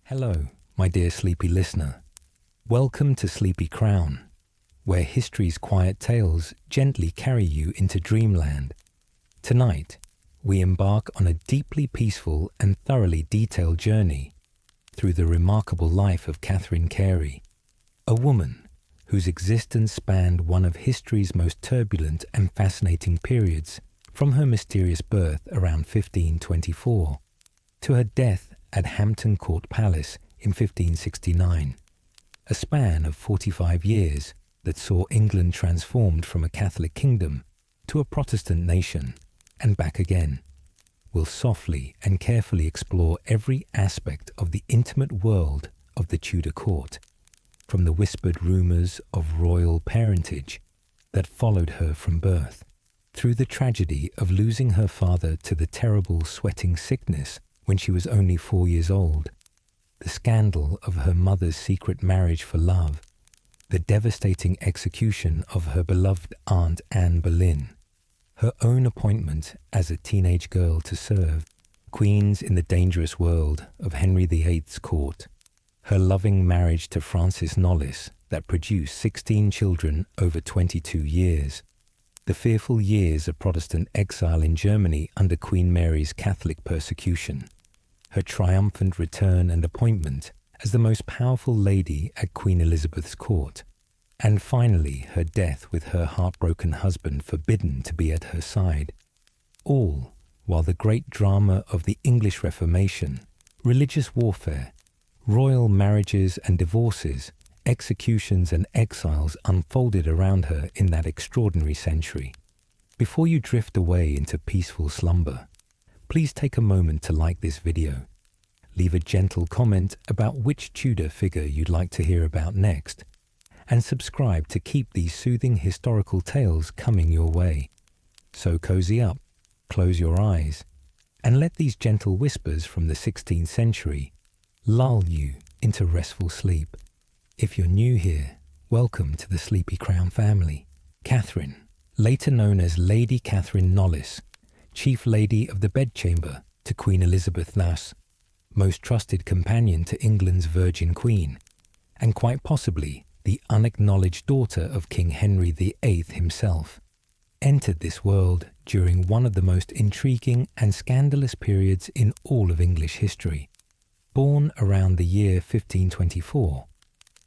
Hello, my dear sleepy listener. Welcome to Sleepy Crown, where history's quiet tales gently carry you into dreamland. Tonight, we embark on a deeply peaceful and thoroughly detailed journey through the remarkable life of Catherine Carey, a woman whose existence spanned one of history's most turbulent and fascinating periods, from her mysterious birth around 1524 to her death at Hampton Court Palace in 1569, a span of 45 years that saw England transformed from a Catholic kingdom to a Protestant nation and back again. We'll softly and carefully explore every aspect of the intimate world of the Tudor court, from the whispered rumours of royal parentage that followed her from birth, through the tragedy of losing her father to the terrible sweating sickness when she was only 4 years old, the scandal of her mother's secret marriage for love, the devastating execution of her beloved aunt Anne Boleyn, her own appointment as a teenage girl to serve queens in the dangerous world of Henry VIII's court, her loving marriage to Frances Knollys that produced 16 children over 22 years, the fearful years of Protestant exile in Germany under Queen Mary's Catholic persecution, her triumphant return and appointment as the most powerful lady at Queen Elizabeth's court, and finally her death with her heartbroken husband forbidden to be at her side, all while the great drama of the English Reformation, religious warfare, royal marriages and divorces, executions and exiles unfolded around her in that extraordinary century. Before you drift away into peaceful slumber, please take a moment to like this video, leave a gentle comment about which Tudor figure you'd like to hear about next, and subscribe to keep these soothing historical tales coming your way. So cozy up, close your eyes, and let these gentle whispers from the 16th century lull you into restful sleep. If you're new here, welcome to the Sleepy Crown family. Catherine, later known as Lady Catherine Knollys, Chief Lady of the Bedchamber to Queen Elizabeth thus, most trusted companion to England's Virgin Queen, and quite possibly the unacknowledged daughter of King Henry VIII himself, entered this world during one of the most intriguing and scandalous periods in all of English history. Born around the year 1524,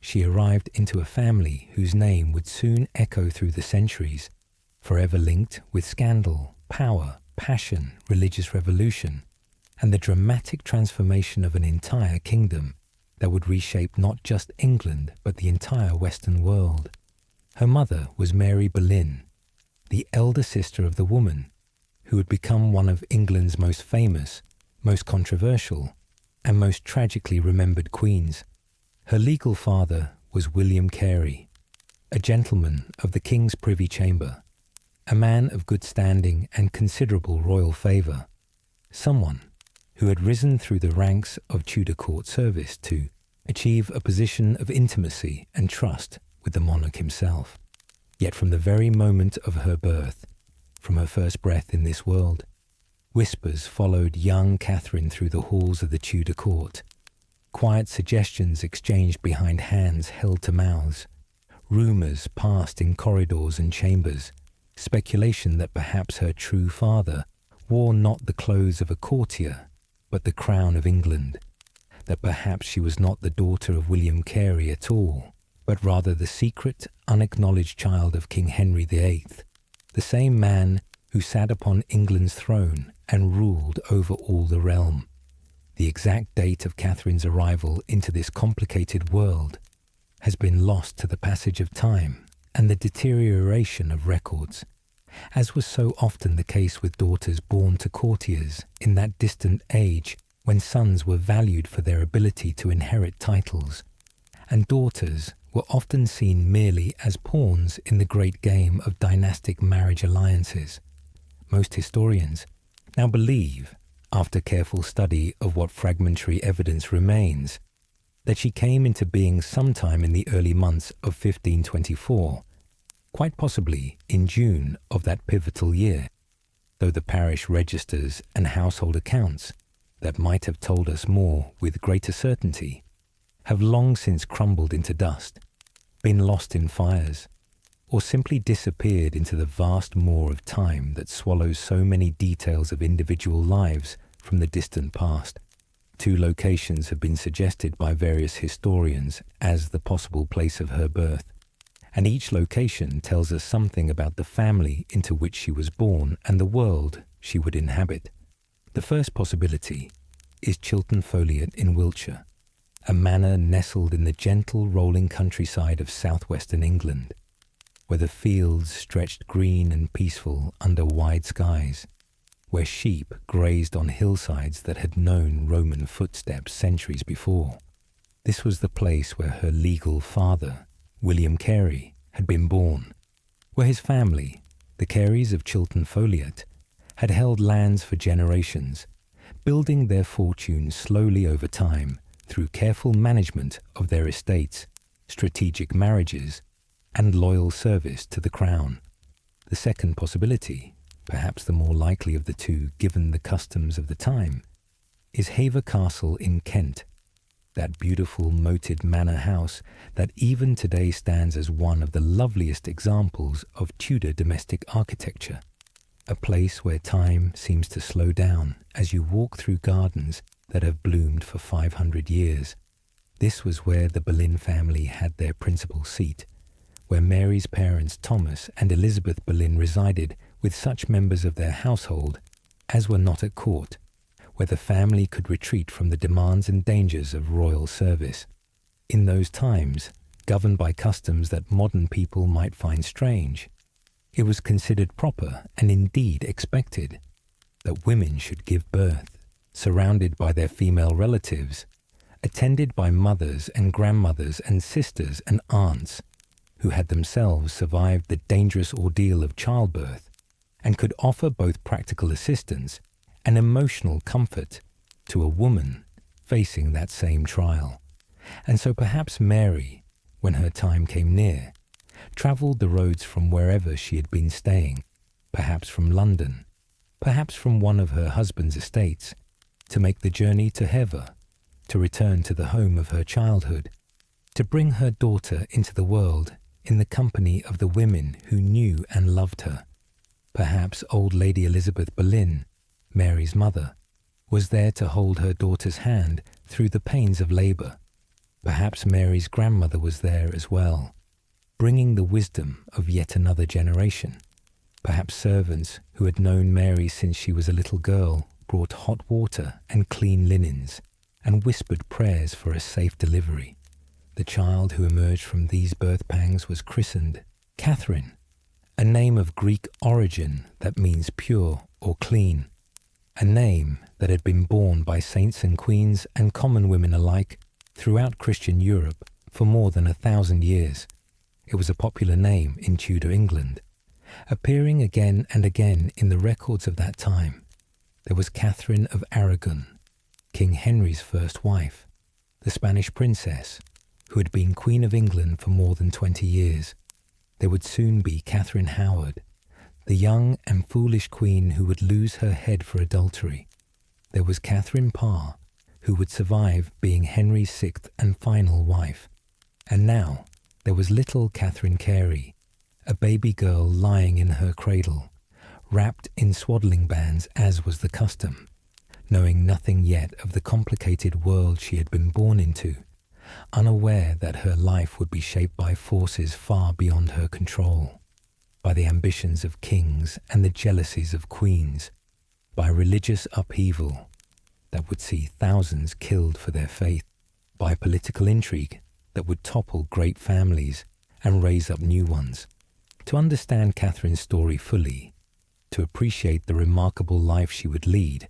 she arrived into a family whose name would soon echo through the centuries, forever linked with scandal, power, passion, religious revolution, and the dramatic transformation of an entire kingdom that would reshape not just England but the entire Western world. Her mother was Mary Boleyn, the elder sister of the woman who would become one of England's most famous, most controversial, and most tragically remembered queens. Her legal father was William Carey, a gentleman of the King's Privy Chamber, a man of good standing and considerable royal favour, someone who had risen through the ranks of Tudor court service to achieve a position of intimacy and trust with the monarch himself. Yet from the very moment of her birth, from her first breath in this world, whispers followed young Catherine through the halls of the Tudor court, quiet suggestions exchanged behind hands held to mouths, rumours passed in corridors and chambers, speculation that perhaps her true father wore not the clothes of a courtier, but the crown of England, that perhaps she was not the daughter of William Carey at all, but rather the secret, unacknowledged child of King Henry VIII, the same man who sat upon England's throne and ruled over all the realm. The exact date of Catherine's arrival into this complicated world has been lost to the passage of time and the deterioration of records, as was so often the case with daughters born to courtiers in that distant age when sons were valued for their ability to inherit titles, and daughters were often seen merely as pawns in the great game of dynastic marriage alliances. Most historians now believe, after careful study of what fragmentary evidence remains, that she came into being sometime in the early months of 1524, quite possibly in June of that pivotal year, though the parish registers and household accounts that might have told us more with greater certainty have long since crumbled into dust, been lost in fires, or simply disappeared into the vast maw of time that swallows so many details of individual lives from the distant past. 2 locations have been suggested by various historians as the possible place of her birth, and each location tells us something about the family into which she was born and the world she would inhabit. The first possibility is Chiltern Foliot in Wiltshire, a manor nestled in the gentle rolling countryside of southwestern England, where the fields stretched green and peaceful under wide skies, where sheep grazed on hillsides that had known Roman footsteps centuries before. This was the place where her legal father, William Carey, had been born, where his family, the Careys of Chiltern Foliot, had held lands for generations, building their fortunes slowly over time through careful management of their estates, strategic marriages, and loyal service to the crown. The second possibility, perhaps the more likely of the two given the customs of the time, is Hever Castle in Kent, that beautiful moated manor house that even today stands as one of the loveliest examples of Tudor domestic architecture, a place where time seems to slow down as you walk through gardens that have bloomed for 500 years. This was where the Boleyn family had their principal seat, where Mary's parents Thomas and Elizabeth Boleyn resided with such members of their household as were not at court, where the family could retreat from the demands and dangers of royal service. In those times, governed by customs that modern people might find strange, it was considered proper and indeed expected that women should give birth, surrounded by their female relatives, attended by mothers and grandmothers and sisters and aunts who had themselves survived the dangerous ordeal of childbirth and could offer both practical assistance and emotional comfort to a woman facing that same trial. And so perhaps Mary, when her time came near, travelled the roads from wherever she had been staying, perhaps from London, perhaps from one of her husband's estates, to make the journey to Hever, to return to the home of her childhood, to bring her daughter into the world in the company of the women who knew and loved her. Perhaps old Lady Elizabeth Boleyn, Mary's mother, was there to hold her daughter's hand through the pains of labour. Perhaps Mary's grandmother was there as well, bringing the wisdom of yet another generation. Perhaps servants who had known Mary since she was a little girl brought hot water and clean linens and whispered prayers for a safe delivery. The child who emerged from these birth pangs was christened Catherine, a name of Greek origin that means pure or clean, a name that had been borne by saints and queens and common women alike throughout Christian Europe for more than 1,000 years. It was a popular name in Tudor England, appearing again and again in the records of that time. There was Catherine of Aragon, King Henry's first wife, the Spanish princess, who had been Queen of England for more than 20 years. There would soon be Catherine Howard, the young and foolish queen who would lose her head for adultery. There was Catherine Parr, who would survive being Henry's 6th and final wife. And now there was little Catherine Carey, a baby girl lying in her cradle, wrapped in swaddling bands as was the custom, knowing nothing yet of the complicated world she had been born into, unaware that her life would be shaped by forces far beyond her control, by the ambitions of kings and the jealousies of queens, by religious upheaval that would see thousands killed for their faith, by political intrigue that would topple great families and raise up new ones. To understand Catherine's story fully, to appreciate the remarkable life she would lead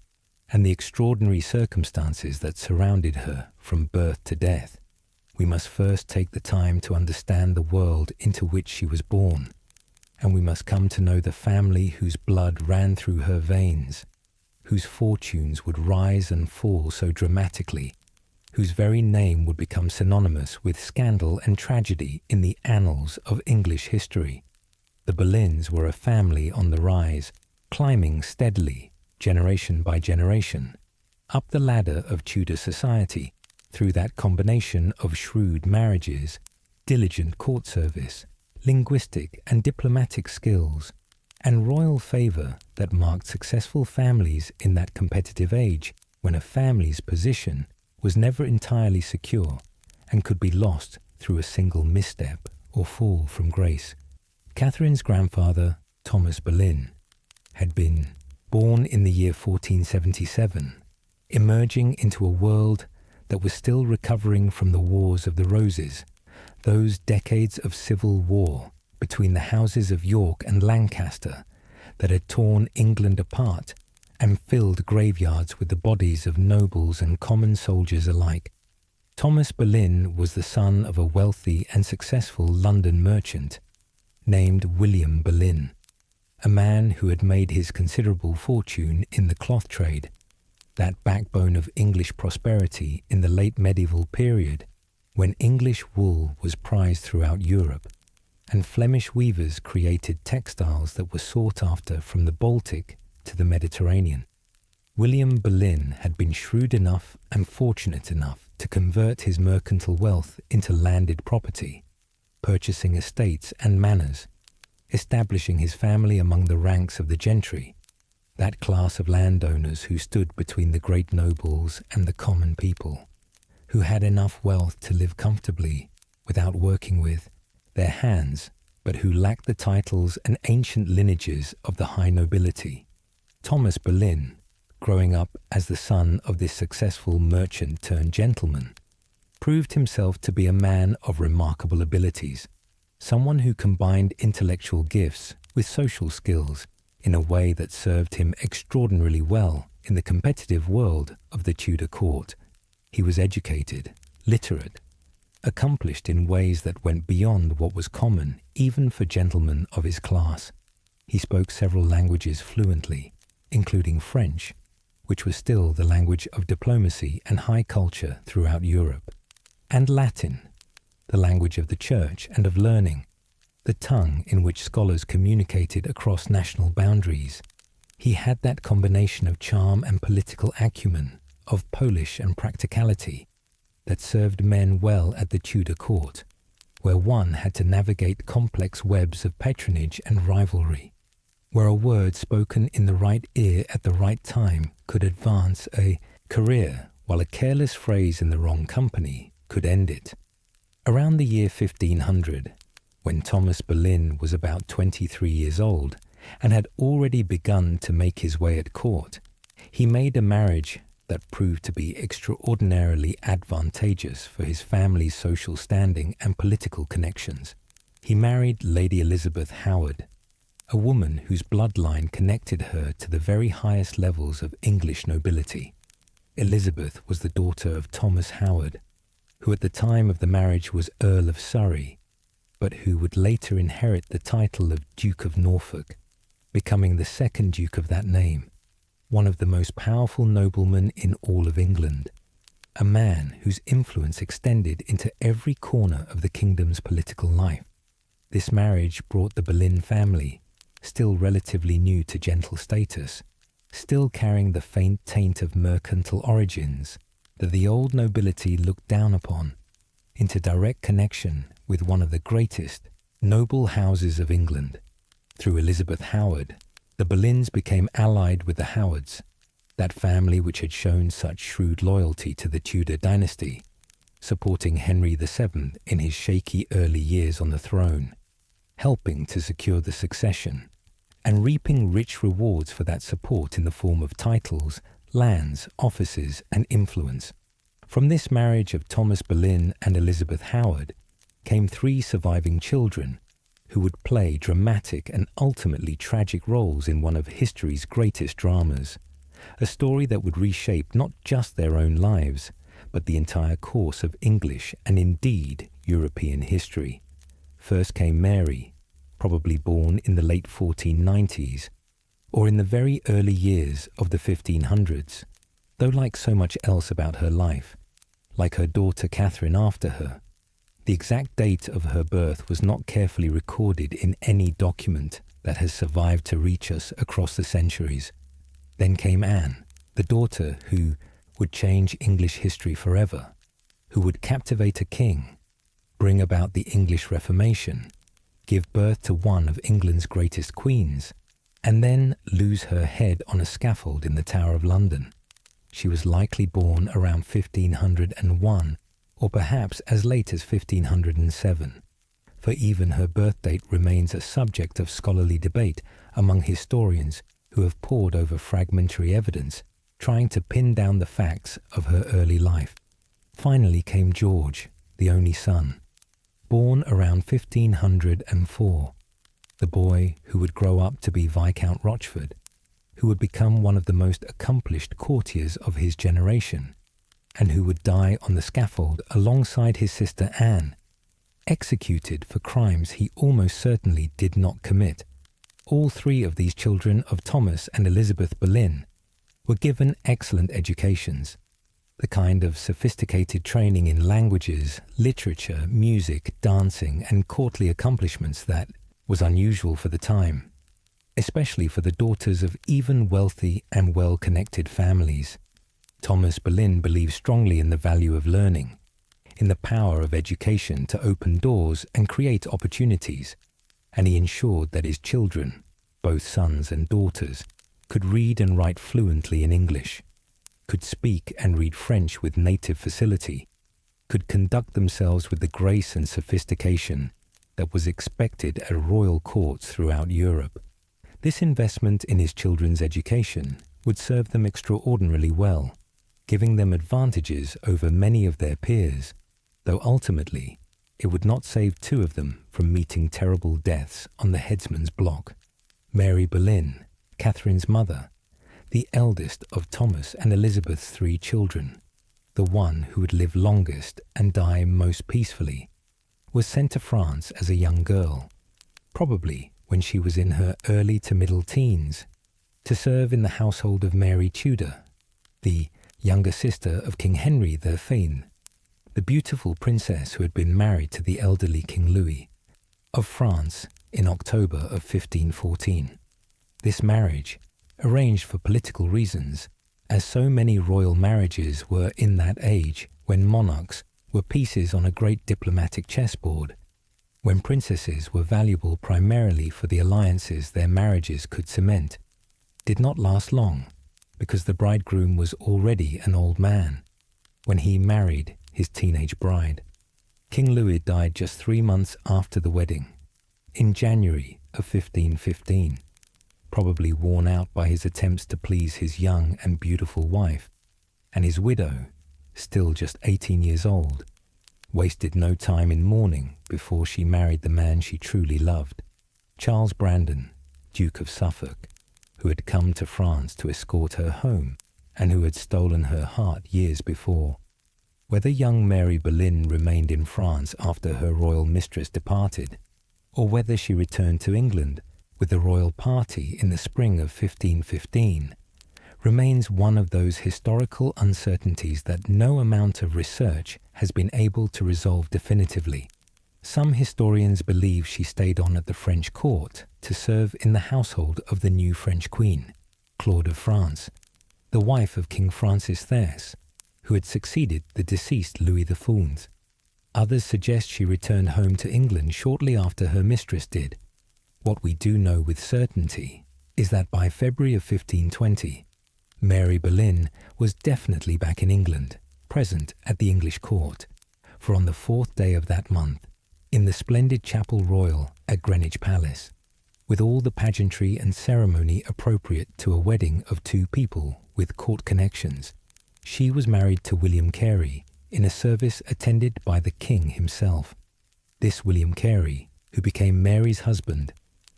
and the extraordinary circumstances that surrounded her from birth to death, we must first take the time to understand the world into which she was born, and we must come to know the family whose blood ran through her veins, whose fortunes would rise and fall so dramatically, whose very name would become synonymous with scandal and tragedy in the annals of English history. The Boleyns were a family on the rise, climbing steadily, generation by generation, up the ladder of Tudor society through that combination of shrewd marriages, diligent court service, linguistic and diplomatic skills, and royal favour that marked successful families in that competitive age when a family's position was never entirely secure and could be lost through a single misstep or fall from grace. Catherine's grandfather, Thomas Boleyn, had been born in the year 1477, emerging into a world that was still recovering from the Wars of the Roses, those decades of civil war between the houses of York and Lancaster that had torn England apart and filled graveyards with the bodies of nobles and common soldiers alike. Thomas Boleyn was the son of a wealthy and successful London merchant named William Boleyn, a man who had made his considerable fortune in the cloth trade, that backbone of English prosperity in the late medieval period when English wool was prized throughout Europe, and Flemish weavers created textiles that were sought after from the Baltic to the Mediterranean. William Boleyn had been shrewd enough and fortunate enough to convert his mercantile wealth into landed property, purchasing estates and manors, establishing his family among the ranks of the gentry, that class of landowners who stood between the great nobles and the common people, who had enough wealth to live comfortably without working with their hands, but who lacked the titles and ancient lineages of the high nobility. Thomas Boleyn, growing up as the son of this successful merchant turned gentleman, proved himself to be a man of remarkable abilities, someone who combined intellectual gifts with social skills in a way that served him extraordinarily well in the competitive world of the Tudor court. He was educated, literate, accomplished in ways that went beyond what was common even for gentlemen of his class. He spoke several languages fluently, including French, which was still the language of diplomacy and high culture throughout Europe, and Latin, the language of the church and of learning, the tongue in which scholars communicated across national boundaries. He had that combination of charm and political acumen, of polish and practicality, that served men well at the Tudor court, where one had to navigate complex webs of patronage and rivalry, where a word spoken in the right ear at the right time could advance a career, while a careless phrase in the wrong company could end it. Around the year 1500, when Thomas Boleyn was about 23 years old and had already begun to make his way at court, he made a marriage that proved to be extraordinarily advantageous for his family's social standing and political connections. He married Lady Elizabeth Howard, a woman whose bloodline connected her to the very highest levels of English nobility. Elizabeth was the daughter of Thomas Howard, who at the time of the marriage was Earl of Surrey, but who would later inherit the title of Duke of Norfolk, becoming the second Duke of that name, one of the most powerful noblemen in all of England, a man whose influence extended into every corner of the kingdom's political life. This marriage brought the Boleyn family, still relatively new to gentle status, still carrying the faint taint of mercantile origins that the old nobility looked down upon, into direct connection with one of the greatest noble houses of England. Through Elizabeth Howard, the Boleyns became allied with the Howards, that family which had shown such shrewd loyalty to the Tudor dynasty, supporting Henry VII in his shaky early years on the throne, helping to secure the succession, and reaping rich rewards for that support in the form of titles, lands, offices, and influence. From this marriage of Thomas Boleyn and Elizabeth Howard came 3 surviving children who would play dramatic and ultimately tragic roles in one of history's greatest dramas, a story that would reshape not just their own lives, but the entire course of English and indeed European history. First came Mary, probably born in the late 1490s, or in the very early years of the 1500s, though like so much else about her life, like her daughter Catherine after her, the exact date of her birth was not carefully recorded in any document that has survived to reach us across the centuries. Then came Anne, the daughter who, would change English history forever, who would captivate a king, bring about the English Reformation, give birth to one of England's greatest queens, and then lose her head on a scaffold in the Tower of London. She was likely born around 1501, or perhaps as late as 1507, for even her birth date remains a subject of scholarly debate among historians who have pored over fragmentary evidence, trying to pin down the facts of her early life. Finally came George, the only son, born around 1504, the boy who would grow up to be Viscount Rochford, who would become one of the most accomplished courtiers of his generation, and who would die on the scaffold alongside his sister Anne, executed for crimes he almost certainly did not commit. All three of these children of Thomas and Elizabeth Boleyn were given excellent educations, the kind of sophisticated training in languages, literature, music, dancing, and courtly accomplishments that was unusual for the time, especially for the daughters of even wealthy and well-connected families. Thomas Boleyn believed strongly in the value of learning, in the power of education to open doors and create opportunities, and he ensured that his children, both sons and daughters, could read and write fluently in English, could speak and read French with native facility, could conduct themselves with the grace and sophistication that was expected at royal courts throughout Europe. This investment in his children's education would serve them extraordinarily well, giving them advantages over many of their peers, though ultimately it would not save two of them from meeting terrible deaths on the headsman's block. Mary Boleyn, Catherine's mother, the eldest of Thomas and Elizabeth's three children, the one who would live longest and die most peacefully, was sent to France as a young girl, probably when she was in her early to middle teens, to serve in the household of Mary Tudor, the younger sister of King Henry VIII, the beautiful princess who had been married to the elderly King Louis of France in October of 1514. This marriage, arranged for political reasons, as so many royal marriages were in that age when monarchs were pieces on a great diplomatic chessboard, when princesses were valuable primarily for the alliances their marriages could cement, did not last long, because the bridegroom was already an old man when he married his teenage bride. King Louis died just 3 months after the wedding, in January of 1515, probably worn out by his attempts to please his young and beautiful wife, and his widow, still just 18 years old, wasted no time in mourning before she married the man she truly loved, Charles Brandon, Duke of Suffolk, who had come to France to escort her home and who had stolen her heart years before. Whether young Mary Boleyn remained in France after her royal mistress departed, or whether she returned to England with the royal party in the spring of 1515, remains one of those historical uncertainties that no amount of research has been able to resolve definitively. Some historians believe she stayed on at the French court to serve in the household of the new French queen, Claude of France, the wife of King Francis I, who had succeeded the deceased Louis XIV. Others suggest she returned home to England shortly after her mistress did. What we do know with certainty is that by February of 1520, Mary Boleyn was definitely back in England, present at the English court, for on the 4th day of that month, in the splendid Chapel Royal at Greenwich Palace, with all the pageantry and ceremony appropriate to a wedding of two people with court connections, she was married to William Carey in a service attended by the King himself. This William Carey, who became Mary's husband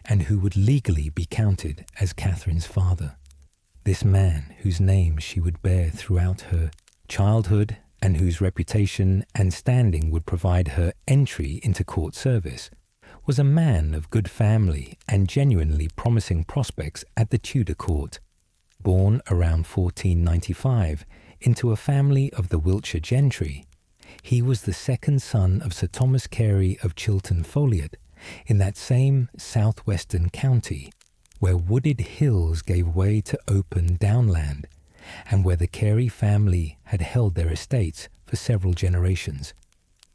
and who would legally be counted as Catherine's father. This man, whose name she would bear throughout her childhood and whose reputation and standing would provide her entry into court service, was a man of good family and genuinely promising prospects at the Tudor court. Born around 1495 into a family of the Wiltshire gentry, he was the second son of Sir Thomas Carey of Chiltern Foliot in that same southwestern county where wooded hills gave way to open downland and where the Carey family had held their estates for several generations.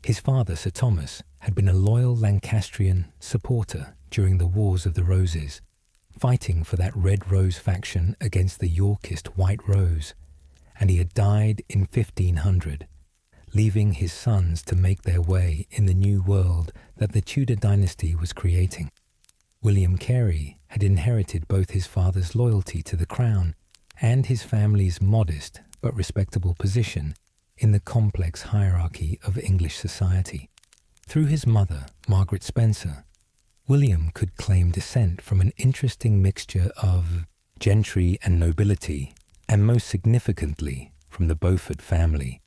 His father, Sir Thomas, had been a loyal Lancastrian supporter during the Wars of the Roses, fighting for that Red Rose faction against the Yorkist White Rose, and he had died in 1500, leaving his sons to make their way in the new world that the Tudor dynasty was creating. William Carey had inherited both his father's loyalty to the crown and his family's modest but respectable position in the complex hierarchy of English society. Through his mother, Margaret Spencer, William could claim descent from an interesting mixture of gentry and nobility, and most significantly from the Beaufort family,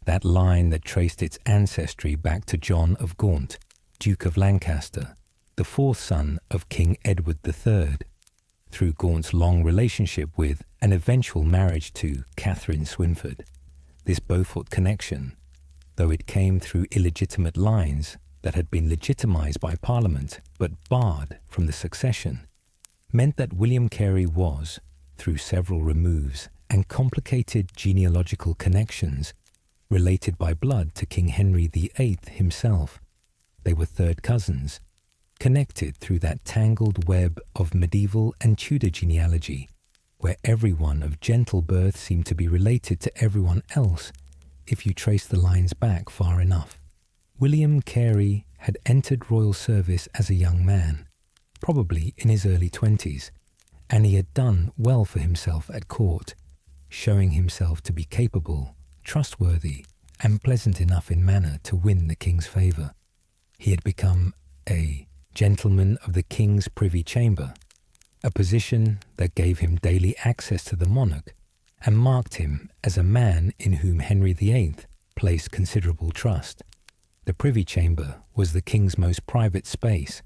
that line that traced its ancestry back to John of Gaunt, Duke of Lancaster, the fourth son of King Edward III, through Gaunt's long relationship with and eventual marriage to Catherine Swynford. This Beaufort connection, though it came through illegitimate lines that had been legitimised by Parliament but barred from the succession, meant that William Carey was, through several removes and complicated genealogical connections, related by blood to King Henry VIII himself. They were third cousins, connected through that tangled web of medieval and Tudor genealogy, where everyone of gentle birth seemed to be related to everyone else if you trace the lines back far enough. William Carey had entered royal service as a young man, probably in his early 20s, and he had done well for himself at court, showing himself to be capable, trustworthy, and pleasant enough in manner to win the king's favour. He had become a gentleman of the king's privy chamber, a position that gave him daily access to the monarch and marked him as a man in whom Henry VIII placed considerable trust. The privy chamber was the king's most private space,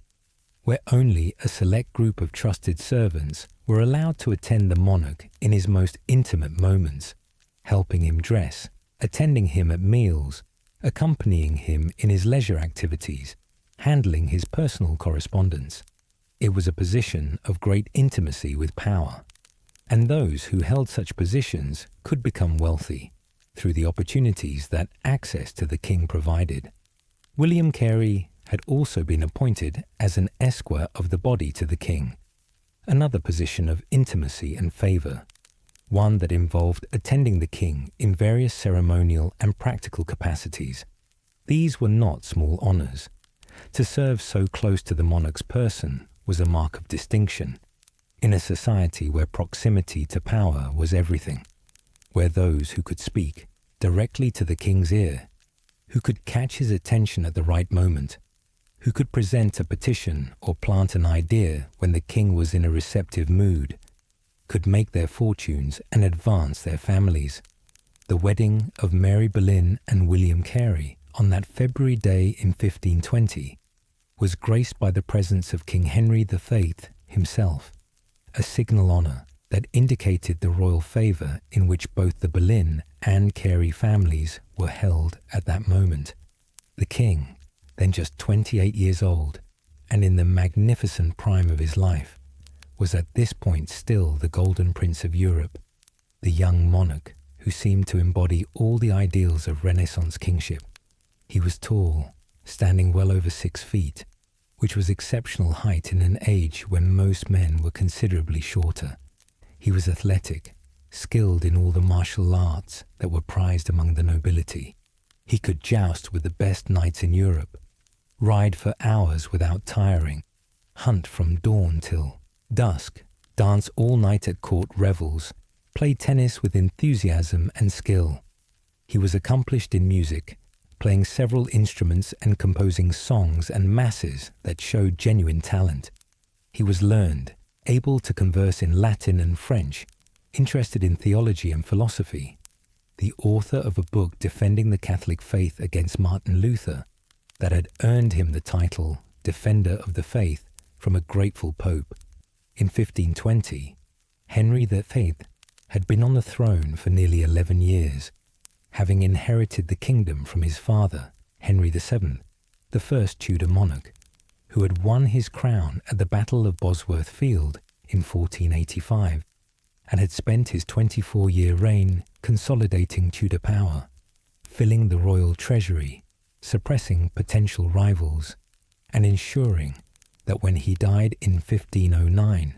where only a select group of trusted servants were allowed to attend the monarch in his most intimate moments, helping him dress, attending him at meals, accompanying him in his leisure activities, handling his personal correspondence. It was a position of great intimacy with power, and those who held such positions could become wealthy through the opportunities that access to the king provided. William Carey had also been appointed as an esquire of the body to the king, another position of intimacy and favour, one that involved attending the king in various ceremonial and practical capacities. These were not small honours. To serve so close to the monarch's person was a mark of distinction, in a society where proximity to power was everything, where those who could speak directly to the king's ear, who could catch his attention at the right moment, who could present a petition or plant an idea when the king was in a receptive mood, could make their fortunes and advance their families. The wedding of Mary Boleyn and William Carey on that February day in 1520 was graced by the presence of King Henry VIII himself, a signal honour that indicated the royal favour in which both the Boleyn and Carey families were held at that moment. The king, then just 28 years old and in the magnificent prime of his life, was at this point still the Golden Prince of Europe, the young monarch who seemed to embody all the ideals of Renaissance kingship. He was tall, standing well over 6 feet, which was exceptional height in an age when most men were considerably shorter. He was athletic, skilled in all the martial arts that were prized among the nobility. He could joust with the best knights in Europe, ride for hours without tiring, hunt from dawn till dusk, dance all night at court revels, play tennis with enthusiasm and skill. He was accomplished in music, playing several instruments and composing songs and masses that showed genuine talent. He was learned, able to converse in Latin and French, interested in theology and philosophy, the author of a book defending the Catholic faith against Martin Luther that had earned him the title Defender of the Faith from a grateful pope. In 1520, Henry VIII had been on the throne for nearly 11 years, having inherited the kingdom from his father, Henry VII, the first Tudor monarch, who had won his crown at the Battle of Bosworth Field in 1485, and had spent his 24-year reign consolidating Tudor power, filling the royal treasury, suppressing potential rivals, and ensuring that when he died in 1509,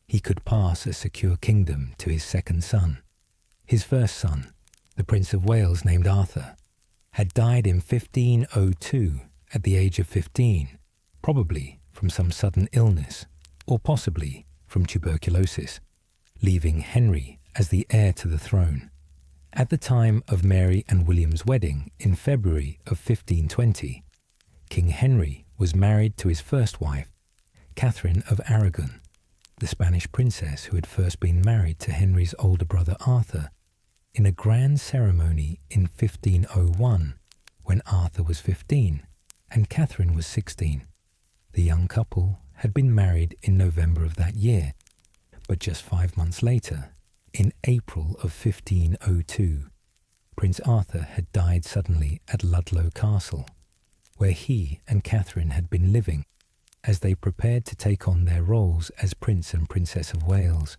he could pass a secure kingdom to his second son. His first son, the Prince of Wales named Arthur, had died in 1502 at the age of 15, probably from some sudden illness, or possibly from tuberculosis, leaving Henry as the heir to the throne. At the time of Mary and William's wedding in February of 1520, King Henry was married to his first wife, Catherine of Aragon, the Spanish princess who had first been married to Henry's older brother Arthur, in a grand ceremony in 1501 when Arthur was 15 and Catherine was 16. The young couple had been married in November of that year, but just 5 months later, in April of 1502, Prince Arthur had died suddenly at Ludlow Castle, where he and Catherine had been living as they prepared to take on their roles as Prince and Princess of Wales.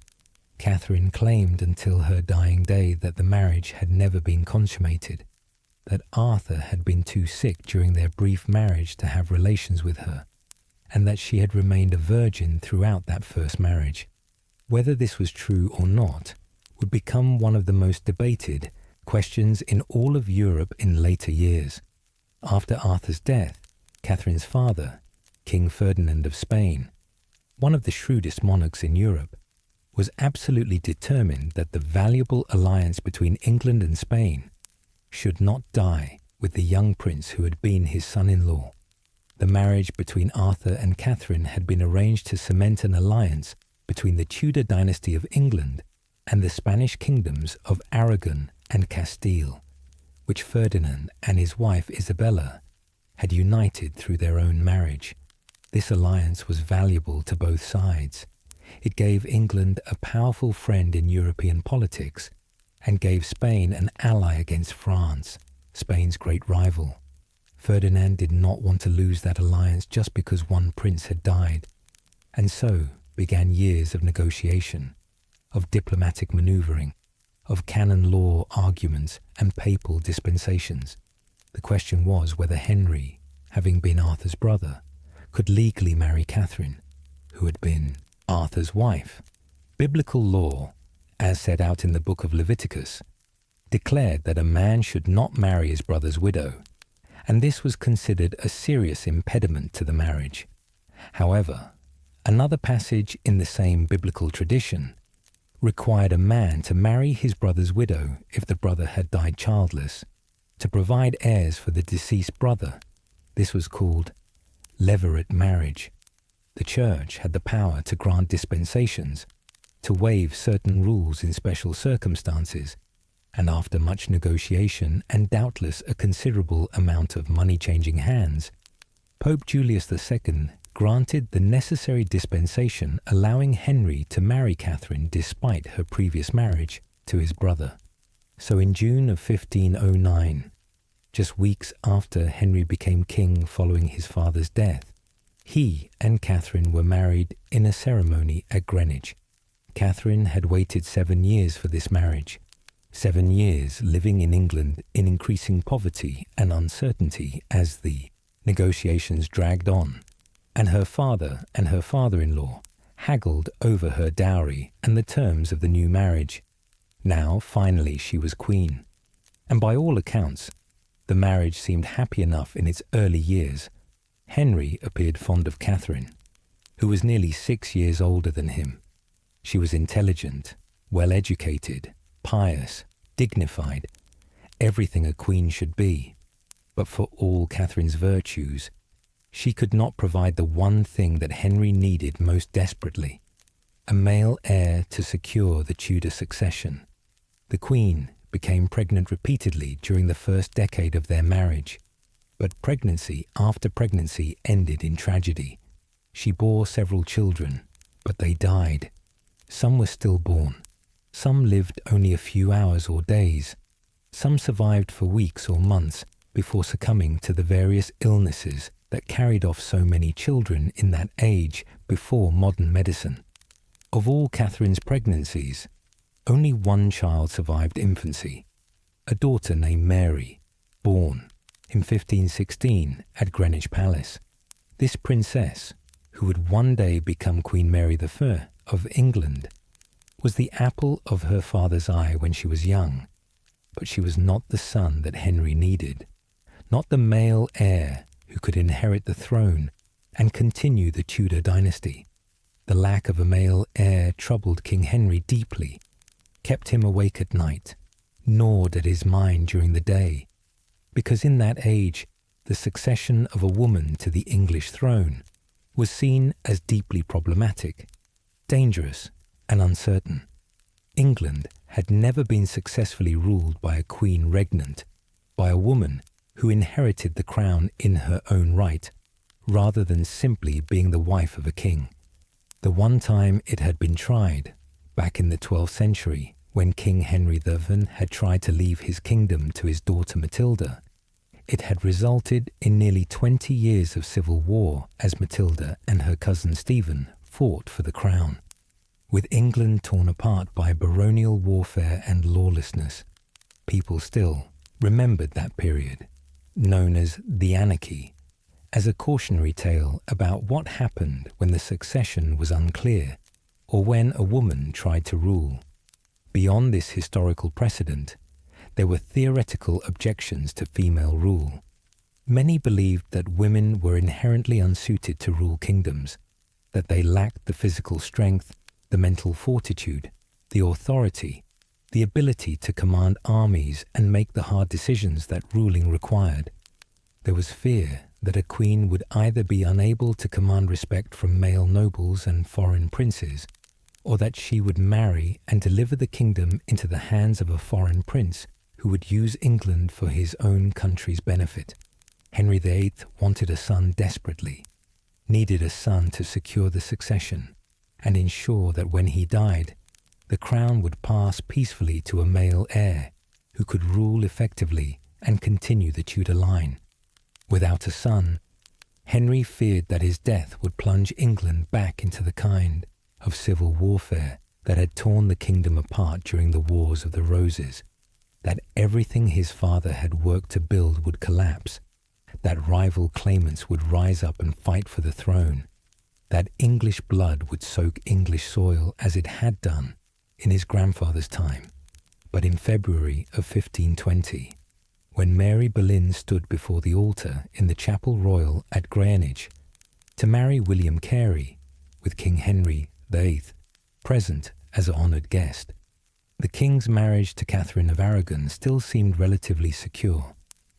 Catherine claimed until her dying day that the marriage had never been consummated, that Arthur had been too sick during their brief marriage to have relations with her, and that she had remained a virgin throughout that first marriage. Whether this was true or not would become one of the most debated questions in all of Europe in later years. After Arthur's death, Catherine's father, King Ferdinand of Spain, one of the shrewdest monarchs in Europe, was absolutely determined that the valuable alliance between England and Spain should not die with the young prince who had been his son-in-law. The marriage between Arthur and Catherine had been arranged to cement an alliance between the Tudor dynasty of England and the Spanish kingdoms of Aragon and Castile, which Ferdinand and his wife Isabella had united through their own marriage. This alliance was valuable to both sides. It gave England a powerful friend in European politics and gave Spain an ally against France, Spain's great rival. Ferdinand did not want to lose that alliance just because one prince had died, and so began years of negotiation, of diplomatic maneuvering, of canon law arguments and papal dispensations. The question was whether Henry, having been Arthur's brother, could legally marry Catherine, who had been Arthur's wife. Biblical law, as set out in the book of Leviticus, declared that a man should not marry his brother's widow, and this was considered a serious impediment to the marriage. However, another passage in the same biblical tradition required a man to marry his brother's widow if the brother had died childless, to provide heirs for the deceased brother. This was called levirate marriage. The church had the power to grant dispensations, to waive certain rules in special circumstances, and after much negotiation and doubtless a considerable amount of money changing hands, Pope Julius II granted the necessary dispensation allowing Henry to marry Catherine despite her previous marriage to his brother. So in June of 1509, just weeks after Henry became king following his father's death, he and Catherine were married in a ceremony at Greenwich. Catherine had waited 7 years for this marriage, 7 years living in England in increasing poverty and uncertainty as the negotiations dragged on, and her father and her father-in-law haggled over her dowry and the terms of the new marriage. Now, finally, she was queen, and by all accounts, the marriage seemed happy enough in its early years. Henry appeared fond of Catherine, who was nearly 6 years older than him. She was intelligent, well-educated, pious, dignified, everything a queen should be. But for all Catherine's virtues, she could not provide the one thing that Henry needed most desperately, a male heir to secure the Tudor succession. The Queen became pregnant repeatedly during the first decade of their marriage, but pregnancy after pregnancy ended in tragedy. She bore several children, but they died. Some were stillborn. Some lived only a few hours or days. Some survived for weeks or months before succumbing to the various illnesses that carried off so many children in that age before modern medicine. Of all Catherine's pregnancies, Only one child survived infancy, a daughter named Mary, born in 1516 at Greenwich Palace. This princess, who would one day become Queen Mary I of England, was the apple of her father's eye when she was young, but she was not the son that Henry needed, not the male heir who could inherit the throne and continue the Tudor dynasty. The lack of a male heir troubled King Henry deeply, kept him awake at night, gnawed at his mind during the day, because in that age the succession of a woman to the English throne was seen as deeply problematic, dangerous, and uncertain. England had never been successfully ruled by a queen regnant, by a woman who inherited the crown in her own right, rather than simply being the wife of a king. The one time it had been tried, back in the 12th century, when King Henry VIII had tried to leave his kingdom to his daughter Matilda, it had resulted in nearly 20 years of civil war as Matilda and her cousin Stephen fought for the crown. With England torn apart by baronial warfare and lawlessness, people still remembered that period, known as the Anarchy, as a cautionary tale about what happened when the succession was unclear or when a woman tried to rule. Beyond this historical precedent, there were theoretical objections to female rule. Many believed that women were inherently unsuited to rule kingdoms, that they lacked the physical strength, the mental fortitude, the authority, the ability to command armies and make the hard decisions that ruling required. There was fear that a queen would either be unable to command respect from male nobles and foreign princes, or that she would marry and deliver the kingdom into the hands of a foreign prince who would use England for his own country's benefit. Henry VIII wanted a son desperately, needed a son to secure the succession and ensure that when he died, the crown would pass peacefully to a male heir who could rule effectively and continue the Tudor line. Without a son, Henry feared that his death would plunge England back into the kind of civil warfare that had torn the kingdom apart during the Wars of the Roses, that everything his father had worked to build would collapse, that rival claimants would rise up and fight for the throne, that English blood would soak English soil as it had done in his grandfather's time. But in February of 1520, when Mary Boleyn stood before the altar in the Chapel Royal at Greenwich to marry William Carey, with King Henry VIII present as an honoured guest, the king's marriage to Catherine of Aragon still seemed relatively secure,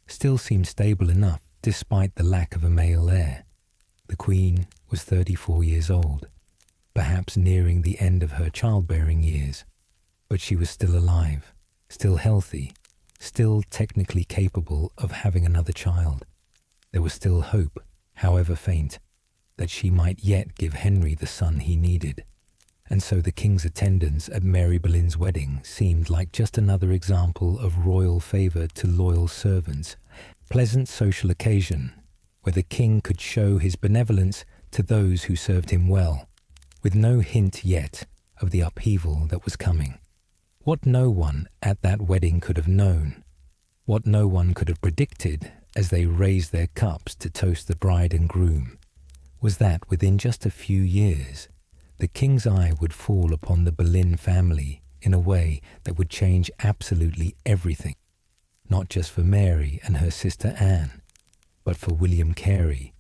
still seemed stable enough despite the lack of a male heir. The Queen was 34 years old, perhaps nearing the end of her childbearing years, but she was still alive, still healthy, still technically capable of having another child. There was still hope, however faint, that she might yet give Henry the son he needed. And so the king's attendance at Mary Boleyn's wedding seemed like just another example of royal favour to loyal servants, pleasant social occasion where the king could show his benevolence to those who served him well, with no hint yet of the upheaval that was coming. What no one at that wedding could have known, what no one could have predicted as they raised their cups to toast the bride and groom, was that within just a few years, the king's eye would fall upon the Boleyn family in a way that would change absolutely everything, not just for Mary and her sister Anne, but for William Carey,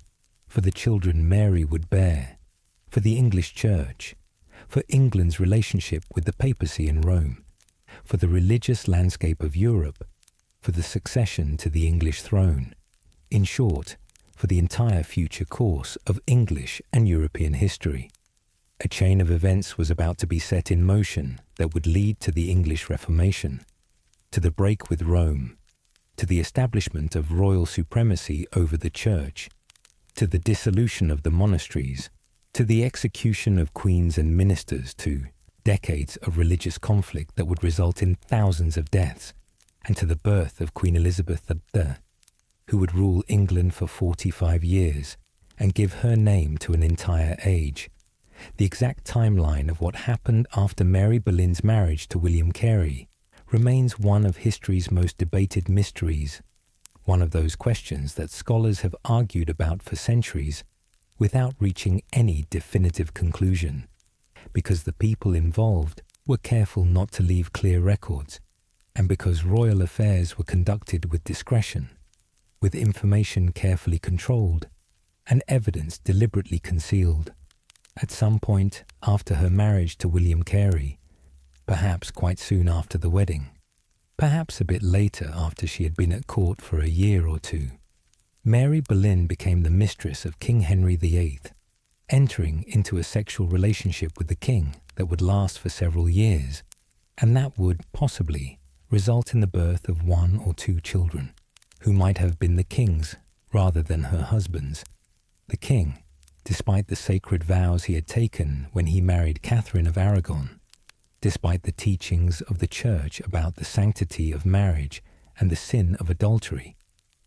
for the children Mary would bear, for the English Church, for England's relationship with the papacy in Rome, for the religious landscape of Europe, for the succession to the English throne, in short, for the entire future course of English and European history. A chain of events was about to be set in motion that would lead to the English Reformation, to the break with Rome, to the establishment of royal supremacy over the Church, to the dissolution of the monasteries, to the execution of queens and ministers, to decades of religious conflict that would result in thousands of deaths, and to the birth of Queen Elizabeth II, who would rule England for 45 years and give her name to an entire age, The exact timeline of what happened after Mary Boleyn's marriage to William Carey remains one of history's most debated mysteries, one of those questions that scholars have argued about for centuries without reaching any definitive conclusion, because the people involved were careful not to leave clear records, and because royal affairs were conducted with discretion, with information carefully controlled, and evidence deliberately concealed. At some point after her marriage to William Carey, perhaps quite soon after the wedding, perhaps a bit later after she had been at court for a year or two, Mary Boleyn became the mistress of King Henry VIII, entering into a sexual relationship with the king that would last for several years, and that would possibly result in the birth of 1 or 2 children, who might have been the king's rather than her husband's. The king, despite the sacred vows he had taken when he married Catherine of Aragon, despite the teachings of the Church about the sanctity of marriage and the sin of adultery,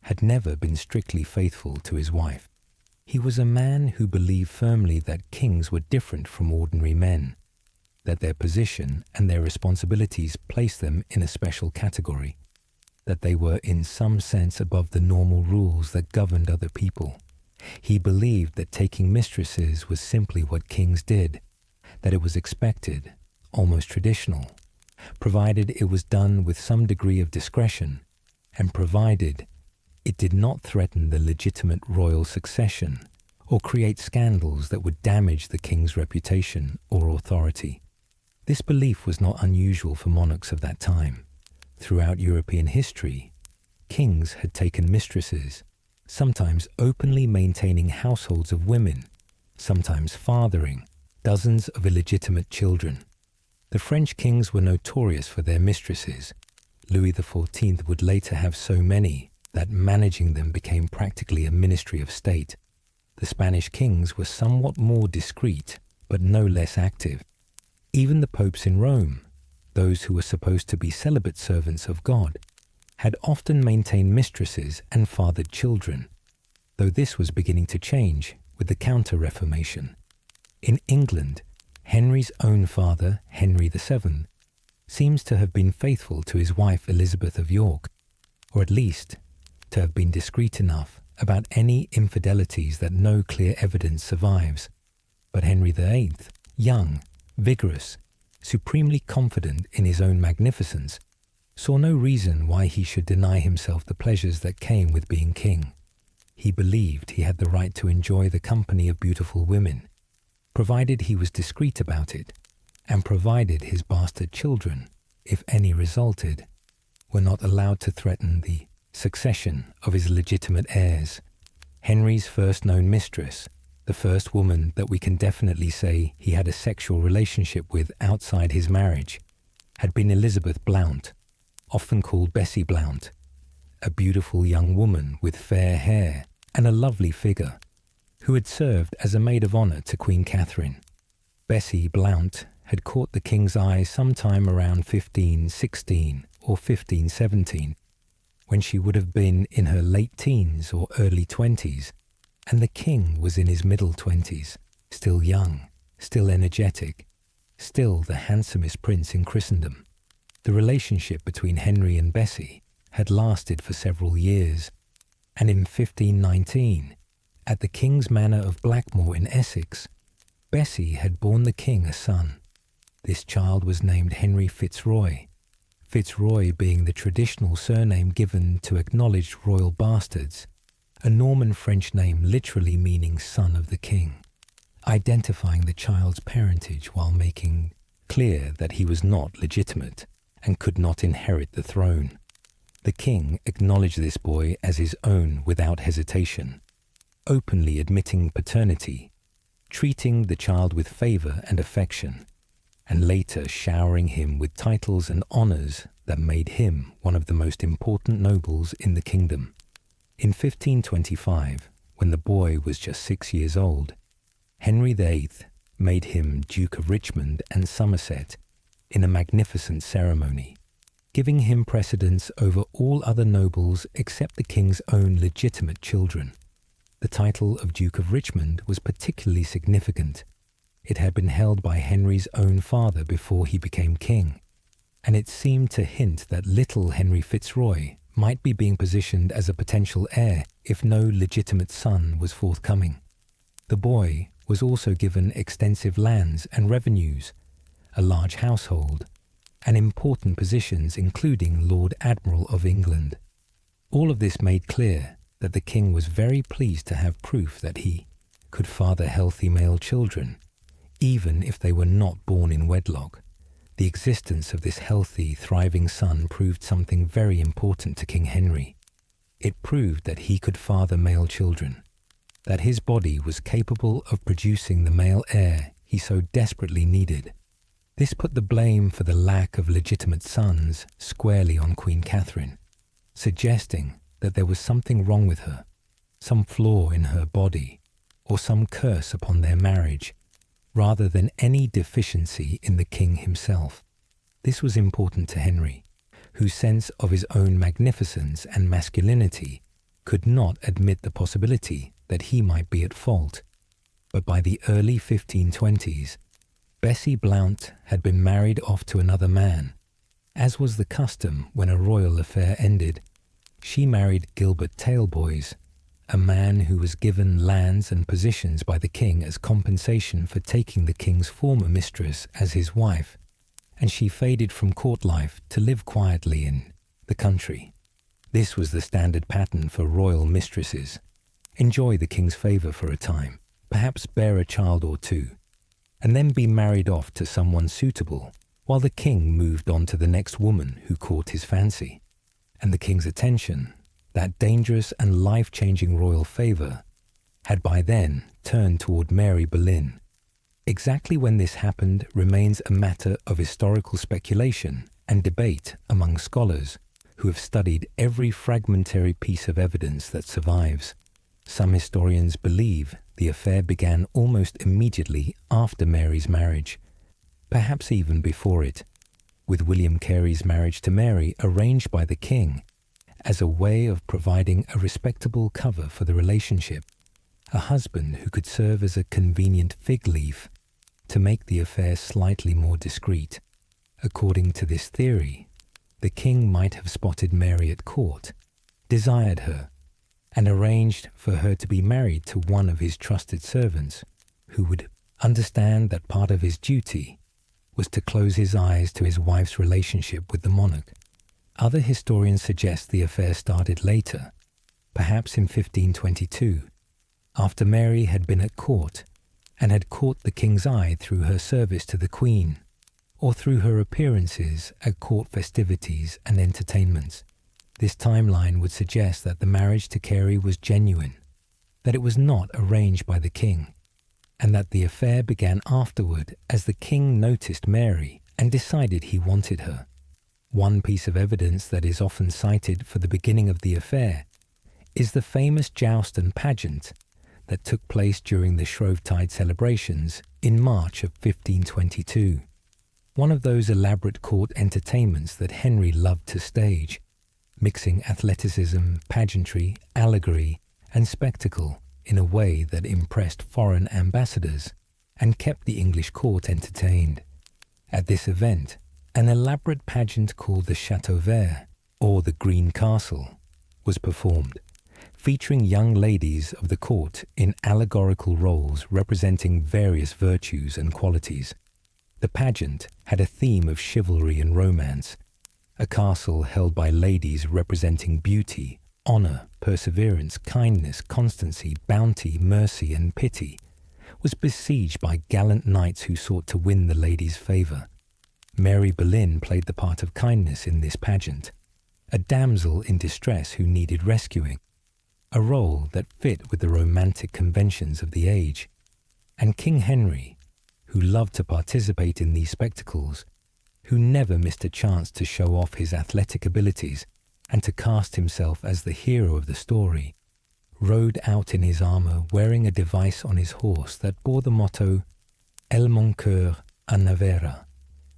had never been strictly faithful to his wife. He was a man who believed firmly that kings were different from ordinary men, that their position and their responsibilities placed them in a special category, that they were in some sense above the normal rules that governed other people. He believed that taking mistresses was simply what kings did, that it was expected, almost traditional, provided it was done with some degree of discretion, and provided it did not threaten the legitimate royal succession or create scandals that would damage the king's reputation or authority. This belief was not unusual for monarchs of that time. Throughout European history, kings had taken mistresses, sometimes openly maintaining households of women, sometimes fathering dozens of illegitimate children. The French kings were notorious for their mistresses. Louis XIV would later have so many that managing them became practically a ministry of state. The Spanish kings were somewhat more discreet, but no less active. Even the popes in Rome, those who were supposed to be celibate servants of God, had often maintained mistresses and fathered children, though this was beginning to change with the Counter-Reformation. In England, Henry's own father, Henry VII, seems to have been faithful to his wife Elizabeth of York, or at least to have been discreet enough about any infidelities that no clear evidence survives. But Henry VIII, young, vigorous, supremely confident in his own magnificence, saw no reason why he should deny himself the pleasures that came with being king. He believed he had the right to enjoy the company of beautiful women, provided he was discreet about it, and provided his bastard children, if any resulted, were not allowed to threaten the succession of his legitimate heirs. Henry's first known mistress, the first woman that we can definitely say he had a sexual relationship with outside his marriage, had been Elizabeth Blount, often called Bessie Blount, a beautiful young woman with fair hair and a lovely figure, who had served as a maid of honour to Queen Catherine. Bessie Blount had caught the king's eye sometime around 1516 or 1517, when she would have been in her late teens or early 20s, and the king was in his middle 20s, still young, still energetic, still the handsomest prince in Christendom. The relationship between Henry and Bessie had lasted for several years, and in 1519, at the King's Manor of Blackmore in Essex, Bessie had borne the king a son. This child was named Henry Fitzroy, Fitzroy being the traditional surname given to acknowledged royal bastards, a Norman French name literally meaning son of the king, identifying the child's parentage while making clear that he was not legitimate and could not inherit the throne. The king acknowledged this boy as his own without hesitation, openly admitting paternity, treating the child with favour and affection, and later showering him with titles and honours that made him one of the most important nobles in the kingdom. In 1525, when the boy was just 6 years old, Henry VIII made him Duke of Richmond and Somerset in a magnificent ceremony, giving him precedence over all other nobles except the king's own legitimate children. The title of Duke of Richmond was particularly significant. It had been held by Henry's own father before he became king, and it seemed to hint that little Henry Fitzroy might be being positioned as a potential heir if no legitimate son was forthcoming. The boy was also given extensive lands and revenues, a large household, and important positions including Lord Admiral of England. All of this made clear that the king was very pleased to have proof that he could father healthy male children, even if they were not born in wedlock. The existence of this healthy, thriving son proved something very important to King Henry. It proved that he could father male children, that his body was capable of producing the male heir he so desperately needed. This put the blame for the lack of legitimate sons squarely on Queen Catherine, suggesting that there was something wrong with her, some flaw in her body, or some curse upon their marriage, rather than any deficiency in the king himself. This was important to Henry, whose sense of his own magnificence and masculinity could not admit the possibility that he might be at fault. But by the early 1520s, Bessie Blount had been married off to another man. As was the custom when a royal affair ended, she married Gilbert Talboys, a man who was given lands and positions by the king as compensation for taking the king's former mistress as his wife, and she faded from court life to live quietly in the country. This was the standard pattern for royal mistresses. Enjoy the king's favour for a time, perhaps bear a child or two, and then be married off to someone suitable, while the king moved on to the next woman who caught his fancy. And the king's attention, that dangerous and life-changing royal favour, had by then turned toward Mary Boleyn. Exactly when this happened remains a matter of historical speculation and debate among scholars who have studied every fragmentary piece of evidence that survives. Some historians believe the affair began almost immediately after Mary's marriage, perhaps even before it, with William Carey's marriage to Mary arranged by the king as a way of providing a respectable cover for the relationship, a husband who could serve as a convenient fig leaf to make the affair slightly more discreet. According to this theory, the king might have spotted Mary at court, desired her, and arranged for her to be married to one of his trusted servants, who would understand that part of his duty was to close his eyes to his wife's relationship with the monarch. Other historians suggest the affair started later, perhaps in 1522, after Mary had been at court and had caught the king's eye through her service to the queen, or through her appearances at court festivities and entertainments. This timeline would suggest that the marriage to Carey was genuine, that it was not arranged by the king, and that the affair began afterward as the king noticed Mary and decided he wanted her. One piece of evidence that is often cited for the beginning of the affair is the famous joust and pageant that took place during the Shrovetide celebrations in March of 1522, one of those elaborate court entertainments that Henry loved to stage, mixing athleticism, pageantry, allegory, and spectacle in a way that impressed foreign ambassadors and kept the English court entertained. At this event, an elaborate pageant called the Chateau Vert, or the Green Castle, was performed, featuring young ladies of the court in allegorical roles representing various virtues and qualities. The pageant had a theme of chivalry and romance. A castle held by ladies representing beauty, honour, perseverance, kindness, constancy, bounty, mercy, and pity was besieged by gallant knights who sought to win the ladies' favour. Mary Boleyn played the part of kindness in this pageant, a damsel in distress who needed rescuing, a role that fit with the romantic conventions of the age. And King Henry, who loved to participate in these spectacles, who never missed a chance to show off his athletic abilities and to cast himself as the hero of the story, rode out in his armour wearing a device on his horse that bore the motto Elle mon cœur a Navera,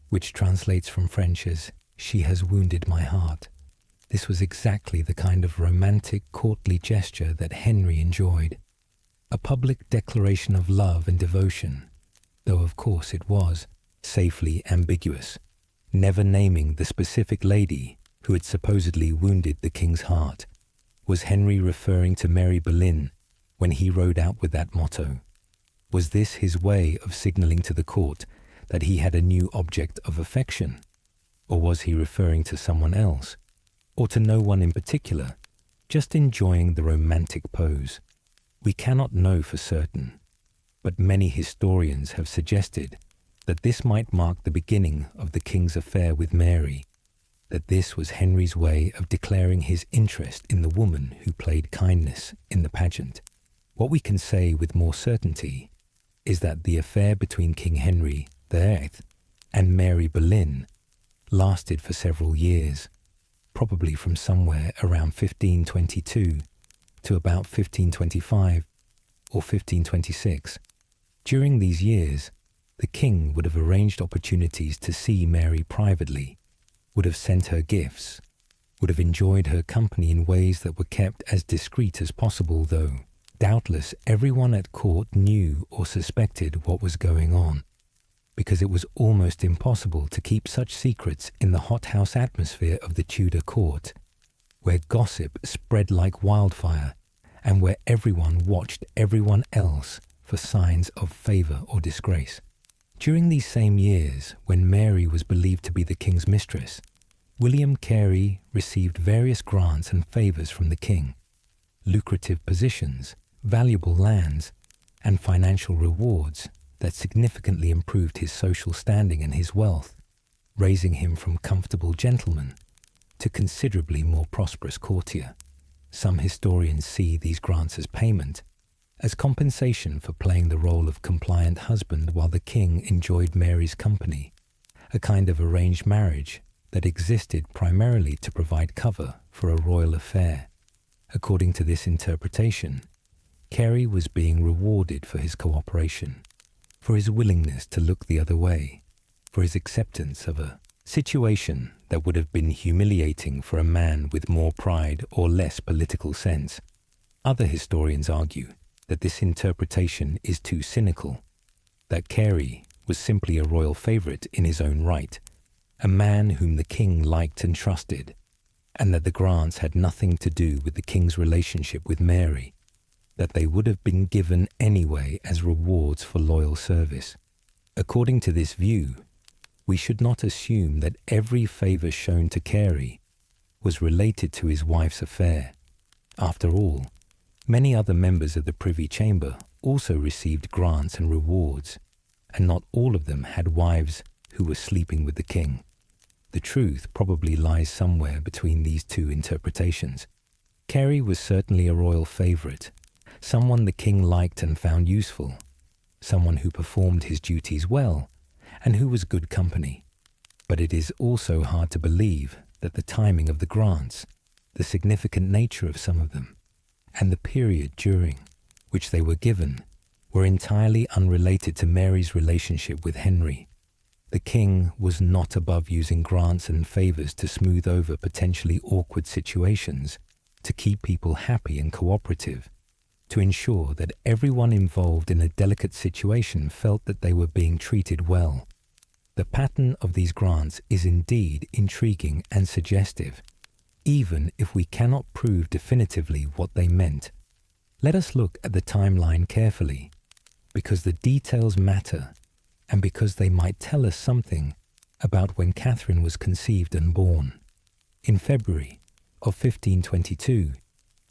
which translates from French as "She has wounded my heart." This was exactly the kind of romantic, courtly gesture that Henry enjoyed, a public declaration of love and devotion, though of course it was, safely ambiguous, never naming the specific lady who had supposedly wounded the king's heart. Was Henry referring to Mary Boleyn when he rode out with that motto? Was this his way of signalling to the court that he had a new object of affection? Or was he referring to someone else, or to no one in particular, just enjoying the romantic pose? We cannot know for certain, but many historians have suggested that this might mark the beginning of the king's affair with Mary, that this was Henry's way of declaring his interest in the woman who played kindness in the pageant. What we can say with more certainty is that the affair between King Henry VIII and Mary Boleyn lasted for several years, probably from somewhere around 1522 to about 1525 or 1526. During these years, the king would have arranged opportunities to see Mary privately, would have sent her gifts, would have enjoyed her company in ways that were kept as discreet as possible, though doubtless everyone at court knew or suspected what was going on, because it was almost impossible to keep such secrets in the hothouse atmosphere of the Tudor court, where gossip spread like wildfire and where everyone watched everyone else for signs of favour or disgrace. During these same years, when Mary was believed to be the king's mistress, William Carey received various grants and favours from the king, lucrative positions, valuable lands, and financial rewards that significantly improved his social standing and his wealth, raising him from comfortable gentleman to considerably more prosperous courtier. Some historians see these grants as payment, as compensation for playing the role of compliant husband while the king enjoyed Mary's company, a kind of arranged marriage that existed primarily to provide cover for a royal affair. According to this interpretation, Carey was being rewarded for his cooperation, for his willingness to look the other way, for his acceptance of a situation that would have been humiliating for a man with more pride or less political sense. Other historians argue that this interpretation is too cynical, that Carey was simply a royal favourite in his own right, a man whom the king liked and trusted, and that the grants had nothing to do with the king's relationship with Mary, that they would have been given anyway as rewards for loyal service. According to this view, we should not assume that every favour shown to Carey was related to his wife's affair. After all, many other members of the Privy Chamber also received grants and rewards, and not all of them had wives who were sleeping with the king. The truth probably lies somewhere between these two interpretations. Carey was certainly a royal favourite, someone the king liked and found useful, someone who performed his duties well, and who was good company. But it is also hard to believe that the timing of the grants, the significant nature of some of them, and the period during which they were given were entirely unrelated to Mary's relationship with Henry. The king was not above using grants and favours to smooth over potentially awkward situations, to keep people happy and cooperative, to ensure that everyone involved in a delicate situation felt that they were being treated well. The pattern of these grants is indeed intriguing and suggestive, even if we cannot prove definitively what they meant. Let us look at the timeline carefully, because the details matter and because they might tell us something about when Catherine was conceived and born. In February of 1522,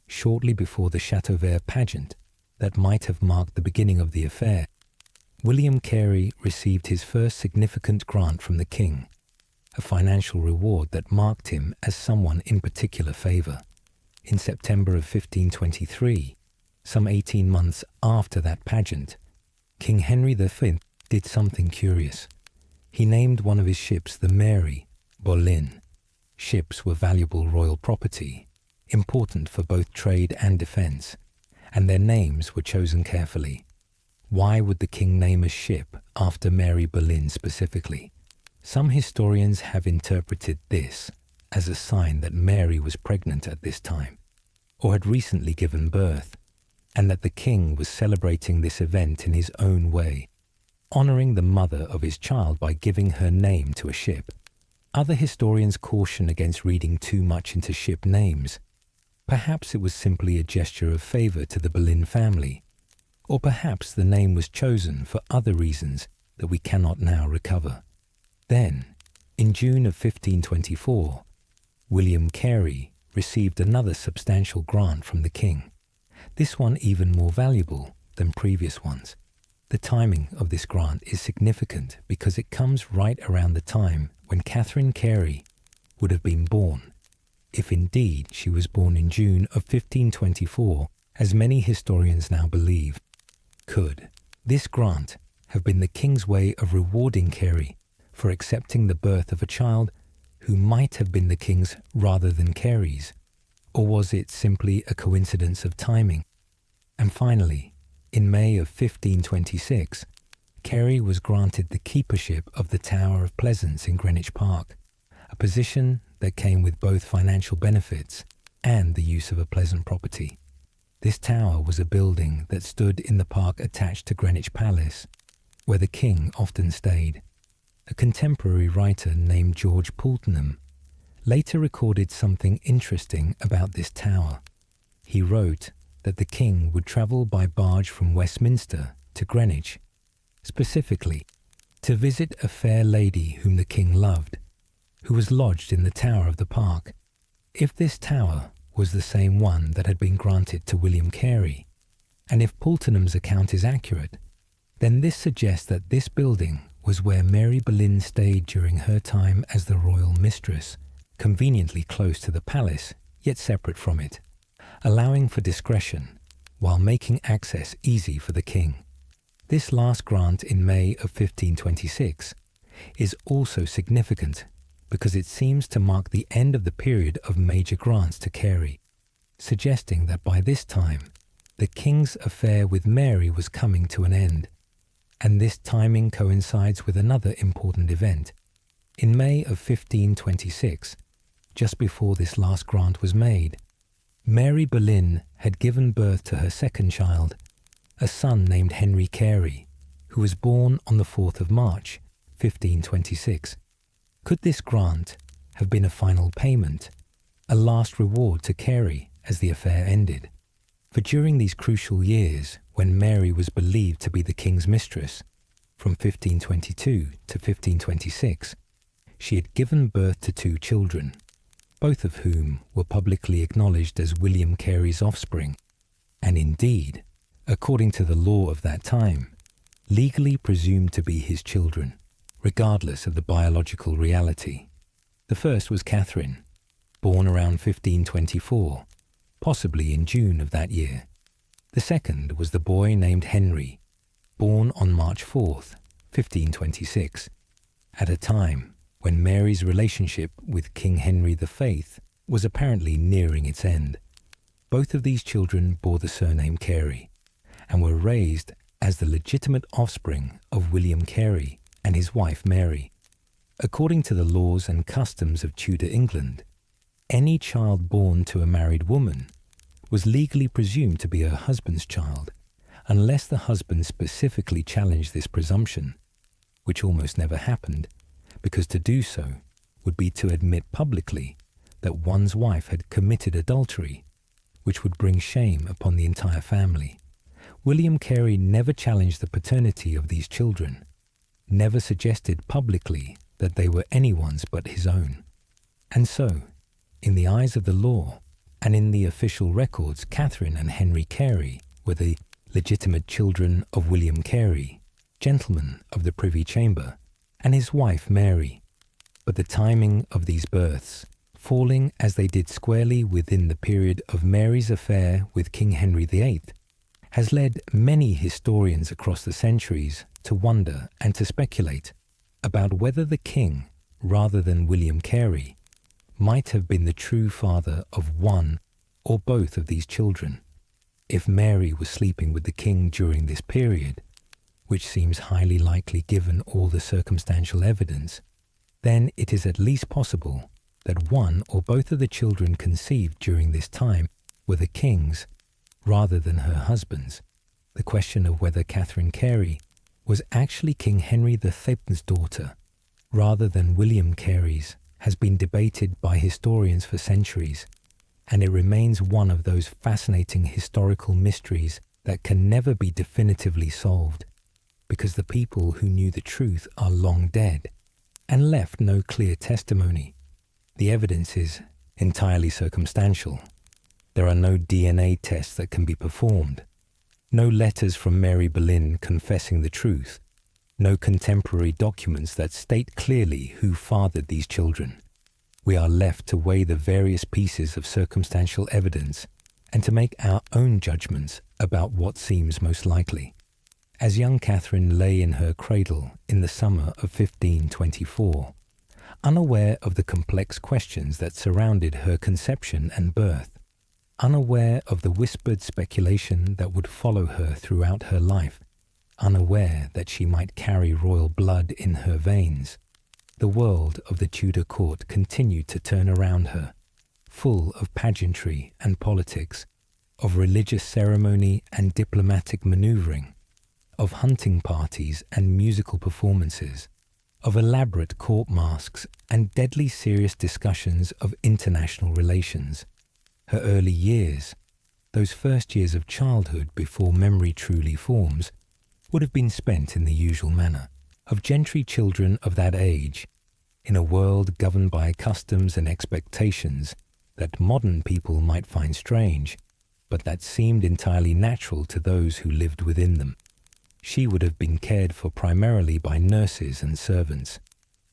shortly before the Chateauvert pageant that might have marked the beginning of the affair, William Carey received his first significant grant from the king, a financial reward that marked him as someone in particular favour. In September of 1523, some 18 months after that pageant, King Henry V did something curious. He named one of his ships the Mary Boleyn. Ships were valuable royal property, important for both trade and defence, and their names were chosen carefully. Why would the king name a ship after Mary Boleyn specifically? Some historians have interpreted this as a sign that Mary was pregnant at this time, or had recently given birth, and that the king was celebrating this event in his own way. honouring the mother of his child by giving her name to a ship. Other historians caution against reading too much into ship names. Perhaps it was simply a gesture of favour to the Boleyn family, or perhaps the name was chosen for other reasons that we cannot now recover. Then, in June of 1524, William Carey received another substantial grant from the king, this one even more valuable than previous ones. The timing of this grant is significant because it comes right around the time when Catherine Carey would have been born, if indeed she was born in June of 1524, as many historians now believe. Could this grant have been the king's way of rewarding Carey for accepting the birth of a child who might have been the king's rather than Carey's? Or was it simply a coincidence of timing? And finally, in May of 1526, Carey was granted the keepership of the Tower of Pleasance in Greenwich Park, a position that came with both financial benefits and the use of a pleasant property. This tower was a building that stood in the park attached to Greenwich Palace, where the king often stayed. A contemporary writer named George Pultenham later recorded something interesting about this tower. He wrote that the king would travel by barge from Westminster to Greenwich, specifically to visit a fair lady whom the king loved, who was lodged in the tower of the park. If this tower was the same one that had been granted to William Carey, and if Pultenham's account is accurate, then this suggests that this building was where Mary Boleyn stayed during her time as the royal mistress, conveniently close to the palace, yet separate from it, allowing for discretion while making access easy for the king. This last grant in May of 1526 is also significant because it seems to mark the end of the period of major grants to Carey, suggesting that by this time the king's affair with Mary was coming to an end. And this timing coincides with another important event. In May of 1526, just before this last grant was made, Mary Boleyn had given birth to her second child, a son named Henry Carey, who was born on the 4th of March, 1526. Could this grant have been a final payment, a last reward to Carey as the affair ended? For during these crucial years, when Mary was believed to be the king's mistress, from 1522 to 1526, she had given birth to 2 children, both of whom were publicly acknowledged as William Carey's offspring, and indeed, according to the law of that time, legally presumed to be his children, regardless of the biological reality. The first was Catherine, born around 1524, possibly in June of that year. The second was the boy named Henry, born on March 4th, 1526, at a time when Mary's relationship with King Henry VIII was apparently nearing its end. Both of these children bore the surname Carey and were raised as the legitimate offspring of William Carey and his wife Mary. According to the laws and customs of Tudor England, any child born to a married woman was legally presumed to be her husband's child, unless the husband specifically challenged this presumption, which almost never happened, because to do so would be to admit publicly that one's wife had committed adultery, which would bring shame upon the entire family. William Carey never challenged the paternity of these children, never suggested publicly that they were anyone's but his own. And so, in the eyes of the law, and in the official records, Catherine and Henry Carey were the legitimate children of William Carey, gentleman of the Privy Chamber, and his wife Mary. But the timing of these births, falling as they did squarely within the period of Mary's affair with King Henry VIII, has led many historians across the centuries to wonder and to speculate about whether the king, rather than William Carey, might have been the true father of one or both of these children. If Mary was sleeping with the king during this period, which seems highly likely given all the circumstantial evidence, then it is at least possible that one or both of the children conceived during this time were the king's rather than her husband's. The question of whether Catherine Carey was actually King Henry VIII's daughter, rather than William Carey's, has been debated by historians for centuries, and it remains one of those fascinating historical mysteries that can never be definitively solved, because the people who knew the truth are long dead and left no clear testimony. The evidence is entirely circumstantial. There are no DNA tests that can be performed, no letters from Mary Boleyn confessing the truth, no contemporary documents that state clearly who fathered these children. We are left to weigh the various pieces of circumstantial evidence and to make our own judgments about what seems most likely. As young Catherine lay in her cradle in the summer of 1524, unaware of the complex questions that surrounded her conception and birth, unaware of the whispered speculation that would follow her throughout her life, unaware that she might carry royal blood in her veins, the world of the Tudor court continued to turn around her, full of pageantry and politics, of religious ceremony and diplomatic maneuvering, of hunting parties and musical performances, of elaborate court masks and deadly serious discussions of international relations. Her early years, those first years of childhood before memory truly forms, would have been spent in the usual manner of gentry children of that age, in a world governed by customs and expectations that modern people might find strange, but that seemed entirely natural to those who lived within them. She would have been cared for primarily by nurses and servants,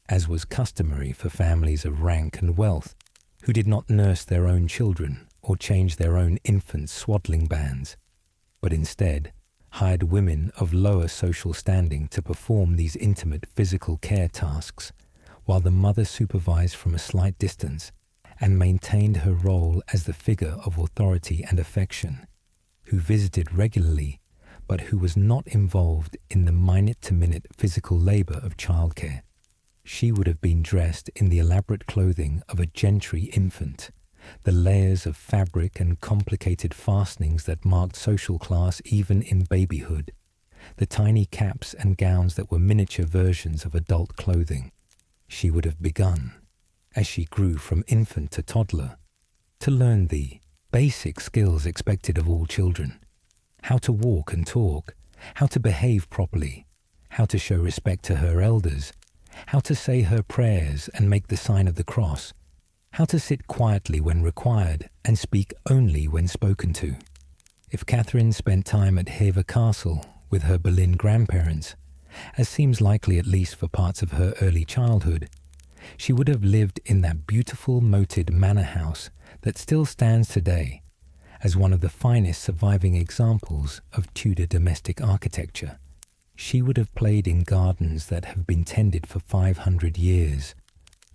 as was customary for families of rank and wealth, who did not nurse their own children or change their own infants' swaddling bands, but instead hired women of lower social standing to perform these intimate physical care tasks, while the mother supervised from a slight distance and maintained her role as the figure of authority and affection, who visited regularly but who was not involved in the minute-to-minute physical labor of childcare. She would have been dressed in the elaborate clothing of a gentry infant, the layers of fabric and complicated fastenings that marked social class even in babyhood, the tiny caps and gowns that were miniature versions of adult clothing. She would have begun, as she grew from infant to toddler, to learn the basic skills expected of all children: how to walk and talk, how to behave properly, how to show respect to her elders, how to say her prayers and make the sign of the cross, how to sit quietly when required and speak only when spoken to. If Catherine spent time at Hever Castle with her Boleyn grandparents, as seems likely at least for parts of her early childhood, she would have lived in that beautiful moated manor house that still stands today as one of the finest surviving examples of Tudor domestic architecture. She would have played in gardens that have been tended for 500 years,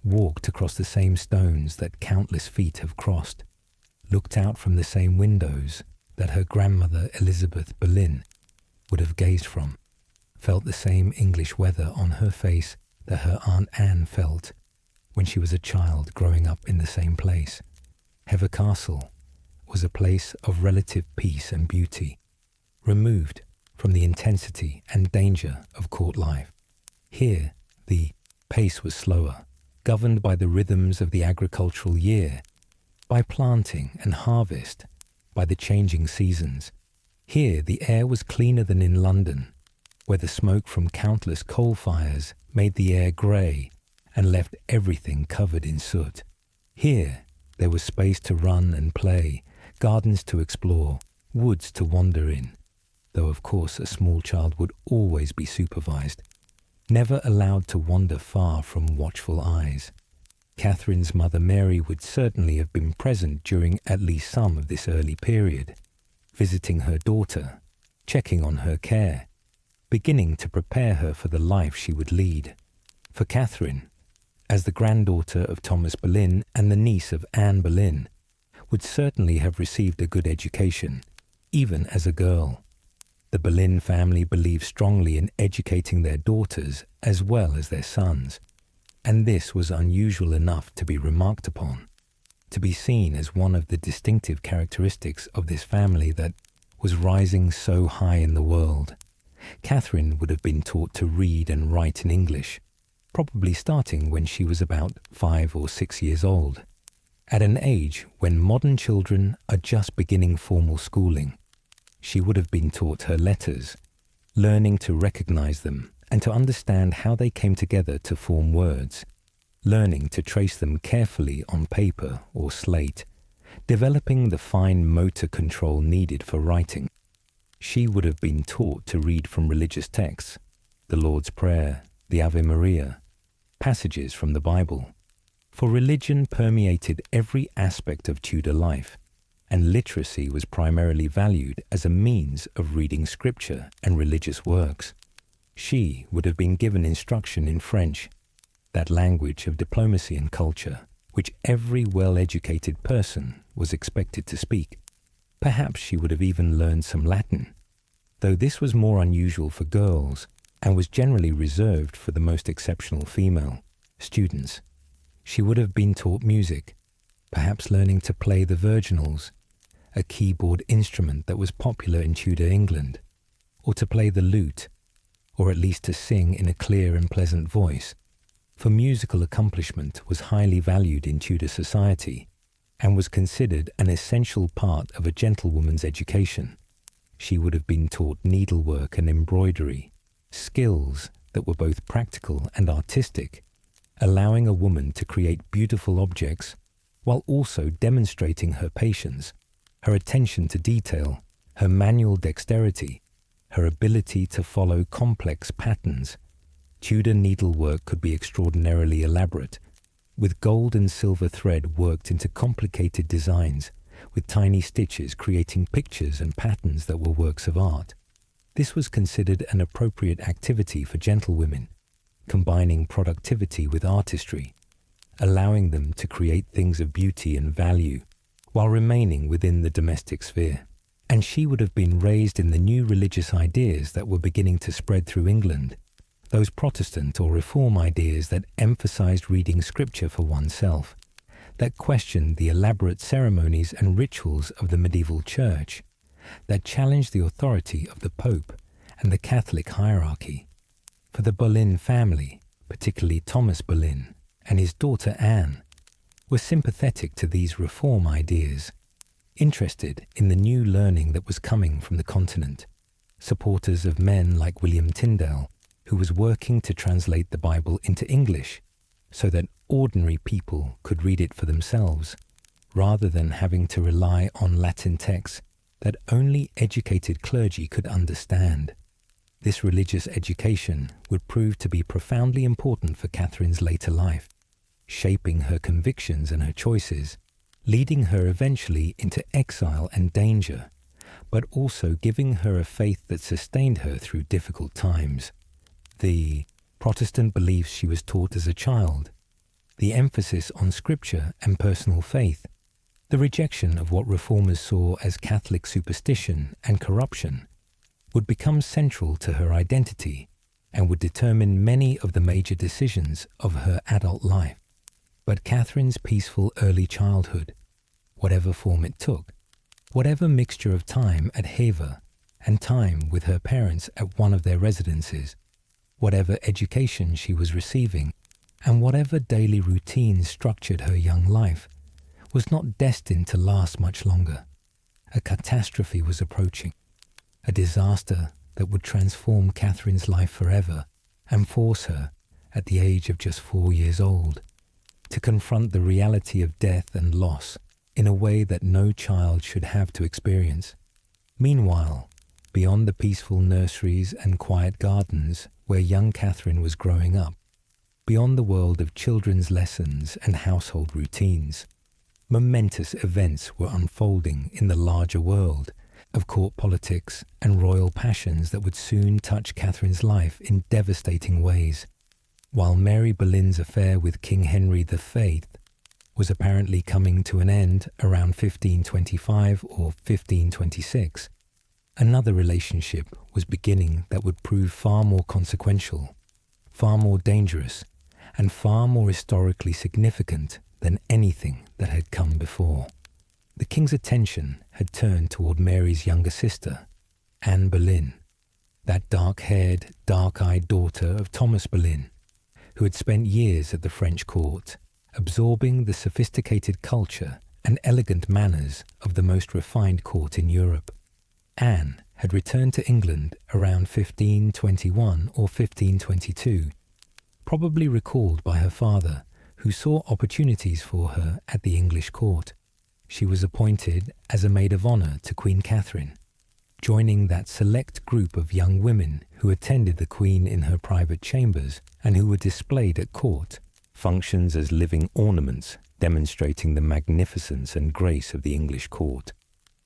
walked across the same stones that countless feet have crossed, looked out from the same windows that her grandmother Elizabeth Boleyn would have gazed from, felt the same English weather on her face that her Aunt Anne felt when she was a child growing up in the same place. Hever Castle was a place of relative peace and beauty, removed from the intensity and danger of court life. Here, the pace was slower, governed by the rhythms of the agricultural year, by planting and harvest, by the changing seasons. Here, the air was cleaner than in London, where the smoke from countless coal fires made the air grey and left everything covered in soot. Here, there was space to run and play, gardens to explore, woods to wander in, though of course a small child would always be supervised, never allowed to wander far from watchful eyes. Catherine's mother Mary would certainly have been present during at least some of this early period, visiting her daughter, checking on her care, beginning to prepare her for the life she would lead. For Catherine, as the granddaughter of Thomas Boleyn and the niece of Anne Boleyn, would certainly have received a good education, even as a girl. The Boleyn family believed strongly in educating their daughters as well as their sons, and this was unusual enough to be remarked upon, to be seen as one of the distinctive characteristics of this family that was rising so high in the world, Catherine would have been taught to read and write in English, probably starting when she was about 5 or 6 years old, at an age when modern children are just beginning formal schooling. She would have been taught her letters, learning to recognize them and to understand how they came together to form words, learning to trace them carefully on paper or slate, developing the fine motor control needed for writing. She would have been taught to read from religious texts, the Lord's Prayer, the Ave Maria, passages from the Bible. For religion permeated every aspect of Tudor life, and literacy was primarily valued as a means of reading scripture and religious works. She would have been given instruction in French, that language of diplomacy and culture, which every well-educated person was expected to speak. Perhaps she would have even learned some Latin, though this was more unusual for girls and was generally reserved for the most exceptional female students. She would have been taught music, perhaps learning to play the virginals, a keyboard instrument that was popular in Tudor England, or to play the lute, or at least to sing in a clear and pleasant voice, for musical accomplishment was highly valued in Tudor society and was considered an essential part of a gentlewoman's education. She would have been taught needlework and embroidery, skills that were both practical and artistic, allowing a woman to create beautiful objects while also demonstrating her patience, her attention to detail, her manual dexterity, her ability to follow complex patterns. Tudor needlework could be extraordinarily elaborate, with gold and silver thread worked into complicated designs, with tiny stitches creating pictures and patterns that were works of art. This was considered an appropriate activity for gentlewomen, combining productivity with artistry, allowing them to create things of beauty and value while remaining within the domestic sphere. And she would have been raised in the new religious ideas that were beginning to spread through England, those Protestant or Reform ideas that emphasized reading scripture for oneself, that questioned the elaborate ceremonies and rituals of the medieval church, that challenged the authority of the Pope and the Catholic hierarchy. For the Boleyn family, particularly Thomas Boleyn and his daughter Anne, were sympathetic to these reform ideas, interested in the new learning that was coming from the continent, supporters of men like William Tyndale, who was working to translate the Bible into English so that ordinary people could read it for themselves, rather than having to rely on Latin texts that only educated clergy could understand. This religious education would prove to be profoundly important for Catherine's later life, shaping her convictions and her choices, leading her eventually into exile and danger, but also giving her a faith that sustained her through difficult times. The Protestant beliefs she was taught as a child, the emphasis on scripture and personal faith, the rejection of what reformers saw as Catholic superstition and corruption, would become central to her identity and would determine many of the major decisions of her adult life. But Catherine's peaceful early childhood, whatever form it took, whatever mixture of time at Hever and time with her parents at one of their residences, whatever education she was receiving, and whatever daily routines structured her young life, was not destined to last much longer. A catastrophe was approaching, a disaster that would transform Catherine's life forever and force her, at the age of just 4 years old, to confront the reality of death and loss in a way that no child should have to experience. Meanwhile, beyond the peaceful nurseries and quiet gardens where young Catherine was growing up, beyond the world of children's lessons and household routines, momentous events were unfolding in the larger world of court politics and royal passions that would soon touch Catherine's life in devastating ways. While Mary Boleyn's affair with King Henry VIII was apparently coming to an end around 1525 or 1526, another relationship was beginning that would prove far more consequential, far more dangerous, and far more historically significant than anything that had come before. The king's attention had turned toward Mary's younger sister, Anne Boleyn, that dark-haired, dark-eyed daughter of Thomas Boleyn, who had spent years at the French court, absorbing the sophisticated culture and elegant manners of the most refined court in Europe. Anne had returned to England around 1521 or 1522, probably recalled by her father, who saw opportunities for her at the English court. She was appointed as a maid of honour to Queen Catherine, joining that select group of young women who attended the Queen in her private chambers and who were displayed at court, functions as living ornaments demonstrating the magnificence and grace of the English court.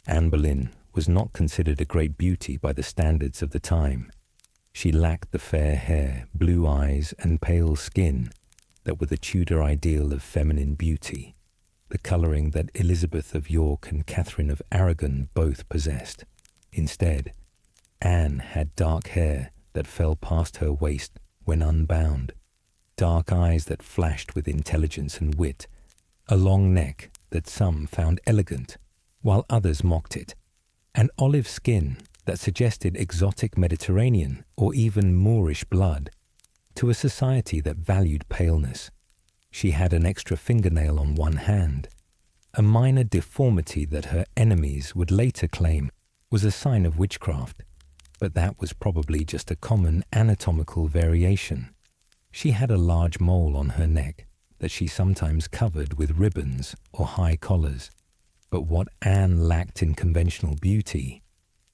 Anne Boleyn was not considered a great beauty by the standards of the time. She lacked the fair hair, blue eyes, and pale skin that were the Tudor ideal of feminine beauty, the colouring that Elizabeth of York and Catherine of Aragon both possessed. Instead, Anne had dark hair that fell past her waist when unbound, dark eyes that flashed with intelligence and wit, a long neck that some found elegant, while others mocked it, an olive skin that suggested exotic Mediterranean or even Moorish blood, to a society that valued paleness. She had an extra fingernail on one hand, a minor deformity that her enemies would later claim was a sign of witchcraft, but that was probably just a common anatomical variation. She had a large mole on her neck that she sometimes covered with ribbons or high collars, but what Anne lacked in conventional beauty,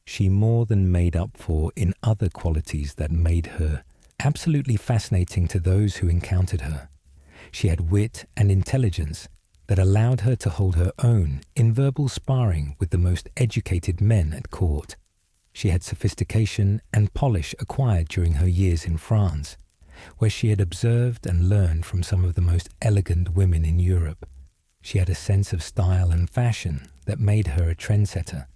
she more than made up for in other qualities that made her absolutely fascinating to those who encountered her. She had wit and intelligence that allowed her to hold her own in verbal sparring with the most educated men at court. She had sophistication and polish acquired during her years in France, where she had observed and learned from some of the most elegant women in Europe. She had a sense of style and fashion that made her a trendsetter,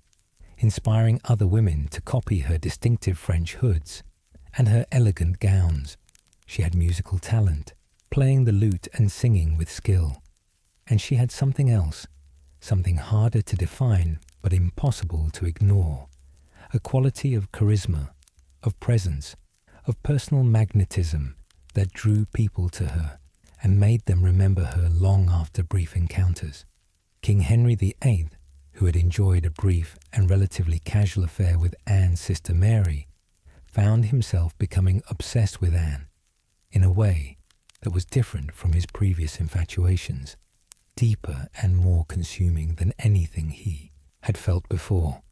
inspiring other women to copy her distinctive French hoods and her elegant gowns. She had musical talent, playing the lute and singing with skill. And she had something else, something harder to define but impossible to ignore, a quality of charisma, of presence, of personal magnetism that drew people to her and made them remember her long after brief encounters. King Henry VIII, who had enjoyed a brief and relatively casual affair with Anne's sister Mary, found himself becoming obsessed with Anne in a way that was different from his previous infatuations, deeper and more consuming than anything he had felt before.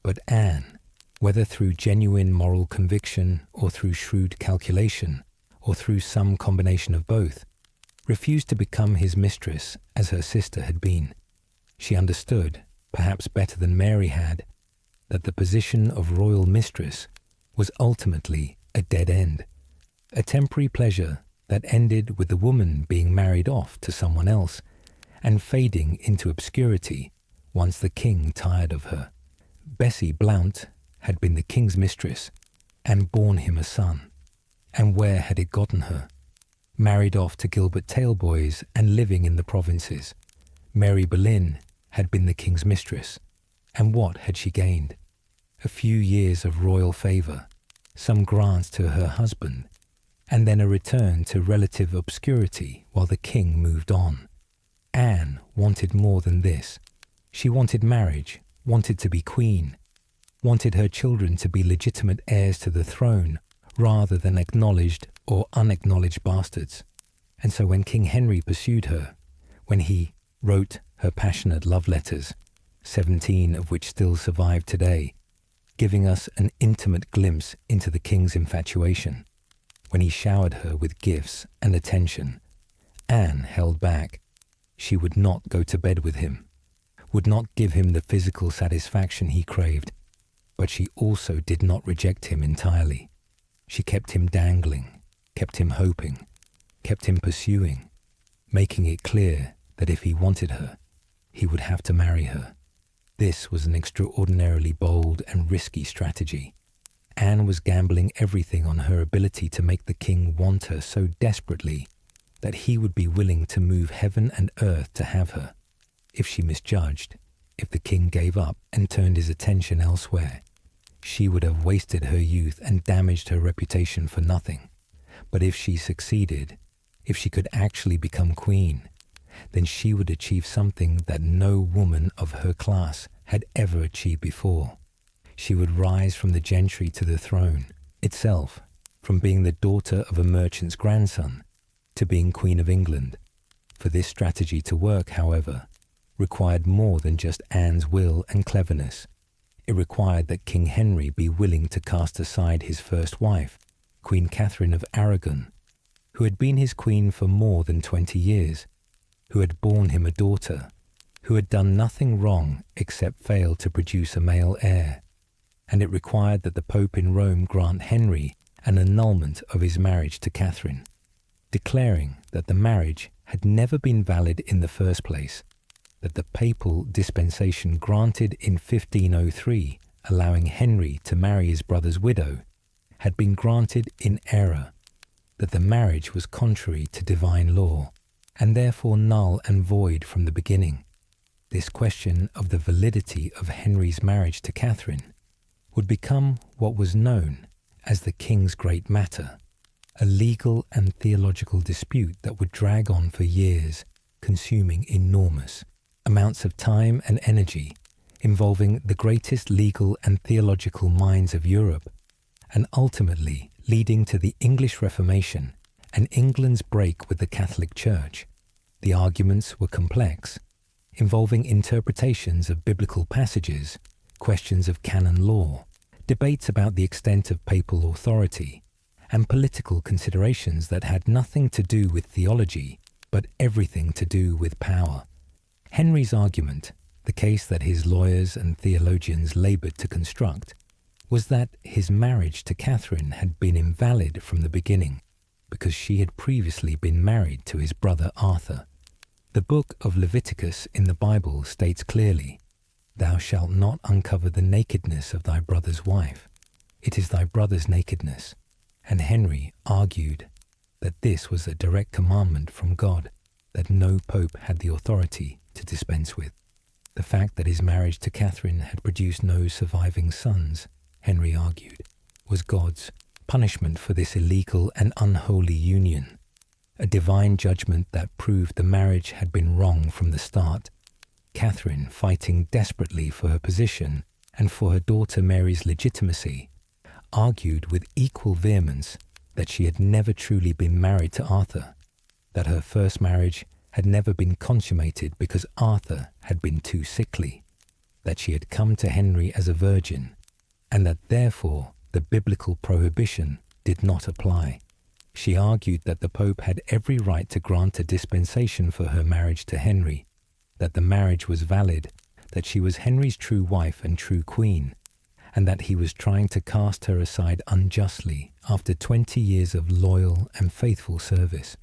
But Anne, whether through genuine moral conviction or through shrewd calculation or through some combination of both, refused to become his mistress as her sister had been. She understood, perhaps better than Mary had, that the position of royal mistress was ultimately a dead end, a temporary pleasure that ended with the woman being married off to someone else and fading into obscurity once the king tired of her. Bessie Blount had been the king's mistress and borne him a son. And where had it gotten her? Married off to Gilbert Taleboys and living in the provinces. Mary Boleyn had been the king's mistress. And what had she gained? A few years of royal favour, some grants to her husband, and then a return to relative obscurity while the king moved on. Anne wanted more than this. She wanted marriage, wanted to be queen, wanted her children to be legitimate heirs to the throne rather than acknowledged or unacknowledged bastards. And so when King Henry pursued her, when he wrote her passionate love letters, 17 of which still survive today, giving us an intimate glimpse into the king's infatuation, when he showered her with gifts and attention, Anne held back. She would not go to bed with him, would not give him the physical satisfaction he craved, but she also did not reject him entirely. She kept him dangling, kept him hoping, kept him pursuing, making it clear that if he wanted her, he would have to marry her. This was an extraordinarily bold and risky strategy. Anne was gambling everything on her ability to make the king want her so desperately that he would be willing to move heaven and earth to have her. If she misjudged, if the king gave up and turned his attention elsewhere, she would have wasted her youth and damaged her reputation for nothing. But if she succeeded, if she could actually become queen, then she would achieve something that no woman of her class had ever achieved before. She would rise from the gentry to the throne itself, from being the daughter of a merchant's grandson to being Queen of England. For this strategy to work, however, required more than just Anne's will and cleverness. It required that King Henry be willing to cast aside his first wife, Queen Catherine of Aragon, who had been his queen for more than 20 years, who had borne him a daughter, who had done nothing wrong except fail to produce a male heir. And it required that the Pope in Rome grant Henry an annulment of his marriage to Catherine, declaring that the marriage had never been valid in the first place, that the papal dispensation granted in 1503, allowing Henry to marry his brother's widow, had been granted in error, that the marriage was contrary to divine law, and therefore null and void from the beginning. This question of the validity of Henry's marriage to Catherine would become what was known as the King's Great Matter, a legal and theological dispute that would drag on for years, consuming enormous amounts of time and energy, involving the greatest legal and theological minds of Europe, and ultimately leading to the English Reformation and England's break with the Catholic Church. The arguments were complex, involving interpretations of biblical passages, questions of canon law, debates about the extent of papal authority, and political considerations that had nothing to do with theology, but everything to do with power. Henry's argument, the case that his lawyers and theologians laboured to construct, was that his marriage to Catherine had been invalid from the beginning, because she had previously been married to his brother Arthur. The book of Leviticus in the Bible states clearly, "Thou shalt not uncover the nakedness of thy brother's wife. It is thy brother's nakedness." And Henry argued that this was a direct commandment from God that no pope had the authority to dispense with. The fact that his marriage to Catherine had produced no surviving sons, Henry argued, was God's punishment for this illegal and unholy union, a divine judgment that proved the marriage had been wrong from the start. Catherine, fighting desperately for her position and for her daughter Mary's legitimacy, argued with equal vehemence that she had never truly been married to Arthur, that her first marriage had never been consummated because Arthur had been too sickly, that she had come to Henry as a virgin, and that therefore the biblical prohibition did not apply. She argued that the Pope had every right to grant a dispensation for her marriage to Henry, that the marriage was valid, that she was Henry's true wife and true queen, and that he was trying to cast her aside unjustly after 20 years of loyal and faithful service.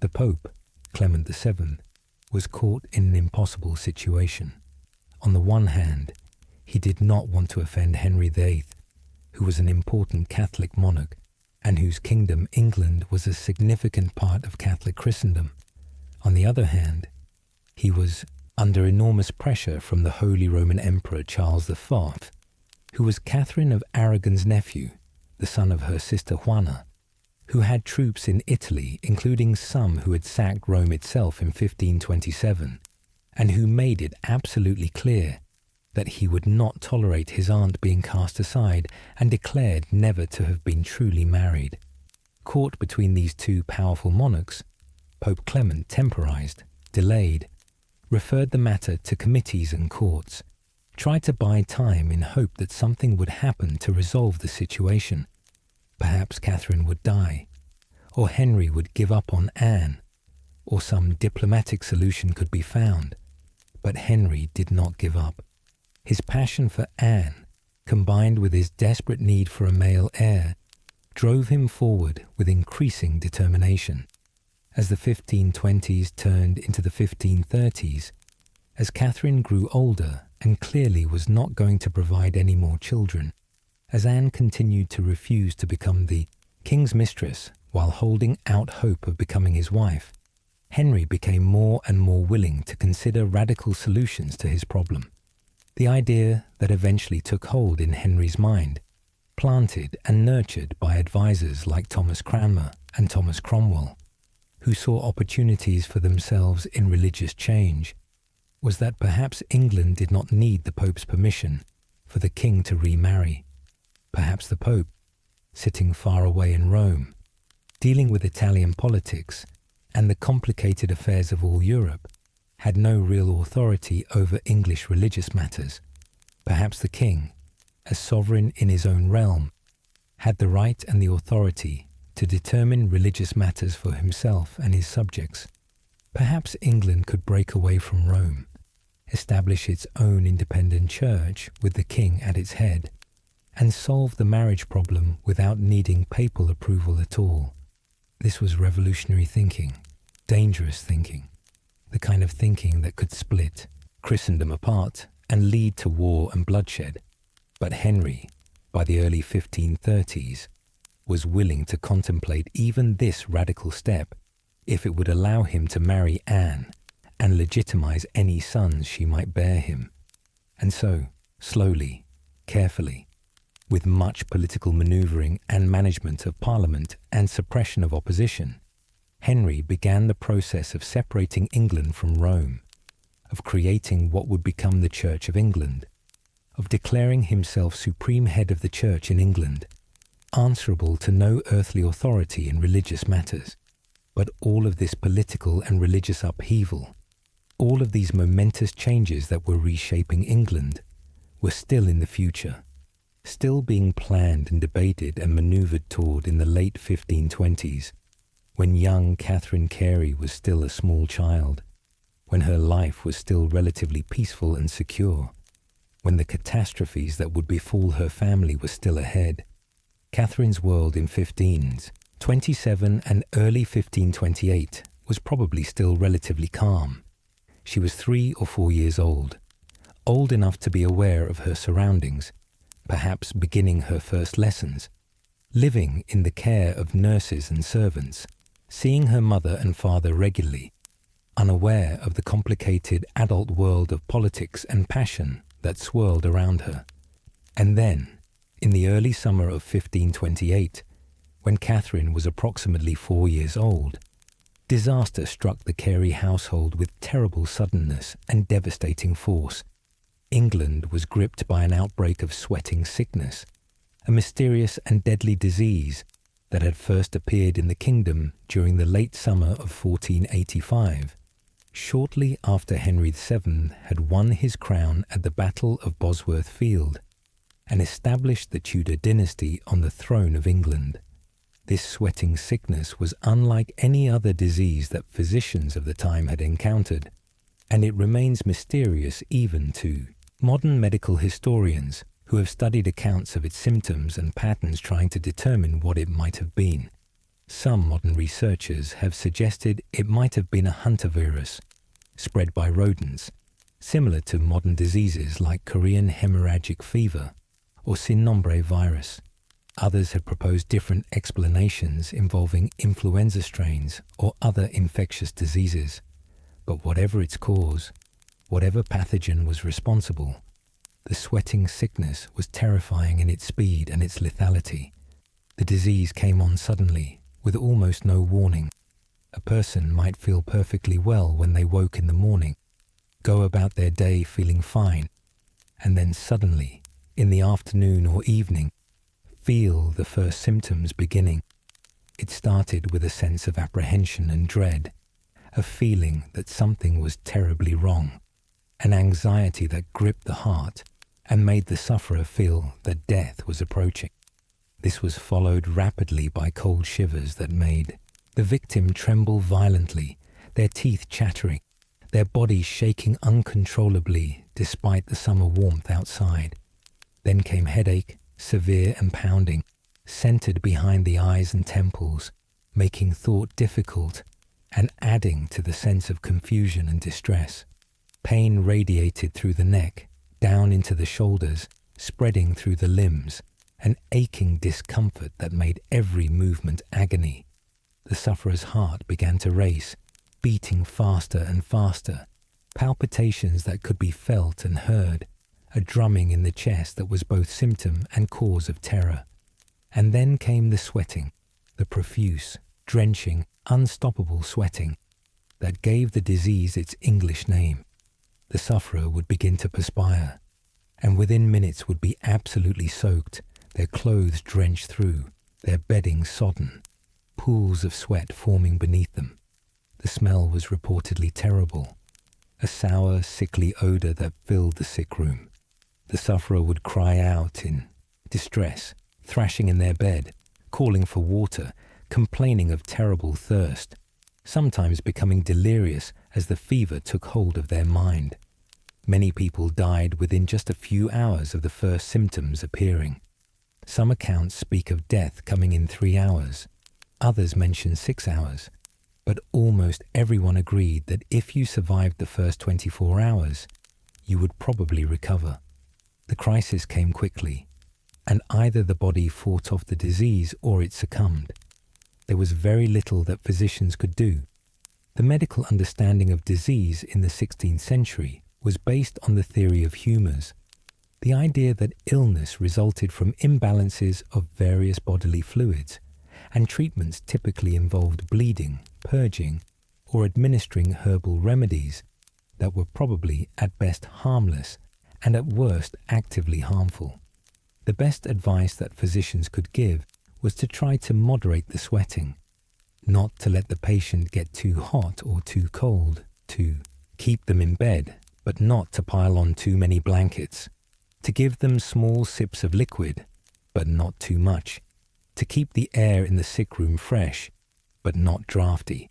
The Pope, Clement VII, was caught in an impossible situation. On the one hand, he did not want to offend Henry VIII, who was an important Catholic monarch, and whose kingdom, England, was a significant part of Catholic Christendom. On the other hand, he was under enormous pressure from the Holy Roman Emperor Charles IV, who was Catherine of Aragon's nephew, the son of her sister Juana, who had troops in Italy, including some who had sacked Rome itself in 1527, and who made it absolutely clear that he would not tolerate his aunt being cast aside, and declared never to have been truly married. Caught between these two powerful monarchs, Pope Clement temporized, delayed, referred the matter to committees and courts, tried to buy time in hope that something would happen to resolve the situation. Perhaps Catherine would die, or Henry would give up on Anne, or some diplomatic solution could be found. But Henry did not give up. His passion for Anne, combined with his desperate need for a male heir, drove him forward with increasing determination. As the 1520s turned into the 1530s, as Catherine grew older and clearly was not going to provide any more children, as Anne continued to refuse to become the king's mistress while holding out hope of becoming his wife, Henry became more and more willing to consider radical solutions to his problem. The idea that eventually took hold in Henry's mind, planted and nurtured by advisors like Thomas Cranmer and Thomas Cromwell, who saw opportunities for themselves in religious change, was that perhaps England did not need the Pope's permission for the king to remarry. Perhaps the Pope, sitting far away in Rome, dealing with Italian politics and the complicated affairs of all Europe, had no real authority over English religious matters. Perhaps the king, as sovereign in his own realm, had the right and the authority to determine religious matters for himself and his subjects. Perhaps England could break away from Rome, establish its own independent church with the king at its head, and solve the marriage problem without needing papal approval at all. This was revolutionary thinking, dangerous thinking, the kind of thinking that could split Christendom apart and lead to war and bloodshed. But Henry, by the early 1530s, was willing to contemplate even this radical step if it would allow him to marry Anne and legitimize any sons she might bear him. And so, slowly, carefully, with much political manoeuvring and management of Parliament and suppression of opposition, Henry began the process of separating England from Rome, of creating what would become the Church of England, of declaring himself supreme head of the Church in England, answerable to no earthly authority in religious matters. But all of this political and religious upheaval, all of these momentous changes that were reshaping England, were still in the future, still being planned and debated and manoeuvred toward in the late 1520s, when young Catherine Carey was still a small child, when her life was still relatively peaceful and secure, when the catastrophes that would befall her family were still ahead. Catherine's world in 1527 and early 1528 was probably still relatively calm. She was 3 or 4 years old enough to be aware of her surroundings, perhaps beginning her first lessons, living in the care of nurses and servants, seeing her mother and father regularly, unaware of the complicated adult world of politics and passion that swirled around her. And then, in the early summer of 1528, when Catherine was approximately 4 years old, disaster struck the Carey household with terrible suddenness and devastating force. England was gripped by an outbreak of sweating sickness, a mysterious and deadly disease that had first appeared in the kingdom during the late summer of 1485, shortly after Henry VII had won his crown at the Battle of Bosworth Field and established the Tudor dynasty on the throne of England. This sweating sickness was unlike any other disease that physicians of the time had encountered, and it remains mysterious even to modern medical historians who have studied accounts of its symptoms and patterns trying to determine what it might have been. Some modern researchers have suggested it might have been a hantavirus, spread by rodents, similar to modern diseases like Korean hemorrhagic fever or Sin-Nombre virus. Others have proposed different explanations involving influenza strains or other infectious diseases. But whatever its cause, whatever pathogen was responsible, the sweating sickness was terrifying in its speed and its lethality. The disease came on suddenly, with almost no warning. A person might feel perfectly well when they woke in the morning, go about their day feeling fine, and then suddenly, in the afternoon or evening, feel the first symptoms beginning. It started with a sense of apprehension and dread, a feeling that something was terribly wrong, an anxiety that gripped the heart and made the sufferer feel that death was approaching. This was followed rapidly by cold shivers that made the victim tremble violently, their teeth chattering, their bodies shaking uncontrollably despite the summer warmth outside. Then came headache, severe and pounding, centered behind the eyes and temples, making thought difficult and adding to the sense of confusion and distress. Pain radiated through the neck, down into the shoulders, spreading through the limbs, an aching discomfort that made every movement agony. The sufferer's heart began to race, beating faster and faster, palpitations that could be felt and heard, a drumming in the chest that was both symptom and cause of terror. And then came the sweating, the profuse, drenching, unstoppable sweating that gave the disease its English name. The sufferer would begin to perspire, and within minutes would be absolutely soaked, their clothes drenched through, their bedding sodden, pools of sweat forming beneath them. The smell was reportedly terrible, a sour, sickly odour that filled the sick room. The sufferer would cry out in distress, thrashing in their bed, calling for water, complaining of terrible thirst, sometimes becoming delirious as the fever took hold of their mind. Many people died within just a few hours of the first symptoms appearing. Some accounts speak of death coming in 3 hours, others mention 6 hours, but almost everyone agreed that if you survived the first 24 hours, you would probably recover. The crisis came quickly, and either the body fought off the disease or it succumbed. There was very little that physicians could do. The medical understanding of disease in the 16th century was based on the theory of humours, the idea that illness resulted from imbalances of various bodily fluids, and treatments typically involved bleeding, purging, or administering herbal remedies that were probably at best harmless and at worst actively harmful. The best advice that physicians could give was to try to moderate the sweating, not to let the patient get too hot or too cold, to keep them in bed, but not to pile on too many blankets, to give them small sips of liquid, but not too much, to keep the air in the sick room fresh, but not drafty.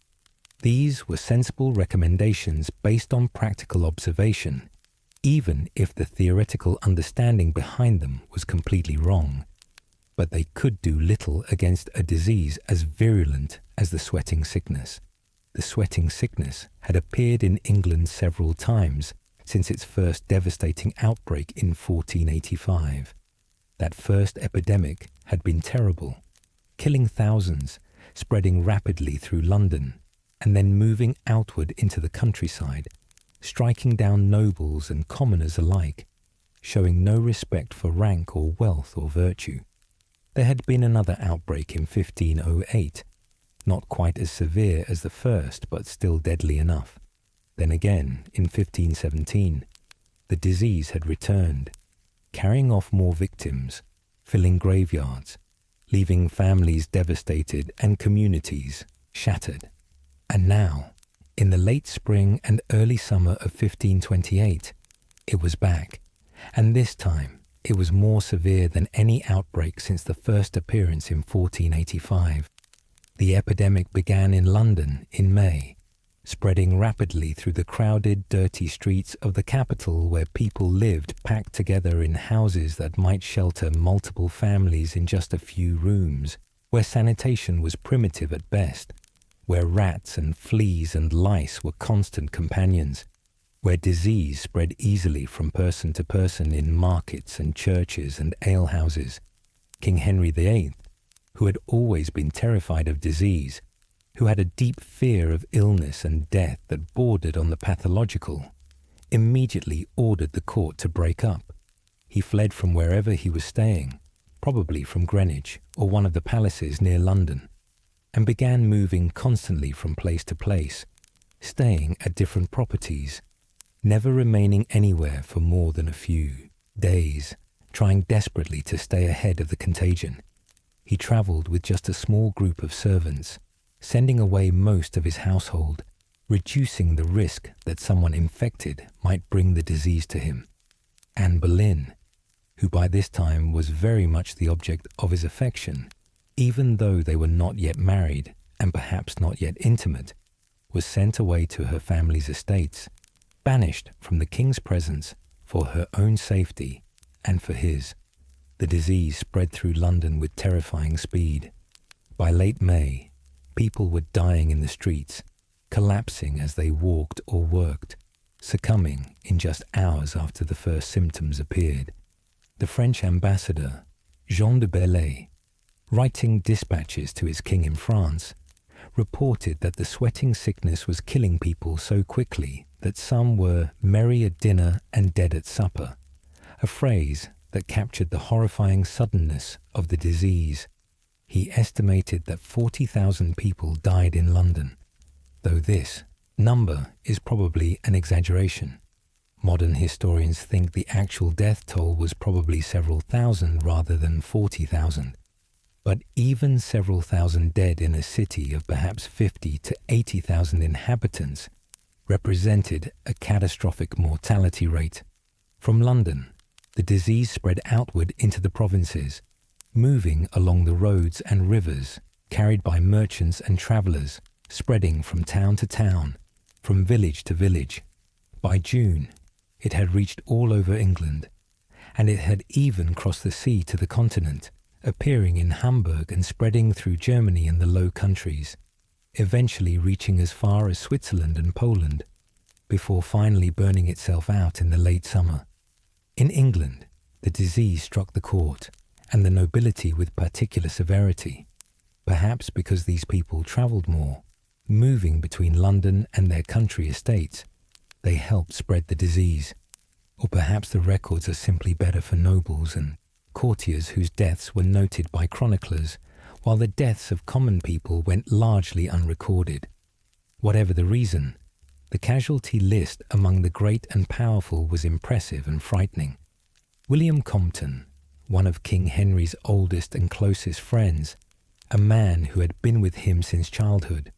These were sensible recommendations based on practical observation, even if the theoretical understanding behind them was completely wrong. But they could do little against a disease as virulent as the sweating sickness. The sweating sickness had appeared in England several times since its first devastating outbreak in 1485. That first epidemic had been terrible, killing thousands, spreading rapidly through London, and then moving outward into the countryside, striking down nobles and commoners alike, showing no respect for rank or wealth or virtue. There had been another outbreak in 1508, not quite as severe as the first, but still deadly enough. Then again, in 1517, the disease had returned, carrying off more victims, filling graveyards, leaving families devastated and communities shattered. And now, in the late spring and early summer of 1528, it was back, and this time it was more severe than any outbreak since the first appearance in 1485. The epidemic began in London in May, spreading rapidly through the crowded, dirty streets of the capital where people lived packed together in houses that might shelter multiple families in just a few rooms, where sanitation was primitive at best, where rats and fleas and lice were constant companions, where disease spread easily from person to person in markets and churches and alehouses. King Henry VIII, who had always been terrified of disease, who had a deep fear of illness and death that bordered on the pathological, immediately ordered the court to break up. He fled from wherever he was staying, probably from Greenwich or one of the palaces near London, and began moving constantly from place to place, staying at different properties, never remaining anywhere for more than a few days, trying desperately to stay ahead of the contagion. He travelled with just a small group of servants, sending away most of his household, reducing the risk that someone infected might bring the disease to him. Anne Boleyn, who by this time was very much the object of his affection, even though they were not yet married and perhaps not yet intimate, was sent away to her family's estates, banished from the king's presence for her own safety and for his. The disease spread through London with terrifying speed. By late May, people were dying in the streets, collapsing as they walked or worked, succumbing in just hours after the first symptoms appeared. The French ambassador, Jean de Belay, writing dispatches to his king in France, reported that the sweating sickness was killing people so quickly that some were merry at dinner and dead at supper. a phrase that captured the horrifying suddenness of the disease. He estimated that 40,000 people died in London, though this number is probably an exaggeration. Modern historians think the actual death toll was probably several thousand rather than 40,000. But even several thousand dead in a city of perhaps 50 to 80,000 inhabitants represented a catastrophic mortality rate. From London, the disease spread outward into the provinces, moving along the roads and rivers, carried by merchants and travellers, spreading from town to town, from village to village. By June, it had reached all over England, and it had even crossed the sea to the continent, appearing in Hamburg and spreading through Germany and the Low Countries, eventually reaching as far as Switzerland and Poland, before finally burning itself out in the late summer. In England, the disease struck the court and the nobility with particular severity, perhaps because these people travelled more, moving between London and their country estates. They helped spread the disease. Or perhaps the records are simply better for nobles and courtiers whose deaths were noted by chroniclers, while the deaths of common people went largely unrecorded. Whatever the reason, the casualty list among the great and powerful was impressive and frightening. William Compton, one of King Henry's oldest and closest friends, a man who had been with him since childhood,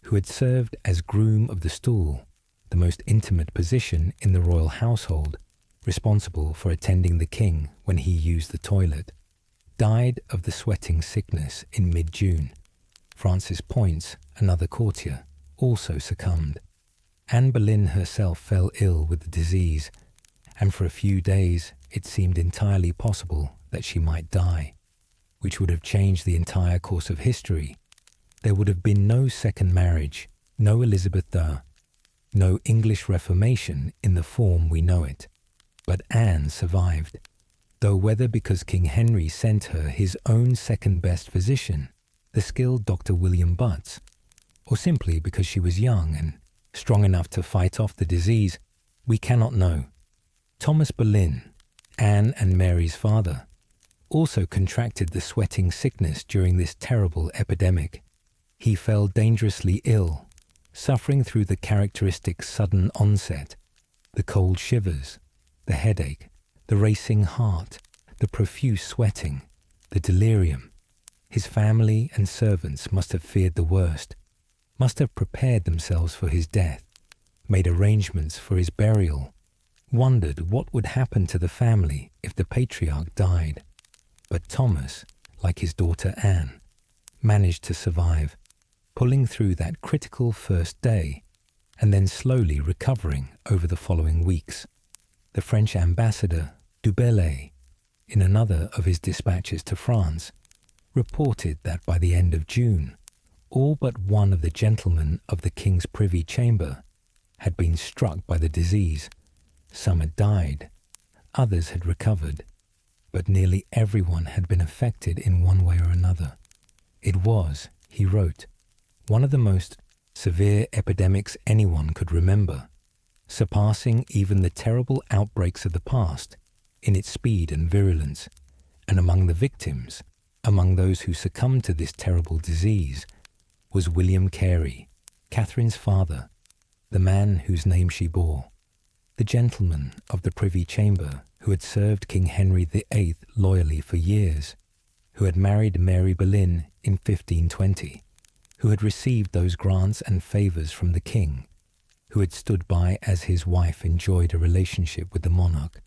who had served as groom of the stool, the most intimate position in the royal household, responsible for attending the king when he used the toilet, died of the sweating sickness in mid-June. Francis Poyntz, another courtier, also succumbed. Anne Boleyn herself fell ill with the disease, and for a few days it seemed entirely possible that she might die, which would have changed the entire course of history. There would have been no second marriage, no Elizabeth II, no English Reformation in the form we know it. But Anne survived, though whether because King Henry sent her his own second-best physician, the skilled Dr. William Butts, or simply because she was young and strong enough to fight off the disease, we cannot know. Thomas Boleyn, Anne and Mary's father, also contracted the sweating sickness during this terrible epidemic. He fell dangerously ill, suffering through the characteristic sudden onset, the cold shivers, the headache, the racing heart, the profuse sweating, the delirium. His family and servants must have feared the worst, must have prepared themselves for his death, made arrangements for his burial, wondered what would happen to the family if the patriarch died. But Thomas, like his daughter Anne, managed to survive, pulling through that critical first day and then slowly recovering over the following weeks. The French ambassador, Du Bellay, in another of his dispatches to France, reported that by the end of June, all but one of the gentlemen of the king's privy chamber had been struck by the disease. Some had died, others had recovered, but nearly everyone had been affected in one way or another. It was, he wrote, one of the most severe epidemics anyone could remember, surpassing even the terrible outbreaks of the past in its speed and virulence. And among the victims, among those who succumbed to this terrible disease, was William Carey, Catherine's father, the man whose name she bore, the gentleman of the Privy Chamber who had served King Henry VIII loyally for years, who had married Mary Boleyn in 1520, who had received those grants and favours from the king, who had stood by as his wife enjoyed a relationship with the monarch,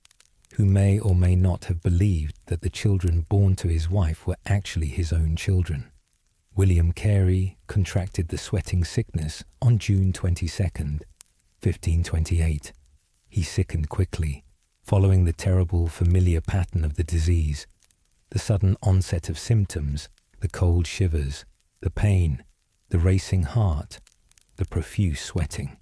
who may or may not have believed that the children born to his wife were actually his own children. William Carey contracted the sweating sickness on June 22nd, 1528. He sickened quickly, following the terrible familiar pattern of the disease, the sudden onset of symptoms, the cold shivers, the pain, the racing heart, the profuse sweating.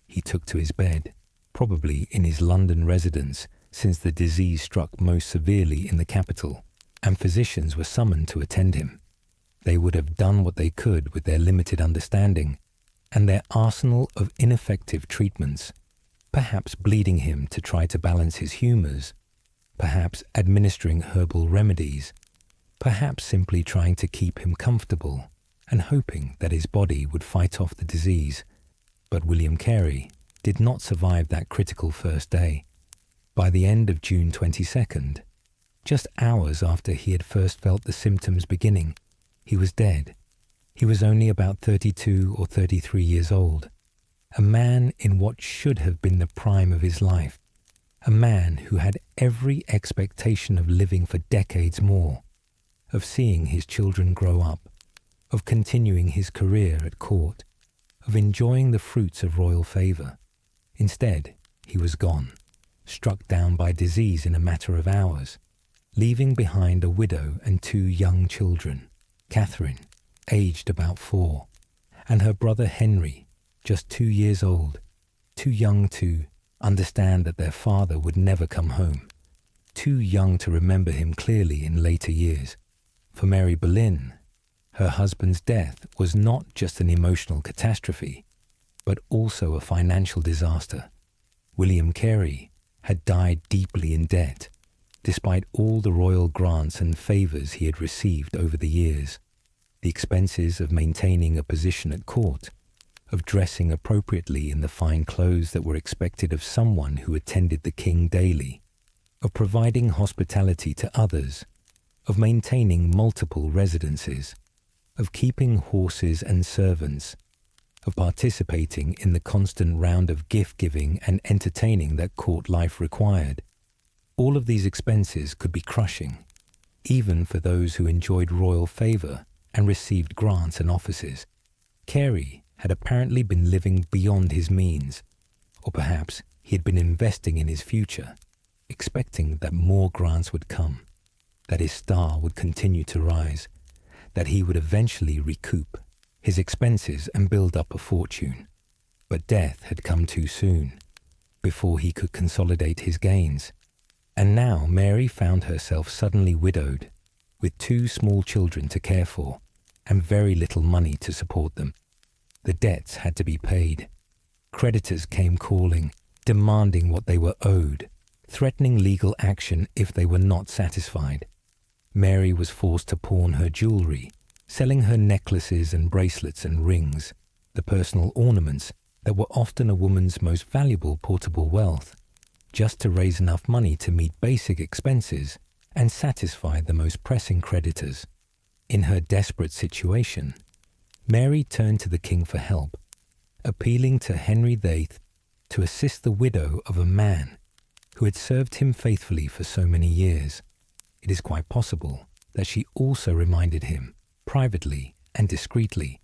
He took to his bed, probably in his London residence, since the disease struck most severely in the capital, and physicians were summoned to attend him. They would have done what they could with their limited understanding and their arsenal of ineffective treatments, perhaps bleeding him to try to balance his humours, perhaps administering herbal remedies, perhaps simply trying to keep him comfortable and hoping that his body would fight off the disease. But William Carey did not survive that critical first day. By the end of June 22nd, just hours after he had first felt the symptoms beginning, he was dead. He was only about 32 or 33 years old, a man in what should have been the prime of his life, a man who had every expectation of living for decades more, of seeing his children grow up, of continuing his career at court, of enjoying the fruits of royal favour. Instead, he was gone, struck down by disease in a matter of hours, leaving behind a widow and 2 young children, Catherine, aged about 4, and her brother Henry, just 2 years old, too young to understand that their father would never come home, too young to remember him clearly in later years. For Mary Boleyn, her husband's death was not just an emotional catastrophe, but also a financial disaster. William Carey had died deeply in debt, despite all the royal grants and favours he had received over the years. The expenses of maintaining a position at court, of dressing appropriately in the fine clothes that were expected of someone who attended the king daily, of providing hospitality to others, of maintaining multiple residences, of keeping horses and servants, of participating in the constant round of gift-giving and entertaining that court life required. All of these expenses could be crushing, even for those who enjoyed royal favour and received grants and offices. Carey had apparently been living beyond his means, or perhaps he had been investing in his future, expecting that more grants would come, that his star would continue to rise, that he would eventually recoup his expenses and build up a fortune. But death had come too soon, before he could consolidate his gains. And now Mary found herself suddenly widowed, with 2 small children to care for, and very little money to support them. The debts had to be paid. Creditors came calling, demanding what they were owed, threatening legal action if they were not satisfied. Mary was forced to pawn her jewellery, selling her necklaces and bracelets and rings, the personal ornaments that were often a woman's most valuable portable wealth, just to raise enough money to meet basic expenses and satisfy the most pressing creditors. In her desperate situation, Mary turned to the king for help, appealing to Henry VIII to assist the widow of a man who had served him faithfully for so many years. It is quite possible that she also reminded him, privately and discreetly,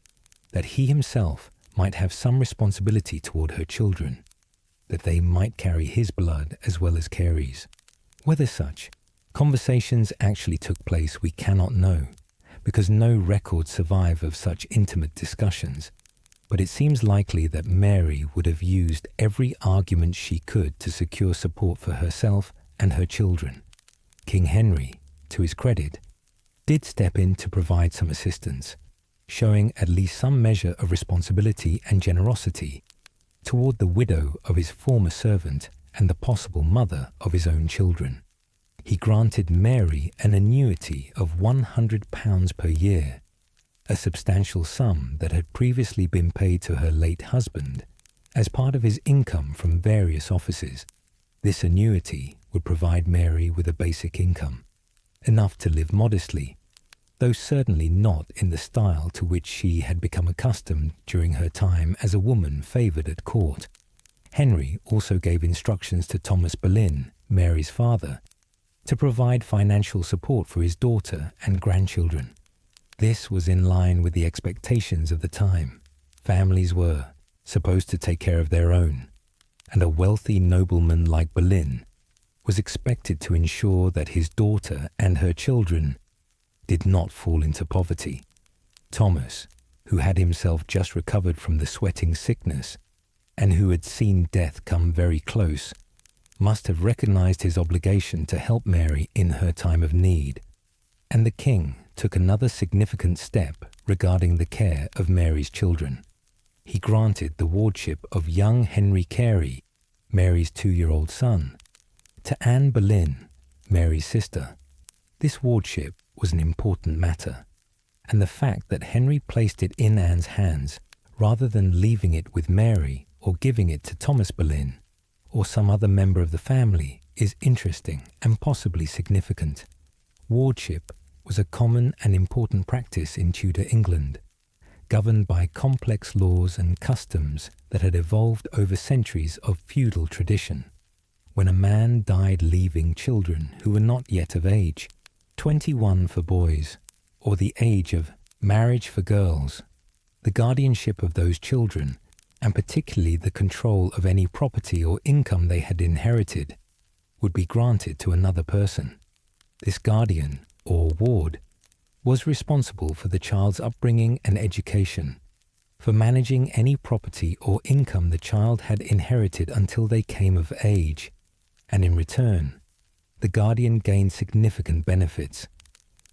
that he himself might have some responsibility toward her children, that they might carry his blood as well as Carey's. Whether such conversations actually took place we cannot know, because no records survive of such intimate discussions, but it seems likely that Mary would have used every argument she could to secure support for herself and her children. King Henry, to his credit, did step in to provide some assistance, showing at least some measure of responsibility and generosity toward the widow of his former servant and the possible mother of his own children. He granted Mary an annuity of £100 per year, a substantial sum that had previously been paid to her late husband as part of his income from various offices. This annuity would provide Mary with a basic income, enough to live modestly, though certainly not in the style to which she had become accustomed during her time as a woman favoured at court. Henry also gave instructions to Thomas Boleyn, Mary's father, to provide financial support for his daughter and grandchildren. This was in line with the expectations of the time. Families were supposed to take care of their own, and a wealthy nobleman like Boleyn was expected to ensure that his daughter and her children did not fall into poverty. Thomas, who had himself just recovered from the sweating sickness and who had seen death come very close, must have recognized his obligation to help Mary in her time of need. And the king took another significant step regarding the care of Mary's children. He granted the wardship of young Henry Carey, Mary's 2-year-old son, to Anne Boleyn, Mary's sister. This wardship was an important matter, and the fact that Henry placed it in Anne's hands rather than leaving it with Mary or giving it to Thomas Boleyn or some other member of the family is interesting and possibly significant. Wardship was a common and important practice in Tudor England, governed by complex laws and customs that had evolved over centuries of feudal tradition. When a man died leaving children who were not yet of age, 21 for boys, or the age of marriage for girls, the guardianship of those children, and particularly the control of any property or income they had inherited, would be granted to another person. This guardian, or ward, was responsible for the child's upbringing and education, for managing any property or income the child had inherited until they came of age, and in return, the guardian gained significant benefits.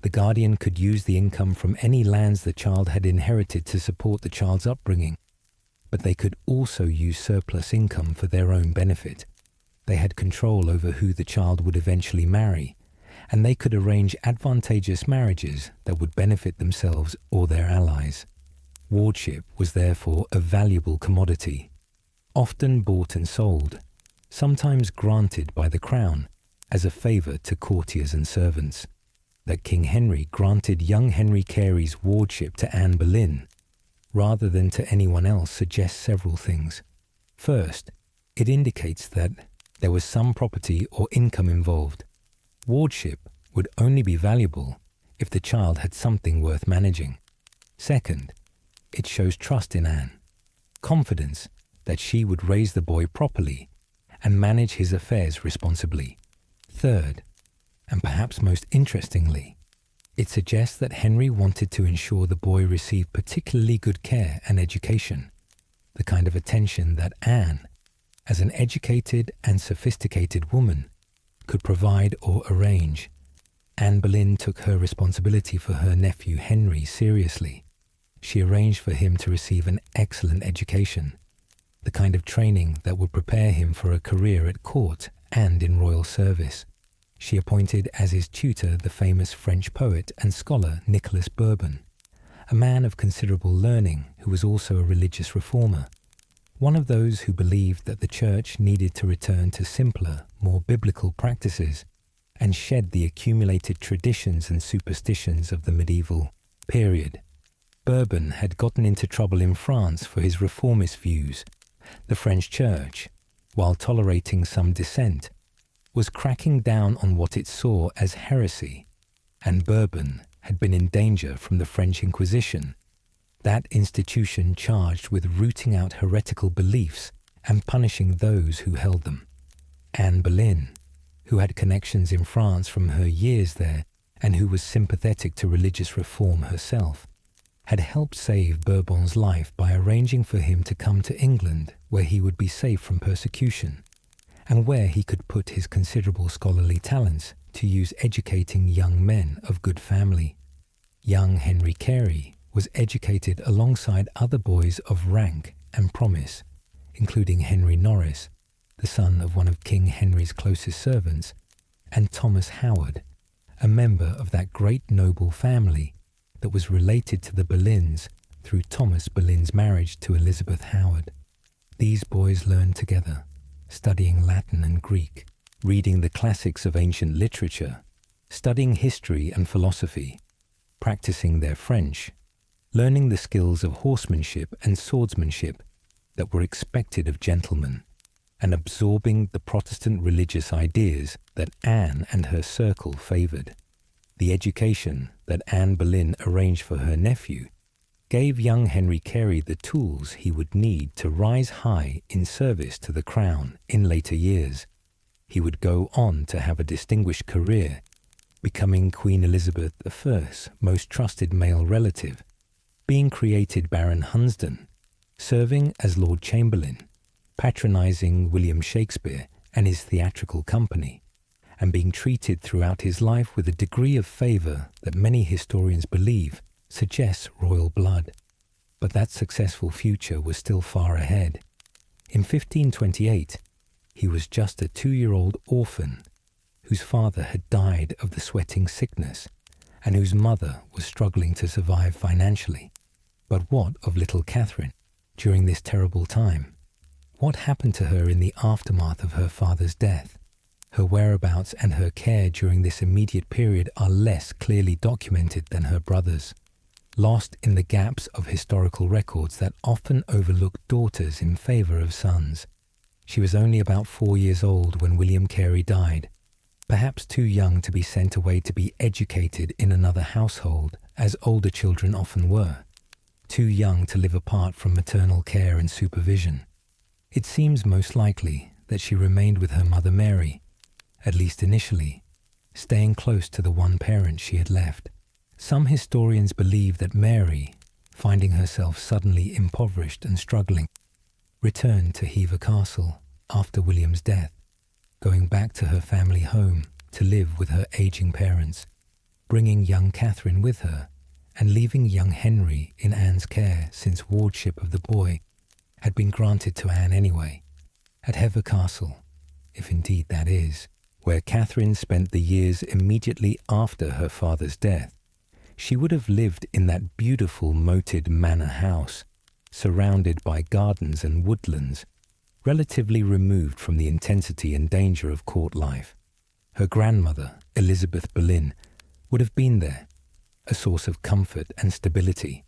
The guardian could use the income from any lands the child had inherited to support the child's upbringing, but they could also use surplus income for their own benefit. They had control over who the child would eventually marry, and they could arrange advantageous marriages that would benefit themselves or their allies. Wardship was therefore a valuable commodity, often bought and sold, sometimes granted by the crown as a favour to courtiers and servants. That King Henry granted young Henry Carey's wardship to Anne Boleyn rather than to anyone else suggests several things. First, it indicates that there was some property or income involved. Wardship would only be valuable if the child had something worth managing. Second, it shows trust in Anne, confidence that she would raise the boy properly and manage his affairs responsibly. Third, and perhaps most interestingly, it suggests that Henry wanted to ensure the boy received particularly good care and education, the kind of attention that Anne, as an educated and sophisticated woman, could provide or arrange. Anne Boleyn took her responsibility for her nephew Henry seriously. She arranged for him to receive an excellent education, the kind of training that would prepare him for a career at court and in royal service. She appointed as his tutor the famous French poet and scholar Nicholas Bourbon, a man of considerable learning who was also a religious reformer, one of those who believed that the Church needed to return to simpler, more biblical practices and shed the accumulated traditions and superstitions of the medieval period. Bourbon had gotten into trouble in France for his reformist views. The French Church, while tolerating some dissent, was cracking down on what it saw as heresy, and Bourbon had been in danger from the French Inquisition, that institution charged with rooting out heretical beliefs and punishing those who held them. Anne Boleyn, who had connections in France from her years there and who was sympathetic to religious reform herself, had helped save Bourbon's life by arranging for him to come to England where he would be safe from persecution, and where he could put his considerable scholarly talents to use educating young men of good family. Young Henry Carey was educated alongside other boys of rank and promise, including Henry Norris, the son of one of King Henry's closest servants, and Thomas Howard, a member of that great noble family that was related to the Boleyns through Thomas Boleyn's marriage to Elizabeth Howard. These boys learned together, studying Latin and Greek, reading the classics of ancient literature, studying history and philosophy, practicing their French, learning the skills of horsemanship and swordsmanship that were expected of gentlemen, and absorbing the Protestant religious ideas that Anne and her circle favoured. The education that Anne Boleyn arranged for her nephew gave young Henry Carey the tools he would need to rise high in service to the crown in later years. He would go on to have a distinguished career, becoming Queen Elizabeth I's most trusted male relative, being created Baron Hunsdon, serving as Lord Chamberlain, patronising William Shakespeare and his theatrical company, and being treated throughout his life with a degree of favour that many historians believe suggests royal blood. But that successful future was still far ahead. In 1528, he was just a 2-year-old orphan whose father had died of the sweating sickness and whose mother was struggling to survive financially. But what of little Catherine during this terrible time? What happened to her in the aftermath of her father's death? Her whereabouts and her care during this immediate period are less clearly documented than her brother's, lost in the gaps of historical records that often overlook daughters in favour of sons. She was only about 4 years old when William Carey died, perhaps too young to be sent away to be educated in another household, as older children often were, too young to live apart from maternal care and supervision. It seems most likely that she remained with her mother Mary, at least initially, staying close to the one parent she had left. Some historians believe that Mary, finding herself suddenly impoverished and struggling, returned to Hever Castle after William's death, going back to her family home to live with her aging parents, bringing young Catherine with her, and leaving young Henry in Anne's care since wardship of the boy had been granted to Anne anyway. At Hever Castle, if indeed that is, where Catherine spent the years immediately after her father's death, she would have lived in that beautiful moated manor house, surrounded by gardens and woodlands, relatively removed from the intensity and danger of court life. Her grandmother, Elizabeth Boleyn, would have been there, a source of comfort and stability,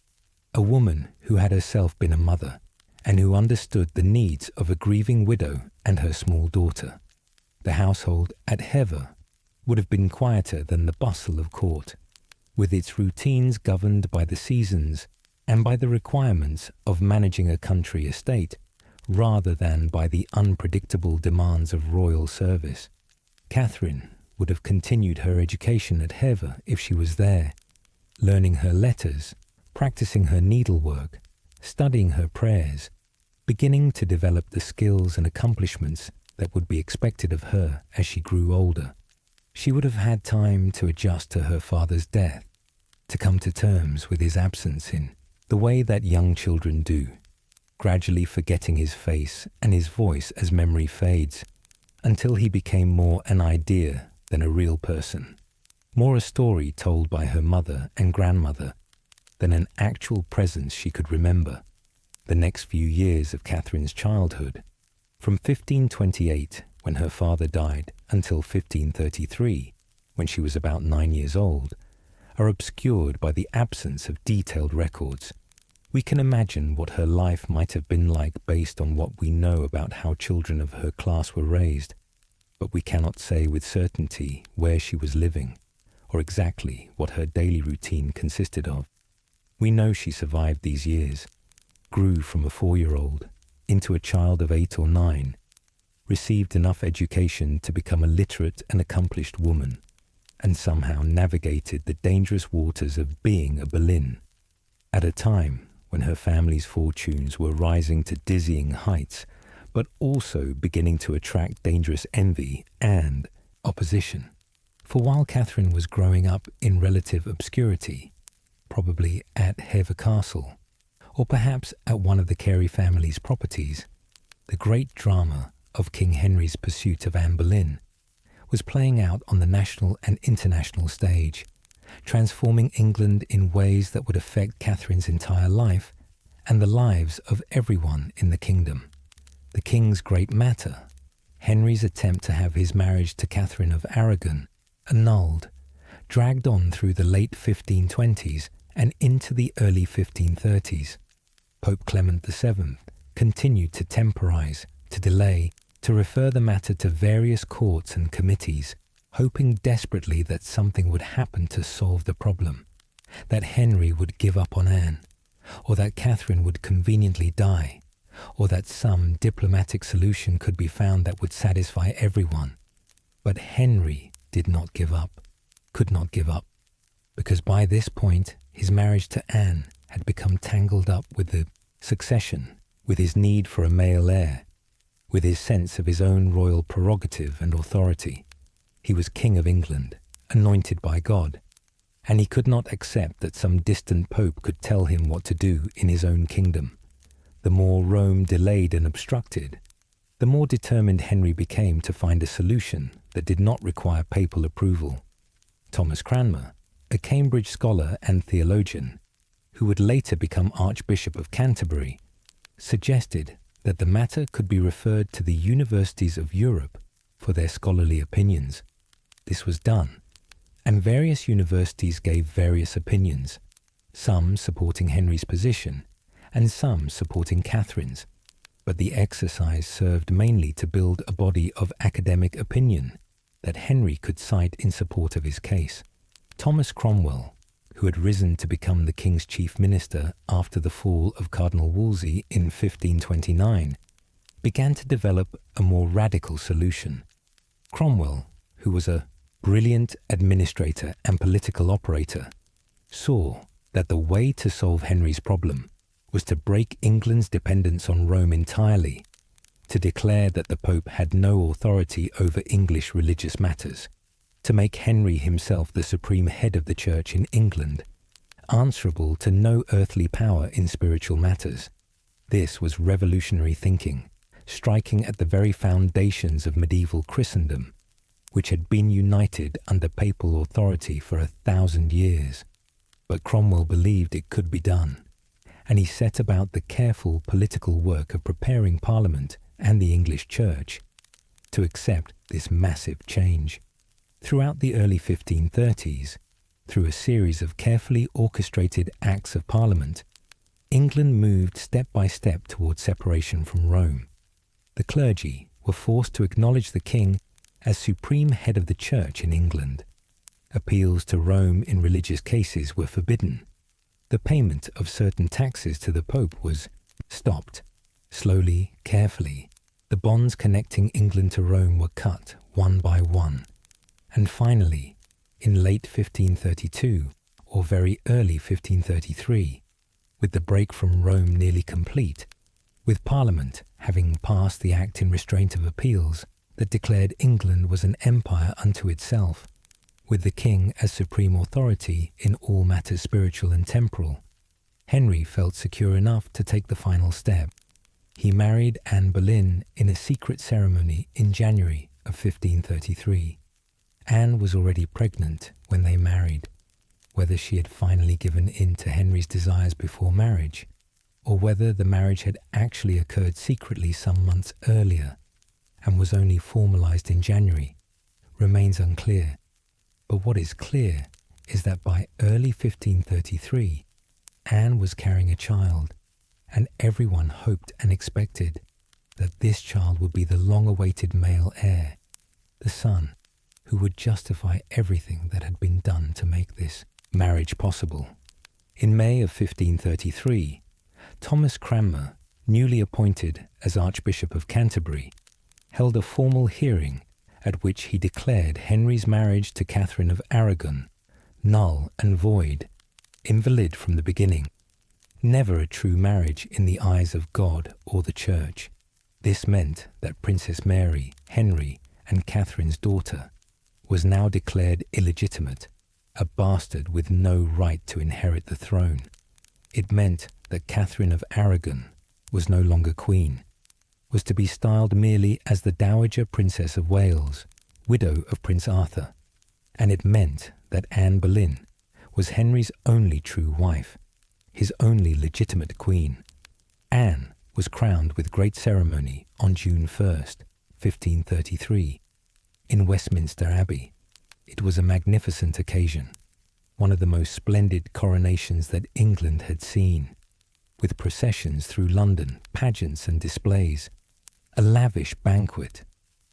a woman who had herself been a mother and who understood the needs of a grieving widow and her small daughter. The household at Hever would have been quieter than the bustle of court, with its routines governed by the seasons and by the requirements of managing a country estate, rather than by the unpredictable demands of royal service. Catherine would have continued her education at Hever if she was there, learning her letters, practicing her needlework, studying her prayers, beginning to develop the skills and accomplishments that would be expected of her as she grew older. She would have had time to adjust to her father's death, to come to terms with his absence in the way that young children do, gradually forgetting his face and his voice as memory fades, until he became more an idea than a real person, more a story told by her mother and grandmother than an actual presence she could remember. The next few years of Catherine's childhood, from 1528, when her father died, until 1533, when she was about 9 years old, are obscured by the absence of detailed records. We can imagine what her life might have been like based on what we know about how children of her class were raised, but we cannot say with certainty where she was living, or exactly what her daily routine consisted of. We know she survived these years, grew from a 4-year-old into a child of 8 or 9, received enough education to become a literate and accomplished woman, and somehow navigated the dangerous waters of being a Boleyn, at a time when her family's fortunes were rising to dizzying heights, but also beginning to attract dangerous envy and opposition. For while Catherine was growing up in relative obscurity, probably at Hever Castle, or perhaps at one of the Carey family's properties, the great drama of King Henry's pursuit of Anne Boleyn was playing out on the national and international stage, transforming England in ways that would affect Catherine's entire life and the lives of everyone in the kingdom. The king's great matter, Henry's attempt to have his marriage to Catherine of Aragon annulled, dragged on through the late 1520s and into the early 1530s. Pope Clement VII continued to temporize, to delay, to refer the matter to various courts and committees, hoping desperately that something would happen to solve the problem, that Henry would give up on Anne, or that Catherine would conveniently die, or that some diplomatic solution could be found that would satisfy everyone. But Henry did not give up, could not give up, because by this point his marriage to Anne had become tangled up with the succession, with his need for a male heir, with his sense of his own royal prerogative and authority. He was King of England, anointed by God, and he could not accept that some distant pope could tell him what to do in his own kingdom. The more Rome delayed and obstructed, the more determined Henry became to find a solution that did not require papal approval. Thomas Cranmer, a Cambridge scholar and theologian, who would later become Archbishop of Canterbury, suggested that the matter could be referred to the universities of Europe for their scholarly opinions. This was done, and various universities gave various opinions, some supporting Henry's position and some supporting Catherine's, but the exercise served mainly to build a body of academic opinion that Henry could cite in support of his case. Thomas Cromwell, who had risen to become the king's chief minister after the fall of Cardinal Wolsey in 1529, began to develop a more radical solution. Cromwell, who was a brilliant administrator and political operator, saw that the way to solve Henry's problem was to break England's dependence on Rome entirely, to declare that the Pope had no authority over English religious matters, to make Henry himself the supreme head of the Church in England, answerable to no earthly power in spiritual matters. This was revolutionary thinking, striking at the very foundations of medieval Christendom, which had been united under papal authority for 1,000 years. But Cromwell believed it could be done, and he set about the careful political work of preparing Parliament and the English Church to accept this massive change. Throughout the early 1530s, through a series of carefully orchestrated Acts of Parliament, England moved step by step towards separation from Rome. The clergy were forced to acknowledge the king as supreme head of the Church in England. Appeals to Rome in religious cases were forbidden. The payment of certain taxes to the Pope was stopped. Slowly, carefully, the bonds connecting England to Rome were cut one by one. And finally, in late 1532 or very early 1533, with the break from Rome nearly complete, with Parliament having passed the Act in Restraint of Appeals that declared England was an empire unto itself, with the king as supreme authority in all matters spiritual and temporal, Henry felt secure enough to take the final step. He married Anne Boleyn in a secret ceremony in January of 1533. Anne was already pregnant when they married. Whether she had finally given in to Henry's desires before marriage, or whether the marriage had actually occurred secretly some months earlier and was only formalized in January, remains unclear. But what is clear is that by early 1533, Anne was carrying a child, and everyone hoped and expected that this child would be the long-awaited male heir, the son who would justify everything that had been done to make this marriage possible. In May of 1533, Thomas Cranmer, newly appointed as Archbishop of Canterbury, held a formal hearing at which he declared Henry's marriage to Catherine of Aragon null and void, invalid from the beginning, never a true marriage in the eyes of God or the Church. This meant that Princess Mary, Henry, and Catherine's daughter was now declared illegitimate, a bastard with no right to inherit the throne. It meant that Catherine of Aragon was no longer queen, was to be styled merely as the Dowager Princess of Wales, widow of Prince Arthur, and it meant that Anne Boleyn was Henry's only true wife, his only legitimate queen. Anne was crowned with great ceremony on June 1st, 1533, in Westminster Abbey. It was a magnificent occasion, one of the most splendid coronations that England had seen, with processions through London, pageants and displays, a lavish banquet,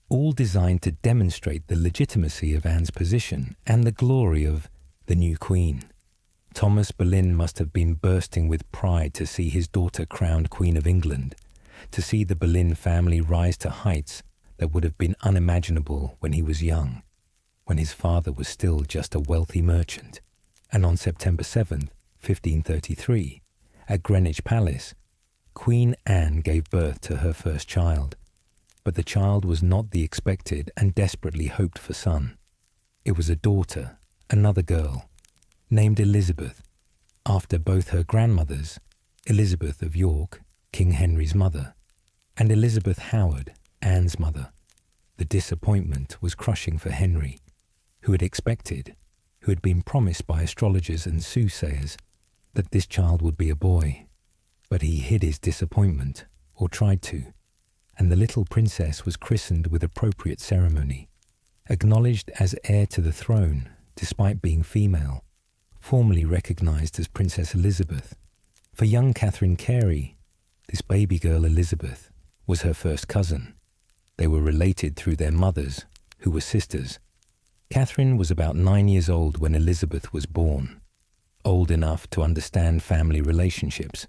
all designed to demonstrate the legitimacy of Anne's position and the glory of the new queen. Thomas Boleyn must have been bursting with pride to see his daughter crowned Queen of England, to see the Boleyn family rise to heights that would have been unimaginable when he was young, when his father was still just a wealthy merchant. And on September 7th, 1533, at Greenwich Palace, Queen Anne gave birth to her first child. But the child was not the expected and desperately hoped for son. It was a daughter, another girl, named Elizabeth, after both her grandmothers, Elizabeth of York, King Henry's mother, and Elizabeth Howard, Anne's mother. The disappointment was crushing for Henry, who had been promised by astrologers and soothsayers that this child would be a boy. But he hid his disappointment, or tried to, and the little princess was christened with appropriate ceremony, acknowledged as heir to the throne despite being female, formally recognised as Princess Elizabeth. For young Catherine Carey, this baby girl Elizabeth was her first cousin. They were related through their mothers, who were sisters. Catherine was about 9 years old when Elizabeth was born, old enough to understand family relationships,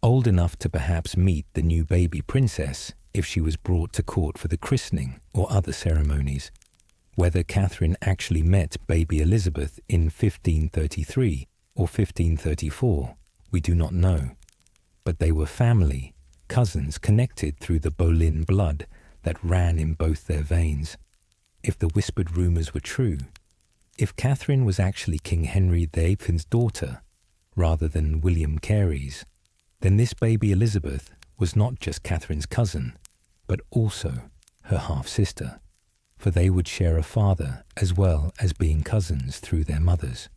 old enough to perhaps meet the new baby princess if she was brought to court for the christening or other ceremonies. Whether Catherine actually met baby Elizabeth in 1533 or 1534, we do not know. But they were family, cousins connected through the Boleyn blood that ran in both their veins. If the whispered rumours were true, if Catherine was actually King Henry VIII's daughter, rather than William Carey's, then this baby Elizabeth was not just Catherine's cousin, but also her half-sister, for they would share a father as well as being cousins through their mothers.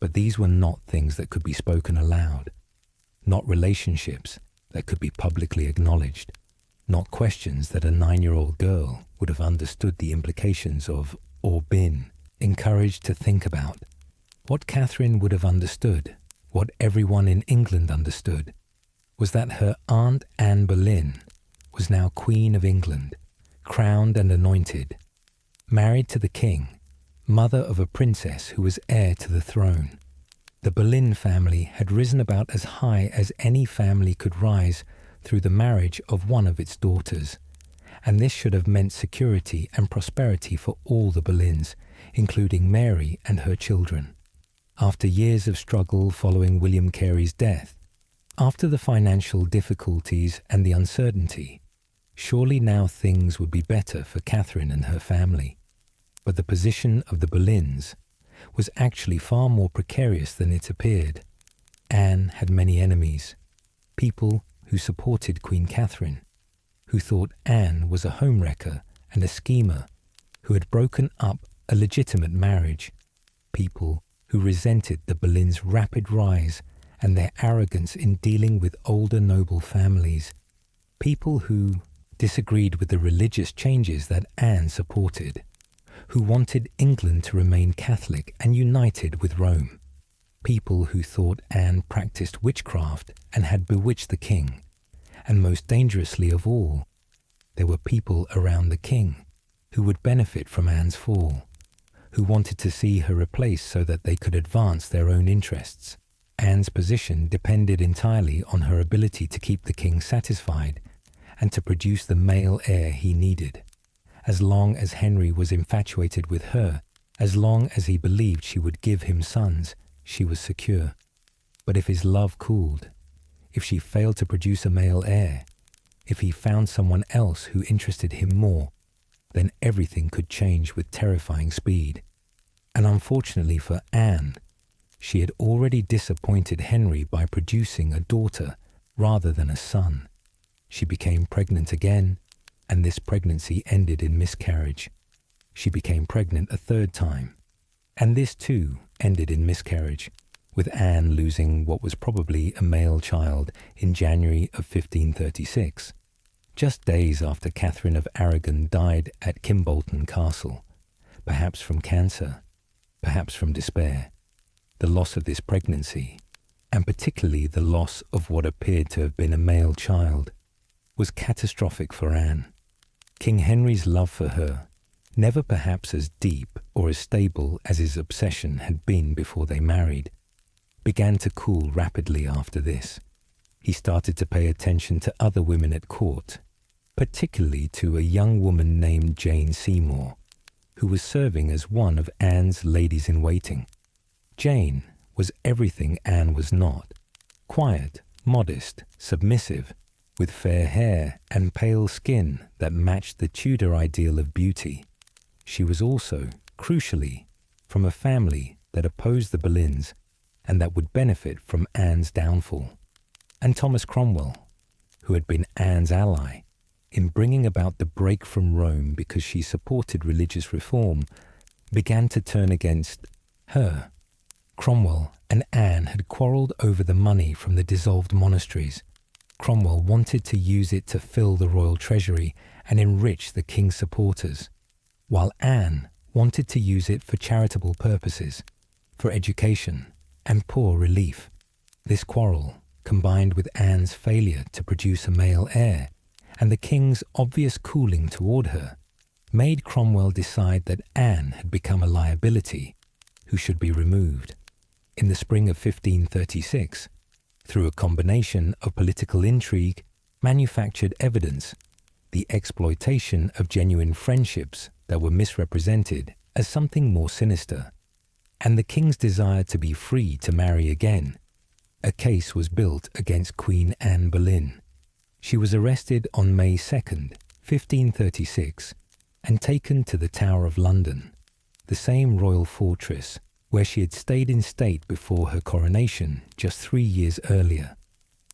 But these were not things that could be spoken aloud, not relationships that could be publicly acknowledged, not questions that a 9-year-old girl would have understood the implications of or been encouraged to think about. What Catherine would have understood, what everyone in England understood, was that her aunt Anne Boleyn was now Queen of England, crowned and anointed, married to the king, mother of a princess who was heir to the throne. The Boleyn family had risen about as high as any family could rise through the marriage of one of its daughters, and this should have meant security and prosperity for all the Boleyns, including Mary and her children. After years of struggle following William Carey's death, after the financial difficulties and the uncertainty, surely now things would be better for Catherine and her family. But the position of the Boleyns was actually far more precarious than it appeared. Anne had many enemies, people who supported Queen Catherine, who thought Anne was a homewrecker and a schemer, who had broken up a legitimate marriage, people who resented the Boleyns' rapid rise and their arrogance in dealing with older noble families, people who disagreed with the religious changes that Anne supported, who wanted England to remain Catholic and united with Rome, people who thought Anne practiced witchcraft and had bewitched the king, and most dangerously of all, there were people around the king who would benefit from Anne's fall, who wanted to see her replaced so that they could advance their own interests. Anne's position depended entirely on her ability to keep the king satisfied and to produce the male heir he needed. As long as Henry was infatuated with her, as long as he believed she would give him sons, she was secure. But if his love cooled, if she failed to produce a male heir, if he found someone else who interested him more, then everything could change with terrifying speed. And unfortunately for Anne, she had already disappointed Henry by producing a daughter rather than a son. She became pregnant again, and this pregnancy ended in miscarriage. She became pregnant a third time, and this too ended in miscarriage, with Anne losing what was probably a male child in January of 1536, just days after Catherine of Aragon died at Kimbolton Castle, perhaps from cancer, perhaps from despair. The loss of this pregnancy, and particularly the loss of what appeared to have been a male child, was catastrophic for Anne. King Henry's love for her, never perhaps as deep or as stable as his obsession had been before they married, began to cool rapidly after this. He started to pay attention to other women at court, particularly to a young woman named Jane Seymour, who was serving as one of Anne's ladies-in-waiting. Jane was everything Anne was not: quiet, modest, submissive, with fair hair and pale skin that matched the Tudor ideal of beauty. She was also, crucially, from a family that opposed the Boleyns and that would benefit from Anne's downfall. And Thomas Cromwell, who had been Anne's ally, in bringing about the break from Rome because she supported religious reform, began to turn against her. Cromwell and Anne had quarrelled over the money from the dissolved monasteries. Cromwell wanted to use it to fill the royal treasury and enrich the king's supporters, while Anne wanted to use it for charitable purposes, for education and poor relief. This quarrel, combined with Anne's failure to produce a male heir and the king's obvious cooling toward her, made Cromwell decide that Anne had become a liability who should be removed. In the spring of 1536, through a combination of political intrigue, manufactured evidence, the exploitation of genuine friendships that were misrepresented as something more sinister, and the king's desire to be free to marry again, a case was built against Queen Anne Boleyn. She was arrested on May 2nd, 1536, and taken to the Tower of London, the same royal fortress where she had stayed in state before her coronation just 3 years earlier.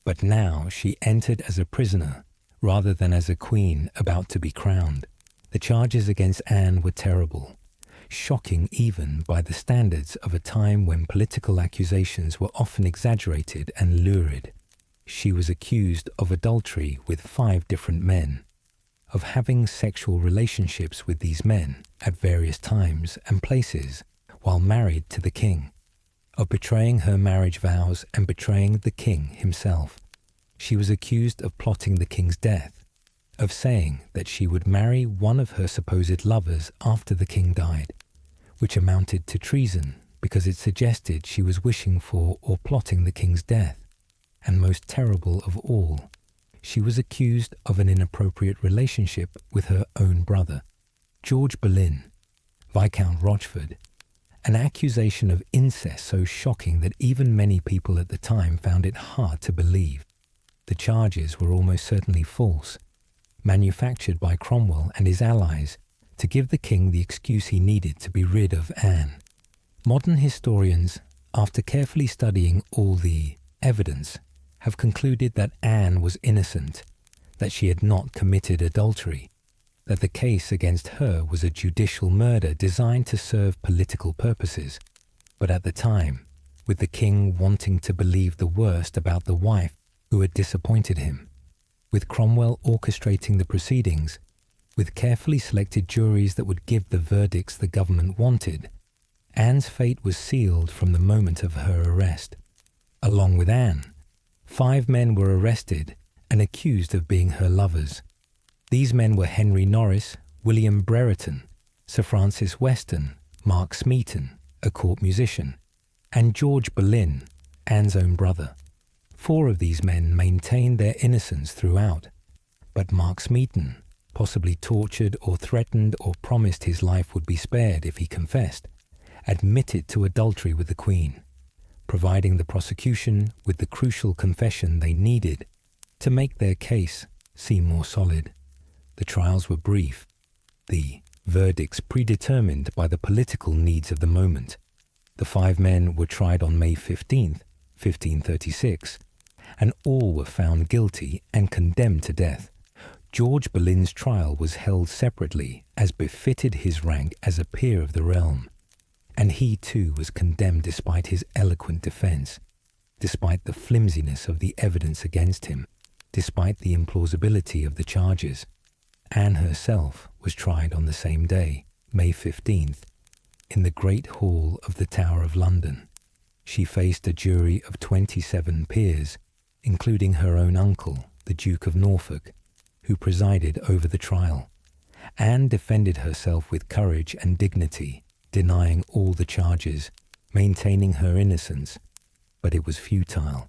But now she entered as a prisoner rather than as a queen about to be crowned. The charges against Anne were terrible, shocking even by the standards of a time when political accusations were often exaggerated and lurid. She was accused of adultery with 5 different men, of having sexual relationships with these men at various times and places while married to the king, of betraying her marriage vows and betraying the king himself. She was accused of plotting the king's death, of saying that she would marry one of her supposed lovers after the king died, which amounted to treason because it suggested she was wishing for or plotting the king's death. And most terrible of all, she was accused of an inappropriate relationship with her own brother, George Boleyn, Viscount Rochford, an accusation of incest so shocking that even many people at the time found it hard to believe. The charges were almost certainly false, manufactured by Cromwell and his allies to give the king the excuse he needed to be rid of Anne. Modern historians, after carefully studying all the evidence, have concluded that Anne was innocent, that she had not committed adultery, that the case against her was a judicial murder designed to serve political purposes. But at the time, with the king wanting to believe the worst about the wife who had disappointed him, with Cromwell orchestrating the proceedings, with carefully selected juries that would give the verdicts the government wanted, Anne's fate was sealed from the moment of her arrest. Along with Anne, 5 men were arrested and accused of being her lovers. These men were Henry Norris, William Brereton, Sir Francis Weston, Mark Smeaton, a court musician, and George Boleyn, Anne's own brother. 4 of these men maintained their innocence throughout, but Mark Smeaton, possibly tortured or threatened or promised his life would be spared if he confessed, admitted to adultery with the Queen, providing the prosecution with the crucial confession they needed to make their case seem more solid. The trials were brief, the verdicts predetermined by the political needs of the moment. The 5 men were tried on May 15th, 1536, and all were found guilty and condemned to death. George Boleyn's trial was held separately as befitted his rank as a peer of the realm, and he too was condemned despite his eloquent defense, despite the flimsiness of the evidence against him, despite the implausibility of the charges. Anne herself was tried on the same day, May 15th, in the Great Hall of the Tower of London. She faced a jury of 27 peers, including her own uncle, the Duke of Norfolk, who presided over the trial. Anne defended herself with courage and dignity, denying all the charges, maintaining her innocence, but it was futile.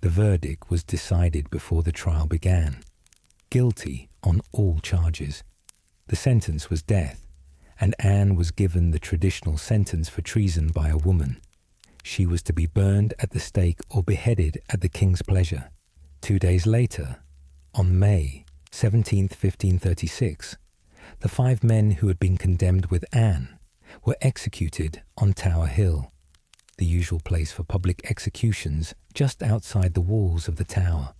The verdict was decided before the trial began. Guilty on all charges. The sentence was death, and Anne was given the traditional sentence for treason by a woman. She was to be burned at the stake or beheaded at the king's pleasure. 2 days later, on May 17th, 1536, the 5 men who had been condemned with Anne were executed on Tower Hill, the usual place for public executions just outside the walls of the tower.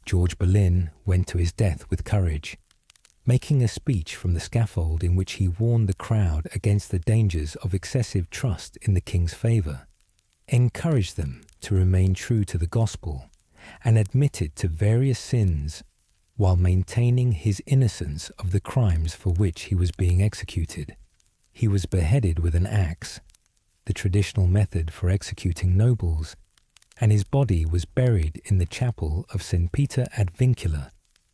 George Boleyn went to his death with courage, making a speech from the scaffold in which he warned the crowd against the dangers of excessive trust in the king's favour, encouraged them to remain true to the gospel, and admitted to various sins while maintaining his innocence of the crimes for which he was being executed. He was beheaded with an axe, the traditional method for executing nobles, and his body was buried in the chapel of St. Peter ad Vincula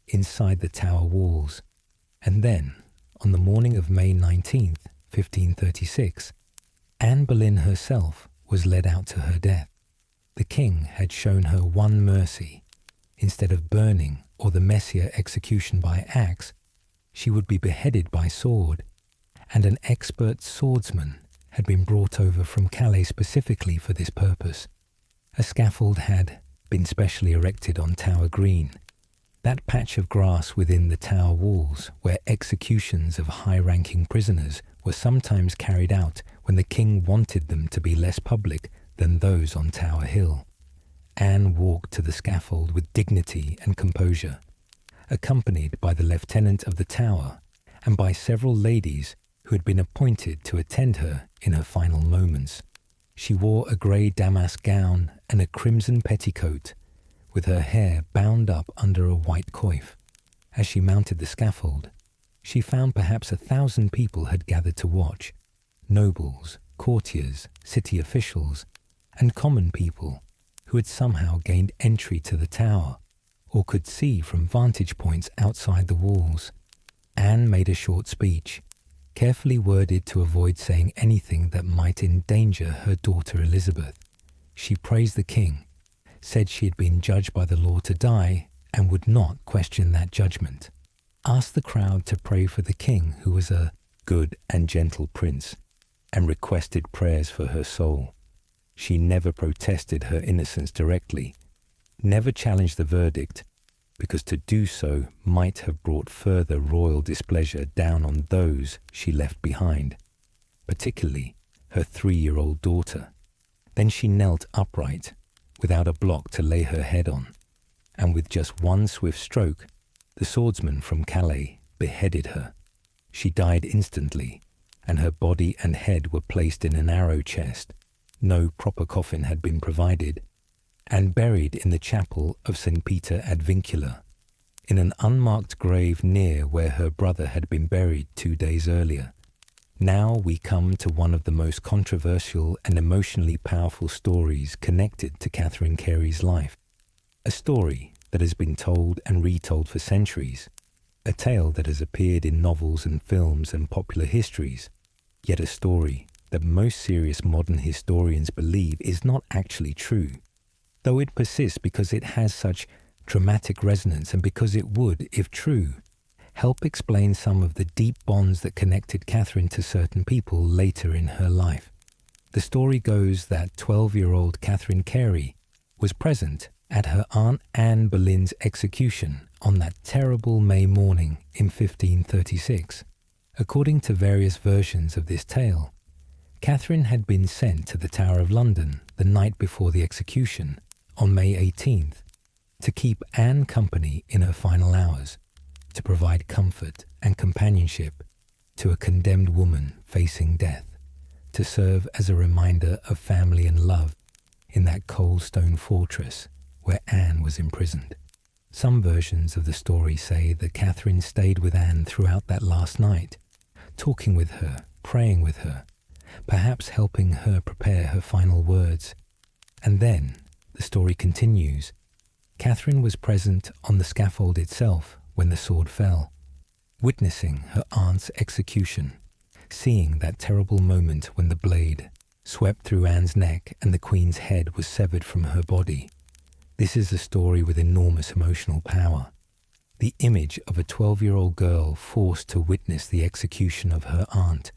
inside the tower walls. And then, on the morning of May 19th, 1536, Anne Boleyn herself was led out to her death. The king had shown her one mercy. Instead of burning or the messier execution by axe, she would be beheaded by sword, and an expert swordsman had been brought over from Calais specifically for this purpose. A scaffold had been specially erected on Tower Green, that patch of grass within the tower walls where executions of high-ranking prisoners were sometimes carried out when the king wanted them to be less public than those on Tower Hill. Anne walked to the scaffold with dignity and composure, accompanied by the lieutenant of the tower and by several ladies who had been appointed to attend her in her final moments. She wore a grey damask gown and a crimson petticoat, with her hair bound up under a white coif. As she mounted the scaffold, she found perhaps 1,000 people had gathered to watch, nobles, courtiers, city officials, and common people who had somehow gained entry to the tower or could see from vantage points outside the walls. Anne made a short speech, carefully worded to avoid saying anything that might endanger her daughter Elizabeth. She praised the king, said she had been judged by the law to die and would not question that judgment, asked the crowd to pray for the king, who was a good and gentle prince, and requested prayers for her soul. She never protested her innocence directly, never challenged the verdict, because to do so might have brought further royal displeasure down on those she left behind, particularly her 3-year-old daughter. Then she knelt upright, without a block to lay her head on, and with just one swift stroke, the swordsman from Calais beheaded her. She died instantly, and her body and head were placed in an arrow chest. No proper coffin had been provided, and buried in the chapel of St. Peter ad Vincula, in an unmarked grave near where her brother had been buried 2 days earlier. Now we come to one of the most controversial and emotionally powerful stories connected to Catherine Carey's life. A story that has been told and retold for centuries, a tale that has appeared in novels and films and popular histories, yet a story that most serious modern historians believe is not actually true, though it persists because it has such dramatic resonance and because it would, if true, help explain some of the deep bonds that connected Catherine to certain people later in her life. The story goes that 12-year-old Catherine Carey was present at her Aunt Anne Boleyn's execution on that terrible May morning in 1536. According to various versions of this tale, Catherine had been sent to the Tower of London the night before the execution, on May 18th, to keep Anne company in her final hours, to provide comfort and companionship to a condemned woman facing death, to serve as a reminder of family and love in that cold stone fortress where Anne was imprisoned. Some versions of the story say that Catherine stayed with Anne throughout that last night, talking with her, praying with her, perhaps helping her prepare her final words. And then, the story continues, Catherine was present on the scaffold itself when the sword fell, witnessing her aunt's execution, seeing that terrible moment when the blade swept through Anne's neck and the Queen's head was severed from her body. This is a story with enormous emotional power. The image of a 12-year-old girl forced to witness the execution of her aunt,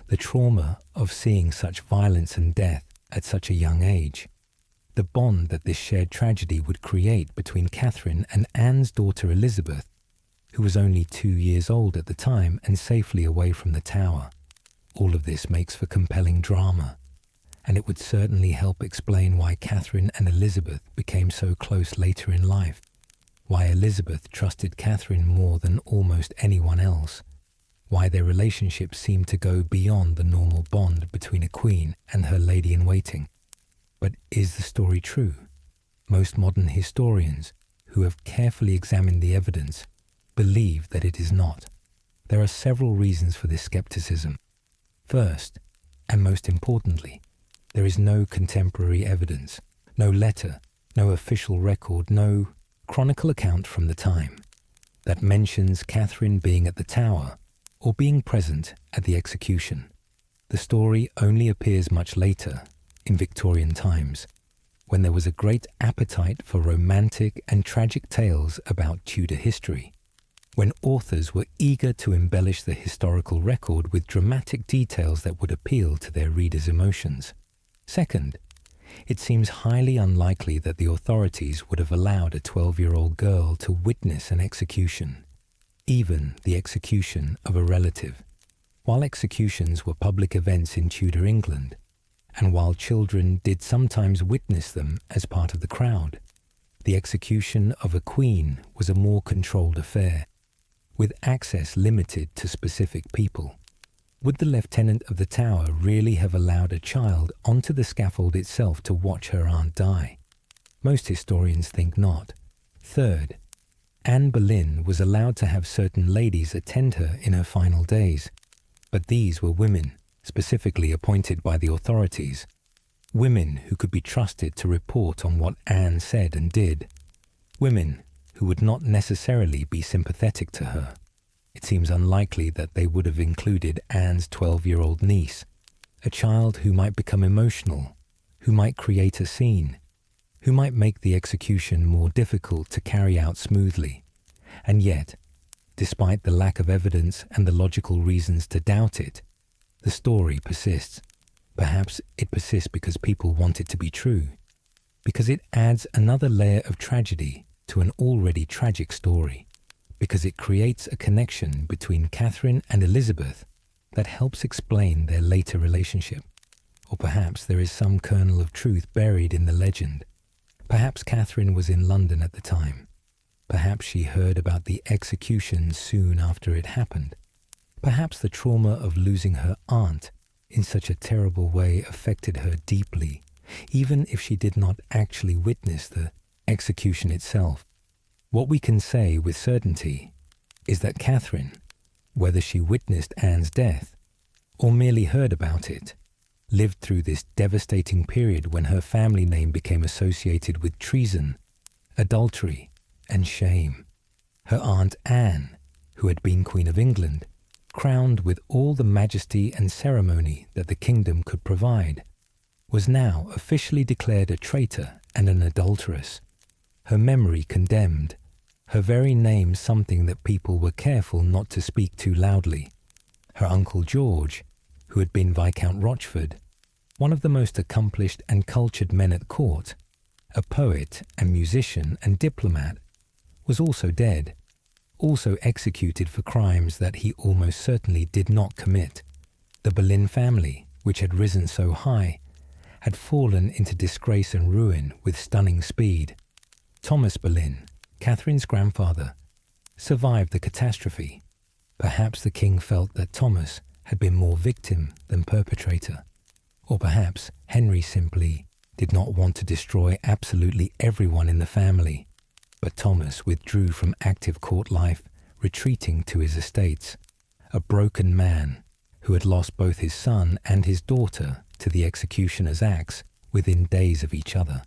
the trauma of seeing such violence and death at such a young age, the bond that this shared tragedy would create between Catherine and Anne's daughter Elizabeth, who was only 2 years old at the time and safely away from the tower. All of this makes for compelling drama, and it would certainly help explain why Catherine and Elizabeth became so close later in life. why Elizabeth trusted Catherine more than almost anyone else, why their relationship seemed to go beyond the normal bond between a queen and her lady-in-waiting. But is the story true? Most modern historians, who have carefully examined the evidence, believe that it is not. There are several reasons for this skepticism. First, and most importantly, there is no contemporary evidence, no letter, no official record, no chronicle account from the time that mentions Catherine being at the Tower or being present at the execution. The story only appears much later, in Victorian times, when there was a great appetite for romantic and tragic tales about Tudor history, when authors were eager to embellish the historical record with dramatic details that would appeal to their readers' emotions. Second, it seems highly unlikely that the authorities would have allowed a 12-year-old girl to witness an execution, even the execution of a relative. While executions were public events in Tudor England, and while children did sometimes witness them as part of the crowd, the execution of a queen was a more controlled affair, with access limited to specific people. Would the Lieutenant of the Tower really have allowed a child onto the scaffold itself to watch her aunt die? Most historians think not. Third, Anne Boleyn was allowed to have certain ladies attend her in her final days, but these were women, specifically appointed by the authorities, women who could be trusted to report on what Anne said and did, women who would not necessarily be sympathetic to her. It seems unlikely that they would have included Anne's 12-year-old niece, a child who might become emotional, who might create a scene, who might make the execution more difficult to carry out smoothly. And yet, despite the lack of evidence and the logical reasons to doubt it, the story persists. Perhaps it persists because people want it to be true, because it adds another layer of tragedy to an already tragic story, because it creates a connection between Catherine and Elizabeth that helps explain their later relationship. Or perhaps there is some kernel of truth buried in the legend. Perhaps Catherine was in London at the time. Perhaps she heard about the execution soon after it happened. Perhaps the trauma of losing her aunt in such a terrible way affected her deeply, even if she did not actually witness the execution itself. What we can say with certainty is that Catherine, whether she witnessed Anne's death or merely heard about it, lived through this devastating period when her family name became associated with treason, adultery, and shame. Her Aunt Anne, who had been Queen of England, crowned with all the majesty and ceremony that the kingdom could provide, was now officially declared a traitor and an adulteress, her memory condemned, her very name something that people were careful not to speak too loudly. Her uncle George, who had been Viscount Rochford, one of the most accomplished and cultured men at court, a poet and musician and diplomat, was also dead, also executed for crimes that he almost certainly did not commit. The Boleyn family, which had risen so high, had fallen into disgrace and ruin with stunning speed. Thomas Boleyn, Catherine's grandfather, survived the catastrophe. Perhaps the king felt that Thomas had been more victim than perpetrator. Or perhaps Henry simply did not want to destroy absolutely everyone in the family. But Thomas withdrew from active court life, retreating to his estates, a broken man who had lost both his son and his daughter to the executioner's axe within days of each other.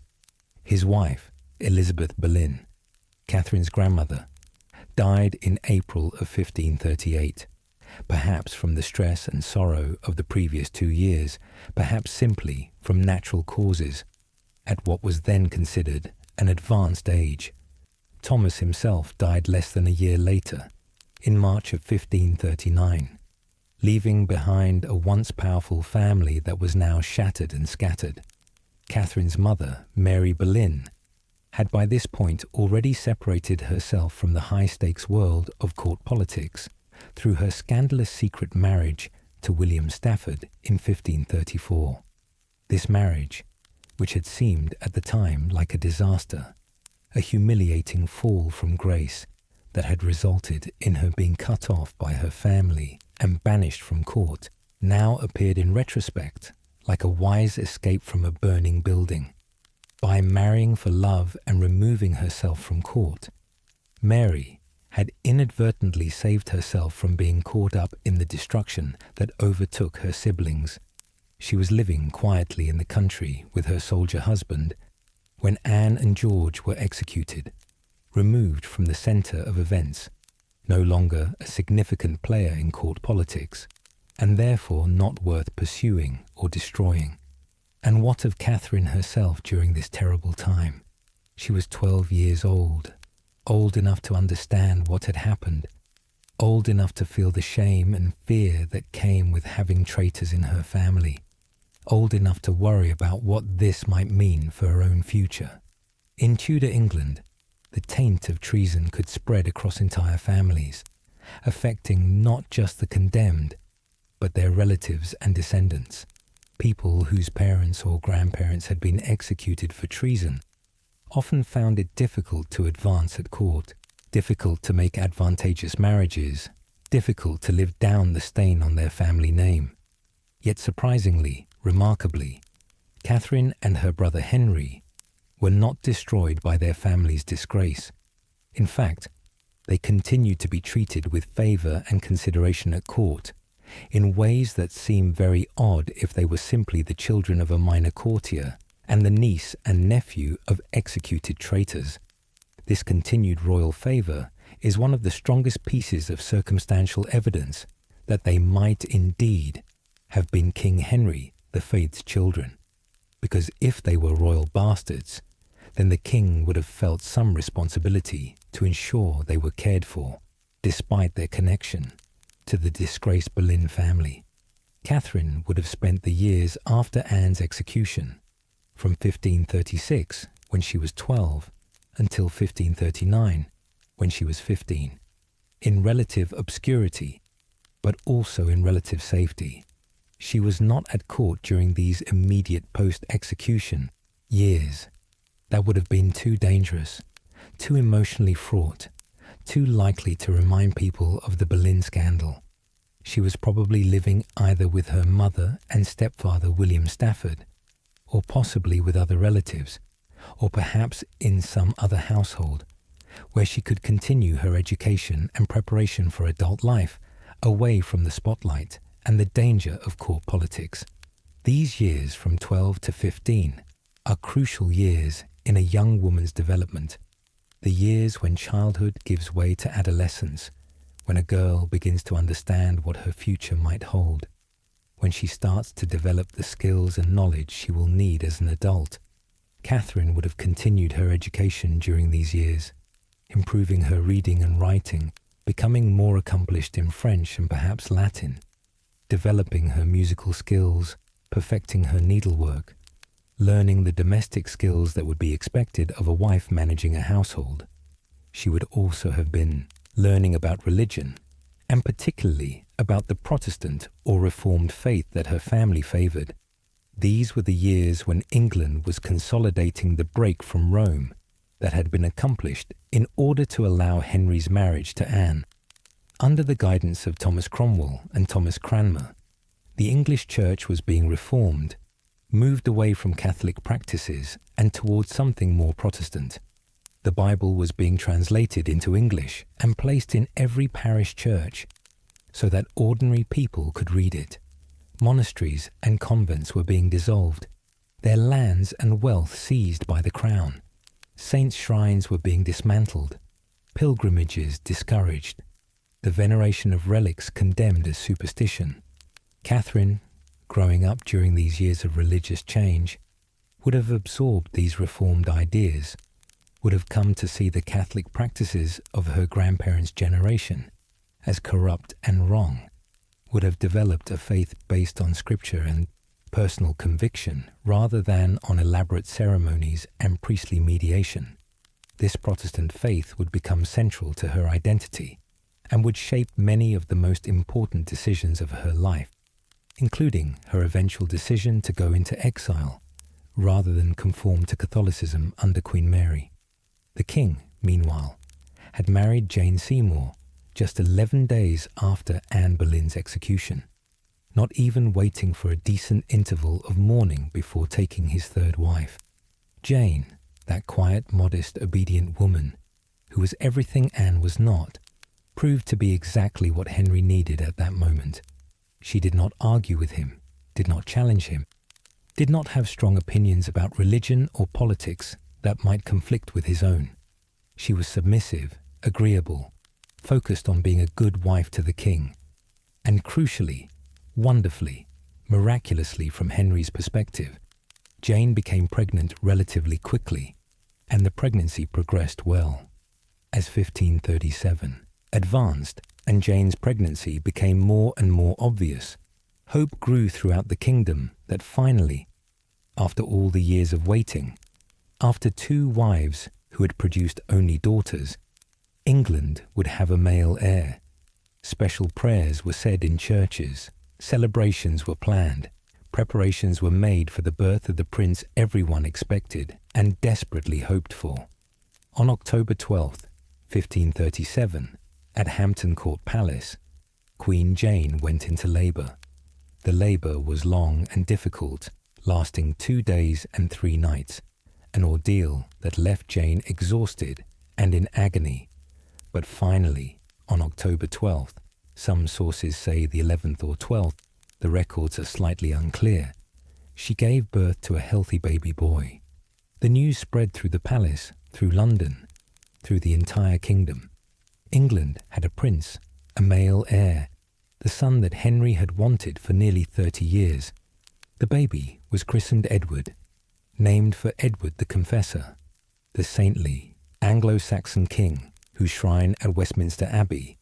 His wife, Elizabeth Boleyn, Catherine's grandmother, died in April of 1538, perhaps from the stress and sorrow of the previous 2 years, perhaps simply from natural causes, at what was then considered an advanced age. Thomas himself died less than a year later, in March of 1539, leaving behind a once powerful family that was now shattered and scattered. Catherine's mother, Mary Boleyn, had by this point already separated herself from the high-stakes world of court politics through her scandalous secret marriage to William Stafford in 1534. This marriage, which had seemed at the time like a disaster, a humiliating fall from grace that had resulted in her being cut off by her family and banished from court, now appeared in retrospect like a wise escape from a burning building. By marrying for love and removing herself from court, Mary had inadvertently saved herself from being caught up in the destruction that overtook her siblings. She was living quietly in the country with her soldier husband when Anne and George were executed, removed from the centre of events, no longer a significant player in court politics, and therefore not worth pursuing or destroying. And what of Catherine herself during this terrible time? She was 12 years old enough to understand what had happened, old enough to feel the shame and fear that came with having traitors in her family, old enough to worry about what this might mean for her own future. In Tudor England, the taint of treason could spread across entire families, affecting not just the condemned, but their relatives and descendants. People whose parents or grandparents had been executed for treason often found it difficult to advance at court, difficult to make advantageous marriages, difficult to live down the stain on their family name. Yet surprisingly, remarkably, Catherine and her brother Henry were not destroyed by their family's disgrace. In fact, they continued to be treated with favour and consideration at court, in ways that seem very odd if they were simply the children of a minor courtier and the niece and nephew of executed traitors. This continued royal favour is one of the strongest pieces of circumstantial evidence that they might indeed have been King Henry VIII's children, because if they were royal bastards, then the king would have felt some responsibility to ensure they were cared for, despite their connection to the disgraced Boleyn family. Catherine would have spent the years after Anne's execution, from 1536, when she was 12, until 1539, when she was 15, in relative obscurity, but also in relative safety. She was not at court during these immediate post-execution years. That would have been too dangerous, too emotionally fraught, too likely to remind people of the Boleyn scandal. She was probably living either with her mother and stepfather William Stafford, or possibly with other relatives, or perhaps in some other household, where she could continue her education and preparation for adult life, away from the spotlight and the danger of court politics. These years from 12 to 15 are crucial years in a young woman's development, the years when childhood gives way to adolescence, when a girl begins to understand what her future might hold, when she starts to develop the skills and knowledge she will need as an adult. Catherine would have continued her education during these years, improving her reading and writing, becoming more accomplished in French and perhaps Latin, developing her musical skills, perfecting her needlework, learning the domestic skills that would be expected of a wife managing a household. She would also have been learning about religion, and particularly about the Protestant or Reformed faith that her family favoured. These were the years when England was consolidating the break from Rome that had been accomplished in order to allow Henry's marriage to Anne. Under the guidance of Thomas Cromwell and Thomas Cranmer, the English Church was being reformed, moved away from Catholic practices and towards something more Protestant. The Bible was being translated into English and placed in every parish church so that ordinary people could read it. Monasteries and convents were being dissolved, their lands and wealth seized by the crown. Saints' shrines were being dismantled, pilgrimages discouraged, the veneration of relics condemned as superstition. Catherine, growing up during these years of religious change, would have absorbed these reformed ideas, would have come to see the Catholic practices of her grandparents' generation as corrupt and wrong, would have developed a faith based on scripture and personal conviction rather than on elaborate ceremonies and priestly mediation. This Protestant faith would become central to her identity and would shape many of the most important decisions of her life, including her eventual decision to go into exile rather than conform to Catholicism under Queen Mary. The king, meanwhile, had married Jane Seymour just 11 days after Anne Boleyn's execution, not even waiting for a decent interval of mourning before taking his third wife. Jane, that quiet, modest, obedient woman, who was everything Anne was not, proved to be exactly what Henry needed at that moment. She did not argue with him, did not challenge him, did not have strong opinions about religion or politics that might conflict with his own. She was submissive, agreeable, focused on being a good wife to the king, and crucially, wonderfully, miraculously from Henry's perspective, Jane became pregnant relatively quickly, and the pregnancy progressed well. As 1537 advanced and Jane's pregnancy became more and more obvious, hope grew throughout the kingdom that finally, after all the years of waiting, after 2 wives who had produced only daughters, England would have a male heir. Special prayers were said in churches, celebrations were planned, preparations were made for the birth of the prince everyone expected and desperately hoped for. On October 12th, 1537, at Hampton Court Palace, Queen Jane went into labour. The labour was long and difficult, lasting 2 days and 3 nights, an ordeal that left Jane exhausted and in agony. But finally, on October 12th, some sources say the 11th or 12th, the records are slightly unclear, she gave birth to a healthy baby boy. The news spread through the palace, through London, through the entire kingdom. England had a prince, a male heir, the son that Henry had wanted for nearly 30 years. The baby was christened Edward, named for Edward the Confessor, the saintly Anglo-Saxon king whose shrine at Westminster Abbey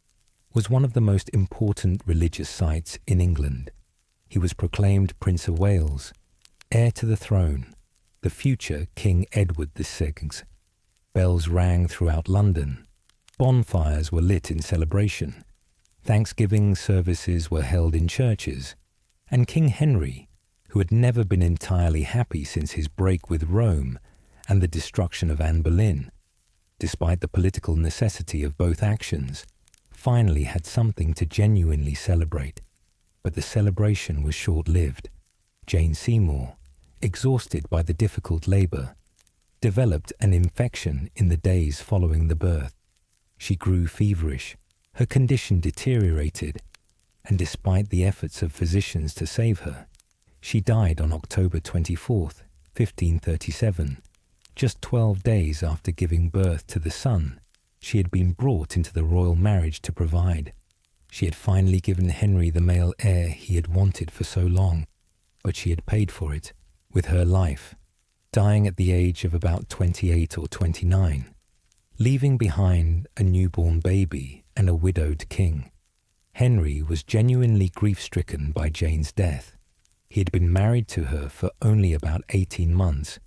was one of the most important religious sites in England. He was proclaimed Prince of Wales, heir to the throne, the future King Edward VI. Bells rang throughout London. Bonfires were lit in celebration. Thanksgiving services were held in churches. And King Henry, who had never been entirely happy since his break with Rome and the destruction of Anne Boleyn, despite the political necessity of both actions, finally had something to genuinely celebrate. But the celebration was short-lived. Jane Seymour, exhausted by the difficult labour, developed an infection in the days following the birth. She grew feverish, her condition deteriorated, and despite the efforts of physicians to save her, she died on October 24th, 1537, just 12 days after giving birth to the son she had been brought into the royal marriage to provide. She had finally given Henry the male heir he had wanted for so long, but she had paid for it with her life, dying at the age of about 28 or 29, leaving behind a newborn baby and a widowed king. Henry was genuinely grief-stricken by Jane's death. He had been married to her for only about 18 months,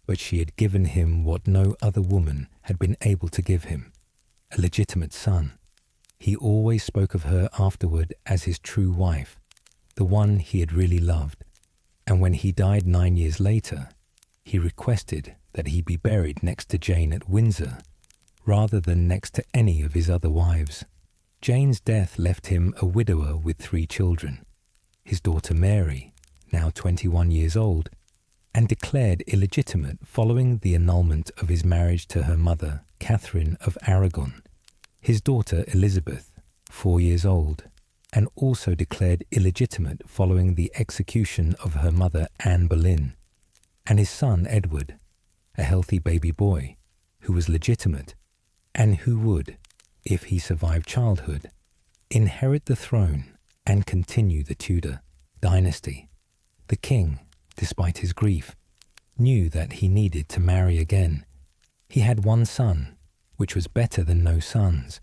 but she had given him what no other woman had been able to give him, a legitimate son. He always spoke of her afterward as his true wife, the one he had really loved, and when he died 9 years later, he requested that he be buried next to Jane at Windsor, rather than next to any of his other wives. Jane's death left him a widower with 3 children, his daughter Mary, now 21 years old, and declared illegitimate following the annulment of his marriage to her mother, Catherine of Aragon, his daughter Elizabeth, 4 years old, and also declared illegitimate following the execution of her mother Anne Boleyn, and his son Edward, a healthy baby boy, who was legitimate, and who would, if he survived childhood, inherit the throne and continue the Tudor dynasty. The king, despite his grief, knew that he needed to marry again. He had 1 son, which was better than no sons,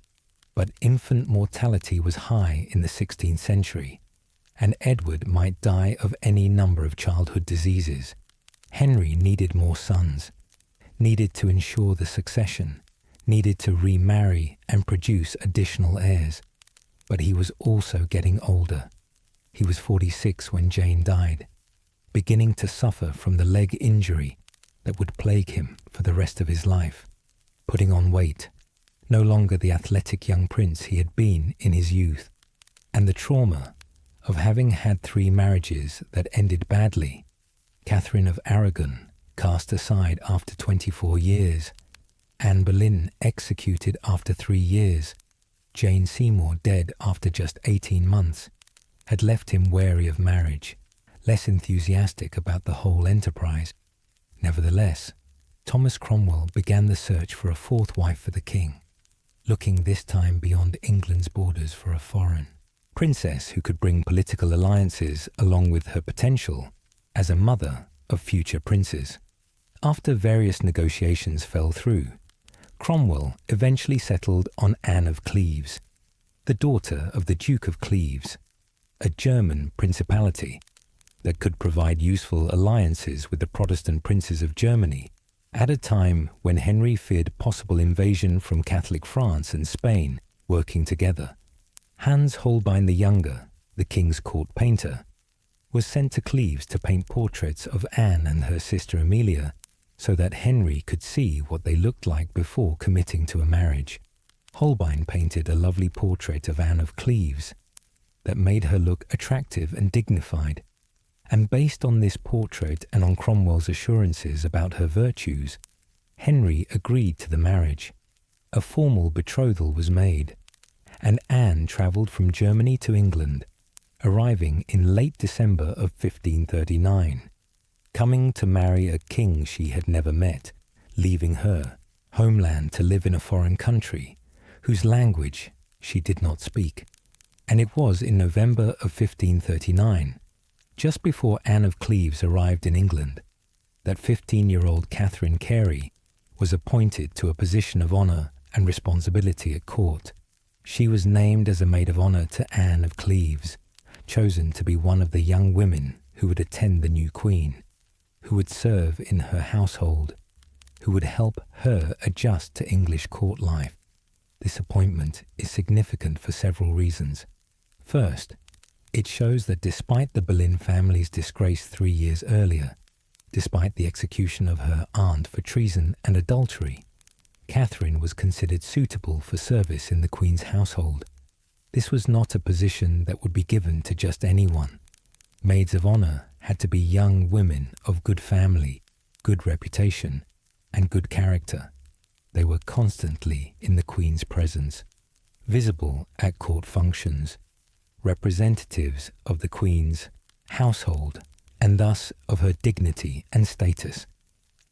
but infant mortality was high in the 16th century, and Edward might die of any number of childhood diseases. Henry needed more sons, needed to ensure the succession, needed to remarry and produce additional heirs, but he was also getting older. He was 46 when Jane died, beginning to suffer from the leg injury that would plague him for the rest of his life. putting on weight, no longer the athletic young prince he had been in his youth, and the trauma of having had 3 marriages that ended badly, Catherine of Aragon cast aside after 24 years, Anne Boleyn executed after 3 years, Jane Seymour dead after just 18 months, had left him wary of marriage, less enthusiastic about the whole enterprise. Nevertheless, Thomas Cromwell began the search for a 4th wife for the king, looking this time beyond England's borders for a foreign princess who could bring political alliances along with her potential as a mother of future princes. After various negotiations fell through, Cromwell eventually settled on Anne of Cleves, the daughter of the Duke of Cleves, a German principality that could provide useful alliances with the Protestant princes of Germany at a time when Henry feared possible invasion from Catholic France and Spain working together. Hans Holbein the Younger, the king's court painter, was sent to Cleves to paint portraits of Anne and her sister Amelia so that Henry could see what they looked like before committing to a marriage. Holbein painted a lovely portrait of Anne of Cleves that made her look attractive and dignified, and based on this portrait and on Cromwell's assurances about her virtues, Henry agreed to the marriage. A formal betrothal was made, and Anne travelled from Germany to England, arriving in late December of 1539, coming to marry a king she had never met, leaving her homeland to live in a foreign country whose language she did not speak. And it was in November of 1539, just before Anne of Cleves arrived in England, that 15-year-old Catherine Carey was appointed to a position of honour and responsibility at court. She was named as a maid of honour to Anne of Cleves, chosen to be one of the young women who would attend the new queen, who would serve in her household, who would help her adjust to English court life. This appointment is significant for several reasons. First, it shows that despite the Boleyn family's disgrace 3 years earlier, despite the execution of her aunt for treason and adultery, Catherine was considered suitable for service in the Queen's household. This was not a position that would be given to just anyone. Maids of honour had to be young women of good family, good reputation, and good character. They were constantly in the Queen's presence, visible at court functions, representatives of the Queen's household, and thus of her dignity and status.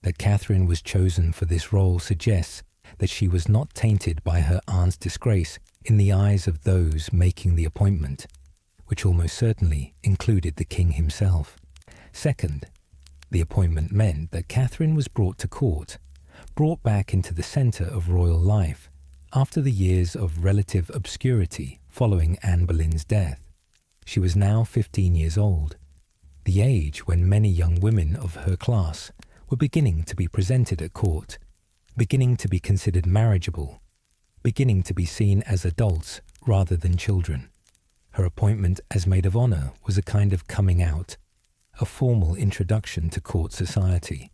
That Catherine was chosen for this role suggests that she was not tainted by her aunt's disgrace in the eyes of those making the appointment, which almost certainly included the king himself. Second, the appointment meant that Catherine was brought to court, brought back into the centre of royal life after the years of relative obscurity following Anne Boleyn's death. She was now 15 years old, the age when many young women of her class were beginning to be presented at court, beginning to be considered marriageable, beginning to be seen as adults rather than children. Her appointment as maid of honour was a kind of coming out, a formal introduction to court society,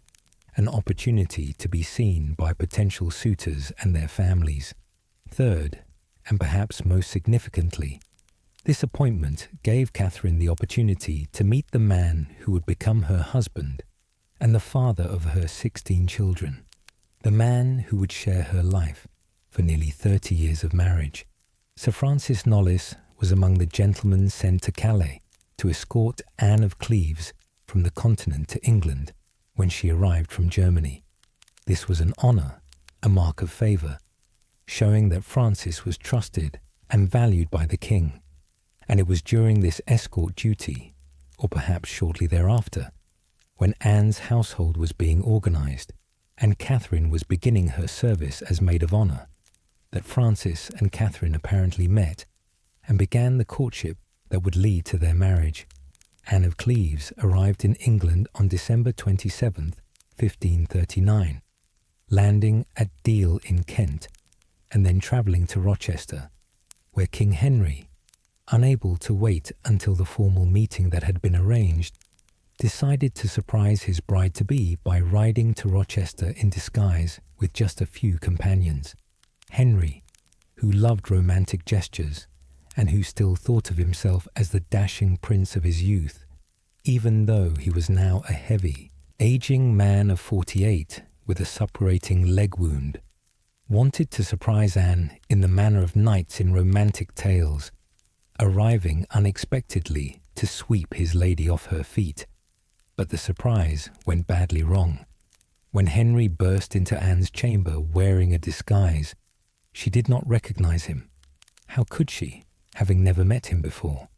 an opportunity to be seen by potential suitors and their families. Third, and perhaps most significantly, this appointment gave Catherine the opportunity to meet the man who would become her husband and the father of her 16 children, the man who would share her life for nearly 30 years of marriage. Sir Francis Knollys was among the gentlemen sent to Calais to escort Anne of Cleves from the continent to England when she arrived from Germany. This was an honour, a mark of favour, showing that Francis was trusted and valued by the king, and it was during this escort duty, or perhaps shortly thereafter, when Anne's household was being organised and Catherine was beginning her service as maid of honour, that Francis and Catherine apparently met and began the courtship that would lead to their marriage. Anne of Cleves arrived in England on December 27, 1539, landing at Deal in Kent, and then travelling to Rochester, where King Henry, unable to wait until the formal meeting that had been arranged, decided to surprise his bride-to-be by riding to Rochester in disguise with just a few companions. Henry, who loved romantic gestures and who still thought of himself as the dashing prince of his youth, even though he was now a heavy, aging man of 48 with a suppurating leg wound, wanted to surprise Anne in the manner of knights in romantic tales, arriving unexpectedly to sweep his lady off her feet. But the surprise went badly wrong. When Henry burst into Anne's chamber wearing a disguise, she did not recognize him. How could she, having never met him before,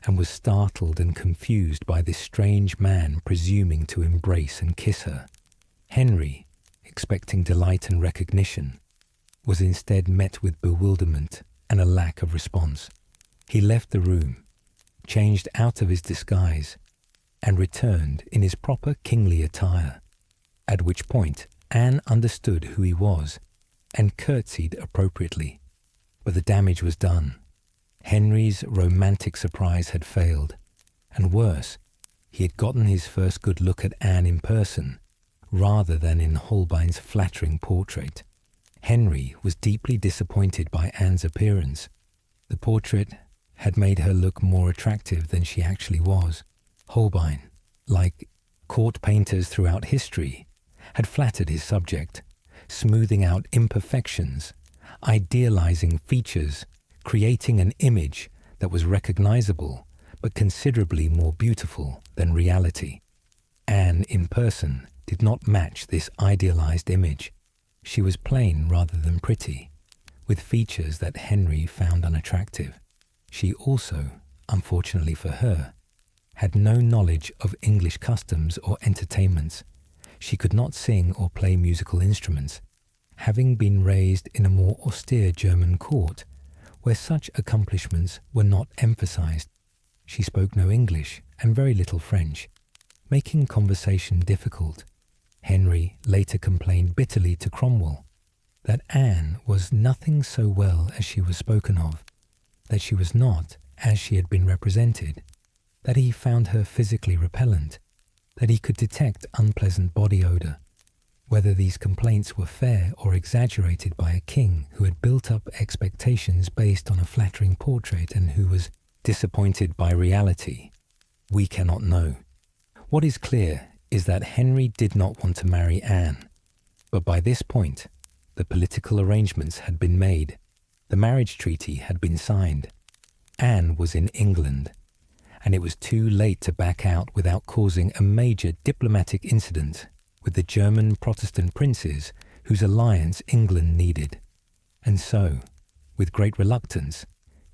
and was startled and confused by this strange man presuming to embrace and kiss her. Henry, expecting delight and recognition, was instead met with bewilderment and a lack of response. He left the room, changed out of his disguise, and returned in his proper kingly attire, at which point Anne understood who he was and curtsied appropriately. But the damage was done. Henry's romantic surprise had failed, and worse, he had gotten his first good look at Anne in person, rather than in Holbein's flattering portrait. Henry was deeply disappointed by Anne's appearance. The portrait had made her look more attractive than she actually was. Holbein, like court painters throughout history, had flattered his subject, smoothing out imperfections, idealizing features, creating an image that was recognizable but considerably more beautiful than reality. Anne, in person, did not match this idealized image. She was plain rather than pretty, with features that Henry found unattractive. She also, unfortunately for her, had no knowledge of English customs or entertainments. She could not sing or play musical instruments, having been raised in a more austere German court, where such accomplishments were not emphasized. She spoke no English and very little French, making conversation difficult. Henry later complained bitterly to Cromwell that Anne was nothing so well as she was spoken of, that she was not as she had been represented, that he found her physically repellent, that he could detect unpleasant body odor. Whether these complaints were fair or exaggerated by a king who had built up expectations based on a flattering portrait and who was disappointed by reality, we cannot know. What is clear is that Henry did not want to marry Anne, but by this point, the political arrangements had been made. The marriage treaty had been signed. Anne was in England, and it was too late to back out without causing a major diplomatic incident with the German Protestant princes whose alliance England needed. And so, with great reluctance,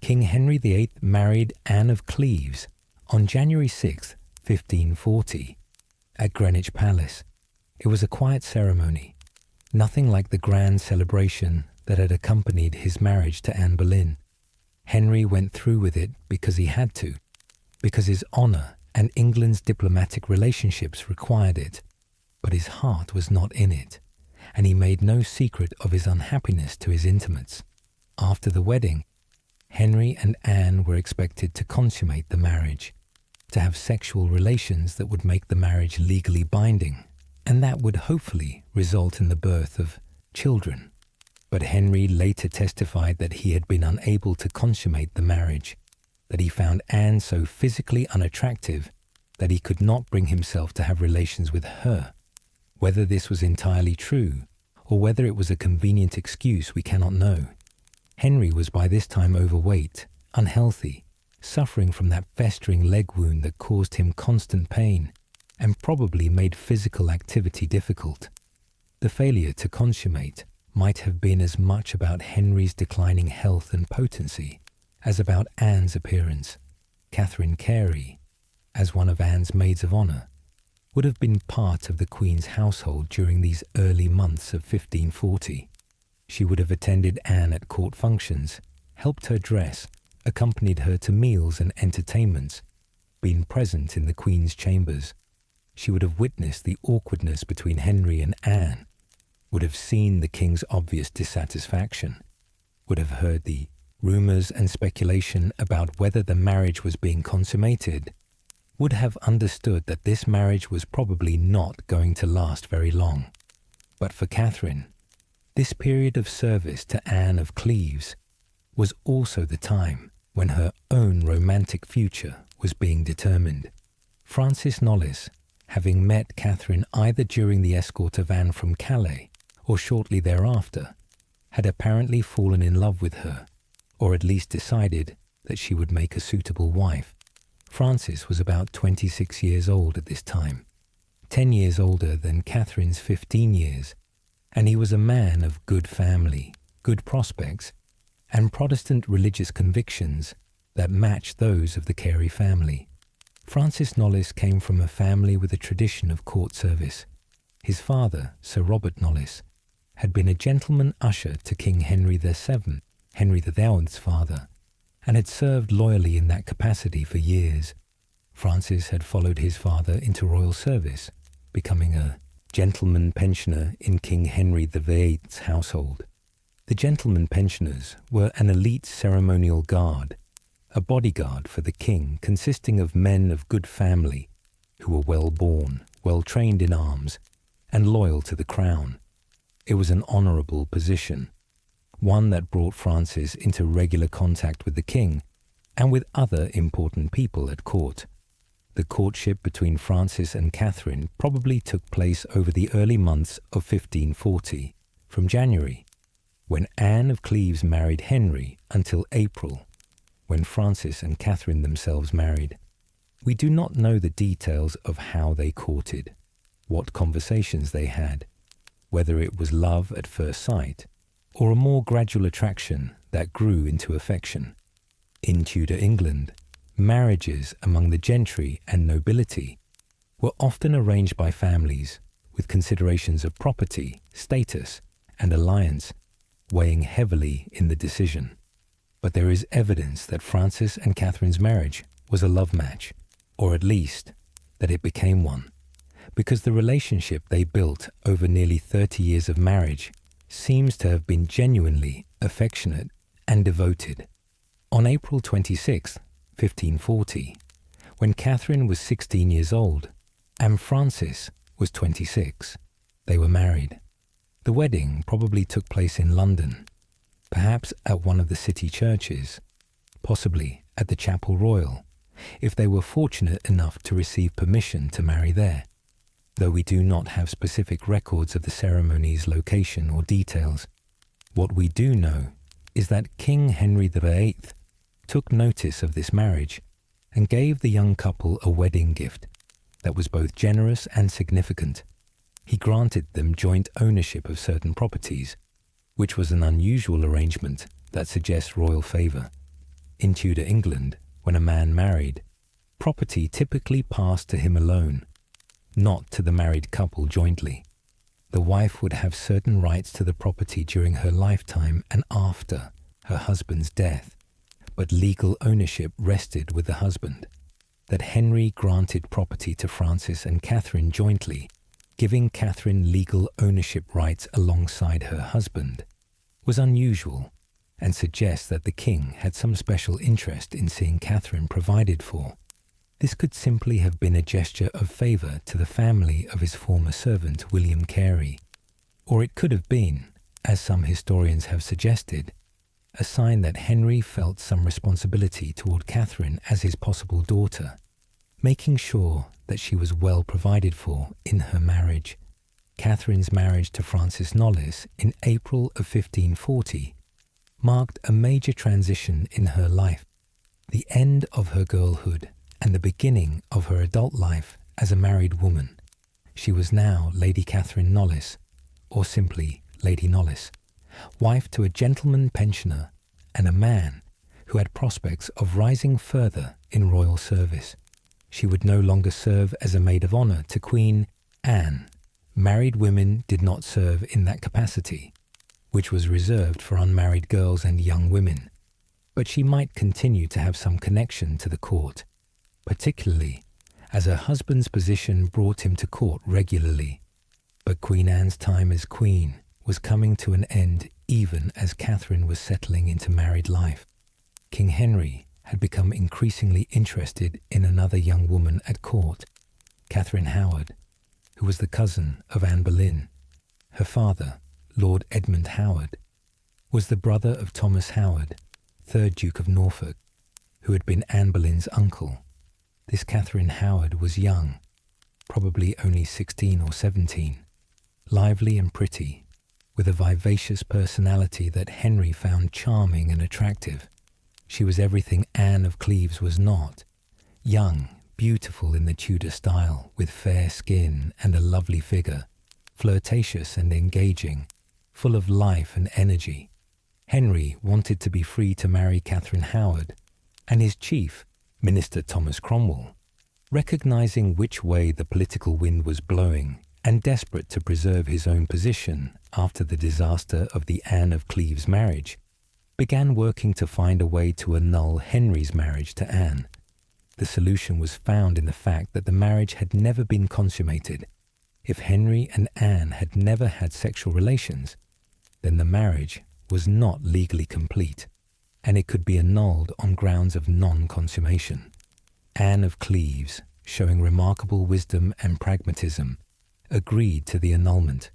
King Henry VIII married Anne of Cleves on January 6, 1540, at Greenwich Palace. It was a quiet ceremony, nothing like the grand celebration that had accompanied his marriage to Anne Boleyn. Henry went through with it because he had to, because his honour and England's diplomatic relationships required it, but his heart was not in it, and he made no secret of his unhappiness to his intimates. After the wedding, Henry and Anne were expected to consummate the marriage, to have sexual relations that would make the marriage legally binding, and that would hopefully result in the birth of children. But Henry later testified that he had been unable to consummate the marriage, that he found Anne so physically unattractive that he could not bring himself to have relations with her. Whether this was entirely true, or whether it was a convenient excuse, we cannot know. Henry was by this time overweight, unhealthy, suffering from that festering leg wound that caused him constant pain and probably made physical activity difficult. The failure to consummate might have been as much about Henry's declining health and potency as about Anne's appearance. Catherine Carey, as one of Anne's maids of honour, would have been part of the Queen's household during these early months of 1540. She would have attended Anne at court functions, helped her dress, accompanied her to meals and entertainments, been present in the Queen's chambers. She would have witnessed the awkwardness between Henry and Anne, would have seen the King's obvious dissatisfaction, would have heard the rumours and speculation about whether the marriage was being consummated, would have understood that this marriage was probably not going to last very long. But for Catherine, this period of service to Anne of Cleves was also the time when her own romantic future was being determined. Francis Knollys, having met Catherine either during the escort of Anne from Calais or shortly thereafter, had apparently fallen in love with her, or at least decided that she would make a suitable wife. Francis was about 26 years old at this time, 10 years older than Catherine's 15 years, and he was a man of good family, good prospects, and Protestant religious convictions that matched those of the Carey family. Francis Knollys came from a family with a tradition of court service. His father, Sir Robert Knollys, had been a gentleman usher to King Henry VII, Henry VIII's father, and had served loyally in that capacity for years. Francis had followed his father into royal service, becoming a gentleman pensioner in King Henry VIII's household. The gentleman pensioners were an elite ceremonial guard, a bodyguard for the king consisting of men of good family who were well-born, well-trained in arms, and loyal to the crown. It was an honourable position, one that brought Francis into regular contact with the king and with other important people at court. The courtship between Francis and Catherine probably took place over the early months of 1540, from January, when Anne of Cleves married Henry, until April, when Francis and Catherine themselves married. We do not know the details of how they courted, what conversations they had, whether it was love at first sight, or a more gradual attraction that grew into affection. In Tudor England, marriages among the gentry and nobility were often arranged by families with considerations of property, status, and alliance weighing heavily in the decision. But there is evidence that Francis and Catherine's marriage was a love match, or at least that it became one, because the relationship they built over nearly 30 years of marriage seems to have been genuinely affectionate and devoted. On April 26, 1540, when Catherine was 16 years old and Francis was 26, they were married. The wedding probably took place in London, perhaps at one of the city churches, possibly at the Chapel Royal, if they were fortunate enough to receive permission to marry there, though we do not have specific records of the ceremony's location or details. What we do know is that King Henry VIII took notice of this marriage and gave the young couple a wedding gift that was both generous and significant. He granted them joint ownership of certain properties, which was an unusual arrangement that suggests royal favour. In Tudor England, when a man married, property typically passed to him alone, not to the married couple jointly. The wife would have certain rights to the property during her lifetime and after her husband's death, but legal ownership rested with the husband. That Henry granted property to Francis and Catherine jointly, giving Catherine legal ownership rights alongside her husband, was unusual and suggests that the king had some special interest in seeing Catherine provided for. This could simply have been a gesture of favour to the family of his former servant William Carey, or it could have been, as some historians have suggested, a sign that Henry felt some responsibility toward Catherine as his possible daughter, making sure that she was well provided for in her marriage. Catherine's marriage to Francis Knollys in April of 1540 marked a major transition in her life, the end of her girlhood and the beginning of her adult life as a married woman. She was now Lady Catherine Knollys, or simply Lady Knollys, wife to a gentleman pensioner and a man who had prospects of rising further in royal service. She would no longer serve as a maid of honour to Queen Anne. Married women did not serve in that capacity, which was reserved for unmarried girls and young women, but she might continue to have some connection to the court, particularly as her husband's position brought him to court regularly. But Queen Anne's time as queen was coming to an end even as Catherine was settling into married life. King Henry had become increasingly interested in another young woman at court, Catherine Howard, who was the cousin of Anne Boleyn. Her father, Lord Edmund Howard, was the brother of Thomas Howard, 3rd Duke of Norfolk, who had been Anne Boleyn's uncle. This Catherine Howard was young, probably only 16 or 17, lively and pretty, with a vivacious personality that Henry found charming and attractive. She was everything Anne of Cleves was not: young, beautiful in the Tudor style, with fair skin and a lovely figure, flirtatious and engaging, full of life and energy. Henry wanted to be free to marry Catherine Howard, and his chief, Minister Thomas Cromwell, recognizing which way the political wind was blowing and desperate to preserve his own position after the disaster of the Anne of Cleves marriage, began working to find a way to annul Henry's marriage to Anne. The solution was found in the fact that the marriage had never been consummated. If Henry and Anne had never had sexual relations, then the marriage was not legally complete, and it could be annulled on grounds of non-consummation. Anne of Cleves, showing remarkable wisdom and pragmatism, agreed to the annulment.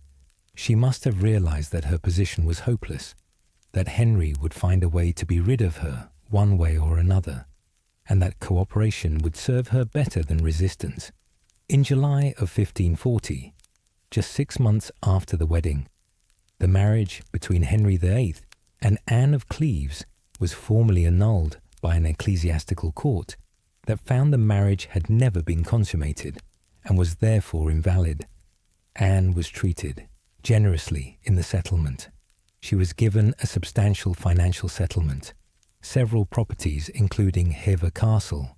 She must have realized that her position was hopeless, that Henry would find a way to be rid of her one way or another, and that cooperation would serve her better than resistance. In July of 1540, just 6 months after the wedding, the marriage between Henry VIII and Anne of Cleves was formally annulled by an ecclesiastical court that found the marriage had never been consummated and was therefore invalid. Anne was treated generously in the settlement. She was given a substantial financial settlement, several properties including Hever Castle,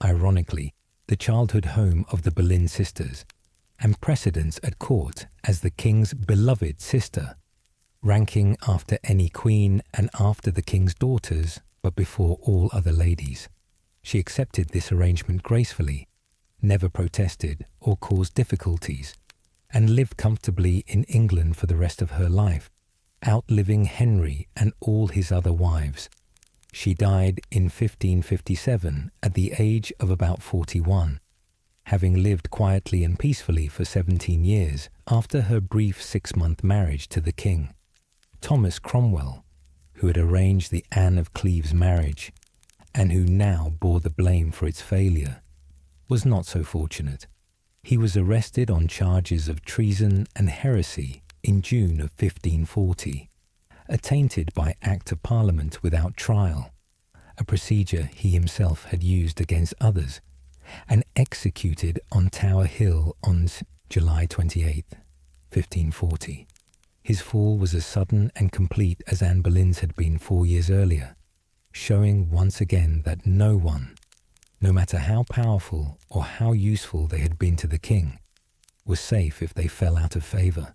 ironically the childhood home of the Boleyn sisters, and precedence at court as the king's beloved sister, ranking after any queen and after the king's daughters, but before all other ladies. She accepted this arrangement gracefully, never protested or caused difficulties, and lived comfortably in England for the rest of her life, outliving Henry and all his other wives. She died in 1557 at the age of about 41, having lived quietly and peacefully for 17 years after her brief 6-month marriage to the king. Thomas Cromwell, who had arranged the Anne of Cleves marriage, and who now bore the blame for its failure, was not so fortunate. He was arrested on charges of treason and heresy in June of 1540, attainted by Act of Parliament without trial, a procedure he himself had used against others, and executed on Tower Hill on July 28, 1540. His fall was as sudden and complete as Anne Boleyn's had been 4 years earlier, showing once again that no one, no matter how powerful or how useful they had been to the king, was safe if they fell out of favour.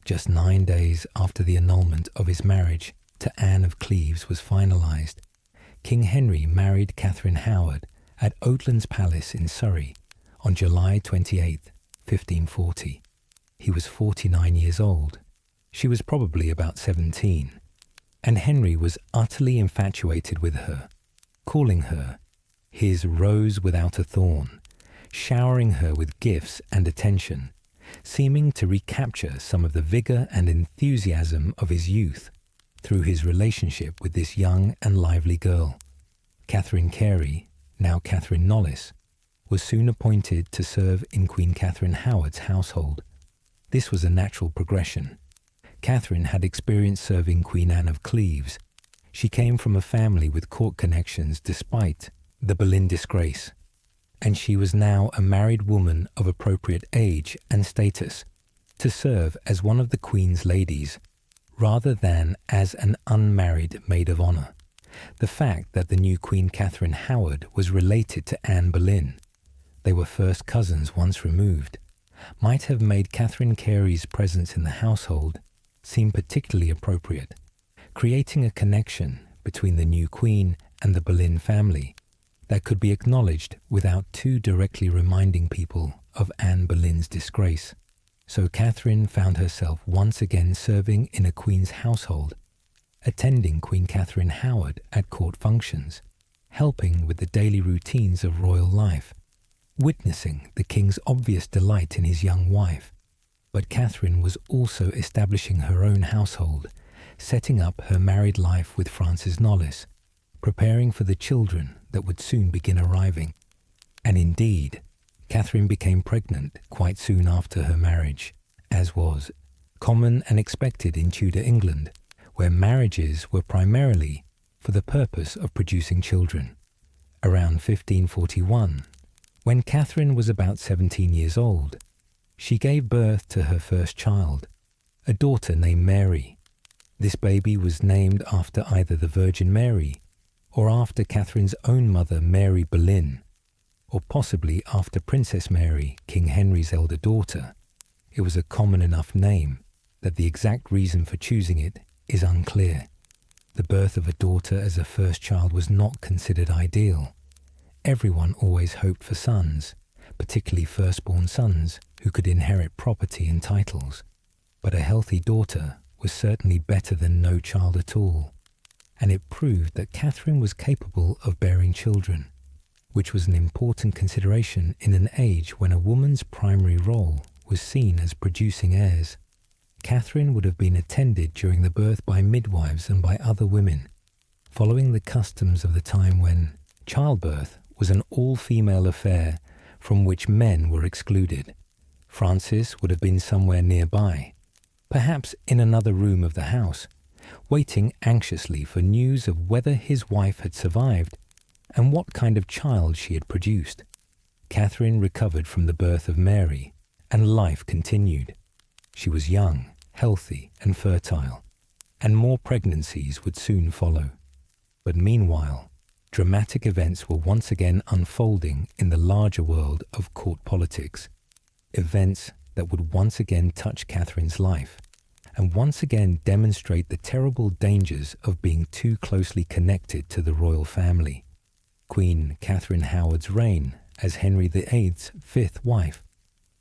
Just 9 days after the annulment of his marriage to Anne of Cleves was finalised, King Henry married Catherine Howard at Oatlands Palace in Surrey on July 28, 1540. He was 49 years old. She was probably about 17, and Henry was utterly infatuated with her, calling her his rose without a thorn, showering her with gifts and attention, seeming to recapture some of the vigour and enthusiasm of his youth through his relationship with this young and lively girl. Catherine Carey, now Catherine Knollys, was soon appointed to serve in Queen Catherine Howard's household. This was a natural progression. Catherine had experience serving Queen Anne of Cleves. She came from a family with court connections despite the Boleyn disgrace, and she was now a married woman of appropriate age and status to serve as one of the Queen's ladies rather than as an unmarried maid of honour. The fact that the new Queen Catherine Howard was related to Anne Boleyn, they were first cousins once removed, might have made Catherine Carey's presence in the household seem particularly appropriate, creating a connection between the new Queen and the Boleyn family that could be acknowledged without too directly reminding people of Anne Boleyn's disgrace. So Catherine found herself once again serving in a Queen's household, attending Queen Catherine Howard at court functions, helping with the daily routines of royal life, witnessing the king's obvious delight in his young wife. But Catherine was also establishing her own household, setting up her married life with Francis Knollys, preparing for the children that would soon begin arriving. And indeed, Catherine became pregnant quite soon after her marriage, as was common and expected in Tudor England, where marriages were primarily for the purpose of producing children. Around 1541, when Catherine was about 17 years old, she gave birth to her first child, a daughter named Mary. This baby was named after either the Virgin Mary or after Catherine's own mother, Mary Boleyn, or possibly after Princess Mary, King Henry's elder daughter. It was a common enough name that the exact reason for choosing it is unclear. The birth of a daughter as a first child was not considered ideal. Everyone always hoped for sons, particularly firstborn sons who could inherit property and titles. But a healthy daughter was certainly better than no child at all, and it proved that Catherine was capable of bearing children, which was an important consideration in an age when a woman's primary role was seen as producing heirs. Catherine would have been attended during the birth by midwives and by other women, following the customs of the time when childbirth was an all-female affair from which men were excluded. Francis would have been somewhere nearby, perhaps in another room of the house, waiting anxiously for news of whether his wife had survived and what kind of child she had produced. Catherine recovered from the birth of Mary, and life continued. She was young, healthy and fertile, and more pregnancies would soon follow. But meanwhile, dramatic events were once again unfolding in the larger world of court politics, events that would once again touch Catherine's life, and once again demonstrate the terrible dangers of being too closely connected to the royal family. Queen Catherine Howard's reign as Henry VIII's fifth wife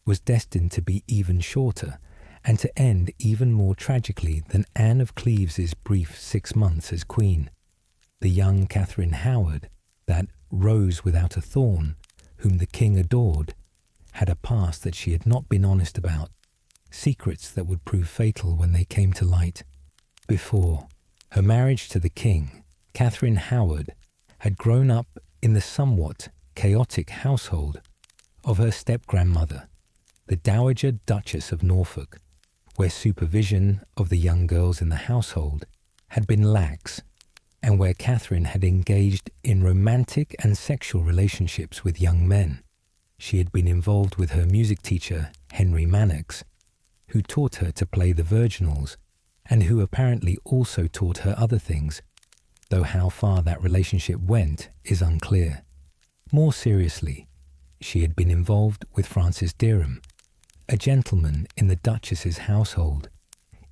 was destined to be even shorter and to end even more tragically than Anne of Cleves's brief 6 months as queen. The young Catherine Howard, that rose without a thorn, whom the king adored, had a past that she had not been honest about, secrets that would prove fatal when they came to light. Before her marriage to the king, Catherine Howard had grown up in the somewhat chaotic household of her step-grandmother, the Dowager Duchess of Norfolk, where supervision of the young girls in the household had been lax, and where Catherine had engaged in romantic and sexual relationships with young men. She had been involved with her music teacher, Henry Mannix, who taught her to play the virginals, and who apparently also taught her other things, though how far that relationship went is unclear. More seriously, she had been involved with Francis Derham, a gentleman in the Duchess's household,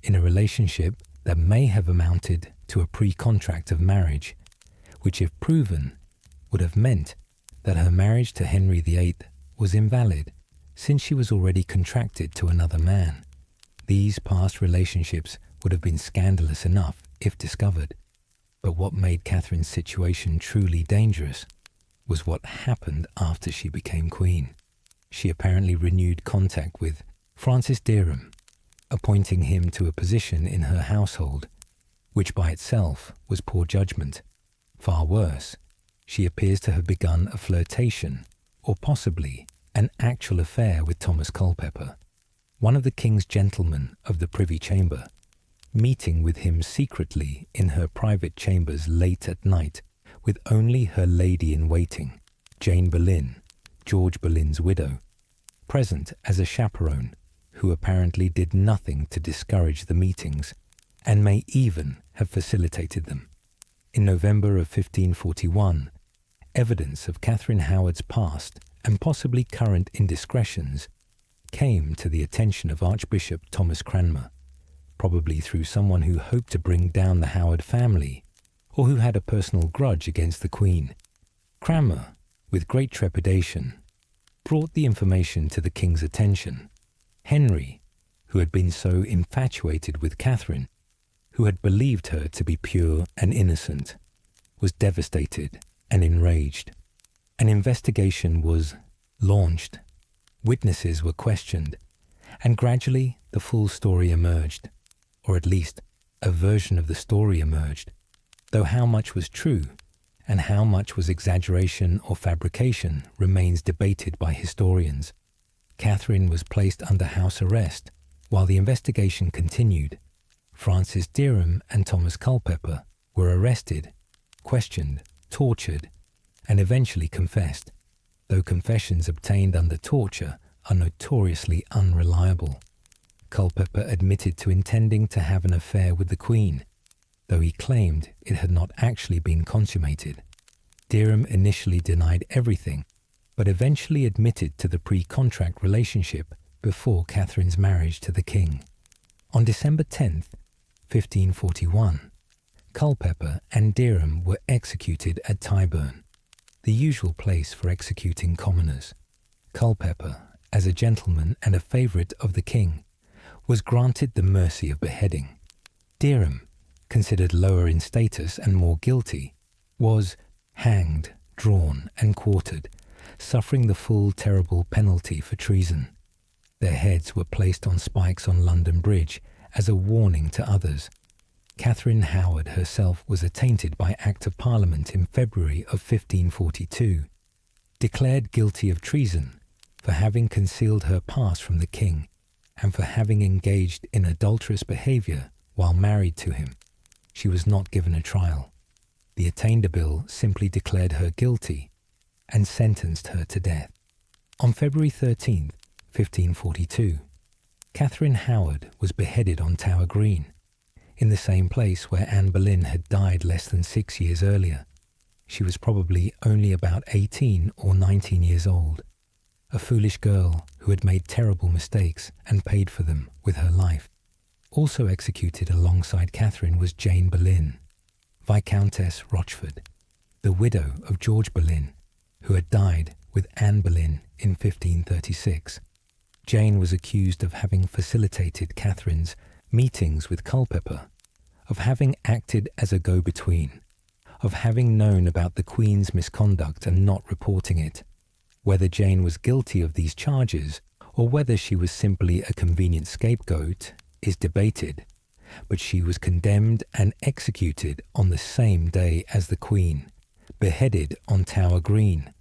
in a relationship that may have amounted to a pre-contract of marriage, which if proven would have meant that her marriage to Henry VIII was invalid, since she was already contracted to another man. These past relationships would have been scandalous enough if discovered, but what made Catherine's situation truly dangerous was what happened after she became queen. She apparently renewed contact with Francis Derham, appointing him to a position in her household, which by itself was poor judgment. Far worse, she appears to have begun a flirtation, or possibly an actual affair with Thomas Culpeper, one of the king's gentlemen of the Privy Chamber, meeting with him secretly in her private chambers late at night with only her lady-in-waiting, Jane Boleyn, George Boleyn's widow, present as a chaperone, who apparently did nothing to discourage the meetings, and may even have facilitated them. In November of 1541, evidence of Catherine Howard's past and possibly current indiscretions came to the attention of Archbishop Thomas Cranmer, probably through someone who hoped to bring down the Howard family, or who had a personal grudge against the Queen. Cranmer, with great trepidation, brought the information to the king's attention. Henry, who had been so infatuated with Catherine, who had believed her to be pure and innocent, was devastated and enraged. An investigation was launched. Witnesses were questioned, and gradually the full story emerged, or at least a version of the story emerged, though how much was true and how much was exaggeration or fabrication remains debated by historians. Catherine was placed under house arrest while the investigation continued. Francis Derham and Thomas Culpeper were arrested, questioned, tortured, and eventually confessed, though confessions obtained under torture are notoriously unreliable. Culpeper admitted to intending to have an affair with the Queen, though he claimed it had not actually been consummated. Derham initially denied everything, but eventually admitted to the pre-contract relationship before Catherine's marriage to the king. On December 10th, 1541, Culpeper and Derham were executed at Tyburn, the usual place for executing commoners. Culpeper, as a gentleman and a favourite of the king, was granted the mercy of beheading. Derham, considered lower in status and more guilty, was hanged, drawn, and quartered, suffering the full terrible penalty for treason. Their heads were placed on spikes on London Bridge as a warning to others. Catherine Howard herself was attainted by Act of Parliament in February of 1542, declared guilty of treason for having concealed her past from the king and for having engaged in adulterous behaviour while married to him. She was not given a trial. The attainder bill simply declared her guilty and sentenced her to death. On February 13th, 1542, Catherine Howard was beheaded on Tower Green, in the same place where Anne Boleyn had died less than 6 years earlier. She was probably only about 18 or 19 years old, a foolish girl who had made terrible mistakes and paid for them with her life. Also executed alongside Catherine was Jane Boleyn, Viscountess Rochford, the widow of George Boleyn, who had died with Anne Boleyn in 1536. Jane was accused of having facilitated Catherine's meetings with Culpeper, of having acted as a go-between, of having known about the Queen's misconduct and not reporting it. Whether Jane was guilty of these charges or whether she was simply a convenient scapegoat is debated, but she was condemned and executed on the same day as the Queen, beheaded on Tower Green,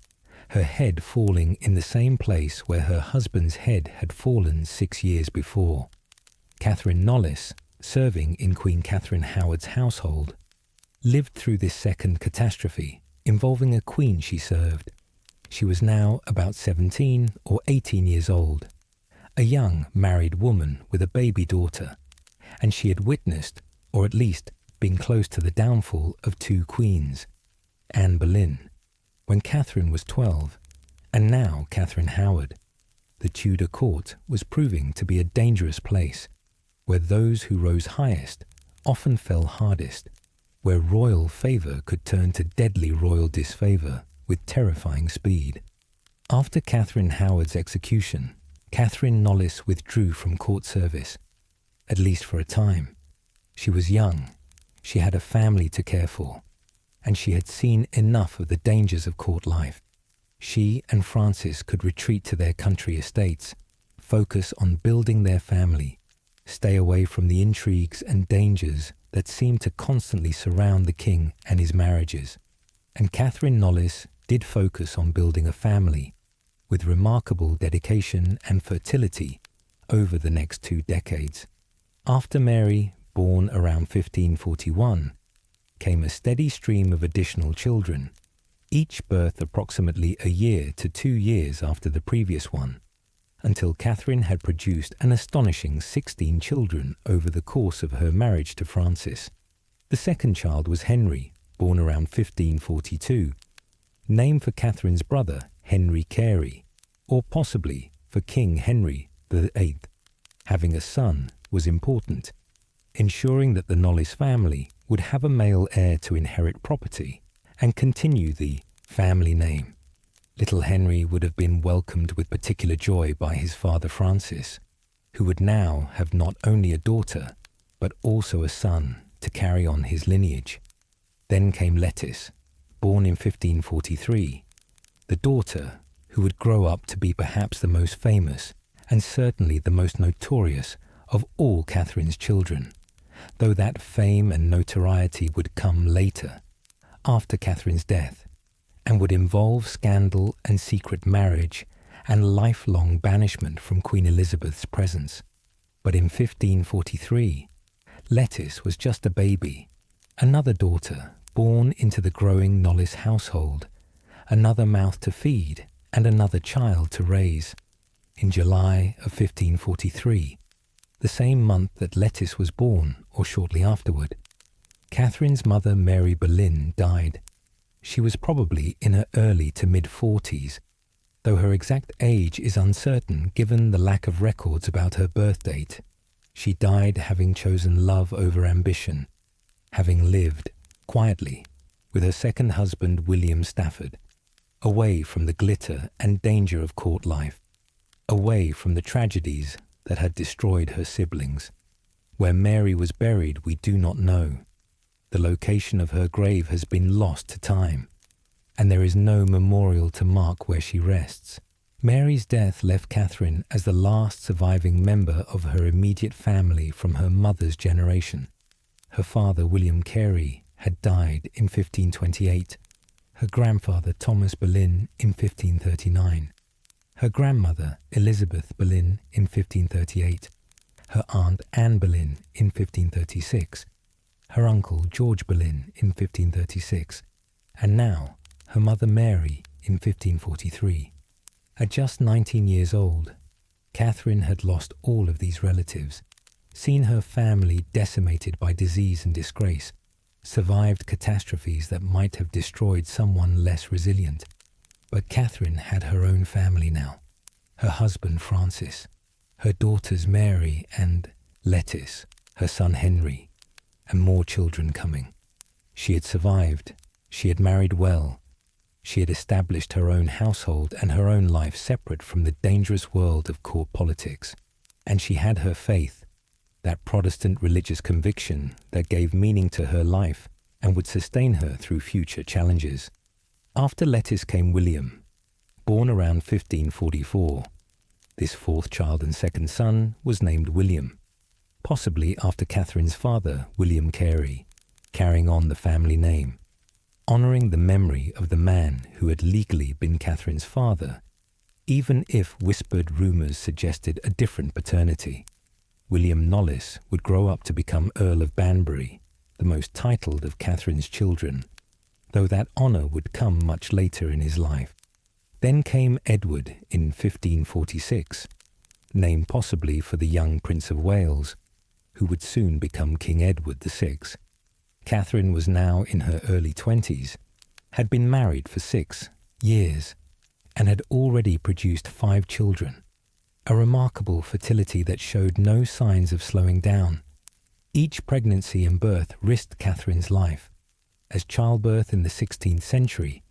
her head falling in the same place where her husband's head had fallen 6 years before. Catherine Knollys, serving in Queen Catherine Howard's household, lived through this second catastrophe involving a queen she served. She was now about 17 or 18 years old, a young married woman with a baby daughter, and she had witnessed, or at least been close to the downfall of 2 queens, Anne Boleyn, when Catherine was 12, and now Catherine Howard. The Tudor court was proving to be a dangerous place, where those who rose highest often fell hardest, where royal favour could turn to deadly royal disfavour with terrifying speed. After Catherine Howard's execution, Catherine Knollys withdrew from court service, at least for a time. She was young, she had a family to care for, and she had seen enough of the dangers of court life. She and Francis could retreat to their country estates, focus on building their family, stay away from the intrigues and dangers that seemed to constantly surround the king and his marriages. And Catherine Knollys did focus on building a family with remarkable dedication and fertility over the next 2 decades. After Mary, born around 1541, came a steady stream of additional children, each birth approximately a year to 2 years after the previous one, until Catherine had produced an astonishing 16 children over the course of her marriage to Francis. The second child was Henry, born around 1542, named for Catherine's brother, Henry Carey, or possibly for King Henry VIII. Having a son was important, ensuring that the Knollys family would have a male heir to inherit property and continue the family name. Little Henry would have been welcomed with particular joy by his father Francis, who would now have not only a daughter, but also a son to carry on his lineage. Then came Lettice, born in 1543, the daughter who would grow up to be perhaps the most famous and certainly the most notorious of all Catherine's children, though that fame and notoriety would come later, after Catherine's death, and would involve scandal and secret marriage and lifelong banishment from Queen Elizabeth's presence. But in 1543, Lettice was just a baby, another daughter born into the growing Knollys household, another mouth to feed and another child to raise. In July of 1543, the same month that Lettice was born, or shortly afterward, Catherine's mother Mary Boleyn died. She was probably in her early to mid-40s, though her exact age is uncertain given the lack of records about her birth date. She died having chosen love over ambition, having lived quietly with her second husband William Stafford, away from the glitter and danger of court life, away from the tragedies that had destroyed her siblings. Where Mary was buried we do not know. The location of her grave has been lost to time, and there is no memorial to mark where she rests. Mary's death left Catherine as the last surviving member of her immediate family from her mother's generation. Her father, William Carey, had died in 1528, her grandfather, Thomas Boleyn, in 1539, her grandmother, Elizabeth Boleyn, in 1538, her aunt, Anne Boleyn, in 1536, her uncle, George Boleyn, in 1536, and now her mother, Mary, in 1543. At just 19 years old, Catherine had lost all of these relatives, seen her family decimated by disease and disgrace, survived catastrophes that might have destroyed someone less resilient. But Catherine had her own family now, her husband Francis, her daughters Mary and Lettice, her son Henry, and more children coming. She had survived, she had married well, she had established her own household and her own life separate from the dangerous world of court politics, and she had her faith, that Protestant religious conviction that gave meaning to her life and would sustain her through future challenges. After Lettice came William, born around 1544. This fourth child and second son was named William, possibly after Catherine's father, William Carey, carrying on the family name, honouring the memory of the man who had legally been Catherine's father, even if whispered rumours suggested a different paternity. William Knollys would grow up to become Earl of Banbury, the most titled of Catherine's children, though that honour would come much later in his life. Then came Edward in 1546, named possibly for the young Prince of Wales, who would soon become King Edward VI. Catherine was now in her early 20s, had been married for 6 years, and had already produced 5 children, a remarkable fertility that showed no signs of slowing down. Each pregnancy and birth risked Catherine's life, as childbirth in the 16th century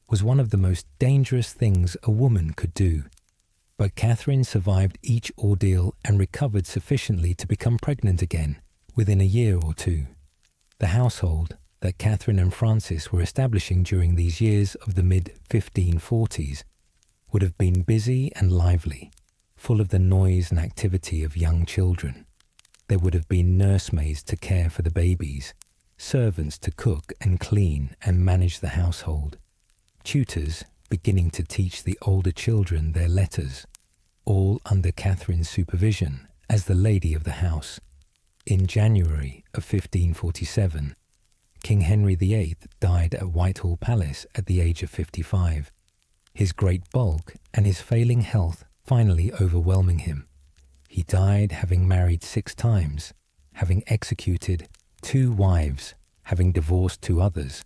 was one of the most dangerous things a woman could do. But Catherine survived each ordeal and recovered sufficiently to become pregnant again within a year or 2. The household that Catherine and Francis were establishing during these years of the mid-1540s would have been busy and lively, full of the noise and activity of young children. There would have been nursemaids to care for the babies, servants to cook and clean and manage the household, tutors beginning to teach the older children their letters, all under Catherine's supervision as the lady of the house. In January of 1547, King Henry VIII died at Whitehall Palace at the age of 55, his great bulk and his failing health finally overwhelming him. He died having married 6 times, having executed 2 wives, having divorced 2 others,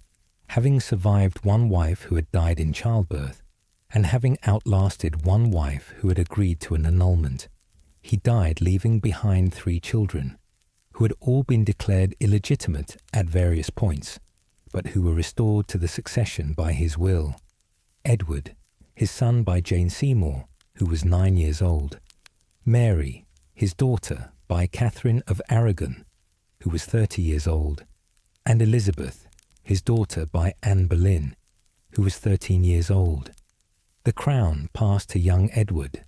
having survived 1 wife who had died in childbirth, and having outlasted 1 wife who had agreed to an annulment. He died leaving behind 3 children, who had all been declared illegitimate at various points, but who were restored to the succession by his will. Edward, his son by Jane Seymour, who was 9 years old. Mary, his daughter by Catherine of Aragon, who was 30 years old. And Elizabeth, his daughter by Anne Boleyn, who was 13 years old. The crown passed to young Edward,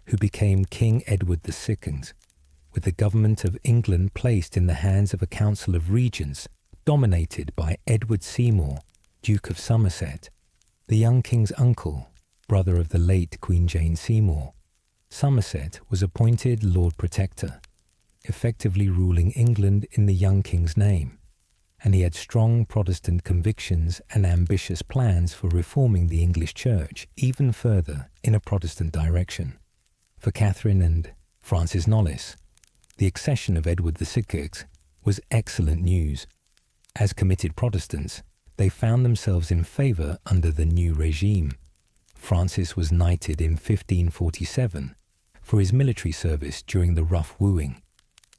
who became King Edward II, with the government of England placed in the hands of a council of regents dominated by Edward Seymour, Duke of Somerset, the young king's uncle, brother of the late Queen Jane Seymour. Somerset was appointed Lord Protector, effectively ruling England in the young king's name, and he had strong Protestant convictions and ambitious plans for reforming the English Church even further in a Protestant direction. For Catherine and Francis Knollys, the accession of Edward VI was excellent news. As committed Protestants, they found themselves in favour under the new regime. Francis was knighted in 1547 for his military service during the Rough Wooing,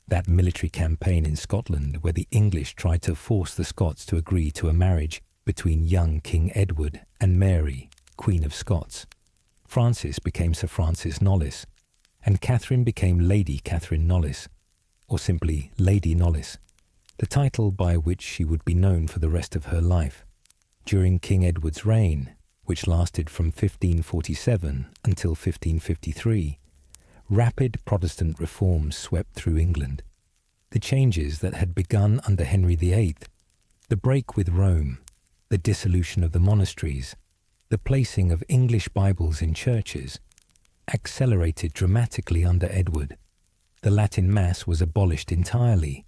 that military campaign in Scotland where the English tried to force the Scots to agree to a marriage between young King Edward and Mary, Queen of Scots. Francis became Sir Francis Knollys, and Catherine became Lady Catherine Knollys, or simply Lady Knollys, the title by which she would be known for the rest of her life. During King Edward's reign, which lasted from 1547 until 1553, rapid Protestant reforms swept through England. The changes that had begun under Henry VIII, the break with Rome, the dissolution of the monasteries, the placing of English Bibles in churches, accelerated dramatically under Edward. The Latin Mass was abolished entirely,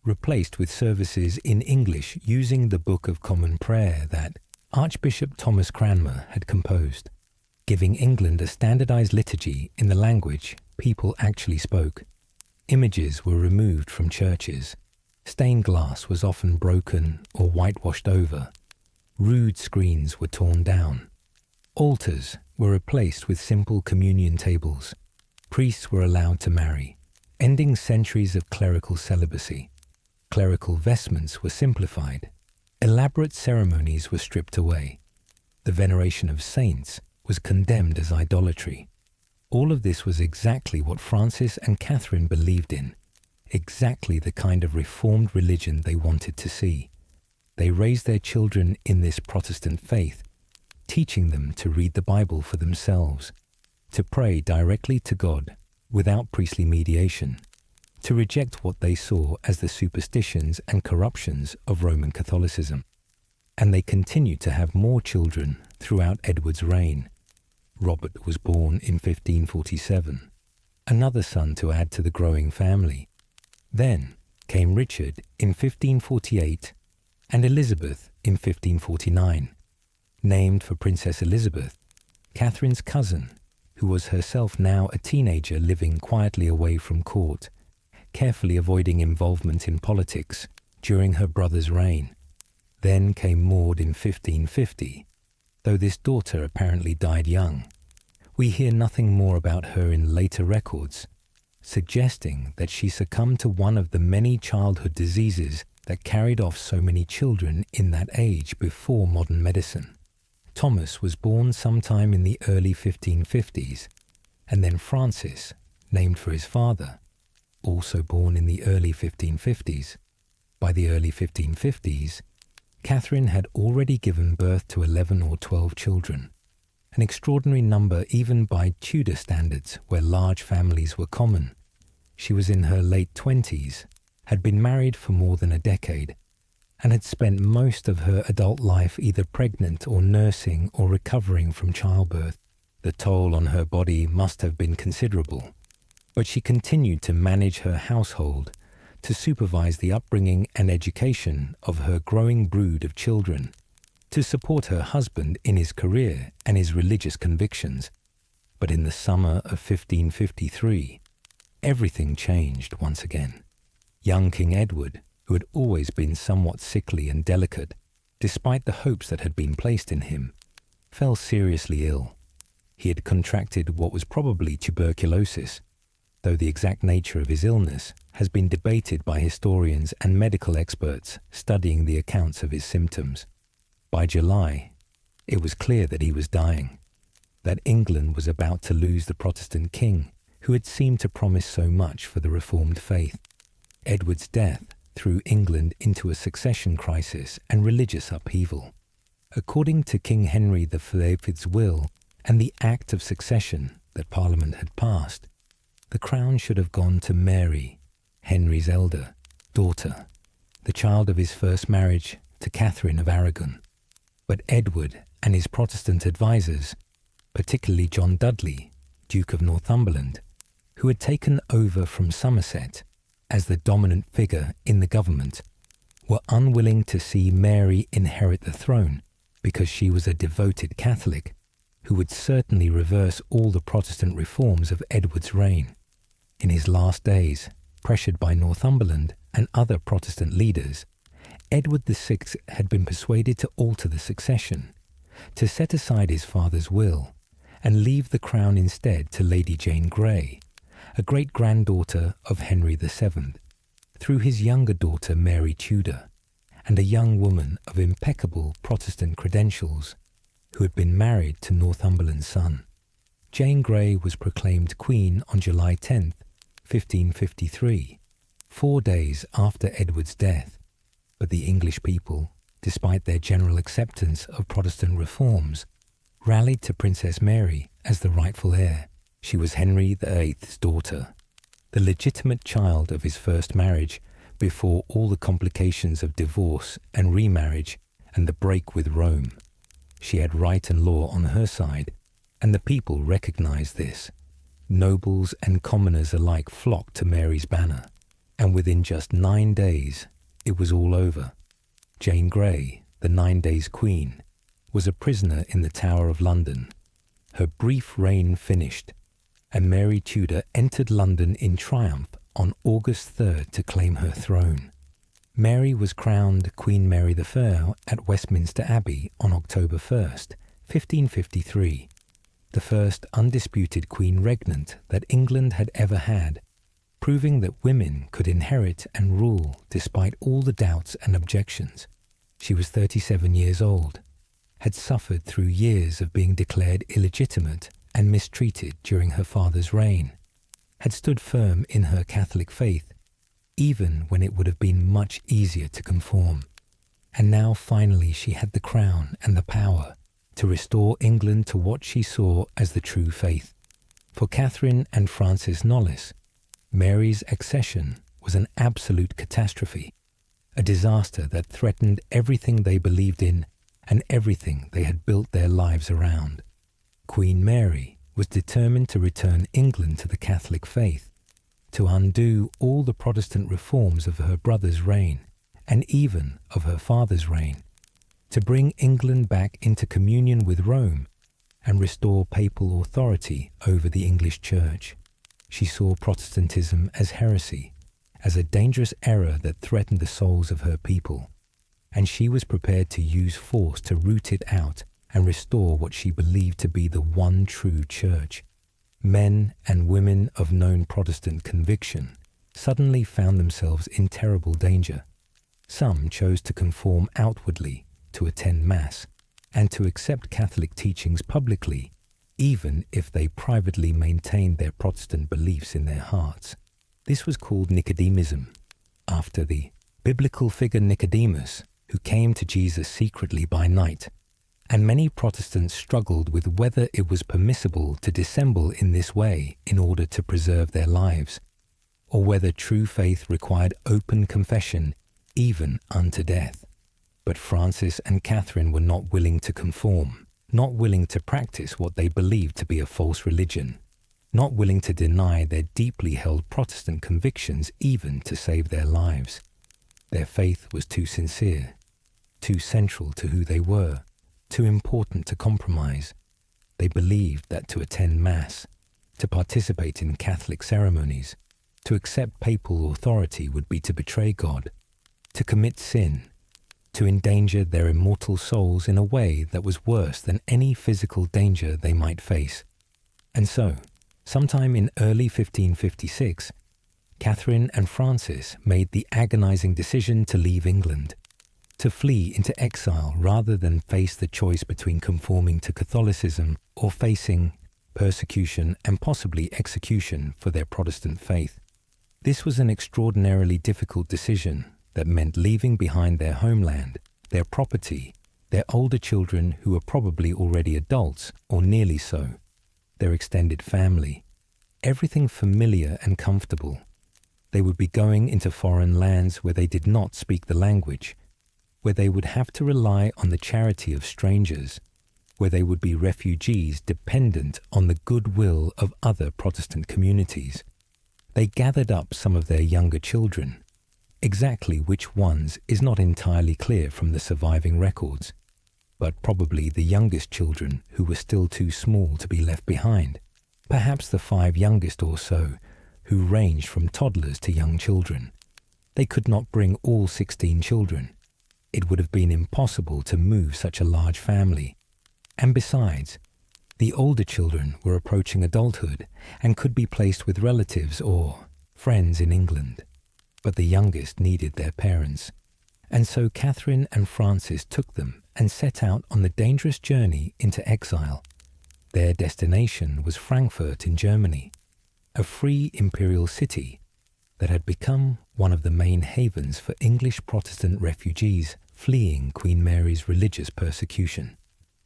replaced with services in English using the Book of Common Prayer that Archbishop Thomas Cranmer had composed, giving England a standardized liturgy in the language people actually spoke. Images were removed from churches. Stained glass was often broken or whitewashed over. Rood screens were torn down. Altars were replaced with simple communion tables. Priests were allowed to marry, ending centuries of clerical celibacy. Clerical vestments were simplified. Elaborate ceremonies were stripped away. The veneration of saints was condemned as idolatry. All of this was exactly what Francis and Catherine believed in, exactly the kind of reformed religion they wanted to see. They raised their children in this Protestant faith, teaching them to read the Bible for themselves, to pray directly to God without priestly mediation, to reject what they saw as the superstitions and corruptions of Roman Catholicism. And they continued to have more children throughout Edward's reign. Robert was born in 1547, another son to add to the growing family. Then came Richard in 1548 and Elizabeth in 1549, named for Princess Elizabeth, Catherine's cousin, who was herself now a teenager living quietly away from court, carefully avoiding involvement in politics during her brother's reign. Then came Maud in 1550, though this daughter apparently died young. We hear nothing more about her in later records, suggesting that she succumbed to one of the many childhood diseases that carried off so many children in that age before modern medicine. Thomas was born sometime in the early 1550s, and then Francis, named for his father, also born in the early 1550s. By the early 1550s, Catherine had already given birth to 11 or 12 children, an extraordinary number even by Tudor standards where large families were common. She was in her late 20s, had been married for more than a decade, and had spent most of her adult life either pregnant or nursing or recovering from childbirth. The toll on her body must have been considerable, but she continued to manage her household, to supervise the upbringing and education of her growing brood of children, to support her husband in his career and his religious convictions. But in the summer of 1553, everything changed once again. Young King Edward, who had always been somewhat sickly and delicate, despite the hopes that had been placed in him, fell seriously ill. He had contracted what was probably tuberculosis, though the exact nature of his illness has been debated by historians and medical experts studying the accounts of his symptoms. By July, it was clear that he was dying, that England was about to lose the Protestant king who had seemed to promise so much for the Reformed faith. Edward's death threw England into a succession crisis and religious upheaval. According to King Henry VIII's will and the Act of Succession that Parliament had passed, the crown should have gone to Mary, Henry's elder daughter, the child of his first marriage to Catherine of Aragon. But Edward and his Protestant advisers, particularly John Dudley, Duke of Northumberland, who had taken over from Somerset as the dominant figure in the government, were unwilling to see Mary inherit the throne because she was a devoted Catholic who would certainly reverse all the Protestant reforms of Edward's reign. In his last days, pressured by Northumberland and other Protestant leaders, Edward VI had been persuaded to alter the succession, to set aside his father's will, and leave the crown instead to Lady Jane Grey, a great-granddaughter of Henry VII, through his younger daughter Mary Tudor, and a young woman of impeccable Protestant credentials, who had been married to Northumberland's son. Jane Grey was proclaimed Queen on July 10, 1553, 4 days after Edward's death, but the English people, despite their general acceptance of Protestant reforms, rallied to Princess Mary as the rightful heir. She was Henry VIII's daughter, the legitimate child of his first marriage before all the complications of divorce and remarriage and the break with Rome. She had right and law on her side, and the people recognized this. Nobles and commoners alike flocked to Mary's banner, and within just 9 days, it was all over. Jane Grey, the 9 days queen, was a prisoner in the Tower of London. Her brief reign finished, and Mary Tudor entered London in triumph on August 3rd to claim her throne. Mary was crowned Queen Mary the Fair at Westminster Abbey on October 1st, 1553, the first undisputed queen regnant that England had ever had, proving that women could inherit and rule despite all the doubts and objections. She was 37 years old, had suffered through years of being declared illegitimate and mistreated during her father's reign, had stood firm in her Catholic faith, even when it would have been much easier to conform. And now finally she had the crown and the power to restore England to what she saw as the true faith. For Catherine and Francis Knollys, Mary's accession was an absolute catastrophe, a disaster that threatened everything they believed in and everything they had built their lives around. Queen Mary was determined to return England to the Catholic faith, to undo all the Protestant reforms of her brother's reign and even of her father's reign, to bring England back into communion with Rome and restore papal authority over the English Church. She saw Protestantism as heresy, as a dangerous error that threatened the souls of her people, and she was prepared to use force to root it out and restore what she believed to be the one true church. Men and women of known Protestant conviction suddenly found themselves in terrible danger. Some chose to conform outwardly, to attend Mass, and to accept Catholic teachings publicly, even if they privately maintained their Protestant beliefs in their hearts. This was called Nicodemism, after the biblical figure Nicodemus, who came to Jesus secretly by night, and many Protestants struggled with whether it was permissible to dissemble in this way in order to preserve their lives, or whether true faith required open confession even unto death. But Francis and Catherine were not willing to conform, not willing to practice what they believed to be a false religion, not willing to deny their deeply held Protestant convictions even to save their lives. Their faith was too sincere, too central to who they were, too important to compromise. They believed that to attend Mass, to participate in Catholic ceremonies, to accept papal authority would be to betray God, to commit sin, to endanger their immortal souls in a way that was worse than any physical danger they might face. And so, sometime in early 1556, Catherine and Francis made the agonizing decision to leave England, to flee into exile rather than face the choice between conforming to Catholicism or facing persecution and possibly execution for their Protestant faith. This was an extraordinarily difficult decision that meant leaving behind their homeland, their property, their older children who were probably already adults or nearly so, their extended family, everything familiar and comfortable. They would be going into foreign lands where they did not speak the language, where they would have to rely on the charity of strangers, where they would be refugees dependent on the goodwill of other Protestant communities. They gathered up some of their younger children. Exactly which ones is not entirely clear from the surviving records, but probably the youngest children who were still too small to be left behind, perhaps the 5 youngest or so, who ranged from toddlers to young children. They could not bring all 16 children. It would have been impossible to move such a large family. And besides, the older children were approaching adulthood and could be placed with relatives or friends in England. But the youngest needed their parents. And so Catherine and Francis took them and set out on the dangerous journey into exile. Their destination was Frankfurt in Germany, a free imperial city that had become one of the main havens for English Protestant refugees fleeing Queen Mary's religious persecution.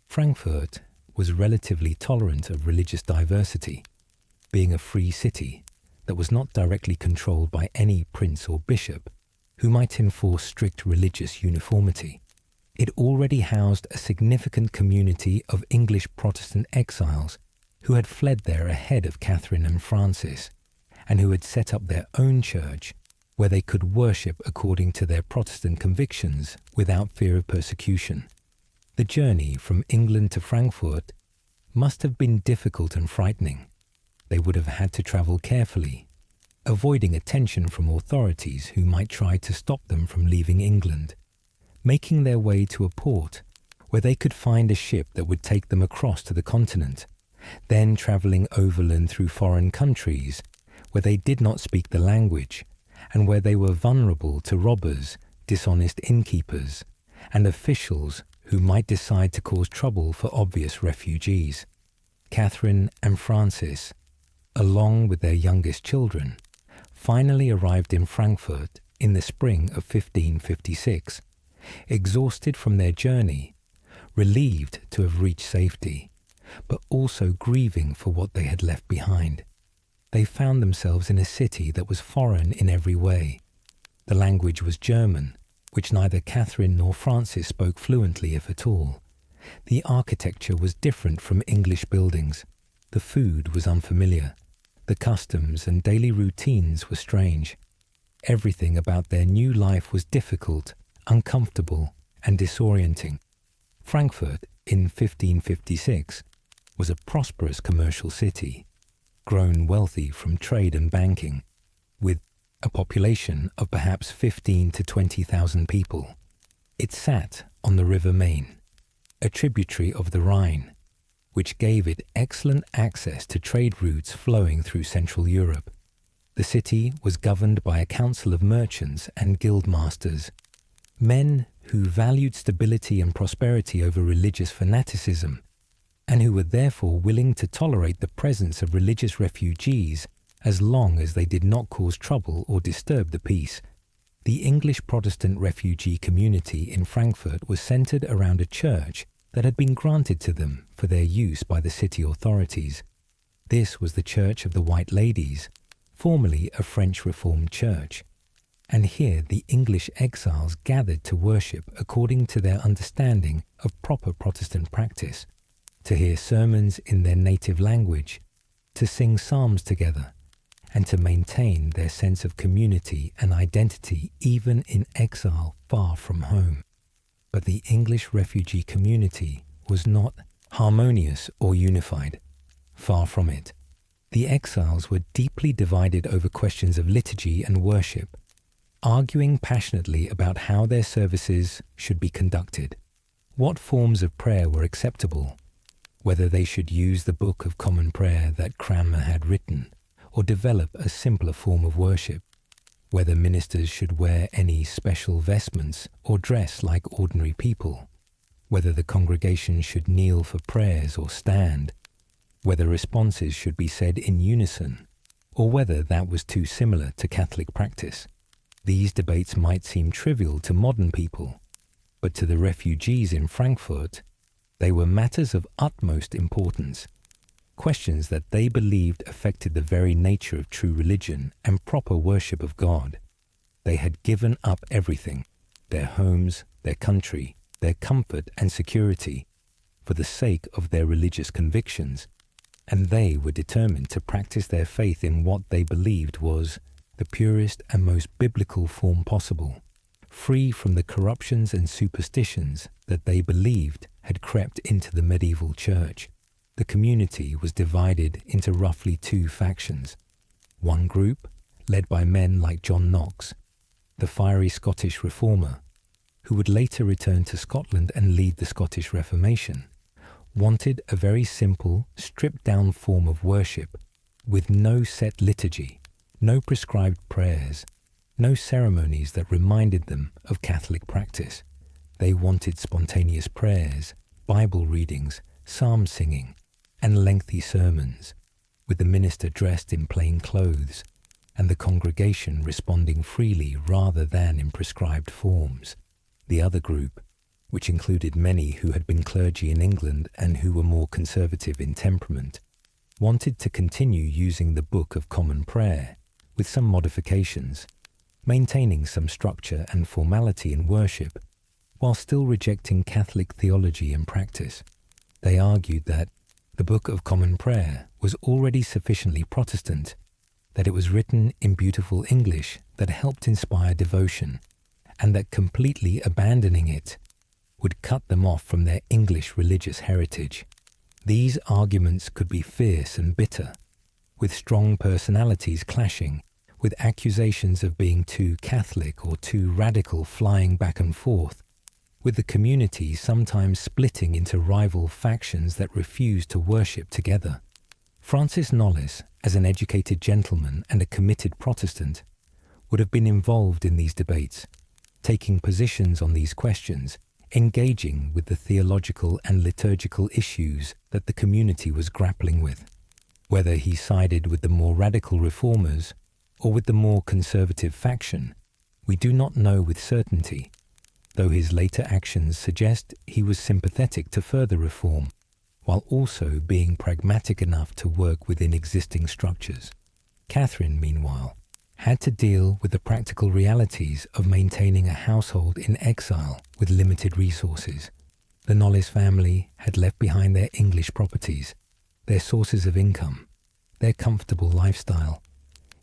Frankfurt was relatively tolerant of religious diversity, being a free city that was not directly controlled by any prince or bishop who might enforce strict religious uniformity. It already housed a significant community of English Protestant exiles who had fled there ahead of Catherine and Francis, and who had set up their own church where they could worship according to their Protestant convictions without fear of persecution. The journey from England to Frankfurt must have been difficult and frightening. They would have had to travel carefully, avoiding attention from authorities who might try to stop them from leaving England, making their way to a port where they could find a ship that would take them across to the continent, then travelling overland through foreign countries where they did not speak the language and where they were vulnerable to robbers, dishonest innkeepers, and officials who might decide to cause trouble for obvious refugees. Catherine and Francis, along with their youngest children, finally arrived in Frankfurt in the spring of 1556, exhausted from their journey, relieved to have reached safety, but also grieving for what they had left behind. They found themselves in a city that was foreign in every way. The language was German, which neither Catherine nor Francis spoke fluently, if at all. The architecture was different from English buildings. The food was unfamiliar. The customs and daily routines were strange. Everything about their new life was difficult, uncomfortable, and disorienting. Frankfurt, in 1556, was a prosperous commercial city, grown wealthy from trade and banking, with a population of perhaps 15 to 20,000 people. It sat on the River Main, a tributary of the Rhine, which gave it excellent access to trade routes flowing through Central Europe. The city was governed by a council of merchants and guildmasters, men who valued stability and prosperity over religious fanaticism, and who were therefore willing to tolerate the presence of religious refugees as long as they did not cause trouble or disturb the peace. The English Protestant refugee community in Frankfurt was centered around a church that had been granted to them for their use by the city authorities. This was the Church of the White Ladies, formerly a French Reformed church, and here the English exiles gathered to worship according to their understanding of proper Protestant practice, to hear sermons in their native language, to sing psalms together, and to maintain their sense of community and identity even in exile far from home. But the English refugee community was not harmonious or unified. Far from it. The exiles were deeply divided over questions of liturgy and worship, arguing passionately about how their services should be conducted, what forms of prayer were acceptable, whether they should use the Book of Common Prayer that Cranmer had written, or develop a simpler form of worship, whether ministers should wear any special vestments or dress like ordinary people, whether the congregation should kneel for prayers or stand, whether responses should be said in unison, or whether that was too similar to Catholic practice. These debates might seem trivial to modern people, but to the refugees in Frankfurt, they were matters of utmost importance, questions that they believed affected the very nature of true religion and proper worship of God. They had given up everything, their homes, their country, their comfort and security, for the sake of their religious convictions, and they were determined to practice their faith in what they believed was the purest and most biblical form possible, free from the corruptions and superstitions that they believed had crept into the medieval church. The community was divided into roughly two factions. One group, led by men like John Knox, the fiery Scottish reformer, who would later return to Scotland and lead the Scottish Reformation, wanted a very simple, stripped-down form of worship with no set liturgy, no prescribed prayers, no ceremonies that reminded them of Catholic practice. They wanted spontaneous prayers, Bible readings, psalm singing, and lengthy sermons, with the minister dressed in plain clothes, and the congregation responding freely rather than in prescribed forms. The other group, which included many who had been clergy in England and who were more conservative in temperament, wanted to continue using the Book of Common Prayer, with some modifications, maintaining some structure and formality in worship, while still rejecting Catholic theology and practice. They argued that the Book of Common Prayer was already sufficiently Protestant, that it was written in beautiful English that helped inspire devotion, and that completely abandoning it would cut them off from their English religious heritage. These arguments could be fierce and bitter, with strong personalities clashing, with accusations of being too Catholic or too radical flying back and forth, with the community sometimes splitting into rival factions that refused to worship together. Francis Knollys, as an educated gentleman and a committed Protestant, would have been involved in these debates, taking positions on these questions, engaging with the theological and liturgical issues that the community was grappling with. Whether he sided with the more radical reformers or with the more conservative faction, we do not know with certainty, though his later actions suggest he was sympathetic to further reform, while also being pragmatic enough to work within existing structures. Catherine, meanwhile, had to deal with the practical realities of maintaining a household in exile with limited resources. The Knollys family had left behind their English properties, their sources of income, their comfortable lifestyle.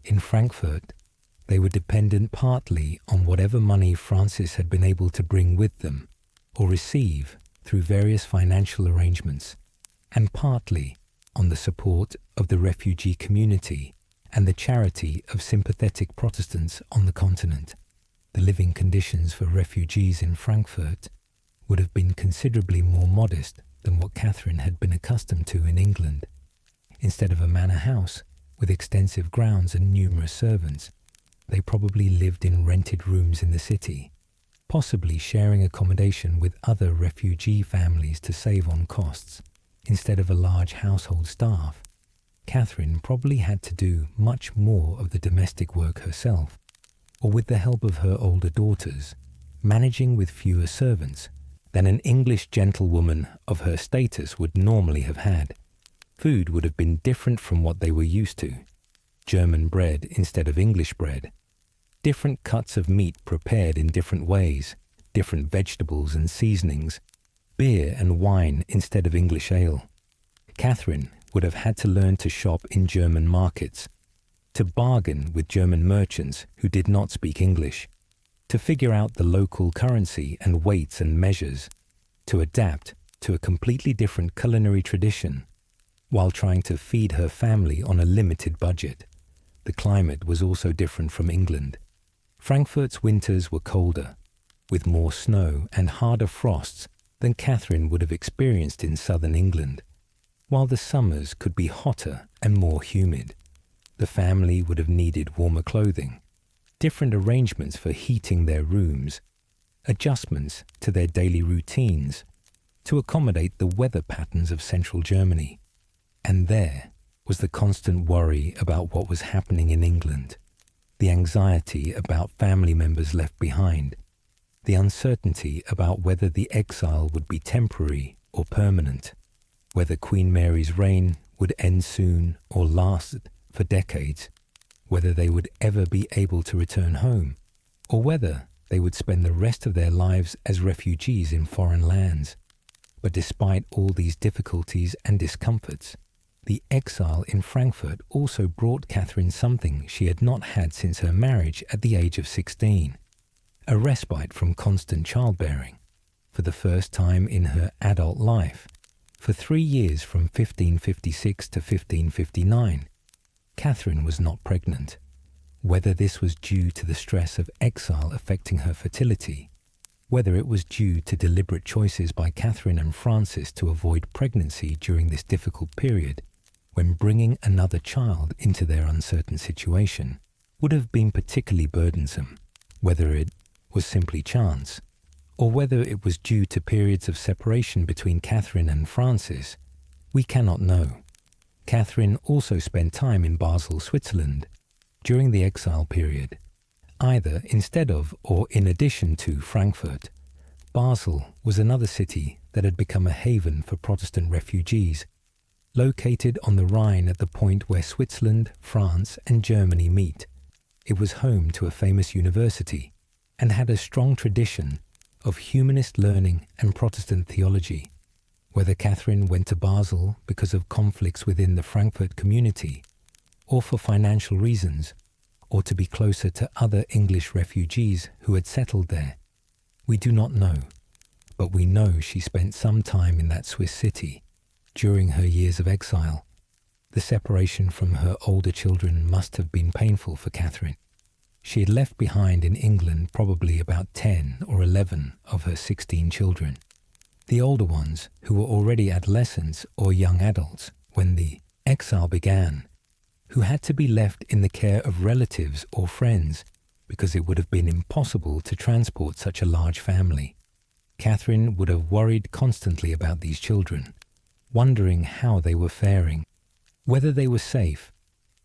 In Frankfurt, they were dependent partly on whatever money Francis had been able to bring with them or receive through various financial arrangements, and partly on the support of the refugee community and the charity of sympathetic Protestants on the continent. The living conditions for refugees in Frankfurt would have been considerably more modest than what Catherine had been accustomed to in England. Instead of a manor house with extensive grounds and numerous servants, they probably lived in rented rooms in the city, possibly sharing accommodation with other refugee families to save on costs. Instead of a large household staff, Catherine probably had to do much more of the domestic work herself, or with the help of her older daughters, managing with fewer servants than an English gentlewoman of her status would normally have had. Food would have been different from what they were used to. German bread instead of English bread, different cuts of meat prepared in different ways, different vegetables and seasonings, beer and wine instead of English ale. Catherine would have had to learn to shop in German markets, to bargain with German merchants who did not speak English, to figure out the local currency and weights and measures, to adapt to a completely different culinary tradition, while trying to feed her family on a limited budget. The climate was also different from England. Frankfurt's winters were colder, with more snow and harder frosts than Catherine would have experienced in southern England, while the summers could be hotter and more humid. The family would have needed warmer clothing, different arrangements for heating their rooms, adjustments to their daily routines to accommodate the weather patterns of central Germany. And there was the constant worry about what was happening in England, the anxiety about family members left behind, the uncertainty about whether the exile would be temporary or permanent, whether Queen Mary's reign would end soon or last for decades, whether they would ever be able to return home, or whether they would spend the rest of their lives as refugees in foreign lands. But despite all these difficulties and discomforts, the exile in Frankfurt also brought Catherine something she had not had since her marriage at the age of 16, a respite from constant childbearing. For the first time in her adult life, for 3 years from 1556 to 1559, Catherine was not pregnant. Whether this was due to the stress of exile affecting her fertility, whether it was due to deliberate choices by Catherine and Francis to avoid pregnancy during this difficult period, when bringing another child into their uncertain situation would have been particularly burdensome, whether it was simply chance, or whether it was due to periods of separation between Catherine and Francis, we cannot know. Catherine also spent time in Basel, Switzerland, during the exile period. Either instead of or in addition to Frankfurt, Basel was another city that had become a haven for Protestant refugees, located on the Rhine at the point where Switzerland, France, and Germany meet. It was home to a famous university and had a strong tradition of humanist learning and Protestant theology. Whether Catherine went to Basel because of conflicts within the Frankfurt community, or for financial reasons, or to be closer to other English refugees who had settled there, we do not know, but we know she spent some time in that Swiss city during her years of exile. The separation from her older children must have been painful for Catherine. She had left behind in England probably about 10 or 11 of her 16 children. The older ones, who were already adolescents or young adults when the exile began, who had to be left in the care of relatives or friends because it would have been impossible to transport such a large family. Catherine would have worried constantly about these children, wondering how they were faring, whether they were safe,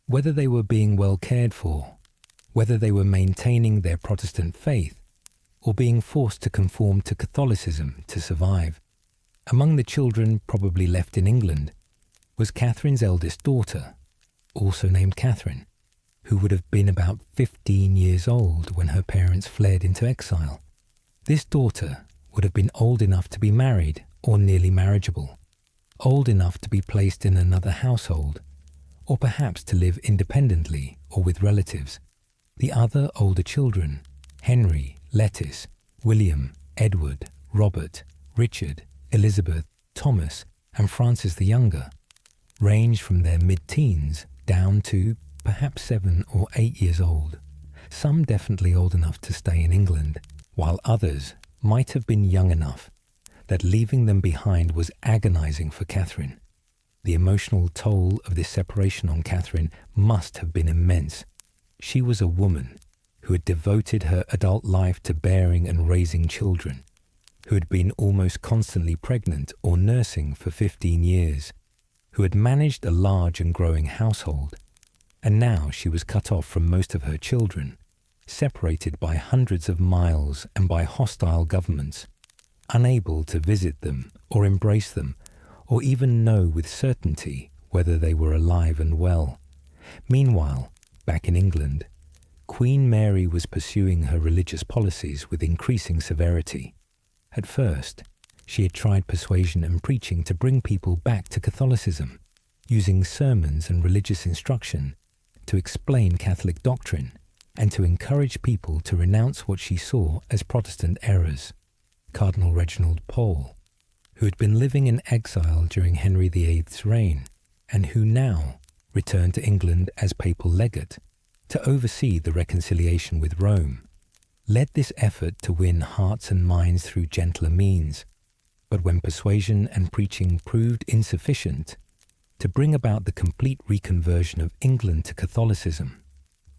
whether they were being well cared for, whether they were maintaining their Protestant faith, or being forced to conform to Catholicism to survive. Among the children probably left in England was Catherine's eldest daughter, also named Catherine, who would have been about 15 years old when her parents fled into exile. This daughter would have been old enough to be married or nearly marriageable, old enough to be placed in another household, or perhaps to live independently or with relatives. The other older children, Henry, Lettice, William, Edward, Robert, Richard, Elizabeth, Thomas, and Francis the Younger, ranged from their mid-teens down to perhaps 7 or 8 years old, some definitely old enough to stay in England, while others might have been young enough that leaving them behind was agonizing for Catherine. The emotional toll of this separation on Catherine must have been immense. She was a woman who had devoted her adult life to bearing and raising children, who had been almost constantly pregnant or nursing for 15 years, who had managed a large and growing household, and now she was cut off from most of her children, separated by hundreds of miles and by hostile governments, unable to visit them or embrace them, or even know with certainty whether they were alive and well. Meanwhile, back in England, Queen Mary was pursuing her religious policies with increasing severity. At first, she had tried persuasion and preaching to bring people back to Catholicism, using sermons and religious instruction to explain Catholic doctrine and to encourage people to renounce what she saw as Protestant errors. Cardinal Reginald Pole, who had been living in exile during Henry VIII's reign and who now returned to England as papal legate to oversee the reconciliation with Rome, led this effort to win hearts and minds through gentler means. But when persuasion and preaching proved insufficient to bring about the complete reconversion of England to Catholicism,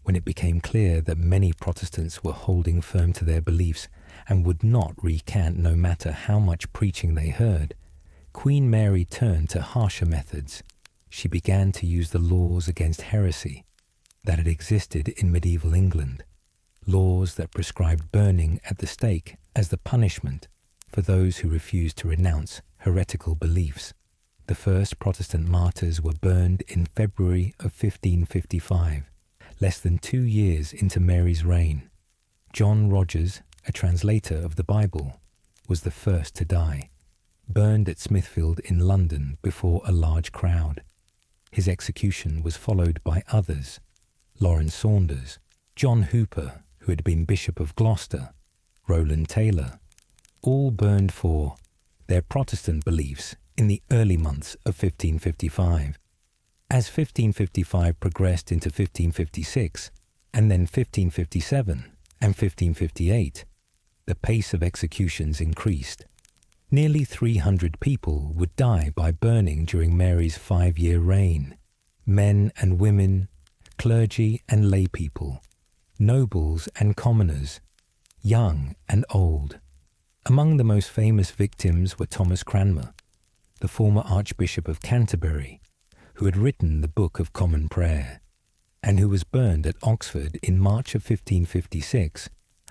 when it became clear that many Protestants were holding firm to their beliefs and would not recant no matter how much preaching they heard, Queen Mary turned to harsher methods. She began to use the laws against heresy that had existed in medieval England. laws that prescribed burning at the stake as the punishment for those who refused to renounce heretical beliefs. The first Protestant martyrs were burned in February of 1555, less than 2 years into Mary's reign. John Rogers, a translator of the Bible, was the first to die, burned at Smithfield in London before a large crowd. His execution was followed by others: Lawrence Saunders, John Hooper, who had been Bishop of Gloucester, Rowland Taylor, all burned for their Protestant beliefs in the early months of 1555. As 1555 progressed into 1556, and then 1557 and 1558, the pace of executions increased. Nearly 300 people would die by burning during Mary's 5-year reign: men and women, clergy and lay people, nobles and commoners, young and old. Among the most famous victims were Thomas Cranmer, the former Archbishop of Canterbury, who had written the Book of Common Prayer, and who was burned at Oxford in March of 1556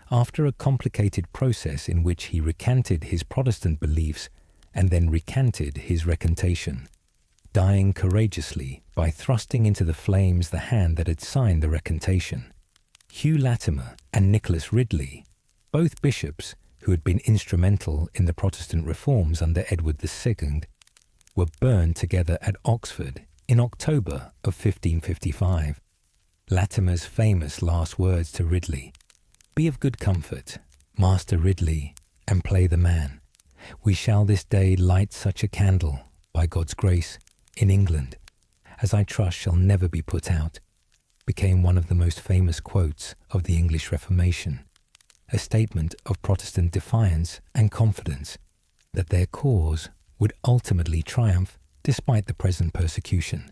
after a complicated process in which he recanted his Protestant beliefs and then recanted his recantation, dying courageously by thrusting into the flames the hand that had signed the recantation. Hugh Latimer and Nicholas Ridley, both bishops who had been instrumental in the Protestant reforms under Edward II, were burned together at Oxford in October of 1555. Latimer's famous last words to Ridley: "Be of good comfort, Master Ridley, and play the man. We shall this day light such a candle, by God's grace, in England, as I trust shall never be put out," became one of the most famous quotes of the English Reformation, a statement of Protestant defiance and confidence that their cause would ultimately triumph despite the present persecution.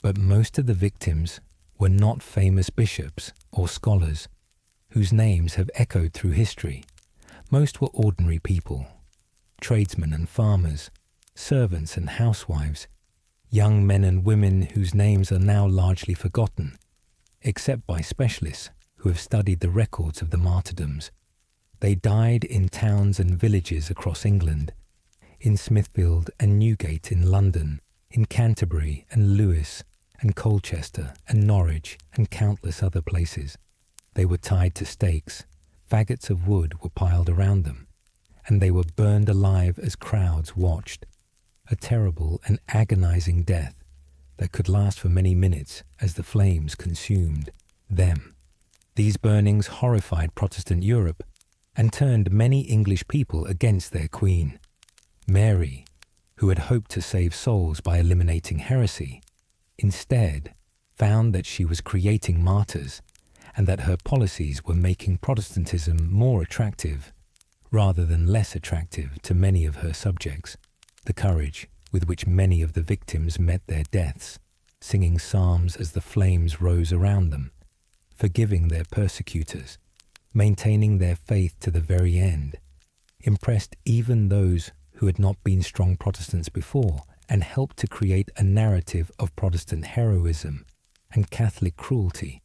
But most of the victims were not famous bishops or scholars whose names have echoed through history. Most were ordinary people: tradesmen and farmers, servants and housewives, young men and women whose names are now largely forgotten, except by specialists who have studied the records of the martyrdoms. They died in towns and villages across England, in Smithfield and Newgate in London, in Canterbury and Lewes and Colchester and Norwich and countless other places. They were tied to stakes, faggots of wood were piled around them, and they were burned alive as crowds watched. A terrible and agonizing death that could last for many minutes as the flames consumed them. These burnings horrified Protestant Europe and turned many English people against their queen. Mary, who had hoped to save souls by eliminating heresy, instead found that she was creating martyrs and that her policies were making Protestantism more attractive rather than less attractive to many of her subjects. The courage with which many of the victims met their deaths, singing psalms as the flames rose around them, forgiving their persecutors, maintaining their faith to the very end, impressed even those who had not been strong Protestants before, and helped to create a narrative of Protestant heroism and Catholic cruelty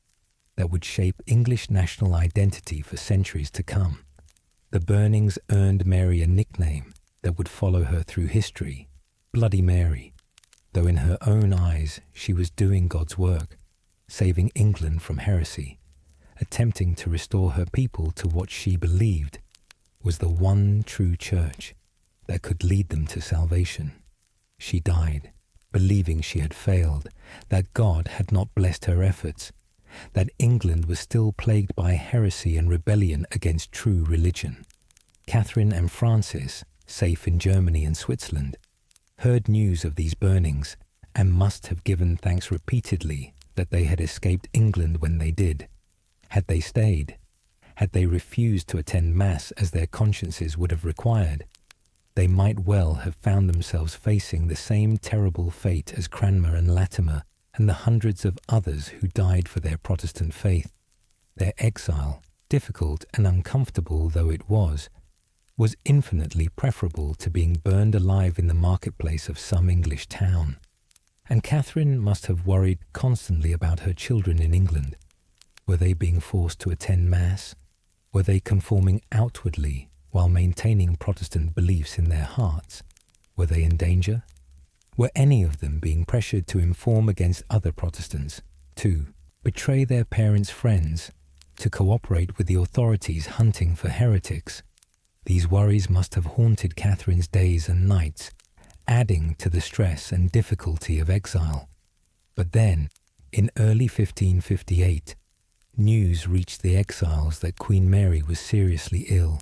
that would shape English national identity for centuries to come. The burnings earned Mary a nickname that would follow her through history: Bloody Mary, though in her own eyes she was doing God's work, saving England from heresy, attempting to restore her people to what she believed was the one true church that could lead them to salvation. She died, believing she had failed, that God had not blessed her efforts, that England was still plagued by heresy and rebellion against true religion. Catherine and Francis, safe in Germany and Switzerland, heard news of these burnings and must have given thanks repeatedly that they had escaped England when they did. Had they stayed, had they refused to attend Mass as their consciences would have required, they might well have found themselves facing the same terrible fate as Cranmer and Latimer and the hundreds of others who died for their Protestant faith. Their exile, difficult and uncomfortable though it was infinitely preferable to being burned alive in the marketplace of some English town. And Catherine must have worried constantly about her children in England. Were they being forced to attend Mass? Were they conforming outwardly while maintaining Protestant beliefs in their hearts? Were they in danger? Were any of them being pressured to inform against other Protestants, to betray their parents' friends, to cooperate with the authorities hunting for heretics? These worries must have haunted Catherine's days and nights, adding to the stress and difficulty of exile. But then, in early 1558, news reached the exiles that Queen Mary was seriously ill.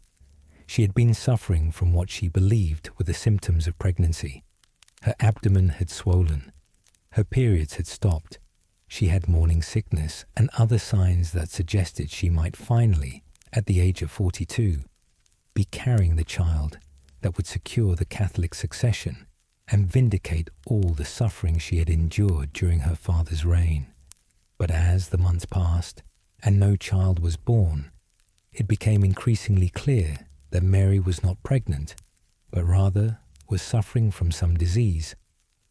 She had been suffering from what she believed were the symptoms of pregnancy. Her abdomen had swollen. Her periods had stopped. She had morning sickness and other signs that suggested she might finally, at the age of 42, be carrying the child that would secure the Catholic succession and vindicate all the suffering she had endured during her father's reign. But as the months passed and no child was born, it became increasingly clear that Mary was not pregnant, but rather was suffering from some disease,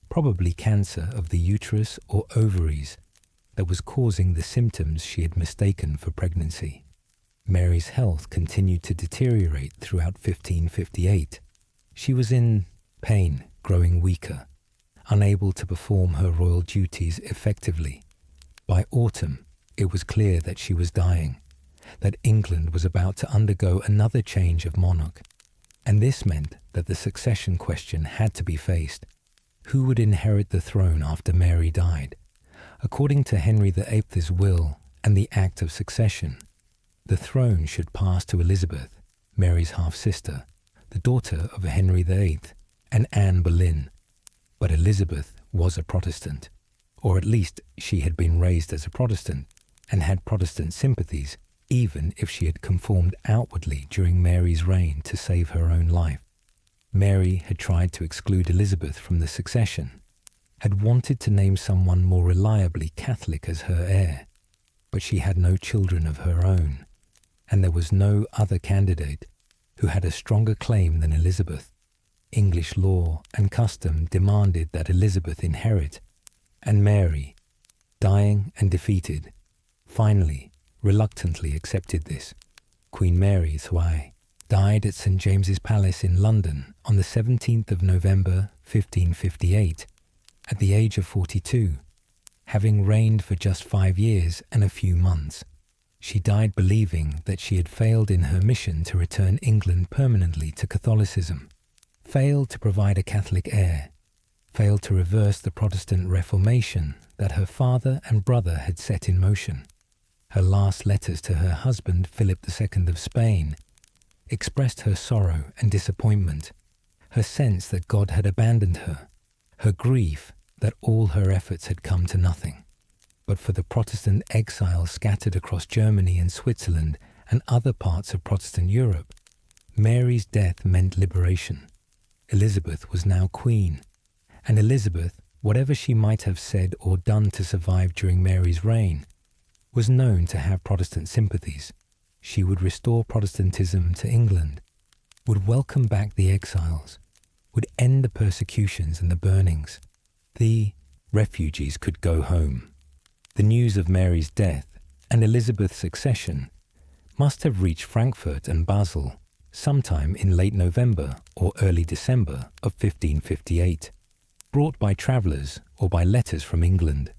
probably cancer of the uterus or ovaries, that was causing the symptoms she had mistaken for pregnancy. Mary's health continued to deteriorate throughout 1558. She was in pain, growing weaker, unable to perform her royal duties effectively. By autumn, it was clear that she was dying, that England was about to undergo another change of monarch, and this meant that the succession question had to be faced. Who would inherit the throne after Mary died? According to Henry VIII's will and the Act of Succession, the throne should pass to Elizabeth, Mary's half-sister, the daughter of Henry VIII, and Anne Boleyn. But Elizabeth was a Protestant, or at least she had been raised as a Protestant and had Protestant sympathies, even if she had conformed outwardly during Mary's reign to save her own life. Mary had tried to exclude Elizabeth from the succession, had wanted to name someone more reliably Catholic as her heir, but she had no children of her own, and there was no other candidate who had a stronger claim than Elizabeth. English law and custom demanded that Elizabeth inherit, and Mary, dying and defeated, finally, reluctantly accepted this. Queen Mary Thuai died at St. James's Palace in London on the 17th of November 1558, at the age of 42, having reigned for just 5 years and a few months. She died believing that she had failed in her mission to return England permanently to Catholicism, failed to provide a Catholic heir, failed to reverse the Protestant Reformation that her father and brother had set in motion. Her last letters to her husband, Philip II of Spain, expressed her sorrow and disappointment, her sense that God had abandoned her, her grief that all her efforts had come to nothing. But for the Protestant exiles scattered across Germany and Switzerland and other parts of Protestant Europe, Mary's death meant liberation. Elizabeth was now queen, and Elizabeth, whatever she might have said or done to survive during Mary's reign, was known to have Protestant sympathies. She would restore Protestantism to England, would welcome back the exiles, would end the persecutions and the burnings. The refugees could go home. The news of Mary's death and Elizabeth's succession must have reached Frankfurt and Basel sometime in late November or early December of 1558, brought by travellers or by letters from England.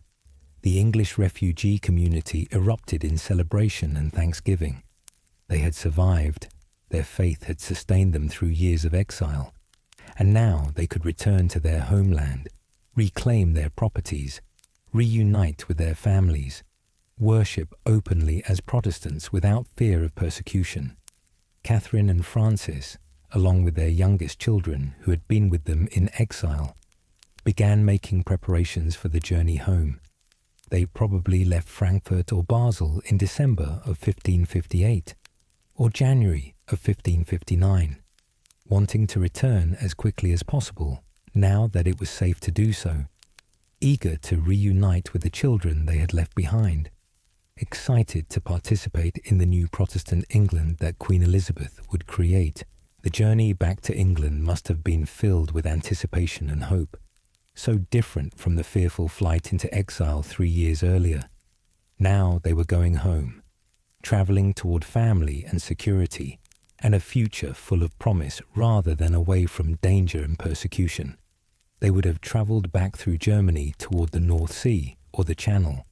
The English refugee community erupted in celebration and thanksgiving. They had survived, their faith had sustained them through years of exile, and now they could return to their homeland, reclaim their properties, reunite with their families, worship openly as Protestants without fear of persecution. Catherine and Francis, along with their youngest children who had been with them in exile, began making preparations for the journey home. They probably left Frankfurt or Basel in December of 1558 or January of 1559, wanting to return as quickly as possible now that it was safe to do so, eager to reunite with the children they had left behind, excited to participate in the new Protestant England that Queen Elizabeth would create. The journey back to England must have been filled with anticipation and hope, so different from the fearful flight into exile 3 years earlier. Now they were going home, travelling toward family and security, and a future full of promise rather than away from danger and persecution. They would have travelled back through Germany toward the North Sea or the Channel,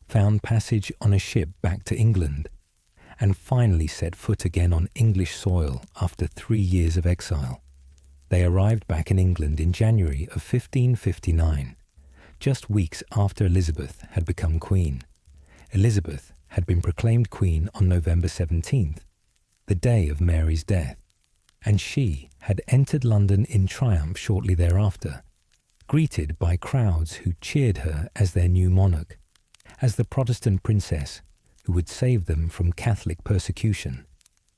found passage on a ship back to England, and finally set foot again on English soil after 3 years of exile. They arrived back in England in January of 1559, just weeks after Elizabeth had become Queen. Elizabeth had been proclaimed Queen on November 17th, the day of Mary's death, and she had entered London in triumph shortly thereafter, greeted by crowds who cheered her as their new monarch, as the Protestant princess who would save them from Catholic persecution.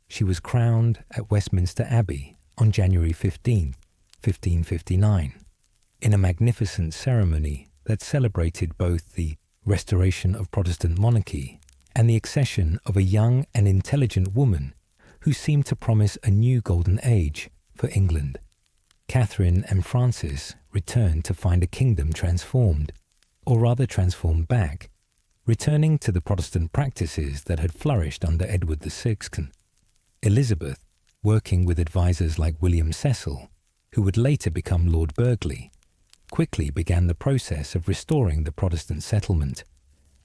She was crowned at Westminster Abbey on January 15, 1559, in a magnificent ceremony that celebrated both the restoration of Protestant monarchy and the accession of a young and intelligent woman who seemed to promise a new golden age for England. Catherine and Francis returned to find a kingdom transformed, or rather transformed back, returning to the Protestant practices that had flourished under Edward VI. Elizabeth, working with advisers like William Cecil, who would later become Lord Burghley, quickly began the process of restoring the Protestant settlement.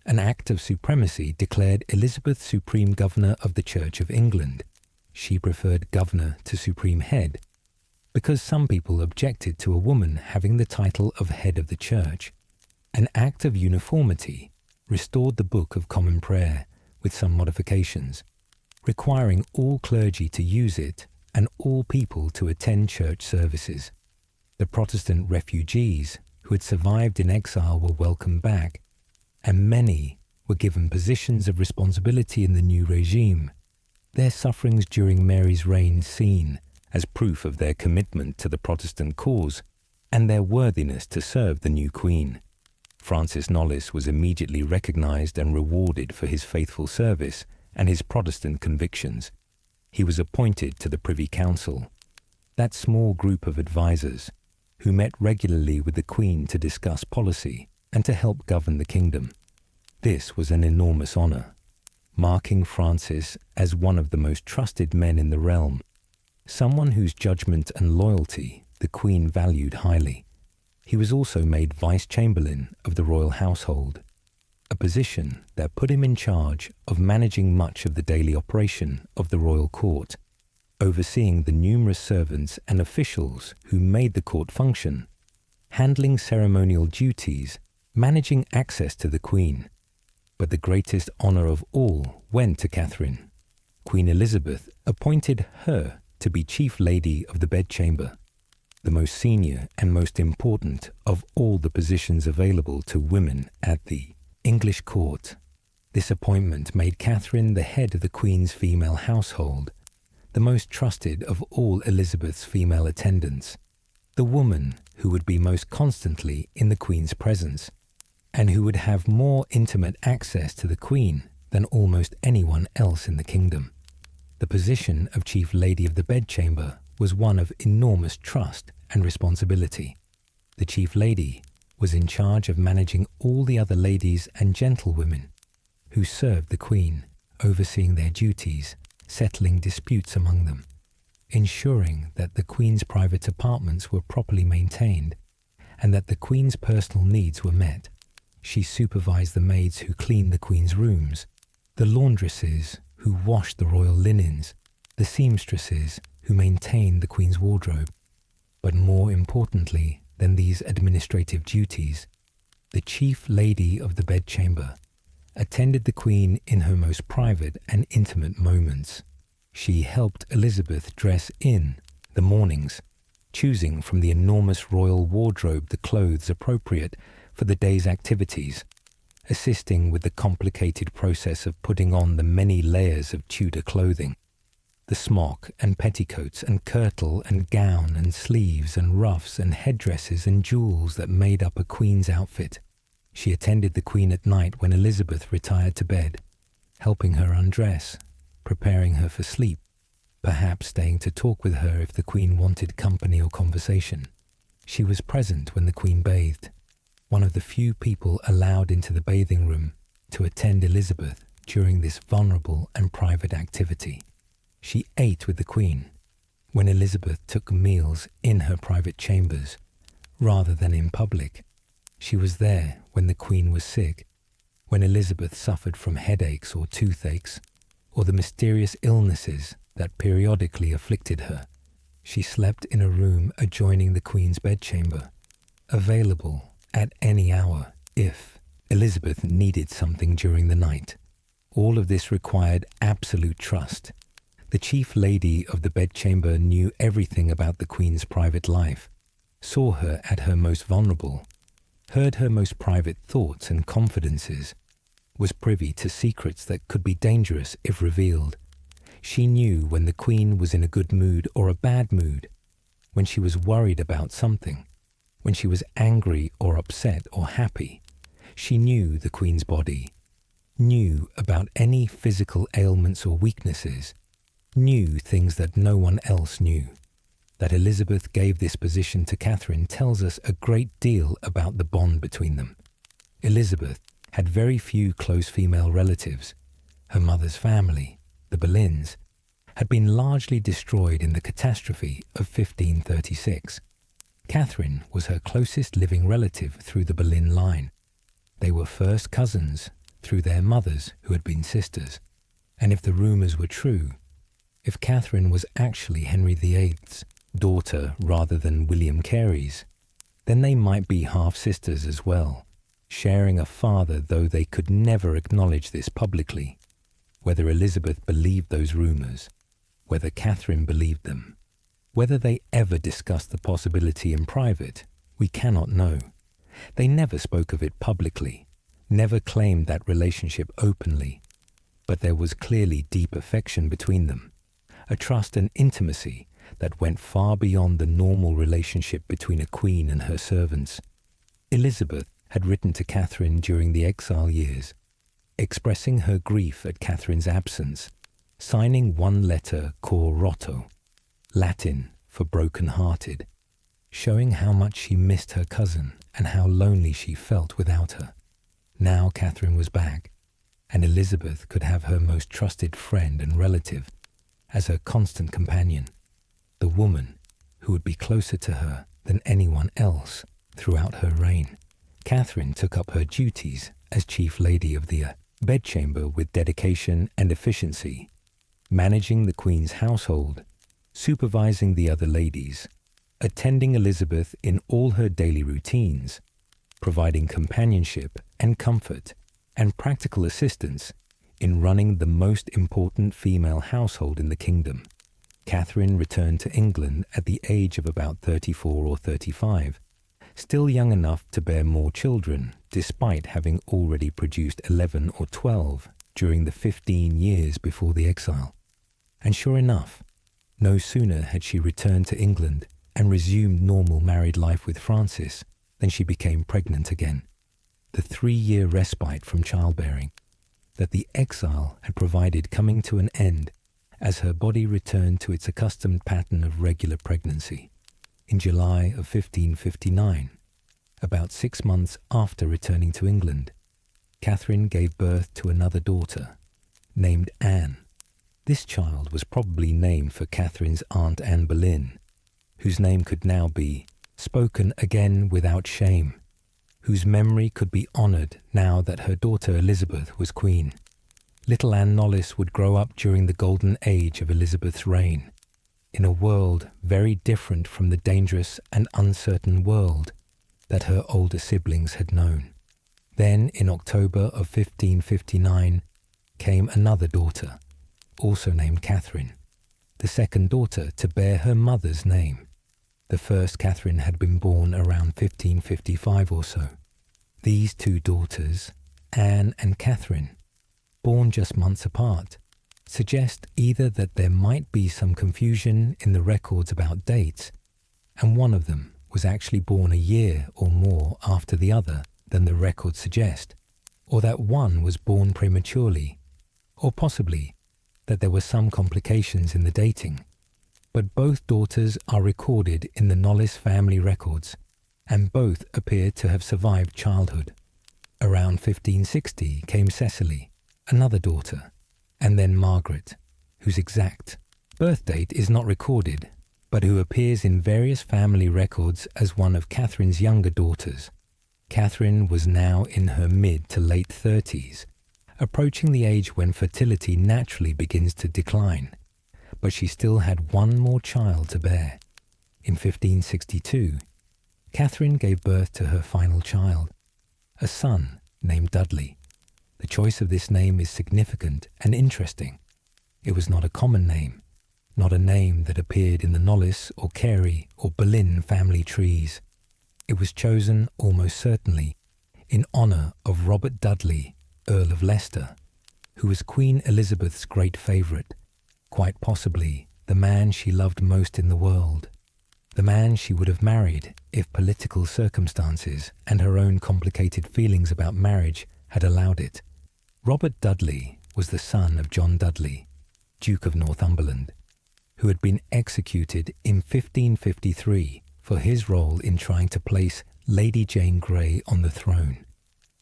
An act of supremacy declared Elizabeth Supreme Governor of the Church of England. She preferred governor to supreme head, because some people objected to a woman having the title of head of the church. An act of uniformity restored the Book of Common Prayer with some modifications, requiring all clergy to use it and all people to attend church services. The Protestant refugees who had survived in exile were welcomed back, and many were given positions of responsibility in the new regime, their sufferings during Mary's reign seen as proof of their commitment to the Protestant cause and their worthiness to serve the new Queen. Francis Knollys was immediately recognized and rewarded for his faithful service and his Protestant convictions. He was appointed to the Privy Council, that small group of advisers who met regularly with the Queen to discuss policy and to help govern the kingdom. This was an enormous honour, marking Francis as one of the most trusted men in the realm, someone whose judgment and loyalty the Queen valued highly. He was also made Vice-Chamberlain of the royal household, a position that put him in charge of managing much of the daily operation of the royal court, overseeing the numerous servants and officials who made the court function, handling ceremonial duties, managing access to the Queen. But the greatest honour of all went to Catherine. Queen Elizabeth appointed her to be Chief Lady of the Bedchamber, the most senior and most important of all the positions available to women at the English court. This appointment made Catherine the head of the Queen's female household, the most trusted of all Elizabeth's female attendants, the woman who would be most constantly in the Queen's presence, and who would have more intimate access to the Queen than almost anyone else in the kingdom. The position of Chief Lady of the Bedchamber was one of enormous trust and responsibility. The Chief Lady was in charge of managing all the other ladies and gentlewomen who served the Queen, overseeing their duties, settling disputes among them, ensuring that the Queen's private apartments were properly maintained and that the Queen's personal needs were met. She supervised the maids who cleaned the Queen's rooms, the laundresses who washed the royal linens, the seamstresses who maintained the Queen's wardrobe. But more importantly than these administrative duties, the Chief Lady of the Bedchamber attended the Queen in her most private and intimate moments. She helped Elizabeth dress in the mornings, choosing from the enormous royal wardrobe the clothes appropriate for the day's activities, assisting with the complicated process of putting on the many layers of Tudor clothing, the smock and petticoats and kirtle and gown and sleeves and ruffs and headdresses and jewels that made up a Queen's outfit. She attended the Queen at night when Elizabeth retired to bed, helping her undress, preparing her for sleep, perhaps staying to talk with her if the Queen wanted company or conversation. She was present when the Queen bathed, one of the few people allowed into the bathing room, to attend Elizabeth during this vulnerable and private activity. She ate with the Queen when Elizabeth took meals in her private chambers rather than in public. She was there when the Queen was sick, when Elizabeth suffered from headaches or toothaches, or the mysterious illnesses that periodically afflicted her. She slept in a room adjoining the Queen's bedchamber, available at any hour if Elizabeth needed something during the night. All of this required absolute trust. The chief lady of the bedchamber knew everything about the Queen's private life, saw her at her most vulnerable, heard her most private thoughts and confidences, was privy to secrets that could be dangerous if revealed. She knew when the Queen was in a good mood or a bad mood, when she was worried about something, when she was angry or upset or happy. She knew the Queen's body, knew about any physical ailments or weaknesses, knew things that no one else knew. That Elizabeth gave this position to Catherine tells us a great deal about the bond between them. Elizabeth had very few close female relatives. Her mother's family, the Boleyns, had been largely destroyed in the catastrophe of 1536. Catherine was her closest living relative through the Boleyn line. They were first cousins through their mothers who had been sisters. And if the rumours were true, if Catherine was actually Henry VIII's daughter rather than William Carey's, then they might be half-sisters as well, sharing a father, though they could never acknowledge this publicly. Whether Elizabeth believed those rumours, whether Catherine believed them, whether they ever discussed the possibility in private, we cannot know. They never spoke of it publicly, never claimed that relationship openly, but there was clearly deep affection between them, a trust and intimacy that went far beyond the normal relationship between a queen and her servants. Elizabeth had written to Catherine during the exile years, expressing her grief at Catherine's absence, signing one letter cor rotto, Latin for broken-hearted, showing how much she missed her cousin and how lonely she felt without her. Now Catherine was back, and Elizabeth could have her most trusted friend and relative as her constant companion, the woman who would be closer to her than anyone else throughout her reign. Catherine took up her duties as chief lady of the bedchamber with dedication and efficiency, managing the Queen's household, supervising the other ladies, attending Elizabeth in all her daily routines, providing companionship and comfort and practical assistance in running the most important female household in the kingdom. Catherine returned to England at the age of about 34 or 35, still young enough to bear more children, despite having already produced 11 or 12 during the 15 years before the exile. And sure enough, no sooner had she returned to England and resumed normal married life with Francis than she became pregnant again. The 3-year respite from childbearing that the exile had provided coming to an end as her body returned to its accustomed pattern of regular pregnancy. In July of 1559, about 6 months after returning to England, Catherine gave birth to another daughter, named Anne. This child was probably named for Catherine's aunt Anne Boleyn, whose name could now be spoken again without shame, whose memory could be honoured now that her daughter Elizabeth was queen. Little Anne Knollys would grow up during the golden age of Elizabeth's reign, in a world very different from the dangerous and uncertain world that her older siblings had known. Then, in October of 1559, came another daughter, also named Catherine, the second daughter to bear her mother's name. The first Catherine had been born around 1555 or so. These two daughters, Anne and Catherine, born just months apart, suggest either that there might be some confusion in the records about dates, and one of them was actually born a year or more after the other than the records suggest, or that one was born prematurely, or possibly that there were some complications in the dating. But both daughters are recorded in the Knollys family records, and both appear to have survived childhood. Around 1560 came Cecily, another daughter, and then Margaret, whose exact birth date is not recorded, but who appears in various family records as one of Catherine's younger daughters. Catherine was now in her mid to late 30s, approaching the age when fertility naturally begins to decline, but she still had one more child to bear. In 1562, Catherine gave birth to her final child, a son named Dudley. The choice of this name is significant and interesting. It was not a common name, not a name that appeared in the Knollys or Carey or Boleyn family trees. It was chosen almost certainly in honour of Robert Dudley, Earl of Leicester, who was Queen Elizabeth's great favourite, quite possibly the man she loved most in the world, the man she would have married if political circumstances and her own complicated feelings about marriage had allowed it. Robert Dudley was the son of John Dudley, Duke of Northumberland, who had been executed in 1553 for his role in trying to place Lady Jane Grey on the throne.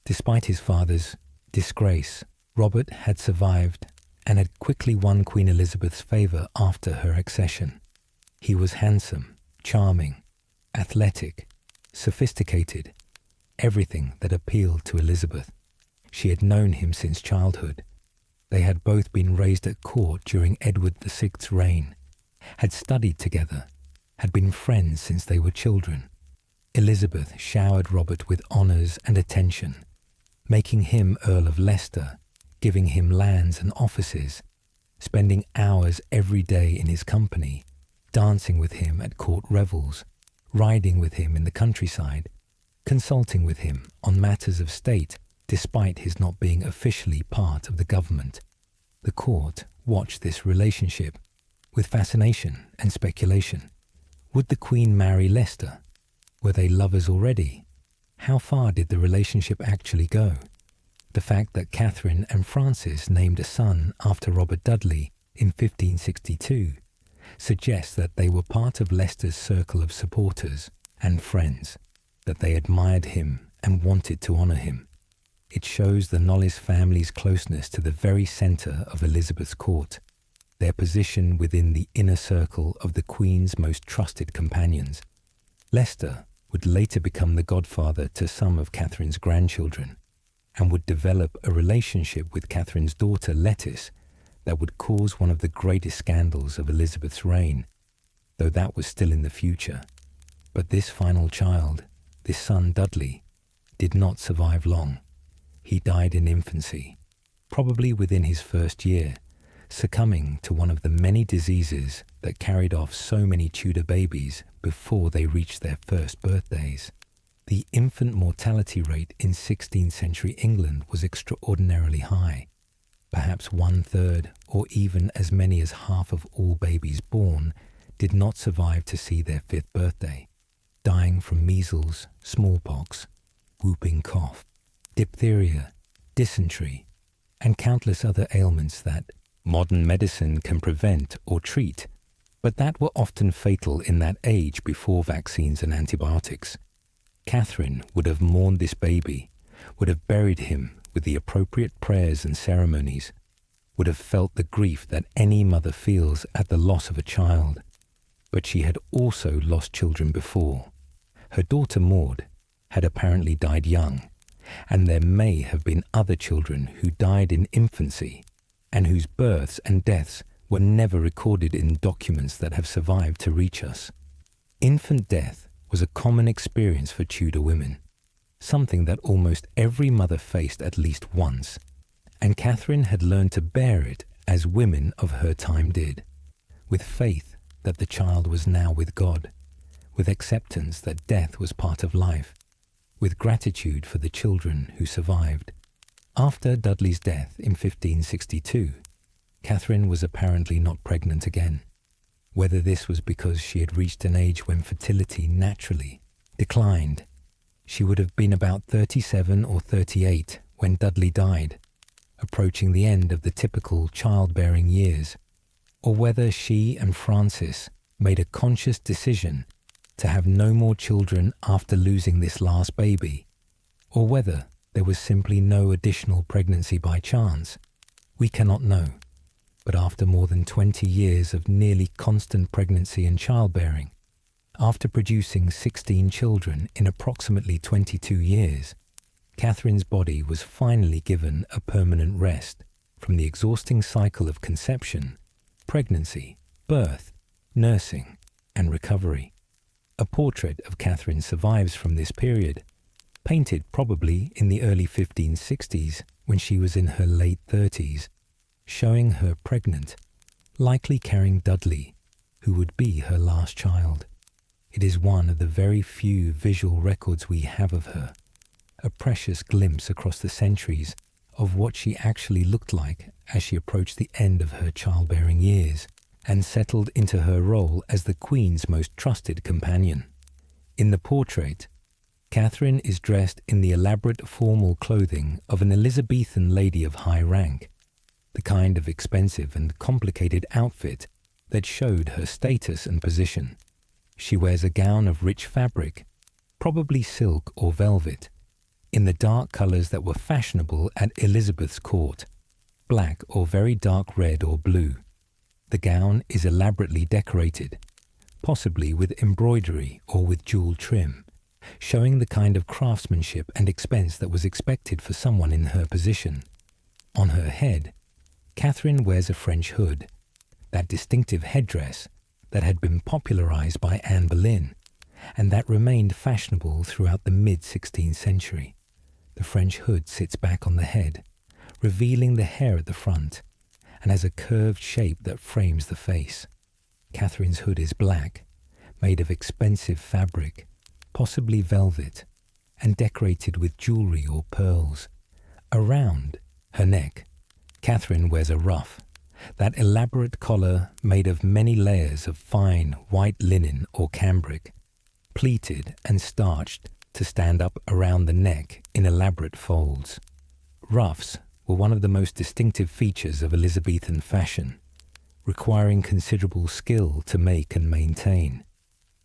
Despite his father's disgrace, Robert had survived and had quickly won Queen Elizabeth's favour after her accession. He was handsome, charming, athletic, sophisticated, everything that appealed to Elizabeth. She had known him since childhood. They had both been raised at court during Edward VI's reign, had studied together, had been friends since they were children. Elizabeth showered Robert with honours and attention, making him Earl of Leicester, giving him lands and offices, spending hours every day in his company, dancing with him at court revels, riding with him in the countryside, consulting with him on matters of state despite his not being officially part of the government. The court watched this relationship with fascination and speculation. Would the Queen marry Leicester? Were they lovers already? How far did the relationship actually go? The fact that Catherine and Francis named a son after Robert Dudley in 1562 suggests that they were part of Leicester's circle of supporters and friends, that they admired him and wanted to honour him. It shows the Knollys family's closeness to the very centre of Elizabeth's court, their position within the inner circle of the Queen's most trusted companions. Leicester would later become the godfather to some of Catherine's grandchildren, and would develop a relationship with Catherine's daughter Lettice that would cause one of the greatest scandals of Elizabeth's reign, though that was still in the future. But this final child, this son Dudley, did not survive long. He died in infancy, probably within his first year, succumbing to one of the many diseases that carried off so many Tudor babies before they reached their first birthdays. The infant mortality rate in 16th century England was extraordinarily high. Perhaps 1/3 or even as many as half of all babies born did not survive to see their 5th birthday, dying from measles, smallpox, whooping cough, diphtheria, dysentery, and countless other ailments that modern medicine can prevent or treat, but that were often fatal in that age before vaccines and antibiotics. Catherine would have mourned this baby, would have buried him with the appropriate prayers and ceremonies, would have felt the grief that any mother feels at the loss of a child. But she had also lost children before. Her daughter Maud had apparently died young, and there may have been other children who died in infancy and whose births and deaths were never recorded in documents that have survived to reach us. Infant death was a common experience for Tudor women, something that almost every mother faced at least once, and Catherine had learned to bear it as women of her time did, with faith that the child was now with God, with acceptance that death was part of life, with gratitude for the children who survived. After Dudley's death in 1562, Catherine was apparently not pregnant again. Whether this was because she had reached an age when fertility naturally declined, she would have been about 37 or 38 when Dudley died, approaching the end of the typical childbearing years, or whether she and Francis made a conscious decision to have no more children after losing this last baby, or whether there was simply no additional pregnancy by chance? We cannot know. But after more than 20 years of nearly constant pregnancy and childbearing, after producing 16 children in approximately 22 years, Catherine's body was finally given a permanent rest from the exhausting cycle of conception, pregnancy, birth, nursing, and recovery. A portrait of Catherine survives from this period, painted probably in the early 1560s when she was in her late 30s, showing her pregnant, likely carrying Dudley, who would be her last child. It is one of the very few visual records we have of her, a precious glimpse across the centuries of what she actually looked like as she approached the end of her childbearing years and settled into her role as the Queen's most trusted companion. In the portrait, Catherine is dressed in the elaborate formal clothing of an Elizabethan lady of high rank, the kind of expensive and complicated outfit that showed her status and position. She wears a gown of rich fabric, probably silk or velvet, in the dark colours that were fashionable at Elizabeth's court, black or very dark red or blue. The gown is elaborately decorated, possibly with embroidery or with jewel trim, showing the kind of craftsmanship and expense that was expected for someone in her position. On her head, Catherine wears a French hood, that distinctive headdress that had been popularised by Anne Boleyn, and that remained fashionable throughout the mid-16th century. The French hood sits back on the head, revealing the hair at the front, and has a curved shape that frames the face. Catherine's hood is black, made of expensive fabric, possibly velvet, and decorated with jewellery or pearls. Around her neck, Catherine wears a ruff, that elaborate collar made of many layers of fine white linen or cambric, pleated and starched to stand up around the neck in elaborate folds. Ruffs were one of the most distinctive features of Elizabethan fashion, requiring considerable skill to make and maintain.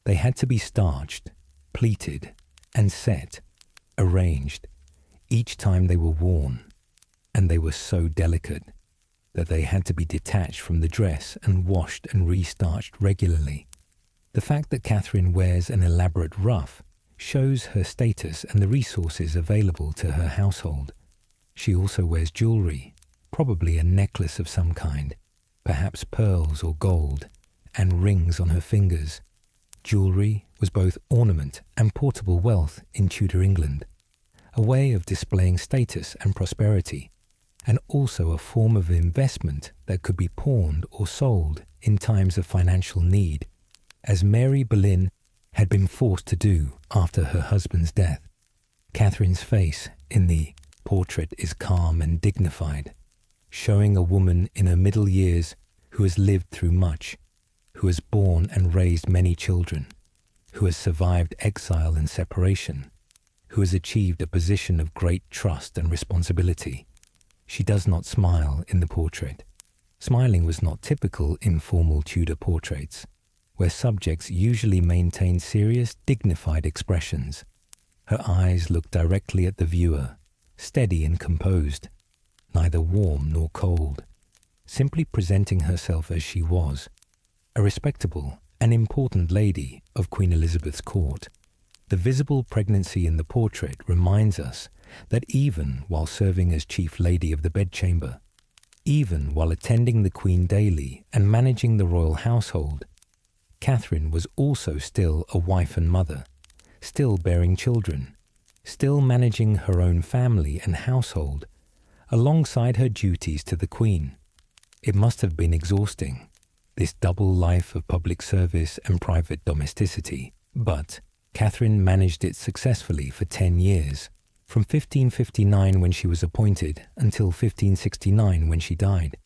They had to be starched, pleated, and set, arranged, each time they were worn, and they were so delicate that they had to be detached from the dress and washed and restarched regularly. The fact that Catherine wears an elaborate ruff shows her status and the resources available to her household. She also wears jewellery, probably a necklace of some kind, perhaps pearls or gold, and rings on her fingers. Jewellery was both ornament and portable wealth in Tudor England, a way of displaying status and prosperity, and also a form of investment that could be pawned or sold in times of financial need, as Mary Boleyn had been forced to do after her husband's death. Catherine's face in the portrait is calm and dignified, showing a woman in her middle years who has lived through much, who has borne and raised many children, who has survived exile and separation, who has achieved a position of great trust and responsibility. She does not smile in the portrait. Smiling was not typical in formal Tudor portraits, where subjects usually maintain serious, dignified expressions. Her eyes look directly at the viewer, steady and composed, neither warm nor cold, simply presenting herself as she was, a respectable and important lady of Queen Elizabeth's court. The visible pregnancy in the portrait reminds us that even while serving as Chief Lady of the Bedchamber, even while attending the Queen daily and managing the royal household, Catherine was also still a wife and mother, still bearing children, still managing her own family and household, alongside her duties to the Queen. It must have been exhausting, this double life of public service and private domesticity, but Catherine managed it successfully for 10 years, from 1559 when she was appointed until 1569 when she died.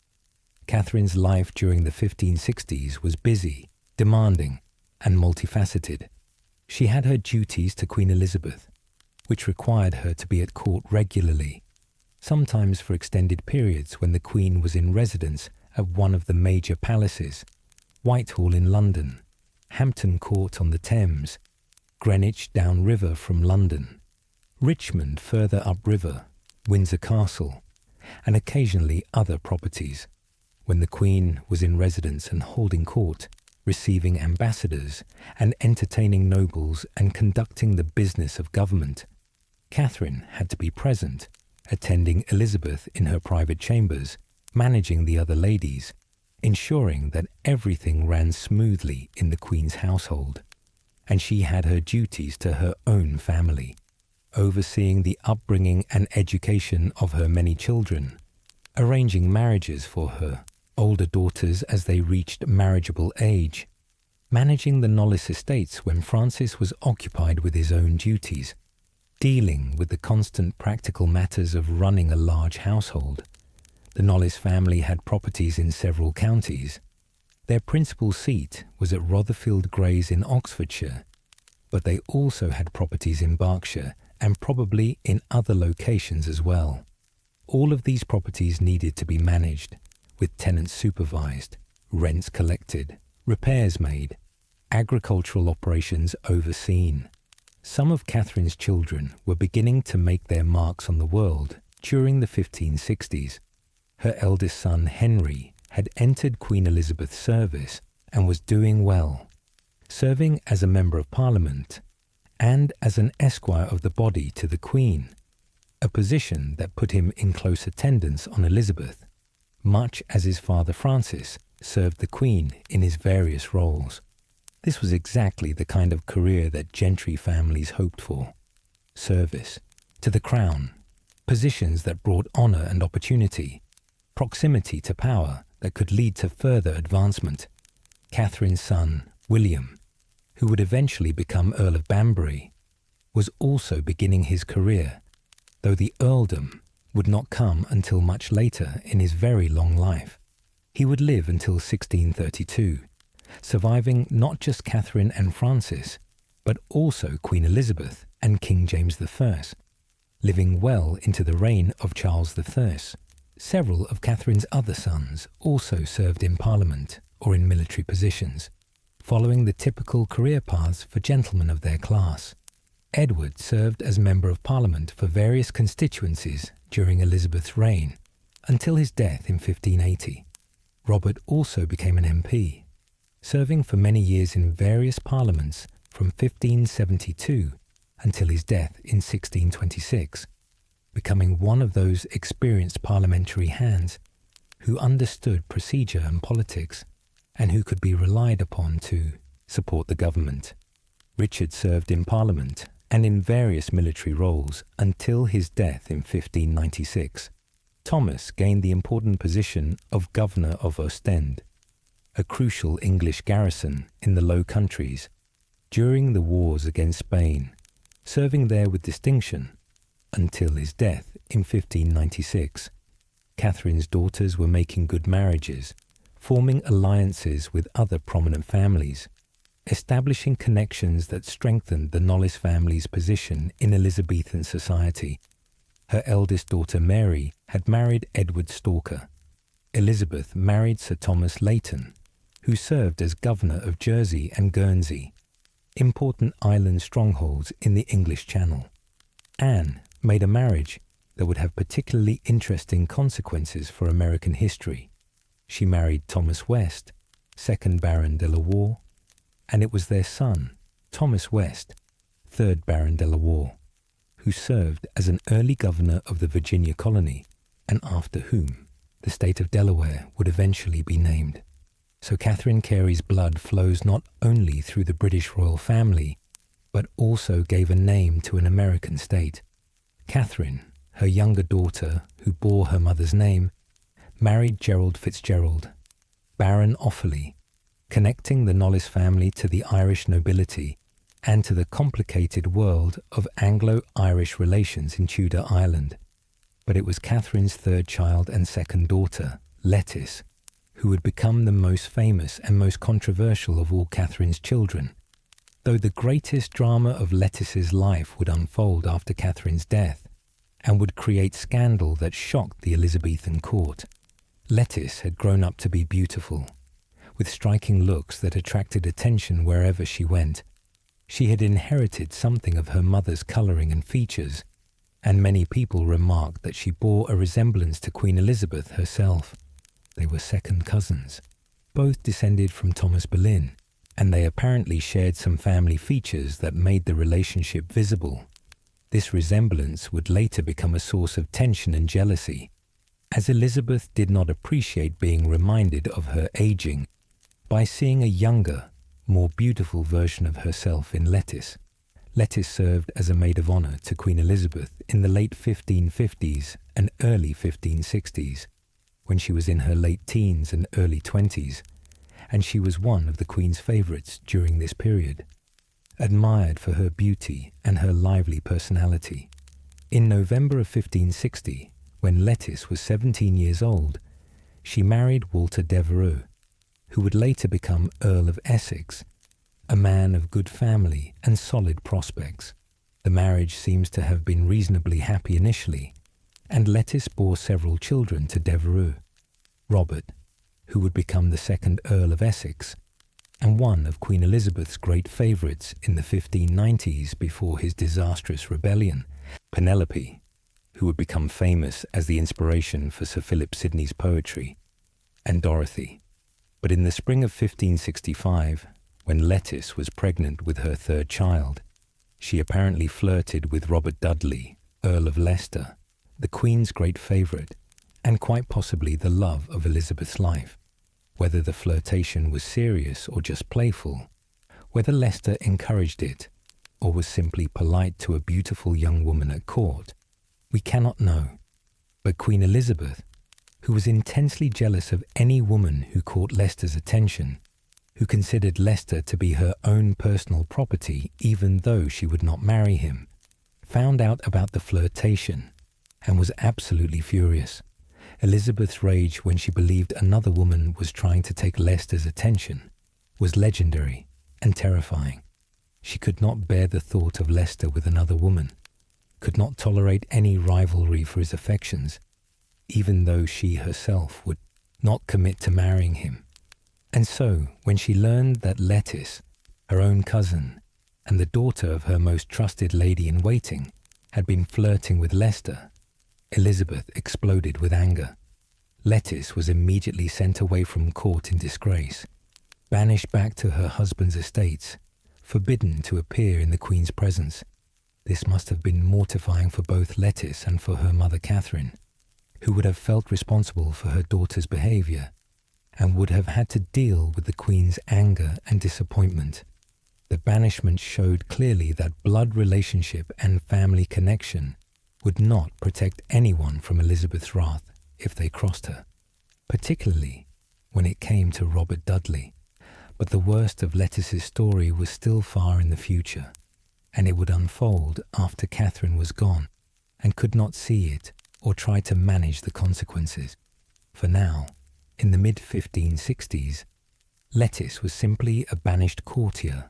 Catherine's life during the 1560s was busy, demanding, and multifaceted. She had her duties to Queen Elizabeth, which required her to be at court regularly, sometimes for extended periods when the Queen was in residence at one of the major palaces, Whitehall in London, Hampton Court on the Thames, Greenwich downriver from London. Richmond further upriver, Windsor Castle, and occasionally other properties. When the Queen was in residence and holding court, receiving ambassadors and entertaining nobles and conducting the business of government, Catherine had to be present, attending Elizabeth in her private chambers, managing the other ladies, ensuring that everything ran smoothly in the Queen's household, and she had her duties to her own family, overseeing the upbringing and education of her many children, arranging marriages for her older daughters as they reached marriageable age, managing the Knollys estates when Francis was occupied with his own duties, dealing with the constant practical matters of running a large household. The Knollys family had properties in several counties. Their principal seat was at Rotherfield Grays in Oxfordshire, but they also had properties in Berkshire and probably in other locations as well. All of these properties needed to be managed, with tenants supervised, rents collected, repairs made, agricultural operations overseen. Some of Catherine's children were beginning to make their marks on the world during the 1560s. Her eldest son, Henry, had entered Queen Elizabeth's service and was doing well, serving as a Member of Parliament and as an esquire of the body to the Queen, a position that put him in close attendance on Elizabeth, much as his father Francis served the Queen in his various roles. This was exactly the kind of career that gentry families hoped for. Service to the crown, positions that brought honour and opportunity, proximity to power that could lead to further advancement. Catherine's son, William, who would eventually become Earl of Banbury, was also beginning his career, though the earldom would not come until much later in his very long life. He would live until 1632, surviving not just Catherine and Francis, but also Queen Elizabeth and King James I, living well into the reign of Charles I. Several of Catherine's other sons also served in Parliament or in military positions, following the typical career paths for gentlemen of their class. Edward served as Member of Parliament for various constituencies during Elizabeth's reign, until his death in 1580. Robert also became an MP, serving for many years in various parliaments from 1572 until his death in 1626, becoming one of those experienced parliamentary hands who understood procedure and politics and who could be relied upon to support the government. Richard served in Parliament and in various military roles until his death in 1596. Thomas gained the important position of Governor of Ostend, a crucial English garrison in the Low Countries, during the wars against Spain, serving there with distinction until his death in 1596. Catherine's daughters were making good marriages, forming alliances with other prominent families, establishing connections that strengthened the Knollys family's position in Elizabethan society. Her eldest daughter Mary had married Edward Stalker. Elizabeth married Sir Thomas Leighton, who served as Governor of Jersey and Guernsey, important island strongholds in the English Channel. Anne made a marriage that would have particularly interesting consequences for American history. She married Thomas West, 2nd Baron de la Warr, and it was their son, Thomas West, 3rd Baron de la Warr, who served as an early governor of the Virginia colony and after whom the state of Delaware would eventually be named. So Catherine Carey's blood flows not only through the British royal family, but also gave a name to an American state. Catherine, her younger daughter, who bore her mother's name, married Gerald Fitzgerald, Baron Offaly, connecting the Knollys family to the Irish nobility and to the complicated world of Anglo-Irish relations in Tudor Ireland. But it was Catherine's third child and second daughter, Lettice, who would become the most famous and most controversial of all Catherine's children. Though the greatest drama of Lettice's life would unfold after Catherine's death and would create scandal that shocked the Elizabethan court, Lettice had grown up to be beautiful, with striking looks that attracted attention wherever she went. She had inherited something of her mother's colouring and features, and many people remarked that she bore a resemblance to Queen Elizabeth herself. They were second cousins, both descended from Thomas Boleyn, and they apparently shared some family features that made the relationship visible. This resemblance would later become a source of tension and jealousy, as Elizabeth did not appreciate being reminded of her aging by seeing a younger, more beautiful version of herself in Lettice. Lettice served as a maid of honour to Queen Elizabeth in the late 1550s and early 1560s, when she was in her late teens and early 20s, and she was one of the Queen's favourites during this period, admired for her beauty and her lively personality. In November of 1560, when Lettice was 17 years old, she married Walter Devereux, who would later become Earl of Essex, a man of good family and solid prospects. The marriage seems to have been reasonably happy initially, and Lettice bore several children to Devereux: Robert, who would become the second Earl of Essex, and one of Queen Elizabeth's great favourites in the 1590s before his disastrous rebellion, Penelope, who would become famous as the inspiration for Sir Philip Sidney's poetry, and Dorothy. But in the spring of 1565, when Lettice was pregnant with her third child, she apparently flirted with Robert Dudley, Earl of Leicester, the Queen's great favourite, and quite possibly the love of Elizabeth's life. Whether the flirtation was serious or just playful, whether Leicester encouraged it or was simply polite to a beautiful young woman at court, we cannot know. But Queen Elizabeth, who was intensely jealous of any woman who caught Leicester's attention, who considered Leicester to be her own personal property even though she would not marry him, found out about the flirtation and was absolutely furious. Elizabeth's rage when she believed another woman was trying to take Leicester's attention was legendary and terrifying. She could not bear the thought of Leicester with another woman, could not tolerate any rivalry for his affections, even though she herself would not commit to marrying him. And so, when she learned that Lettice, her own cousin, and the daughter of her most trusted lady-in-waiting, had been flirting with Leicester, Elizabeth exploded with anger. Lettice was immediately sent away from court in disgrace, banished back to her husband's estates, forbidden to appear in the Queen's presence. This must have been mortifying for both Lettice and for her mother Catherine, who would have felt responsible for her daughter's behaviour and would have had to deal with the Queen's anger and disappointment. The banishment showed clearly that blood relationship and family connection would not protect anyone from Elizabeth's wrath if they crossed her, particularly when it came to Robert Dudley. But the worst of Lettice's story was still far in the future, and it would unfold after Catherine was gone and could not see it or try to manage the consequences. For now, in the mid-1560s, Lettice was simply a banished courtier,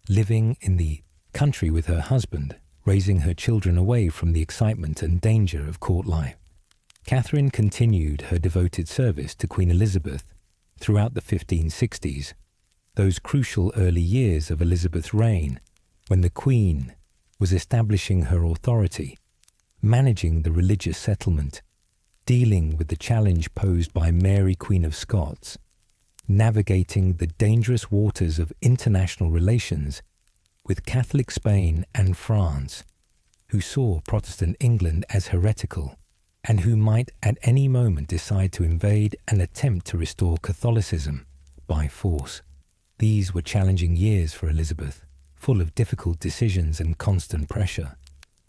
living in the country with her husband, raising her children away from the excitement and danger of court life. Catherine continued her devoted service to Queen Elizabeth throughout the 1560s, those crucial early years of Elizabeth's reign when the Queen was establishing her authority, managing the religious settlement, dealing with the challenge posed by Mary, Queen of Scots, navigating the dangerous waters of international relations with Catholic Spain and France, who saw Protestant England as heretical and who might at any moment decide to invade and attempt to restore Catholicism by force. These were challenging years for Elizabeth, full of difficult decisions and constant pressure.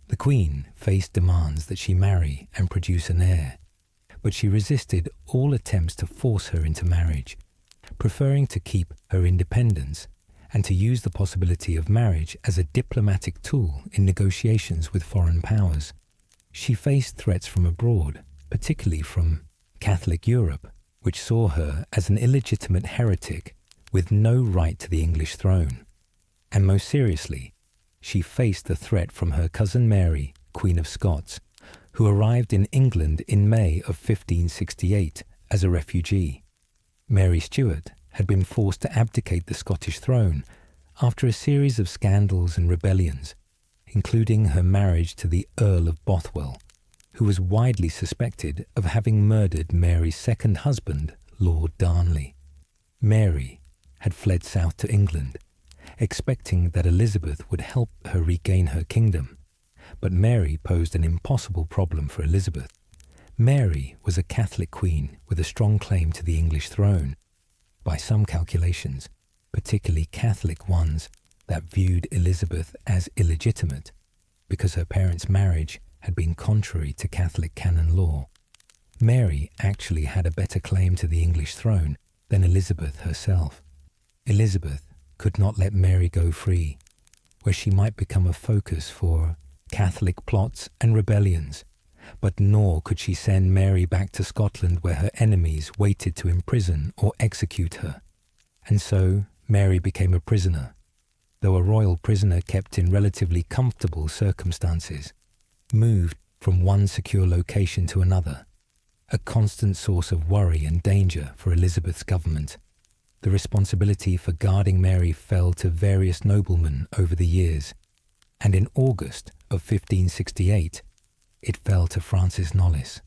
The Queen faced demands that she marry and produce an heir, but she resisted all attempts to force her into marriage, preferring to keep her independence and to use the possibility of marriage as a diplomatic tool in negotiations with foreign powers. She faced threats from abroad, particularly from Catholic Europe, which saw her as an illegitimate heretic with no right to the English throne. And most seriously, she faced the threat from her cousin Mary, Queen of Scots, who arrived in England in May of 1568 as a refugee. Mary Stuart had been forced to abdicate the Scottish throne After a series of scandals and rebellions, including her marriage to the Earl of Bothwell, who was widely suspected of having murdered Mary's second husband, Lord Darnley, Mary had fled south to England, expecting that Elizabeth would help her regain her kingdom. But Mary posed an impossible problem for Elizabeth. Mary was a Catholic queen with a strong claim to the English throne. By some calculations, particularly Catholic ones that viewed Elizabeth as illegitimate because her parents' marriage had been contrary to Catholic canon law, Mary actually had a better claim to the English throne than Elizabeth herself. Elizabeth could not let Mary go free, where she might become a focus for Catholic plots and rebellions, but nor could she send Mary back to Scotland where her enemies waited to imprison or execute her. And so Mary became a prisoner, though a royal prisoner kept in relatively comfortable circumstances, moved from one secure location to another, a constant source of worry and danger for Elizabeth's government. The responsibility for guarding Mary fell to various noblemen over the years, and in August of 1568, it fell to Francis Knollys.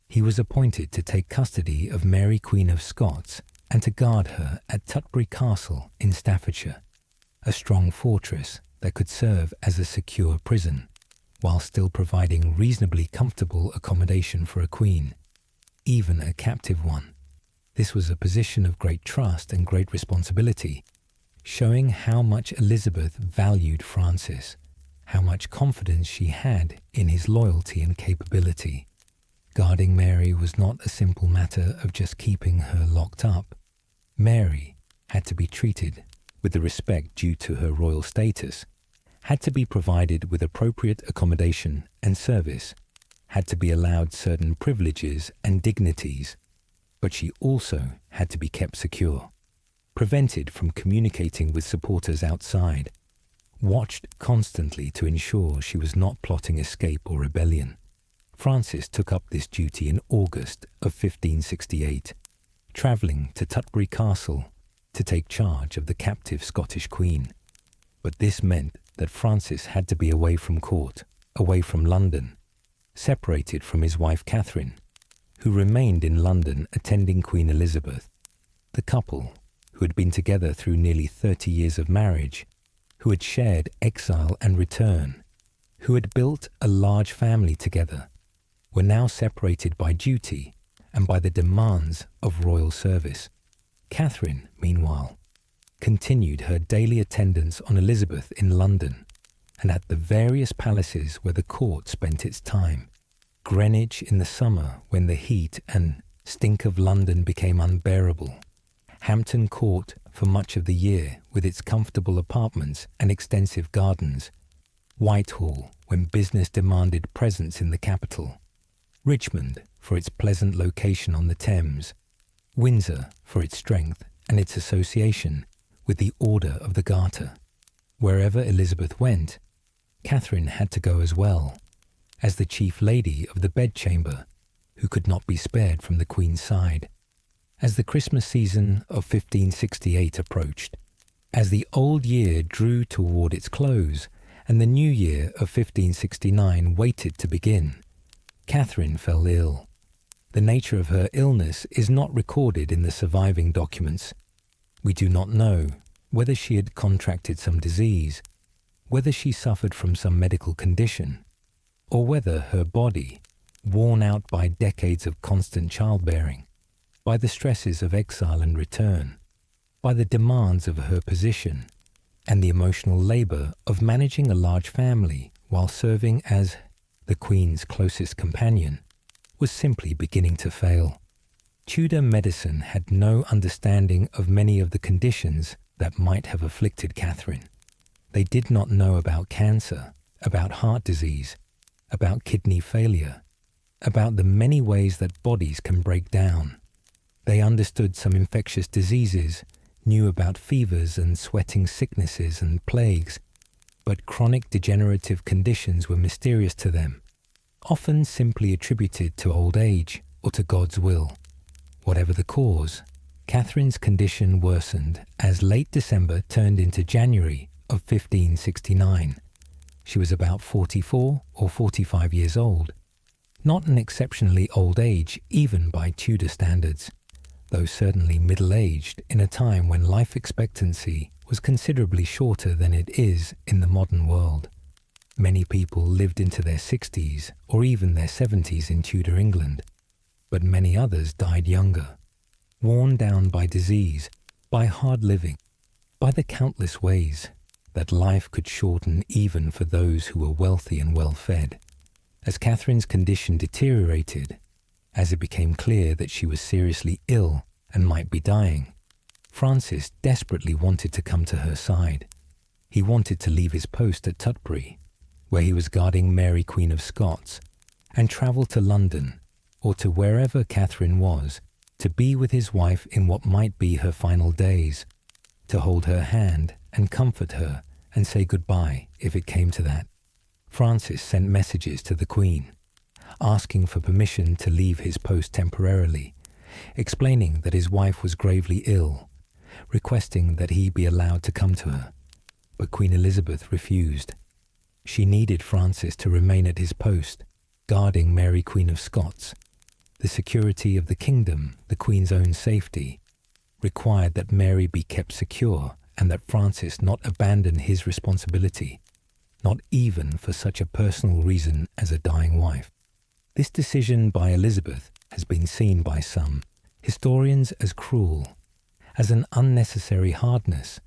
He was appointed to take custody of Mary Queen of Scots and to guard her at Tutbury Castle in Staffordshire, a strong fortress that could serve as a secure prison, while still providing reasonably comfortable accommodation for a queen, even a captive one. This was a position of great trust and great responsibility, showing how much Elizabeth valued Francis, how much confidence she had in his loyalty and capability. Guarding Mary was not a simple matter of just keeping her locked up. Mary had to be treated with the respect due to her royal status, had to be provided with appropriate accommodation and service, had to be allowed certain privileges and dignities, but she also had to be kept secure, prevented from communicating with supporters outside, watched constantly to ensure she was not plotting escape or rebellion. Francis took up this duty in August of 1568, travelling to Tutbury Castle to take charge of the captive Scottish queen. But this meant that Francis had to be away from court, away from London, separated from his wife Catherine, who remained in London attending Queen Elizabeth. The couple, who had been together through nearly 30 years of marriage, who had shared exile and return, who had built a large family together, were now separated by duty and by the demands of royal service. Catherine, meanwhile, continued her daily attendance on Elizabeth in London and at the various palaces where the court spent its time. Greenwich in the summer when the heat and stink of London became unbearable. Hampton Court for much of the year with its comfortable apartments and extensive gardens. Whitehall when business demanded presence in the capital. Richmond for its pleasant location on the Thames. Windsor for its strength and its association with the Order of the Garter. Wherever Elizabeth went, Catherine had to go as well, as the chief lady of the Bedchamber, who could not be spared from the Queen's side. As the Christmas season of 1568 approached, as the old year drew toward its close and the new year of 1569 waited to begin, Catherine fell ill. The nature of her illness is not recorded in the surviving documents. We do not know whether she had contracted some disease, whether she suffered from some medical condition, or whether her body, worn out by decades of constant childbearing, by the stresses of exile and return, by the demands of her position, and the emotional labour of managing a large family while serving as the Queen's closest companion, was simply beginning to fail. Tudor medicine had no understanding of many of the conditions that might have afflicted Catherine. They did not know about cancer, about heart disease, about kidney failure, about the many ways that bodies can break down. They understood some infectious diseases, knew about fevers and sweating sicknesses and plagues, but chronic degenerative conditions were mysterious to them, often simply attributed to old age or to God's will. Whatever the cause, Catherine's condition worsened as late December turned into January of 1569. She was about 44 or 45 years old, not an exceptionally old age even by Tudor standards, though certainly middle-aged in a time when life expectancy was considerably shorter than it is in the modern world. Many people lived into their 60s or even their 70s in Tudor England, but many others died younger, worn down by disease, by hard living, by the countless ways that life could shorten even for those who were wealthy and well-fed. As Catherine's condition deteriorated, as it became clear that she was seriously ill and might be dying, Francis desperately wanted to come to her side. He wanted to leave his post at Tutbury, where he was guarding Mary Queen of Scots, and travel to London, or to wherever Catherine was, to be with his wife in what might be her final days, to hold her hand and comfort her and say goodbye if it came to that. Francis sent messages to the Queen, asking for permission to leave his post temporarily, explaining that his wife was gravely ill, requesting that he be allowed to come to her. But Queen Elizabeth refused. She needed Francis to remain at his post, guarding Mary Queen of Scots. The security of the kingdom, the Queen's own safety, required that Mary be kept secure and that Francis not abandon his responsibility, not even for such a personal reason as a dying wife. This decision by Elizabeth has been seen by some historians as cruel, as an unnecessary hardness,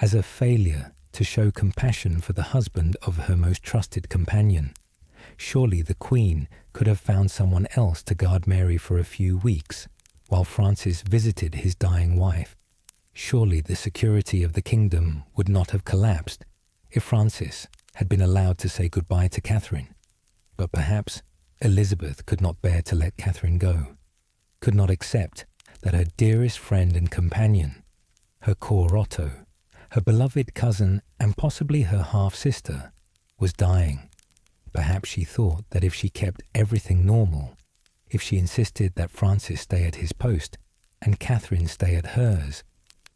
as a failure to show compassion for the husband of her most trusted companion. Surely the Queen could have found someone else to guard Mary for a few weeks, while Francis visited his dying wife. Surely the security of the kingdom would not have collapsed if Francis had been allowed to say goodbye to Catherine. But perhaps Elizabeth could not bear to let Catherine go, could not accept that her dearest friend and companion, her cor Otto, her beloved cousin and possibly her half-sister, was dying. Perhaps she thought that if she kept everything normal, if she insisted that Francis stay at his post and Catherine stay at hers,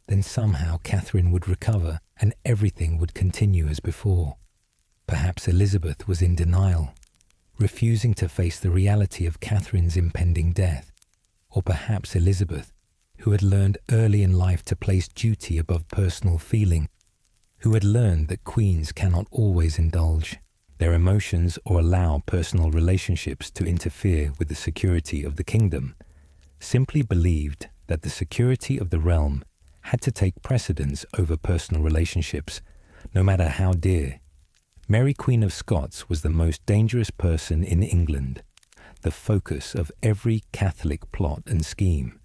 then somehow Catherine would recover and everything would continue as before. Perhaps Elizabeth was in denial, refusing to face the reality of Catherine's impending death. Or perhaps Elizabeth, who had learned early in life to place duty above personal feeling, who had learned that queens cannot always indulge their emotions or allow personal relationships to interfere with the security of the kingdom, simply believed that the security of the realm had to take precedence over personal relationships, no matter how dear. Mary Queen of Scots was the most dangerous person in England, the focus of every Catholic plot and scheme,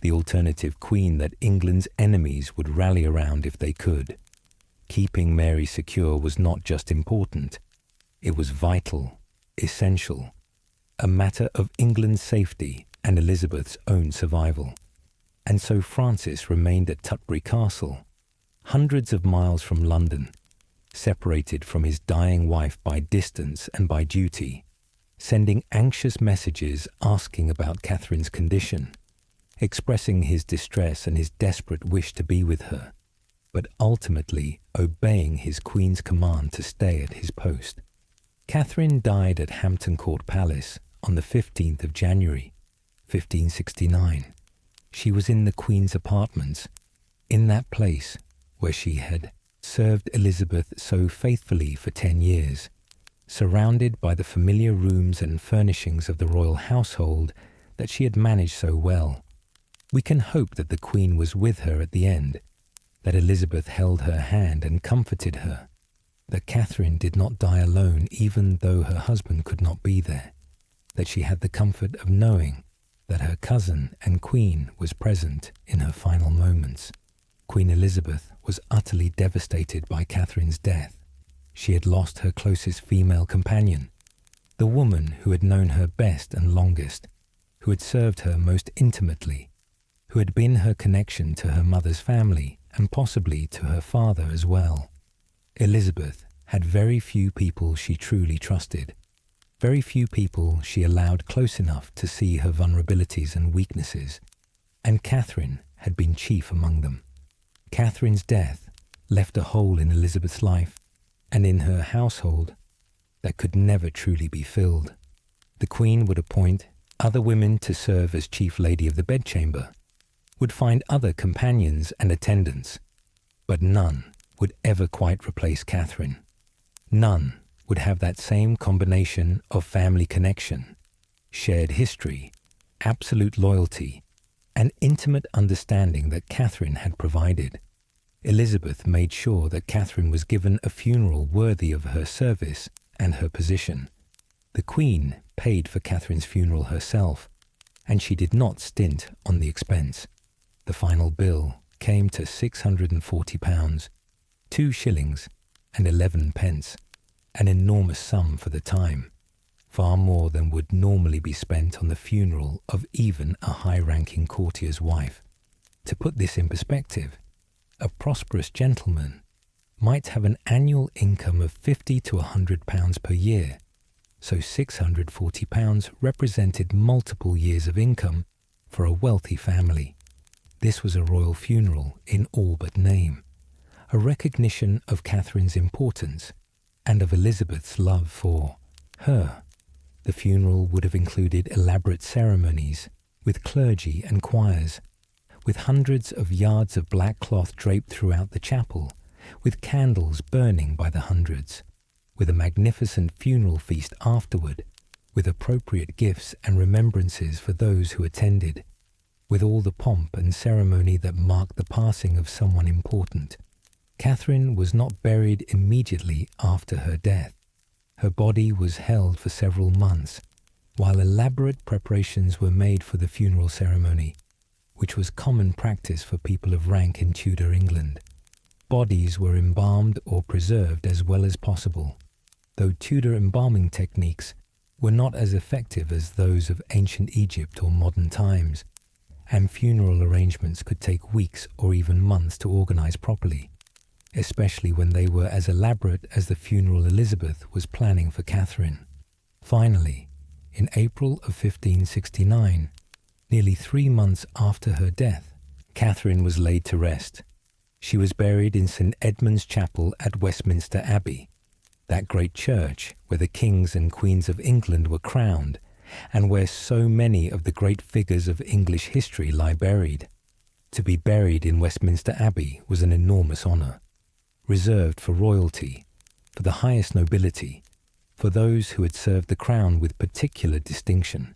the alternative queen that England's enemies would rally around if they could. Keeping Mary secure was not just important, it was vital, essential, a matter of England's safety and Elizabeth's own survival. And so Francis remained at Tutbury Castle, hundreds of miles from London, separated from his dying wife by distance and by duty, sending anxious messages asking about Catherine's condition, expressing his distress and his desperate wish to be with her, but ultimately obeying his Queen's command to stay at his post. Catherine died at Hampton Court Palace on the 15th of January, 1569. She was in the Queen's apartments, in that place where she had served Elizabeth so faithfully for 10 years, surrounded by the familiar rooms and furnishings of the royal household that she had managed so well. We can hope that the Queen was with her at the end, that Elizabeth held her hand and comforted her, that Catherine did not die alone even though her husband could not be there, that she had the comfort of knowing that her cousin and Queen was present in her final moments. Queen Elizabeth was utterly devastated by Catherine's death. She had lost her closest female companion, the woman who had known her best and longest, who had served her most intimately, who had been her connection to her mother's family and possibly to her father as well. Elizabeth had very few people she truly trusted, very few people she allowed close enough to see her vulnerabilities and weaknesses, and Catherine had been chief among them. Catherine's death left a hole in Elizabeth's life and in her household that could never truly be filled. The Queen would appoint other women to serve as chief lady of the bedchamber, would find other companions and attendants, but none would ever quite replace Catherine. None would have that same combination of family connection, shared history, absolute loyalty, and intimate understanding that Catherine had provided. Elizabeth made sure that Catherine was given a funeral worthy of her service and her position. The Queen paid for Catherine's funeral herself, and she did not stint on the expense. The final bill came to £640, 2 shillings and 11 pence, an enormous sum for the time, far more than would normally be spent on the funeral of even a high-ranking courtier's wife. To put this in perspective, a prosperous gentleman might have an annual income of £50 to £100 per year, so £640 represented multiple years of income for a wealthy family. This was a royal funeral in all but name, a recognition of Catherine's importance and of Elizabeth's love for her. The funeral would have included elaborate ceremonies with clergy and choirs, with hundreds of yards of black cloth draped throughout the chapel, with candles burning by the hundreds, with a magnificent funeral feast afterward, with appropriate gifts and remembrances for those who attended, with all the pomp and ceremony that marked the passing of someone important. Catherine was not buried immediately after her death. Her body was held for several months, while elaborate preparations were made for the funeral ceremony, which was common practice for people of rank in Tudor England. Bodies were embalmed or preserved as well as possible, though Tudor embalming techniques were not as effective as those of ancient Egypt or modern times, and funeral arrangements could take weeks or even months to organize properly, especially when they were as elaborate as the funeral Elizabeth was planning for Catherine. Finally, in April of 1569, nearly 3 months after her death, Catherine was laid to rest. She was buried in St. Edmund's Chapel at Westminster Abbey, that great church where the kings and queens of England were crowned and where so many of the great figures of English history lie buried. To be buried in Westminster Abbey was an enormous honour, reserved for royalty, for the highest nobility, for those who had served the crown with particular distinction.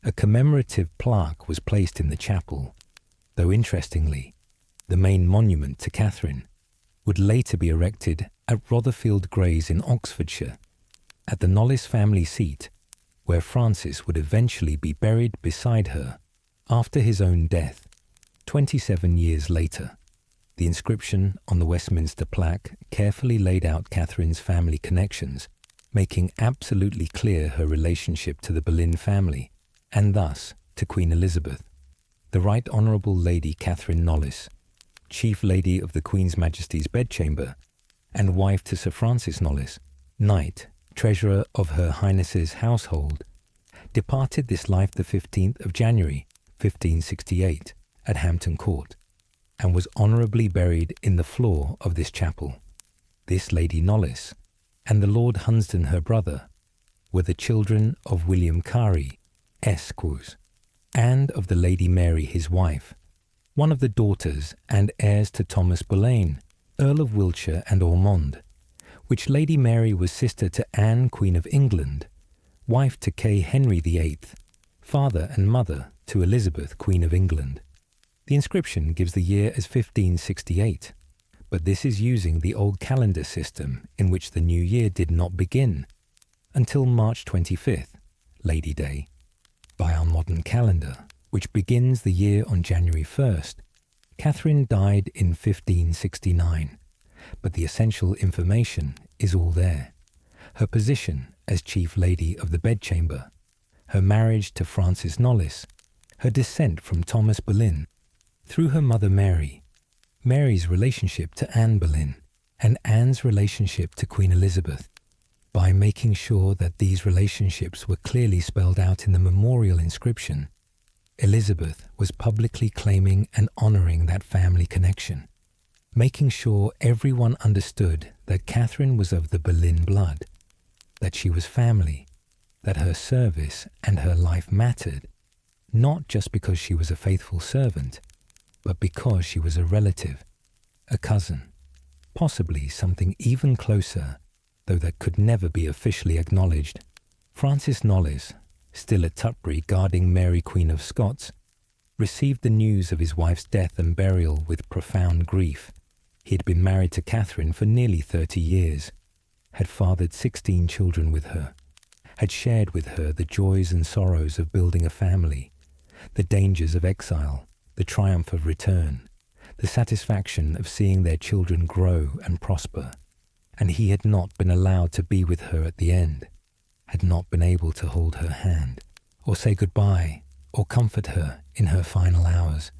A commemorative plaque was placed in the chapel, though interestingly, the main monument to Catherine would later be erected at Rotherfield Grays in Oxfordshire, at the Knollys family seat, where Francis would eventually be buried beside her after his own death, 27 years later. The inscription on the Westminster plaque carefully laid out Catherine's family connections, making absolutely clear her relationship to the Boleyn family, and thus to Queen Elizabeth. The Right Honourable Lady Catherine Knollys, Chief Lady of the Queen's Majesty's Bedchamber, and wife to Sir Francis Knollys, Knight, Treasurer of Her Highness's household, departed this life the 15th of January, 1568, at Hampton Court, and was honourably buried in the floor of this chapel. This Lady Knollys, and the Lord Hunsdon her brother, were the children of William Carey, Esquus, and of the Lady Mary his wife, one of the daughters and heirs to Thomas Boleyn, Earl of Wiltshire and Ormond, which Lady Mary was sister to Anne, Queen of England, wife to King Henry VIII, father and mother to Elizabeth, Queen of England. The inscription gives the year as 1568, but this is using the old calendar system in which the new year did not begin until March 25th, Lady Day. By our modern calendar, which begins the year on January 1st, Catherine died in 1569, but the essential information is all there. Her position as Chief Lady of the Bedchamber, her marriage to Francis Knollys, her descent from Thomas Boleyn, through her mother Mary, Mary's relationship to Anne Boleyn, and Anne's relationship to Queen Elizabeth. By making sure that these relationships were clearly spelled out in the memorial inscription, Elizabeth was publicly claiming and honouring that family connection, making sure everyone understood that Catherine was of the Boleyn blood, that she was family, that her service and her life mattered, not just because she was a faithful servant, but because she was a relative, a cousin, possibly something even closer, though that could never be officially acknowledged. Francis Knollys, still at Tutbury guarding Mary Queen of Scots, received the news of his wife's death and burial with profound grief. He had been married to Catherine for nearly 30 years, had fathered 16 children with her, had shared with her the joys and sorrows of building a family, the dangers of exile, the triumph of return, the satisfaction of seeing their children grow and prosper, and he had not been allowed to be with her at the end, had not been able to hold her hand, or say goodbye, or comfort her in her final hours.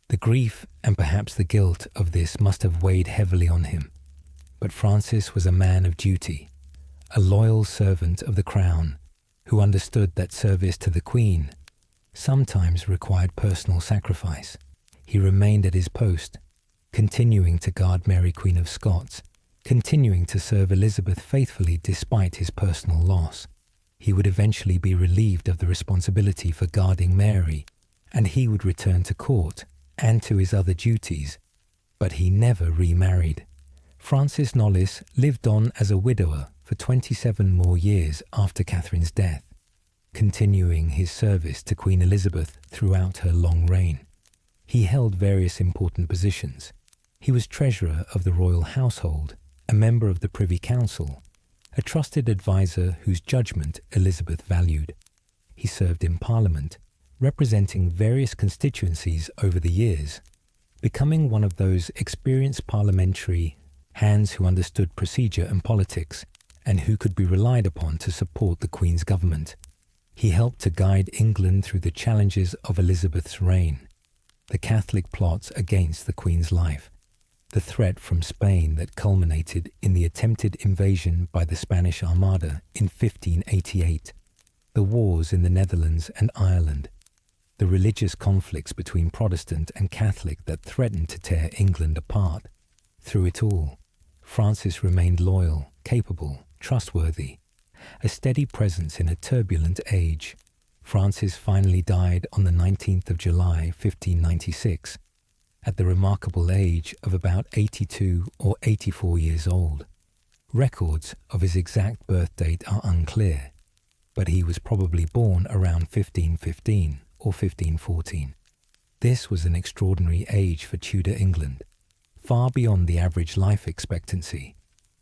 The grief and perhaps the guilt of this must have weighed heavily on him, but Francis was a man of duty, a loyal servant of the crown, who understood that service to the Queen sometimes required personal sacrifice. He remained at his post, continuing to guard Mary Queen of Scots, continuing to serve Elizabeth faithfully despite his personal loss. He would eventually be relieved of the responsibility for guarding Mary, and he would return to court and to his other duties, but he never remarried. Francis Knollys lived on as a widower for 27 more years after Catherine's death, continuing his service to Queen Elizabeth throughout her long reign. He held various important positions. He was treasurer of the royal household, a member of the Privy Council, a trusted advisor whose judgment Elizabeth valued. He served in Parliament, representing various constituencies over the years, becoming one of those experienced parliamentary hands who understood procedure and politics, and who could be relied upon to support the Queen's government. He helped to guide England through the challenges of Elizabeth's reign, the Catholic plots against the Queen's life, the threat from Spain that culminated in the attempted invasion by the Spanish Armada in 1588, the wars in the Netherlands and Ireland, the religious conflicts between Protestant and Catholic that threatened to tear England apart. Through it all, Francis remained loyal, capable, trustworthy, a steady presence in a turbulent age. Francis finally died on the 19th of July, 1596, at the remarkable age of about 82 or 84 years old. Records of his exact birth date are unclear, but he was probably born around 1515 or 1514. This was an extraordinary age for Tudor England, far beyond the average life expectancy,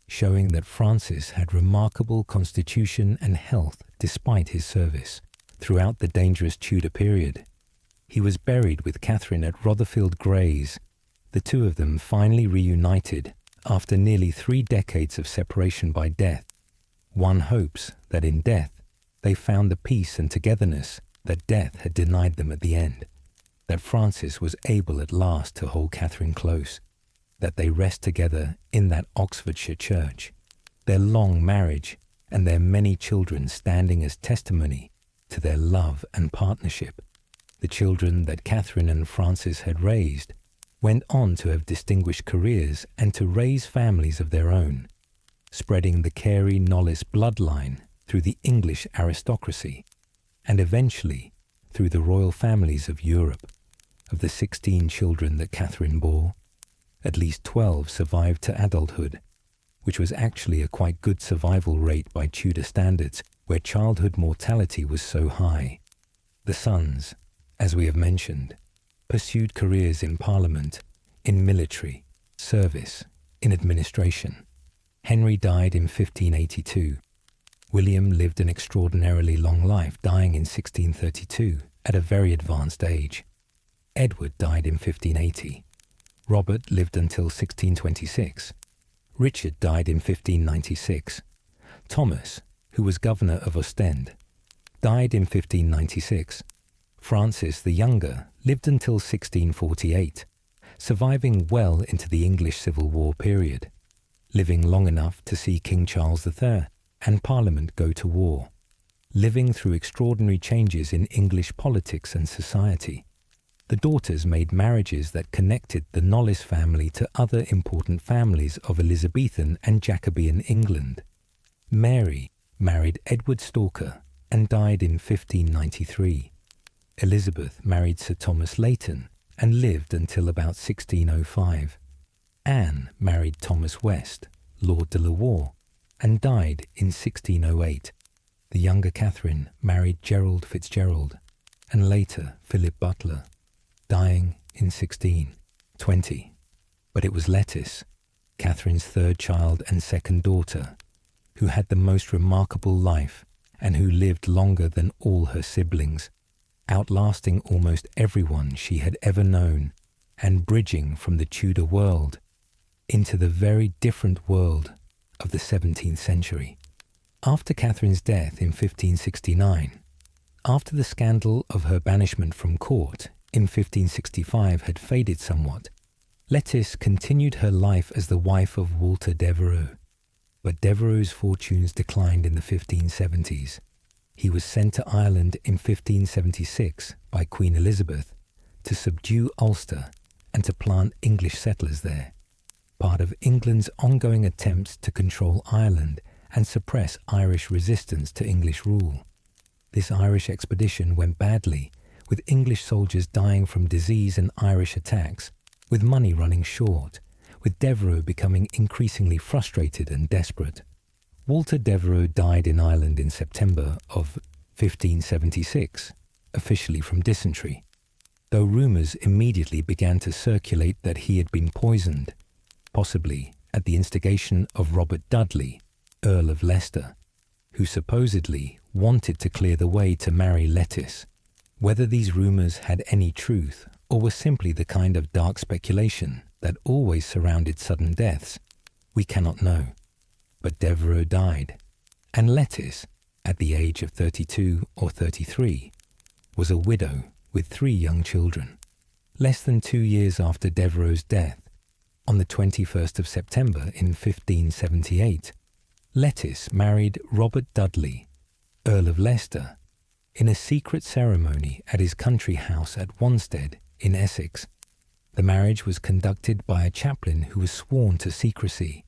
showing that Francis had remarkable constitution and health despite his service throughout the dangerous Tudor period. He was buried with Catherine at Rotherfield Grays, the two of them finally reunited after nearly 3 decades of separation by death. One hopes that in death they found the peace and togetherness that death had denied them at the end, that Francis was able at last to hold Catherine close, that they rest together in that Oxfordshire church, their long marriage and their many children standing as testimony to their love and partnership. The children that Catherine and Francis had raised went on to have distinguished careers and to raise families of their own, spreading the Carey Knollys bloodline through the English aristocracy, and eventually through the royal families of Europe. Of the 16 children that Catherine bore, at least 12 survived to adulthood, which was actually a quite good survival rate by Tudor standards, where childhood mortality was so high. The sons, as we have mentioned, pursued careers in Parliament, in military, service, in administration. Henry died in 1582. William lived an extraordinarily long life, dying in 1632 at a very advanced age. Edward died in 1580. Robert lived until 1626. Richard died in 1596. Thomas, who was governor of Ostend, died in 1596. Francis the Younger lived until 1648, surviving well into the English Civil War period, living long enough to see King Charles III and Parliament go to war. living through extraordinary changes in English politics and society. The daughters made marriages that connected the Knollys family to other important families of Elizabethan and Jacobean England. Mary married Edward Stalker and died in 1593. Elizabeth married Sir Thomas Layton and lived until about 1605. Anne married Thomas West, Lord de la Warr, and died in 1608. The younger Catherine married Gerald Fitzgerald and later Philip Butler, dying in 1620. But it was Lettice, Catherine's third child and second daughter, who had the most remarkable life and who lived longer than all her siblings, outlasting almost everyone she had ever known and bridging from the Tudor world into the very different world of the 17th century. After Catherine's death in 1569, after the scandal of her banishment from court in 1565 had faded somewhat, Lettice continued her life as the wife of Walter Devereux. But Devereux's fortunes declined in the 1570s. He was sent to Ireland in 1576 by Queen Elizabeth to subdue Ulster and to plant English settlers there, part of England's ongoing attempts to control Ireland and suppress Irish resistance to English rule. This Irish expedition went badly, with English soldiers dying from disease and Irish attacks, with money running short, with Devereux becoming increasingly frustrated and desperate. Walter Devereux died in Ireland in September of 1576, officially from dysentery, though rumours immediately began to circulate that he had been poisoned, possibly at the instigation of Robert Dudley, Earl of Leicester, who supposedly wanted to clear the way to marry Lettice. Whether these rumours had any truth or were simply the kind of dark speculation that always surrounded sudden deaths, we cannot know. But Devereux died, and Lettice, at the age of 32 or 33, was a widow with 3 young children. Less than 2 years after Devereux's death, on the 21st of September in 1578, Lettice married Robert Dudley, Earl of Leicester, in a secret ceremony at his country house at Wanstead in Essex. The marriage was conducted by a chaplain who was sworn to secrecy,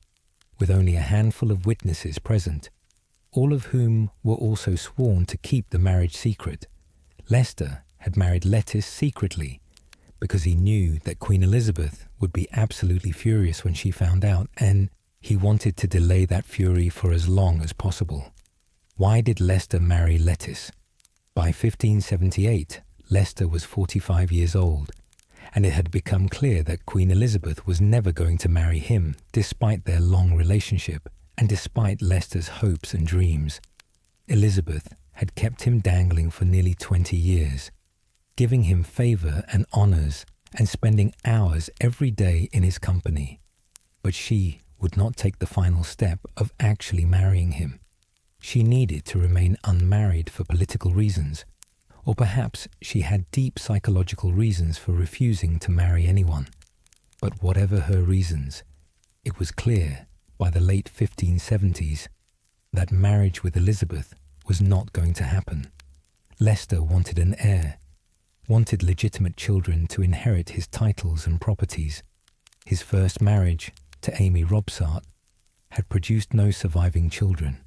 with only a handful of witnesses present, all of whom were also sworn to keep the marriage secret. Leicester had married Lettice secretly because he knew that Queen Elizabeth would be absolutely furious when she found out, and he wanted to delay that fury for as long as possible. Why did Leicester marry Lettice? By 1578, Leicester was 45 years old, and it had become clear that Queen Elizabeth was never going to marry him, despite their long relationship and despite Leicester's hopes and dreams. Elizabeth had kept him dangling for nearly 20 years, giving him favour and honours and spending hours every day in his company. But she would not take the final step of actually marrying him. She needed to remain unmarried for political reasons, or perhaps she had deep psychological reasons for refusing to marry anyone. But whatever her reasons, it was clear by the late 1570s that marriage with Elizabeth was not going to happen. Leicester wanted an heir, wanted legitimate children to inherit his titles and properties. His first marriage, to Amy Robsart, had produced no surviving children,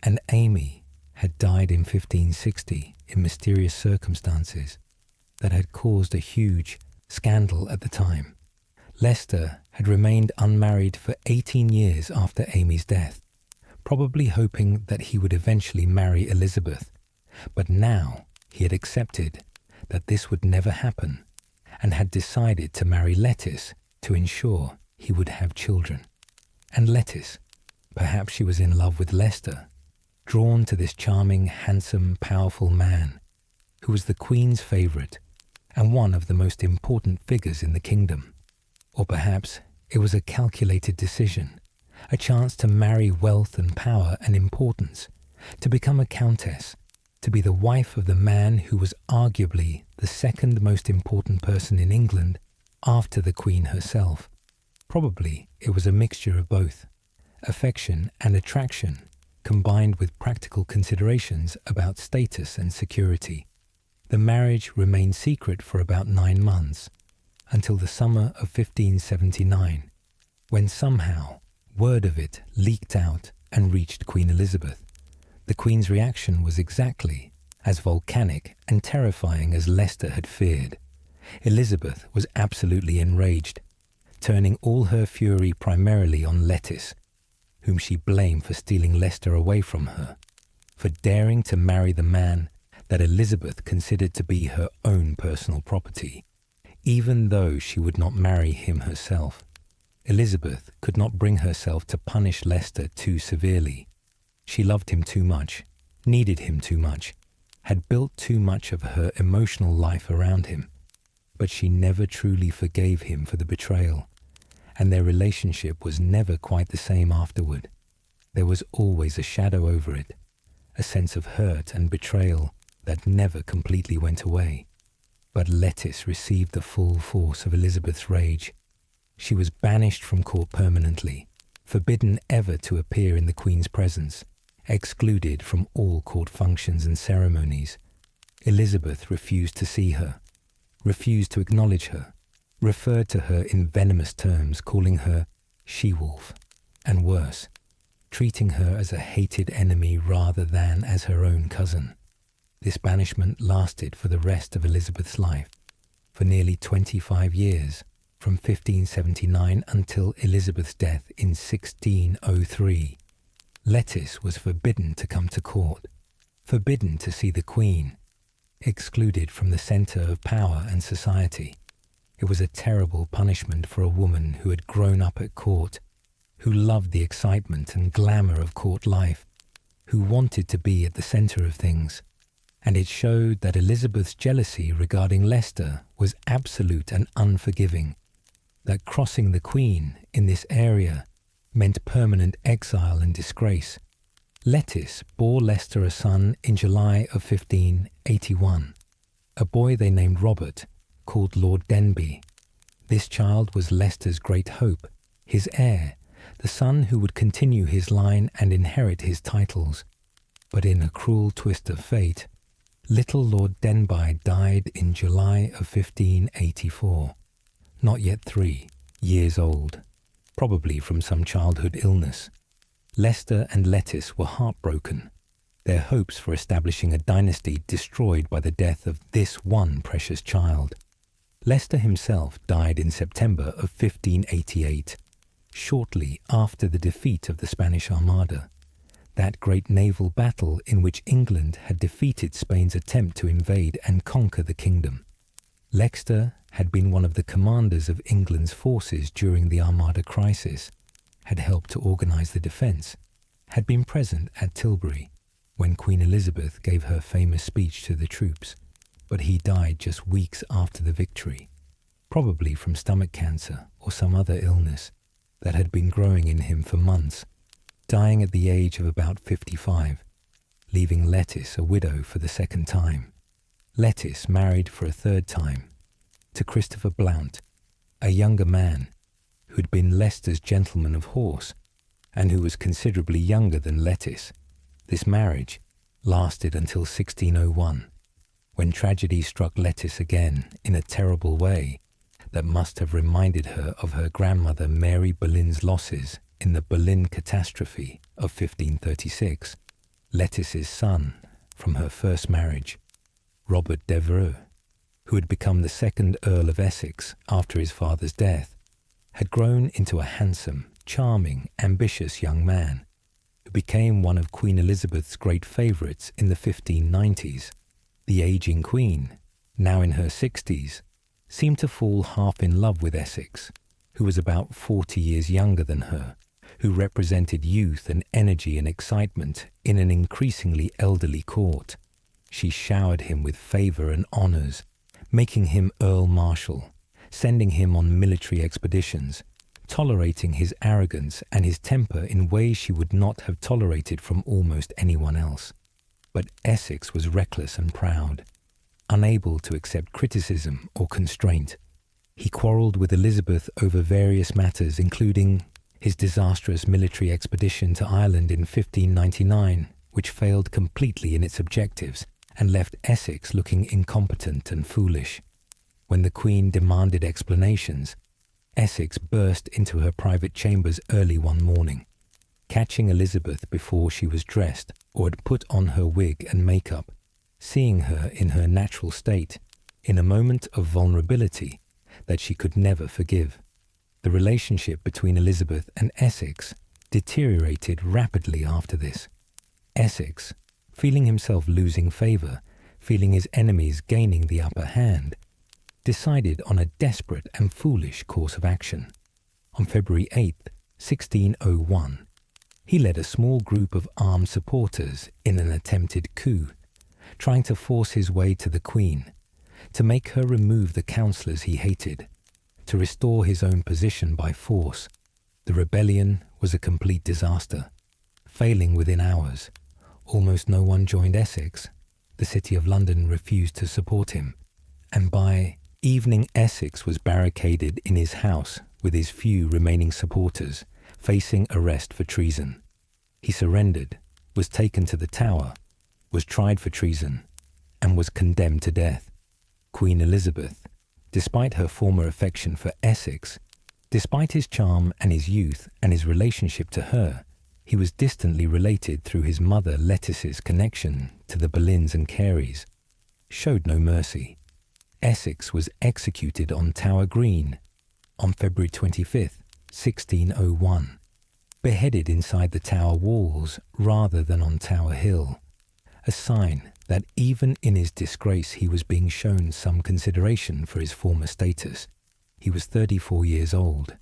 and Amy had died in 1560 in mysterious circumstances that had caused a huge scandal at the time. Leicester had remained unmarried for 18 years after Amy's death, probably hoping that he would eventually marry Elizabeth, but now he had accepted that this would never happen and had decided to marry Lettice to ensure he would have children. And Lettice, perhaps she was in love with Leicester, drawn to this charming, handsome, powerful man who was the Queen's favourite and one of the most important figures in the kingdom. Or perhaps it was a calculated decision, a chance to marry wealth and power and importance, to become a countess, to be the wife of the man who was arguably the second most important person in England after the Queen herself. Probably it was a mixture of both, affection and attraction, combined with practical considerations about status and security. The marriage remained secret for about 9 months, until the summer of 1579, when somehow word of it leaked out and reached Queen Elizabeth. The Queen's reaction was exactly as volcanic and terrifying as Leicester had feared. Elizabeth was absolutely enraged, turning all her fury primarily on Lettice, whom she blamed for stealing Leicester away from her, for daring to marry the man that Elizabeth considered to be her own personal property, even though she would not marry him herself. Elizabeth could not bring herself to punish Leicester too severely. She loved him too much, needed him too much, had built too much of her emotional life around him, but she never truly forgave him for the betrayal, and their relationship was never quite the same afterward. There was always a shadow over it, a sense of hurt and betrayal that never completely went away. But Lettice received the full force of Elizabeth's rage. She was banished from court permanently, forbidden ever to appear in the Queen's presence, excluded from all court functions and ceremonies. Elizabeth refused to see her, refused to acknowledge her, referred to her in venomous terms, calling her she-wolf, and worse, treating her as a hated enemy rather than as her own cousin. This banishment lasted for the rest of Elizabeth's life, for nearly 25 years, from 1579 until Elizabeth's death in 1603. Lettice was forbidden to come to court, forbidden to see the Queen, excluded from the centre of power and society. It was a terrible punishment for a woman who had grown up at court, who loved the excitement and glamour of court life, who wanted to be at the centre of things. And it showed that Elizabeth's jealousy regarding Leicester was absolute and unforgiving, that crossing the Queen in this area meant permanent exile and disgrace. Lettice bore Leicester a son in July of 1581, a boy they named Robert, called Lord Denbigh. This child was Leicester's great hope, his heir, the son who would continue his line and inherit his titles. But in a cruel twist of fate, little Lord Denbigh died in July of 1584, not yet 3 years old, probably from some childhood illness. Leicester and Lettice were heartbroken, their hopes for establishing a dynasty destroyed by the death of this one precious child. Leicester himself died in September of 1588, shortly after the defeat of the Spanish Armada, that great naval battle in which England had defeated Spain's attempt to invade and conquer the kingdom. Leicester had been one of the commanders of England's forces during the Armada crisis, had helped to organise the defence, had been present at Tilbury when Queen Elizabeth gave her famous speech to the troops, but he died just weeks after the victory, probably from stomach cancer or some other illness that had been growing in him for months, dying at the age of about 55, leaving Lettice a widow for the second time. Lettice married for a third time to Christopher Blount, a younger man who had been Leicester's gentleman of horse and who was considerably younger than Lettice. This marriage lasted until 1601, when tragedy struck Lettice again in a terrible way that must have reminded her of her grandmother Mary Boleyn's losses in the Boleyn catastrophe of 1536. Lettice's son from her first marriage, Robert Devereux, who had become the second Earl of Essex after his father's death, had grown into a handsome, charming, ambitious young man who became one of Queen Elizabeth's great favourites in the 1590s. The ageing Queen, now in her 60s, seemed to fall half in love with Essex, who was about 40 years younger than her, who represented youth and energy and excitement in an increasingly elderly court. She showered him with favour and honours, making him Earl Marshal, sending him on military expeditions, tolerating his arrogance and his temper in ways she would not have tolerated from almost anyone else. But Essex was reckless and proud, unable to accept criticism or constraint. He quarrelled with Elizabeth over various matters, including his disastrous military expedition to Ireland in 1599, which failed completely in its objectives and left Essex looking incompetent and foolish. When the Queen demanded explanations, Essex burst into her private chambers early one morning, catching Elizabeth before she was dressed or had put on her wig and makeup, seeing her in her natural state, in a moment of vulnerability that she could never forgive. The relationship between Elizabeth and Essex deteriorated rapidly after this. Essex, feeling himself losing favour, feeling his enemies gaining the upper hand, decided on a desperate and foolish course of action. On February 8, 1601, he led a small group of armed supporters in an attempted coup, trying to force his way to the Queen, to make her remove the councillors he hated, to restore his own position by force. The rebellion was a complete disaster, failing within hours. Almost no one joined Essex. The City of London refused to support him, and by evening Essex was barricaded in his house with his few remaining supporters, facing arrest for treason. He surrendered, was taken to the Tower, was tried for treason, and was condemned to death. Queen Elizabeth, despite her former affection for Essex, despite his charm and his youth and his relationship to her, he was distantly related through his mother Lettice's connection to the Boleyns and Careys, showed no mercy. Essex was executed on Tower Green on February 25, 1601, beheaded inside the Tower walls rather than on Tower Hill, a sign that even in his disgrace he was being shown some consideration for his former status. He was 34 years old,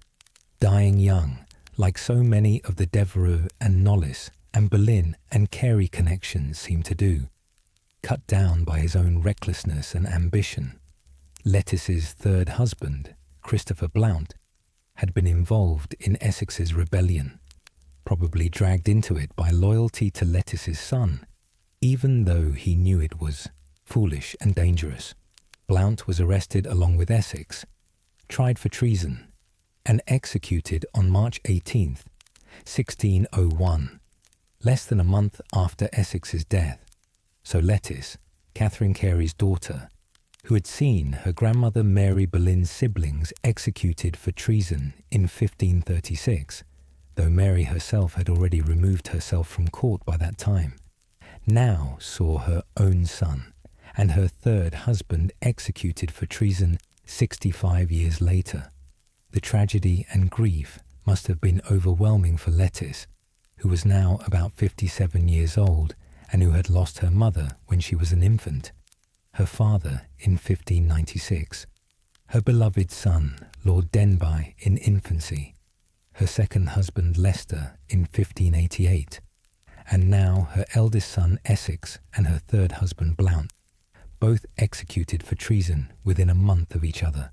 dying young, like so many of the Devereux and Knollys and Boleyn and Carey connections seem to do, cut down by his own recklessness and ambition. Lettice's third husband, Christopher Blount, had been involved in Essex's rebellion, probably dragged into it by loyalty to Lettice's son, even though he knew it was foolish and dangerous. Blount was arrested along with Essex, tried for treason, and executed on March 18, 1601, less than a month after Essex's death. So Lettice, Catherine Carey's daughter, who had seen her grandmother Mary Boleyn's siblings executed for treason in 1536, though Mary herself had already removed herself from court by that time, now saw her own son and her third husband executed for treason 65 years later. The tragedy and grief must have been overwhelming for Lettice, who was now about 57 years old and who had lost her mother when she was an infant, her father in 1596, her beloved son, Lord Denbigh, in infancy, her second husband Leicester in 1588, and now her eldest son Essex and her third husband Blount, both executed for treason within a month of each other.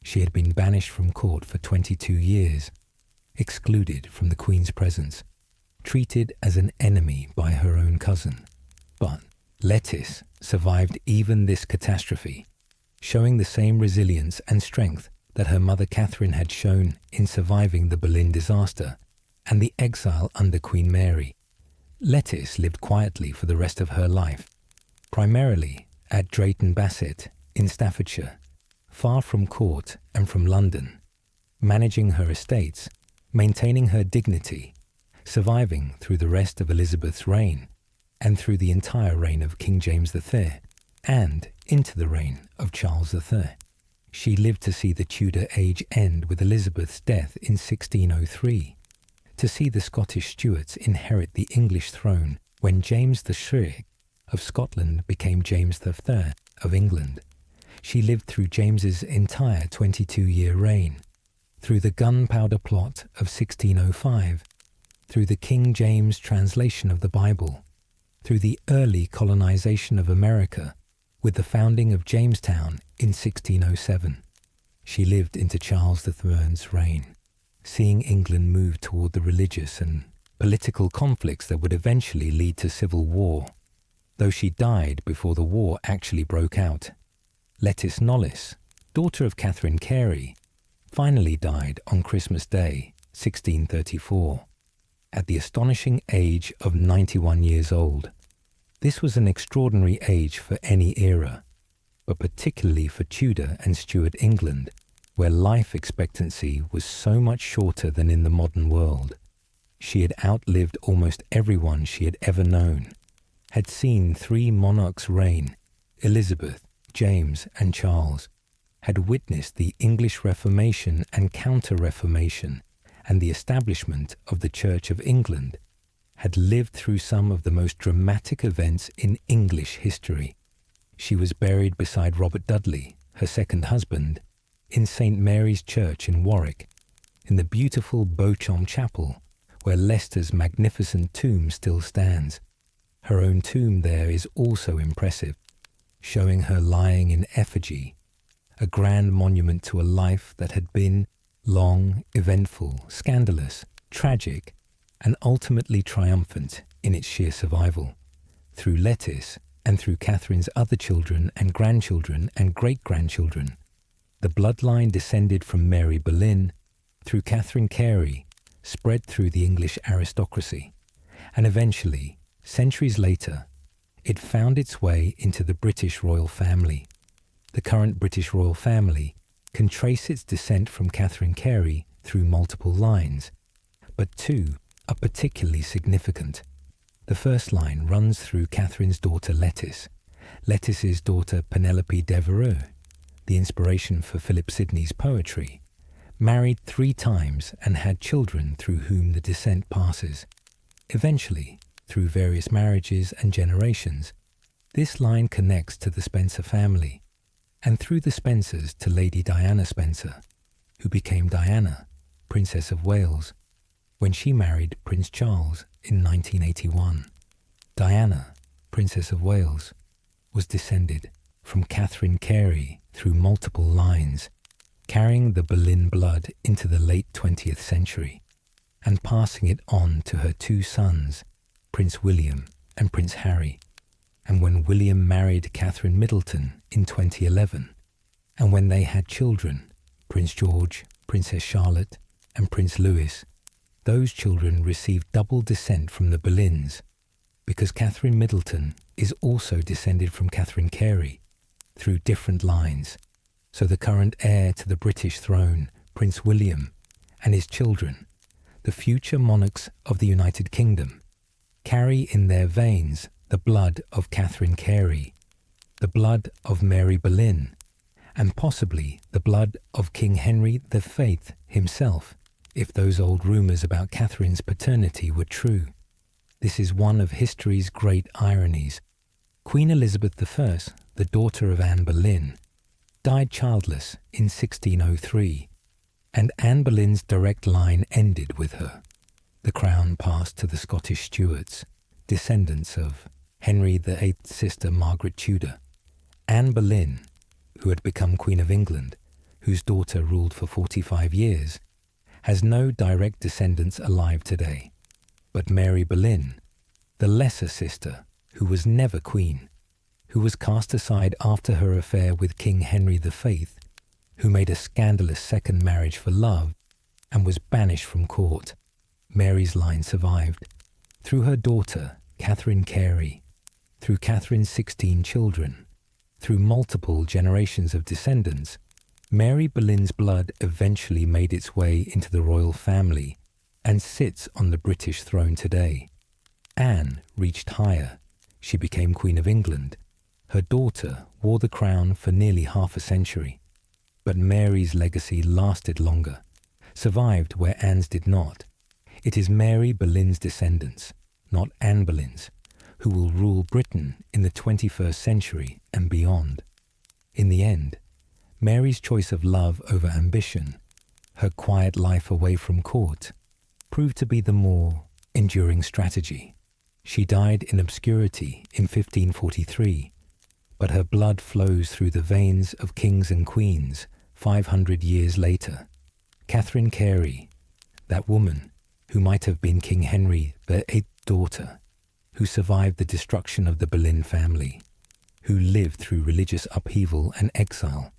She had been banished from court for 22 years, excluded from the Queen's presence, treated as an enemy by her own cousin. But Lettice survived even this catastrophe, showing the same resilience and strength that her mother Catherine had shown in surviving the Boleyn disaster and the exile under Queen Mary. Lettice lived quietly for the rest of her life, primarily at Drayton Basset in Staffordshire, far from court and from London, managing her estates, maintaining her dignity, surviving through the rest of Elizabeth's reign and through the entire reign of King James III and into the reign of Charles III. She lived to see the Tudor age end with Elizabeth's death in 1603, to see the Scottish Stuarts inherit the English throne when James the Shriek of Scotland became James III of England. She lived through James's entire 22-year reign, through the gunpowder plot of 1605, through the King James translation of the Bible, through the early colonization of America with the founding of Jamestown in 1607. She lived into Charles III's reign, seeing England move toward the religious and political conflicts that would eventually lead to civil war, though she died before the war actually broke out. Lettice Knollys, daughter of Catherine Carey, finally died on Christmas Day 1634, at the astonishing age of 91 years old. This was an extraordinary age for any era, but particularly for Tudor and Stuart England, where life expectancy was so much shorter than in the modern world. She had outlived almost everyone she had ever known, had seen 3 monarchs reign, Elizabeth, James, and Charles, had witnessed the English Reformation and Counter-Reformation and the establishment of the Church of England, had lived through some of the most dramatic events in English history. She was buried beside Robert Dudley, her second husband, in St. Mary's Church in Warwick, in the beautiful Bedchamber chapel, where Leicester's magnificent tomb still stands. Her own tomb there is also impressive, showing her lying in effigy, a grand monument to a life that had been long, eventful, scandalous, tragic, and ultimately triumphant in its sheer survival. Through Lettice and through Catherine's other children and grandchildren and great-grandchildren, the bloodline descended from Mary Boleyn, through Catherine Carey, spread through the English aristocracy, and eventually, centuries later, it found its way into the British royal family. The current British royal family can trace its descent from Catherine Carey through multiple lines, but 2 are particularly significant. The first line runs through Catherine's daughter Lettice, Lettice's daughter Penelope Devereux, the inspiration for Philip Sidney's poetry, married 3 times and had children through whom the descent passes. Eventually, through various marriages and generations, this line connects to the Spencer family, and through the Spencers to Lady Diana Spencer, who became Diana, Princess of Wales, when she married Prince Charles in 1981. Diana, Princess of Wales, was descended from Catherine Carey through multiple lines, carrying the Boleyn blood into the late 20th century, and passing it on to her 2 sons, Prince William and Prince Harry. And when William married Catherine Middleton in 2011, and when they had children, Prince George, Princess Charlotte, and Prince Louis, those children received double descent from the Boleyns, because Catherine Middleton is also descended from Catherine Carey through different lines. So the current heir to the British throne, Prince William, and his children, the future monarchs of the United Kingdom, carry in their veins the blood of Catherine Carey, the blood of Mary Boleyn, and possibly the blood of King Henry VIII himself, if those old rumours about Catherine's paternity were true. This is one of history's great ironies. Queen Elizabeth I, the daughter of Anne Boleyn, died childless in 1603, and Anne Boleyn's direct line ended with her. The crown passed to the Scottish Stuarts, descendants of Henry VIII's sister Margaret Tudor. Anne Boleyn, who had become Queen of England, whose daughter ruled for 45 years, has no direct descendants alive today. But Mary Boleyn, the lesser sister, who was never queen, who was cast aside after her affair with King Henry VIII, who made a scandalous second marriage for love and was banished from court, Mary's line survived. Through her daughter, Catherine Carey, through Catherine's 16 children, through multiple generations of descendants, Mary Boleyn's blood eventually made its way into the royal family and sits on the British throne today. Anne reached higher. She became Queen of England. Her daughter wore the crown for nearly half a century. But Mary's legacy lasted longer, survived where Anne's did not. It is Mary Boleyn's descendants, not Anne Boleyn's, who will rule Britain in the 21st century and beyond. In the end, Mary's choice of love over ambition, her quiet life away from court, proved to be the more enduring strategy. She died in obscurity in 1543, but her blood flows through the veins of kings and queens 500 years later. Catherine Carey, that woman who might have been King Henry VIII's daughter, who survived the destruction of the Boleyn family, who lived through religious upheaval and exile,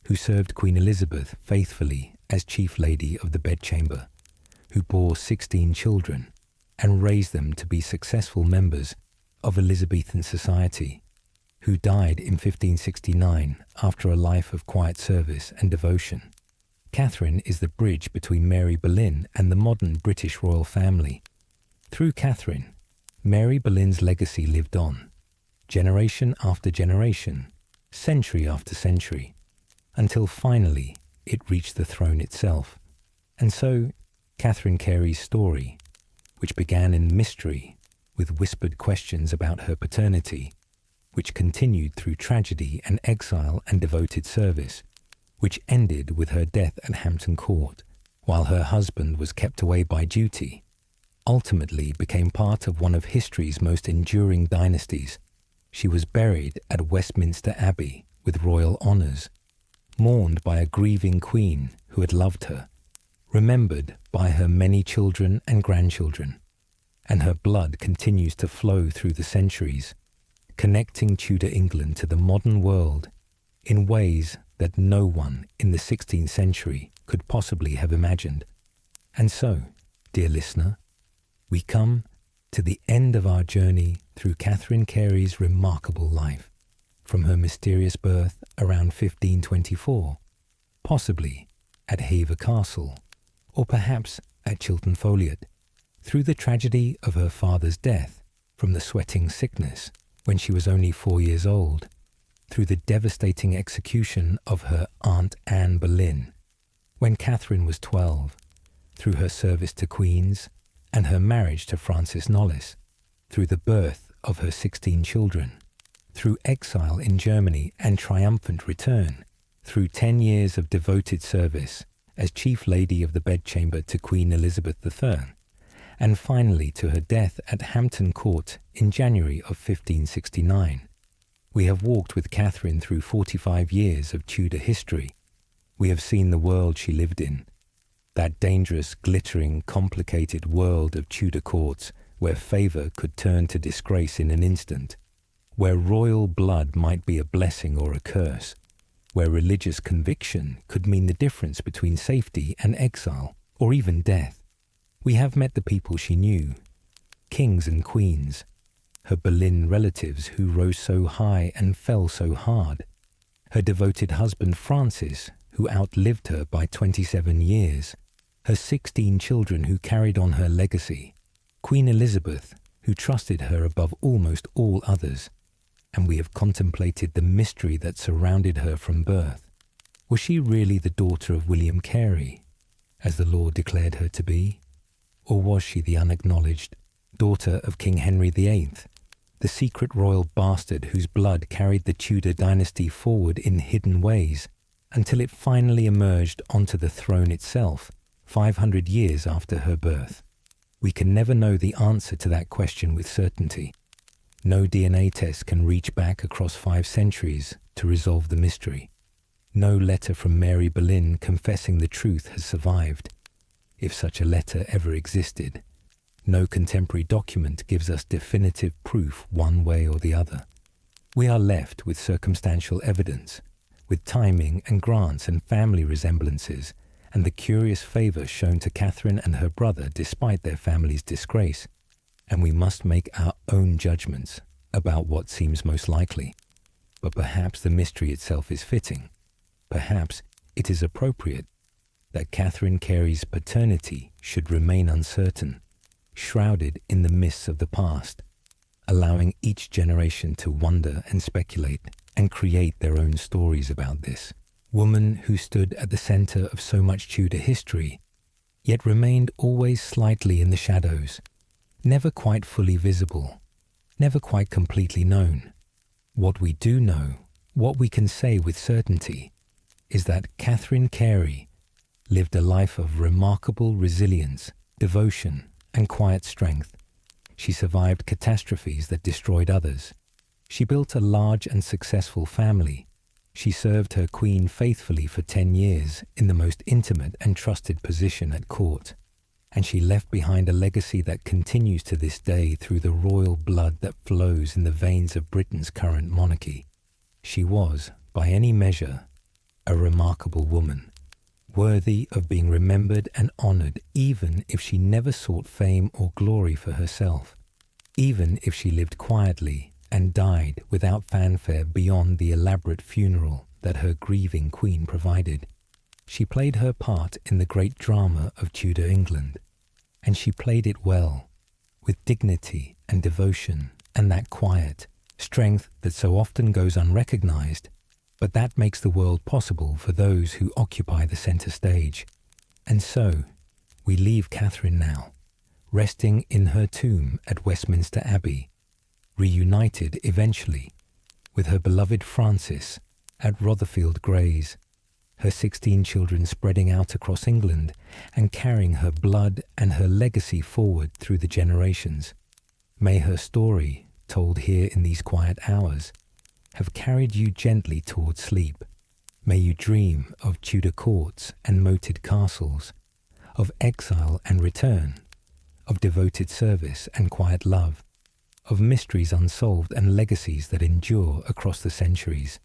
who served Queen Elizabeth faithfully as Chief Lady of the Bedchamber, who bore 16 children and raised them to be successful members of Elizabethan society, who died in 1569 after a life of quiet service and devotion. Catherine is the bridge between Mary Boleyn and the modern British royal family. Through Catherine, Mary Boleyn's legacy lived on, generation after generation, century after century, until finally it reached the throne itself. And so, Catherine Carey's story, which began in mystery with whispered questions about her paternity, which continued through tragedy and exile and devoted service, which ended with her death at Hampton Court, while her husband was kept away by duty, ultimately became part of one of history's most enduring dynasties. She was buried at Westminster Abbey with royal honours, mourned by a grieving queen who had loved her, remembered by her many children and grandchildren, and her blood continues to flow through the centuries, connecting Tudor England to the modern world in ways that no one in the 16th century could possibly have imagined. And so, dear listener, we come to the end of our journey through Catherine Carey's remarkable life, from her mysterious birth around 1524, possibly at Hever Castle, or perhaps at Chiltern Foliot, through the tragedy of her father's death from the sweating sickness when she was only 4 years old, through the devastating execution of her Aunt Anne Boleyn when Catherine was 12, through her service to queens and her marriage to Francis Knollys, through the birth of her 16 children, through exile in Germany and triumphant return, through 10 years of devoted service as Chief Lady of the Bedchamber to Queen Elizabeth III, and finally to her death at Hampton Court in January of 1569. We have walked with Catherine through 45 years of Tudor history. We have seen the world she lived in, that dangerous, glittering, complicated world of Tudor courts where favour could turn to disgrace in an instant, where royal blood might be a blessing or a curse, where religious conviction could mean the difference between safety and exile, or even death. We have met the people she knew, kings and queens, her Boleyn relatives who rose so high and fell so hard, her devoted husband Francis, who outlived her by 27 years, her 16 children who carried on her legacy, Queen Elizabeth, who trusted her above almost all others, and we have contemplated the mystery that surrounded her from birth. Was she really the daughter of William Carey, as the law declared her to be? Or was she the unacknowledged daughter of King Henry VIII, the secret royal bastard whose blood carried the Tudor dynasty forward in hidden ways until it finally emerged onto the throne itself 500 years after her birth? We can never know the answer to that question with certainty. No DNA test can reach back across 5 centuries to resolve the mystery. No letter from Mary Boleyn confessing the truth has survived, if such a letter ever existed. No contemporary document gives us definitive proof one way or the other. We are left with circumstantial evidence, with timing and grants and family resemblances, and the curious favour shown to Catherine and her brother despite their family's disgrace, and we must make our own judgments about what seems most likely. But perhaps the mystery itself is fitting. Perhaps it is appropriate that Catherine Carey's paternity should remain uncertain, shrouded in the mists of the past, allowing each generation to wonder and speculate and create their own stories about this woman who stood at the centre of so much Tudor history, yet remained always slightly in the shadows, never quite fully visible, never quite completely known. What we do know, what we can say with certainty, is that Catherine Carey lived a life of remarkable resilience, devotion, and quiet strength. She survived catastrophes that destroyed others. She built a large and successful family. She served her queen faithfully for 10 years in the most intimate and trusted position at court. And she left behind a legacy that continues to this day through the royal blood that flows in the veins of Britain's current monarchy. She was, by any measure, a remarkable woman, worthy of being remembered and honoured even if she never sought fame or glory for herself, even if she lived quietly and died without fanfare beyond the elaborate funeral that her grieving queen provided. She played her part in the great drama of Tudor England, and she played it well, with dignity and devotion and that quiet strength that so often goes unrecognised, but that makes the world possible for those who occupy the centre stage. And so, we leave Catherine now, resting in her tomb at Westminster Abbey, reunited eventually with her beloved Francis at Rotherfield Grays, her 16 children spreading out across England and carrying her blood and her legacy forward through the generations. May her story, told here in these quiet hours, have carried you gently towards sleep. May you dream of Tudor courts and moated castles, of exile and return, of devoted service and quiet love, of mysteries unsolved and legacies that endure across the centuries.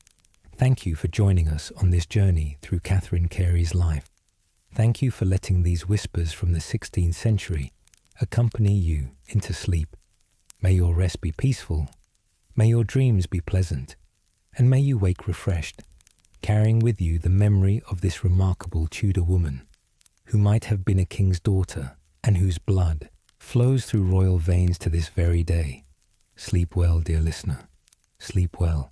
Thank you for joining us on this journey through Catherine Carey's life. Thank you for letting these whispers from the 16th century accompany you into sleep. May your rest be peaceful, may your dreams be pleasant, and may you wake refreshed, carrying with you the memory of this remarkable Tudor woman, who might have been a king's daughter and whose blood flows through royal veins to this very day. Sleep well, dear listener. Sleep well.